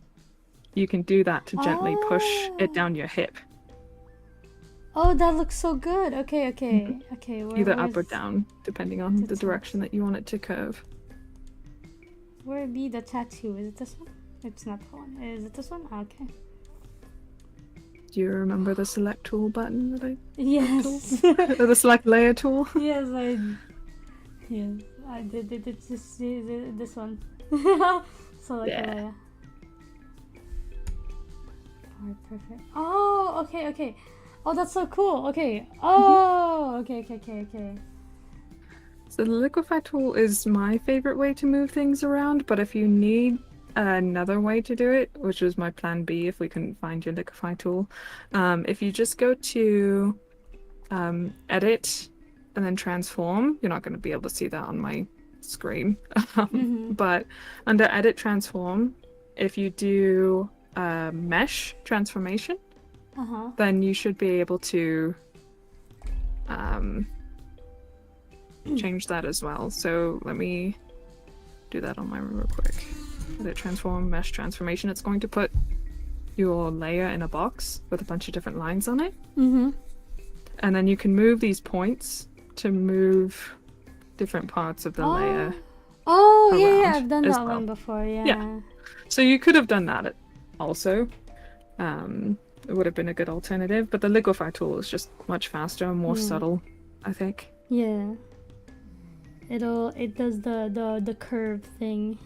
[SPEAKER 2] you can do that to gently push it down your hip.
[SPEAKER 1] Oh, that looks so good. Okay, okay, okay.
[SPEAKER 2] Either up or down, depending on the direction that you want it to curve.
[SPEAKER 1] Where be the tattoo? Is it this one? It's not the one. Is it this one? Okay.
[SPEAKER 2] Do you remember the select tool button that I
[SPEAKER 1] Yes.
[SPEAKER 2] or the select layer tool?
[SPEAKER 1] Yes, I did. It's this one. Select layer. Alright, perfect. Oh, okay, okay. Oh, that's so cool. Okay. Oh, okay.
[SPEAKER 2] So the liquefy tool is my favorite way to move things around, but if you need another way to do it, which was my plan B if we couldn't find your liquefy tool, if you just go to edit and then transform, you're not going to be able to see that on my screen, but under edit transform, if you do mesh transformation, then you should be able to change that as well. So let me do that on mine real quick. Edit transform, mesh transformation. It's going to put your layer in a box with a bunch of different lines on it. And then you can move these points to move different parts of the layer.
[SPEAKER 1] Oh, yeah, I've done that one before, yeah.
[SPEAKER 2] So you could have done that also. It would have been a good alternative, but the liquefy tool is just much faster and more subtle, I think.
[SPEAKER 1] Yeah. It does the curve thing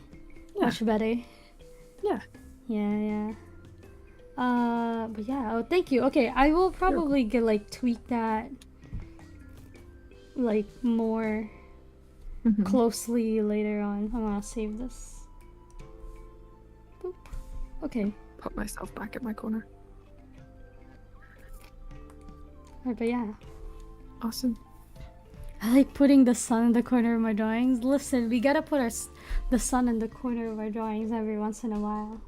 [SPEAKER 1] much better.
[SPEAKER 2] Yeah.
[SPEAKER 1] Yeah. But yeah, oh, thank you. Okay, I will probably tweak that like more
[SPEAKER 2] Mhm.
[SPEAKER 1] closely later on. I'm gonna save this. Boop. Okay.
[SPEAKER 2] Put myself back at my corner.
[SPEAKER 1] Alright, but yeah.
[SPEAKER 2] Awesome.
[SPEAKER 1] I like putting the sun in the corner of my drawings. Listen, we gotta put the sun in the corner of our drawings every once in a while.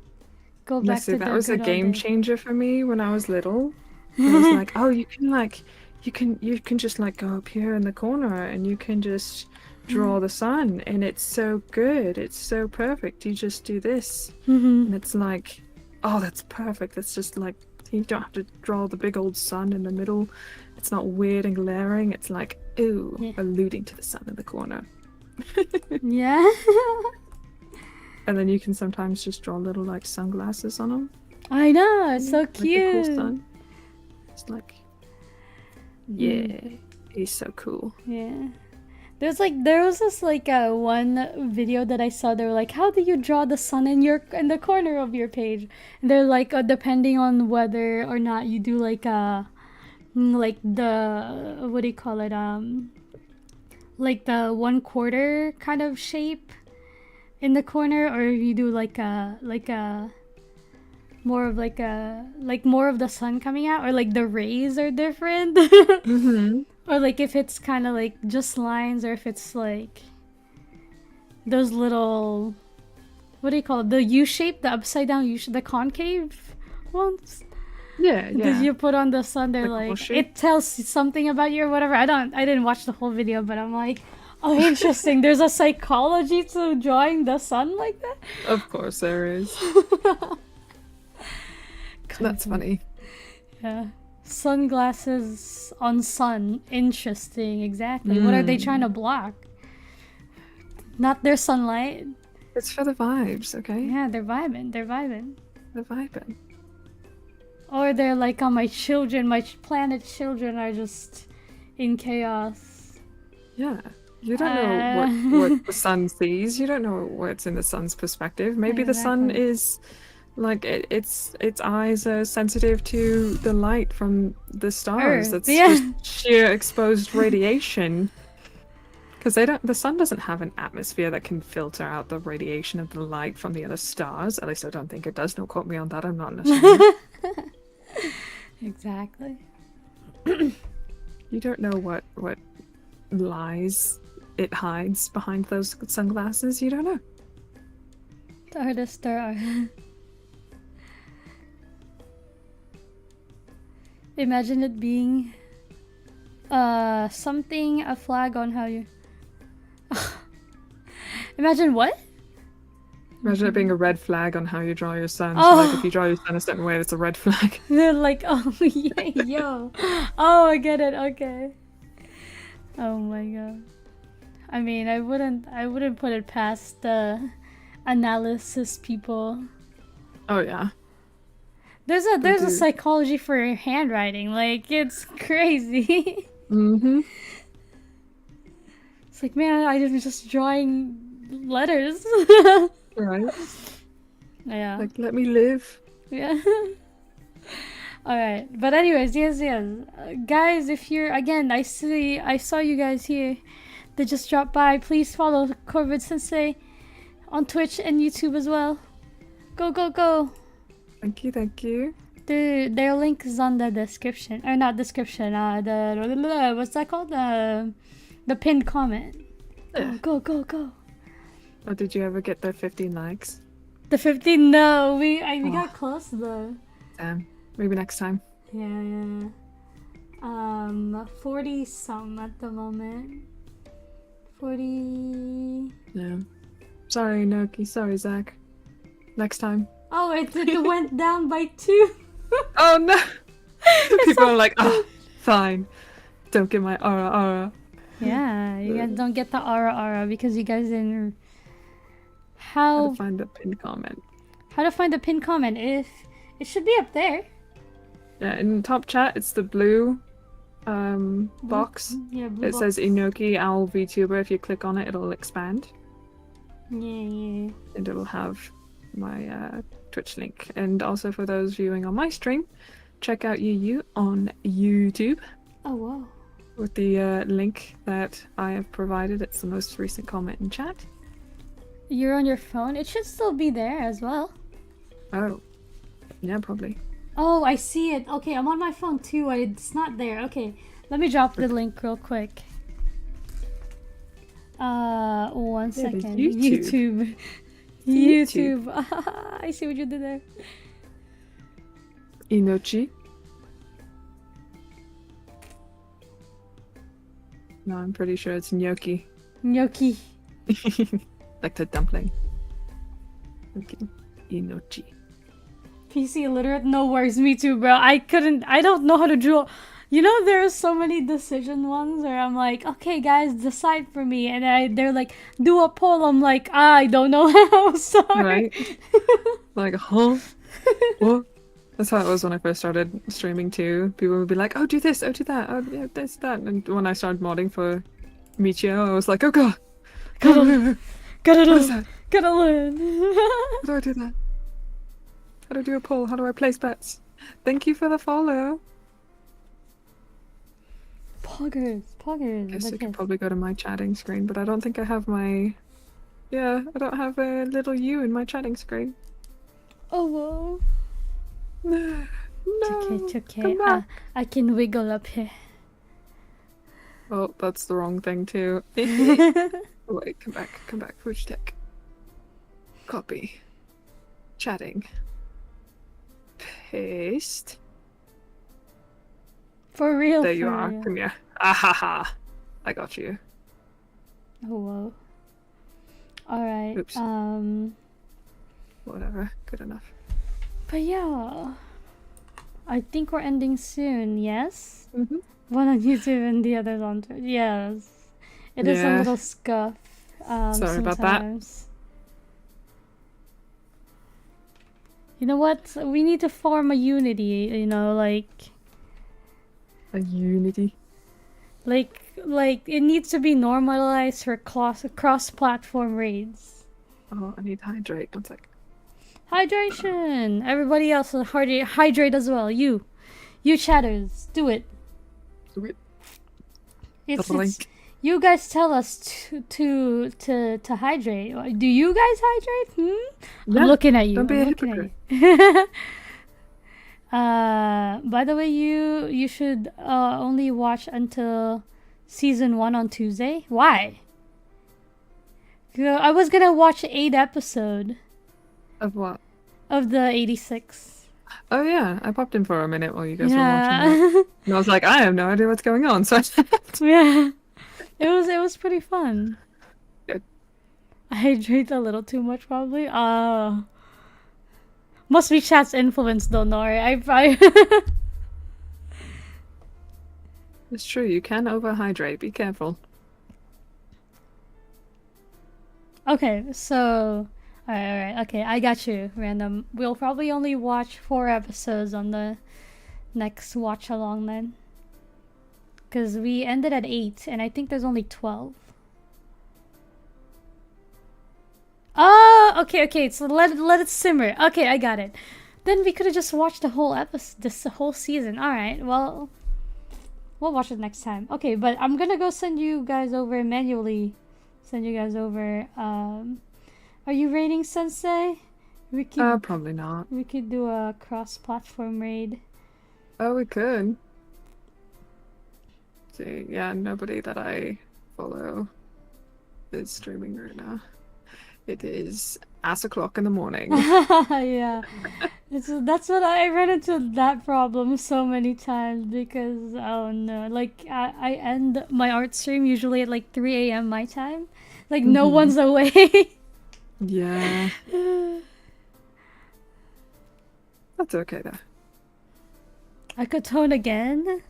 [SPEAKER 1] Go back
[SPEAKER 2] Listen,
[SPEAKER 1] to
[SPEAKER 2] that
[SPEAKER 1] the
[SPEAKER 2] was a
[SPEAKER 1] good old
[SPEAKER 2] game
[SPEAKER 1] days.
[SPEAKER 2] changer for me when I was little. It was like, oh, you can just like go up here in the corner and you can just draw the sun, and it's so good. It's so perfect. You just do this, and it's like, oh, that's perfect. That's just like, you don't have to draw the big old sun in the middle. It's not weird and glaring. It's like, ooh,
[SPEAKER 1] Yeah.
[SPEAKER 2] alluding to the sun in the corner.
[SPEAKER 1] Yeah.
[SPEAKER 2] And then you can sometimes just draw little like sunglasses on them.
[SPEAKER 1] I know, it's so
[SPEAKER 2] Like a
[SPEAKER 1] cute.
[SPEAKER 2] cool sun. It's like, yeah, he's so cool.
[SPEAKER 1] Yeah. There was this like one video that I saw. They were like, how do you draw the sun in the corner of your page? And they're like, depending on whether or not you do like like the, what do you call it, like the 1/4 kind of shape in the corner, or if you do like a more of like more of the sun coming out, or like the rays are different.
[SPEAKER 2] Mm-hmm.
[SPEAKER 1] Or like if it's kind of like just lines, or if it's like those little, what do you call it, the U shape, the upside down U, the concave ones.
[SPEAKER 2] Yeah, yeah.
[SPEAKER 1] Did you put on the sun? They're
[SPEAKER 2] Like a
[SPEAKER 1] like,
[SPEAKER 2] horseshoe?
[SPEAKER 1] it tells something about you or whatever. I didn't watch the whole video, but I'm like, oh, interesting. There's a psychology to drawing the sun like that.
[SPEAKER 2] Of course there is. That's funny.
[SPEAKER 1] Yeah. Sunglasses on sun. Interesting. Exactly. What are they trying to block? Not their sunlight.
[SPEAKER 2] It's for the vibes, okay?
[SPEAKER 1] Yeah, they're vibing. They're vibing.
[SPEAKER 2] The vibing.
[SPEAKER 1] Or they're like, oh, my planet children are just in chaos.
[SPEAKER 2] Yeah. You don't know what the sun sees. You don't know what's in the sun's perspective. Maybe the sun
[SPEAKER 1] Exactly.
[SPEAKER 2] is like its eyes are sensitive to the light from the stars.
[SPEAKER 1] Earth,
[SPEAKER 2] That's
[SPEAKER 1] yeah.
[SPEAKER 2] just sheer exposed radiation. Because the sun doesn't have an atmosphere that can filter out the radiation of the light from the other stars. At least I don't think it does. Don't quote me on that. I'm not an astronomer.
[SPEAKER 1] Exactly.
[SPEAKER 2] You don't know what lies it hides behind those sunglasses. You don't know.
[SPEAKER 1] The artists are. Imagine it being something, a flag on how you. Imagine what?
[SPEAKER 2] Imagine it being a red flag on how you draw your sun. So,
[SPEAKER 1] Oh.
[SPEAKER 2] like, if you draw your sun a certain way, it's a red flag.
[SPEAKER 1] They're like, oh yeah, yo. Oh, I get it. Okay. Oh my god. I mean, I wouldn't put it past the analysis people.
[SPEAKER 2] Oh yeah.
[SPEAKER 1] There's a psychology for handwriting. Like, it's crazy.
[SPEAKER 2] Mm-hmm.
[SPEAKER 1] It's like, man, I was just drawing letters.
[SPEAKER 2] Right.
[SPEAKER 1] Yeah.
[SPEAKER 2] Like, let me live.
[SPEAKER 1] Yeah. Alright. But anyways, yes. Guys, if you're, again, I saw you guys here that just dropped by. Please follow Corvid Sensei on Twitch and YouTube as well. Go, go, go.
[SPEAKER 2] Thank you.
[SPEAKER 1] Their link is on the description. Or not description, what's that called? The pinned comment.
[SPEAKER 2] Yeah.
[SPEAKER 1] Go, go, go.
[SPEAKER 2] Oh, did you ever get the 15 likes?
[SPEAKER 1] The 15, no. We got close though.
[SPEAKER 2] Damn. Maybe next time.
[SPEAKER 1] Yeah. 40 some at the moment. 40.
[SPEAKER 2] No. Sorry, Noki. Sorry, Zach. Next time.
[SPEAKER 1] Oh, it went down by 2.
[SPEAKER 2] Oh no! People are like, oh, fine. Don't get my aura.
[SPEAKER 1] Yeah, you guys don't get the aura because you guys didn't.
[SPEAKER 2] How to find the pinned comment.
[SPEAKER 1] How to find the pinned comment? If it should be up there.
[SPEAKER 2] Yeah, in the top chat, it's the blue box.
[SPEAKER 1] Yeah, blue
[SPEAKER 2] It
[SPEAKER 1] box.
[SPEAKER 2] says Inoki Owl VTuber. If you click on it, it'll expand.
[SPEAKER 1] Yeah.
[SPEAKER 2] And it'll have my Twitch link. And also for those viewing on my stream, check out you on YouTube.
[SPEAKER 1] Oh wow.
[SPEAKER 2] with the link that I have provided. It's the most recent comment in chat.
[SPEAKER 1] You're on your phone? It should still be there as well.
[SPEAKER 2] Oh. Yeah, probably.
[SPEAKER 1] Oh, I see it. Okay, I'm on my phone too. It's not there. Okay, let me drop the link real quick. 1 second.
[SPEAKER 2] YouTube.
[SPEAKER 1] YouTube. I see what you did there.
[SPEAKER 2] Inochi. No, I'm pretty sure it's gnocchi.
[SPEAKER 1] Gnocchi.
[SPEAKER 2] Like the dumpling. Okay. Inochi.
[SPEAKER 1] PC illiterate? No worries, me too, bro. I don't know how to draw. You know, there are so many decision ones where I'm like, okay, guys, decide for me. And they're like, do a poll. I'm like, I don't know how. Sorry.
[SPEAKER 2] Right? Like, huh? What? That's how it was when I first started streaming too. People would be like, oh, do this, oh, do that, oh, yeah, this, that. And when I started modding for Michio, I was like, oh, God.
[SPEAKER 1] Gotta learn.
[SPEAKER 2] What is that?
[SPEAKER 1] Gotta learn.
[SPEAKER 2] How do I do that? How do I do a poll? How do I place bets? Thank you for the follow.
[SPEAKER 1] Poggers.
[SPEAKER 2] I guess I could probably go to my chatting screen, but I don't think I have my... Yeah, I don't have a little U in my chatting screen.
[SPEAKER 1] Oh, whoa.
[SPEAKER 2] No.
[SPEAKER 1] It's okay. I can wiggle up here.
[SPEAKER 2] Oh, that's the wrong thing too. Oh, wait, come back. Fuji Tech. Copy. Chatting. Paste.
[SPEAKER 1] For real.
[SPEAKER 2] There you are. Come here. Ahaha. I got you.
[SPEAKER 1] Oh, whoa. Alright.
[SPEAKER 2] Oops. Whatever. Good enough.
[SPEAKER 1] But yeah. I think we're ending soon, yes?
[SPEAKER 2] Mm-hmm.
[SPEAKER 1] One on YouTube and the other on Twitch. Yes. It is a little scuff.
[SPEAKER 2] Sorry about that.
[SPEAKER 1] You know what? We need to form a unity, you know, like...
[SPEAKER 2] A unity?
[SPEAKER 1] Like, it needs to be normalized for cross-platform raids.
[SPEAKER 2] Oh, I need to hydrate. One sec.
[SPEAKER 1] Hydration! Everybody else will hydrate as well. You chatters, do it.
[SPEAKER 2] Do it.
[SPEAKER 1] It's you guys tell us to hydrate. Do you guys hydrate?
[SPEAKER 2] Yeah,
[SPEAKER 1] I'm looking at you.
[SPEAKER 2] Don't be a hypocrite.
[SPEAKER 1] By the way, you should only watch until season 1 on Tuesday. Why? I was gonna watch 8 episodes.
[SPEAKER 2] Of what?
[SPEAKER 1] Of the 86.
[SPEAKER 2] Oh yeah, I popped in for a minute while you guys were watching it. And I was like, I have no idea what's going on, so
[SPEAKER 1] yeah. It was pretty fun.
[SPEAKER 2] Good.
[SPEAKER 1] I drank a little too much probably. Must be chat's influence though, Nori.
[SPEAKER 2] It's true, you can overhydrate, be careful.
[SPEAKER 1] Okay, so Alright, okay, I got you, Random. We'll probably only watch 4 episodes on the next watch along then. Because we ended at 8, and I think there's only 12. Oh, okay, so let it simmer. Okay, I got it. Then we could have just watched the whole episode, this whole season. Alright, well, we'll watch it next time. Okay, but I'm gonna go send you guys over manually. Send you guys over, Are you raiding Sensei? We could
[SPEAKER 2] probably not.
[SPEAKER 1] We could do a cross-platform raid.
[SPEAKER 2] Oh, we could. See, yeah, nobody that I follow is streaming right now. It is ass o'clock in the morning.
[SPEAKER 1] Yeah. That's what I ran into that problem so many times because, oh no, like I end my art stream usually at like 3 a.m. my time. Like no one's awake.
[SPEAKER 2] Yeah. That's okay though.
[SPEAKER 1] I could tone again.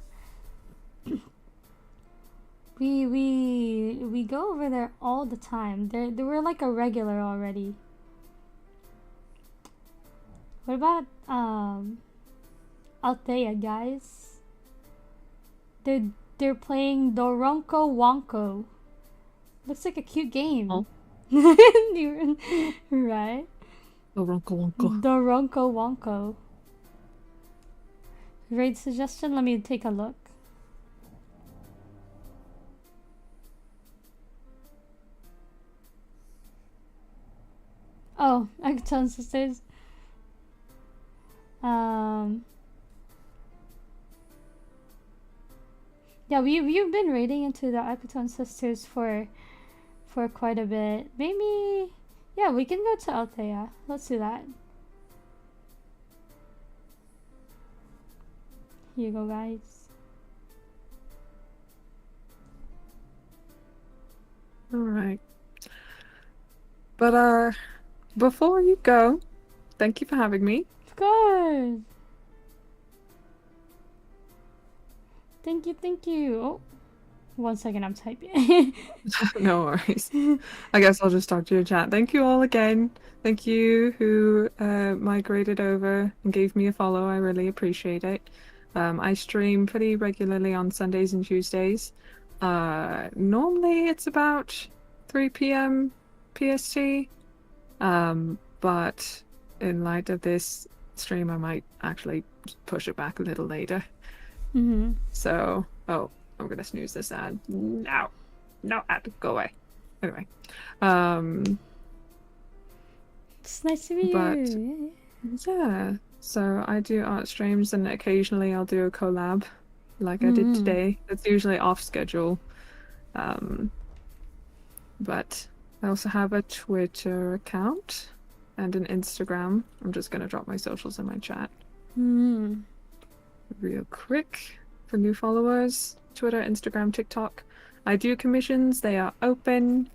[SPEAKER 1] We go over there all the time. They were like a regular already. What about Althea, guys? They're playing Doronko Wonko. Looks like a cute game.
[SPEAKER 2] Oh.
[SPEAKER 1] Right?
[SPEAKER 2] Doronko Wonko.
[SPEAKER 1] Doronko Wonko. Raid suggestion? Let me take a look. Akaton sisters. Yeah, we've been raiding into the Akaton sisters for quite a bit. Maybe, yeah, we can go to Althea. Let's do that. Here you go, guys.
[SPEAKER 2] All right. But before you go, thank you for having me.
[SPEAKER 1] Of course. Thank you. Oh, 1 second, I'm typing.
[SPEAKER 2] No worries. I guess I'll just talk to your chat. Thank you all again. Thank you who migrated over and gave me a follow. I really appreciate it. I stream pretty regularly on Sundays and Tuesdays. Normally it's about 3 p.m. PST. But in light of this stream, I might actually push it back a little later. So, oh, I'm gonna snooze this ad. No, ad, go away. Anyway,
[SPEAKER 1] It's nice to meet you.
[SPEAKER 2] Yeah, so I do art streams and occasionally I'll do a collab like I did today. It's usually off schedule. But I also have a Twitter account and an Instagram. I'm just gonna drop my socials in my chat. Real quick for new followers. Twitter, Instagram, TikTok. I do commissions. They are open,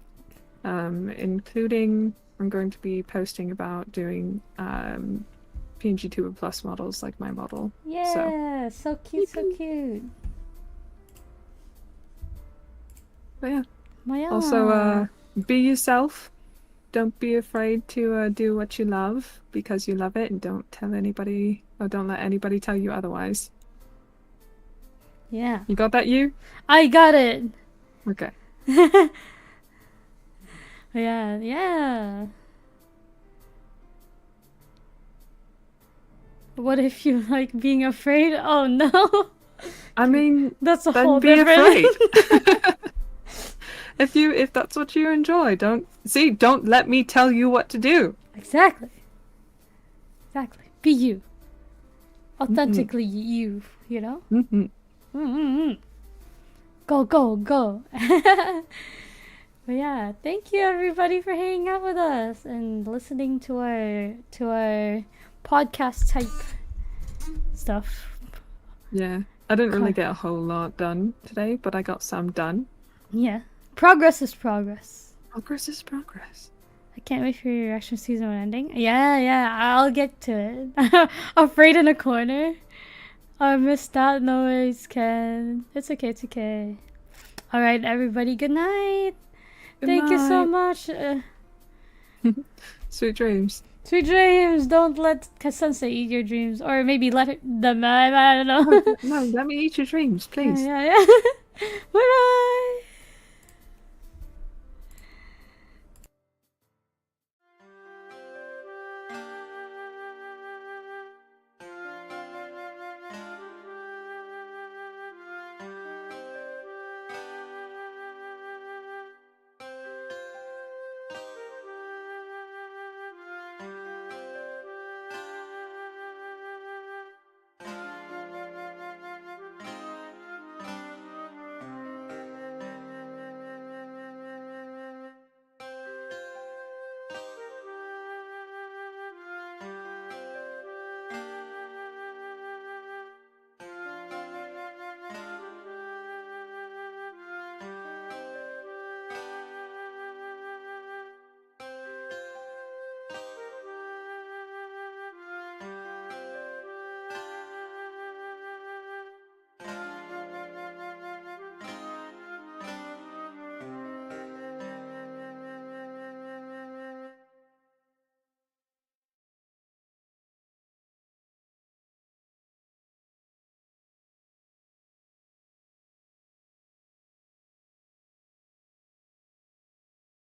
[SPEAKER 2] including I'm going to be posting about doing PNG Tuber Plus models like my model.
[SPEAKER 1] Yeah, so cute, so cute.
[SPEAKER 2] But yeah.
[SPEAKER 1] My
[SPEAKER 2] Also, be yourself. Don't be afraid to do what you love because you love it, and don't tell anybody or don't let anybody tell you otherwise.
[SPEAKER 1] Yeah.
[SPEAKER 2] You got that, you?
[SPEAKER 1] I got it.
[SPEAKER 2] Okay.
[SPEAKER 1] Yeah. What if you like being afraid? Oh no.
[SPEAKER 2] I mean,
[SPEAKER 1] that's a
[SPEAKER 2] then
[SPEAKER 1] whole
[SPEAKER 2] be
[SPEAKER 1] different.
[SPEAKER 2] afraid. If that's what you enjoy, don't let me tell you what to do.
[SPEAKER 1] Exactly. Be you. Authentically you know? Go. But yeah, thank you everybody for hanging out with us and listening to our podcast type stuff.
[SPEAKER 2] Yeah. I didn't really get a whole lot done today, but I got some done.
[SPEAKER 1] Yeah. Progress is progress.
[SPEAKER 2] Progress is progress.
[SPEAKER 1] I can't wait for your reaction season one ending. Yeah, I'll get to it. Afraid in a corner. I missed that noise, Ken. It's okay. Alright, everybody, good night. Thank you so much.
[SPEAKER 2] Sweet dreams.
[SPEAKER 1] Sweet dreams. Don't let Sensei eat your dreams. Or maybe let them, I don't know.
[SPEAKER 2] No, let me eat your dreams, please.
[SPEAKER 1] Yeah. Bye-bye.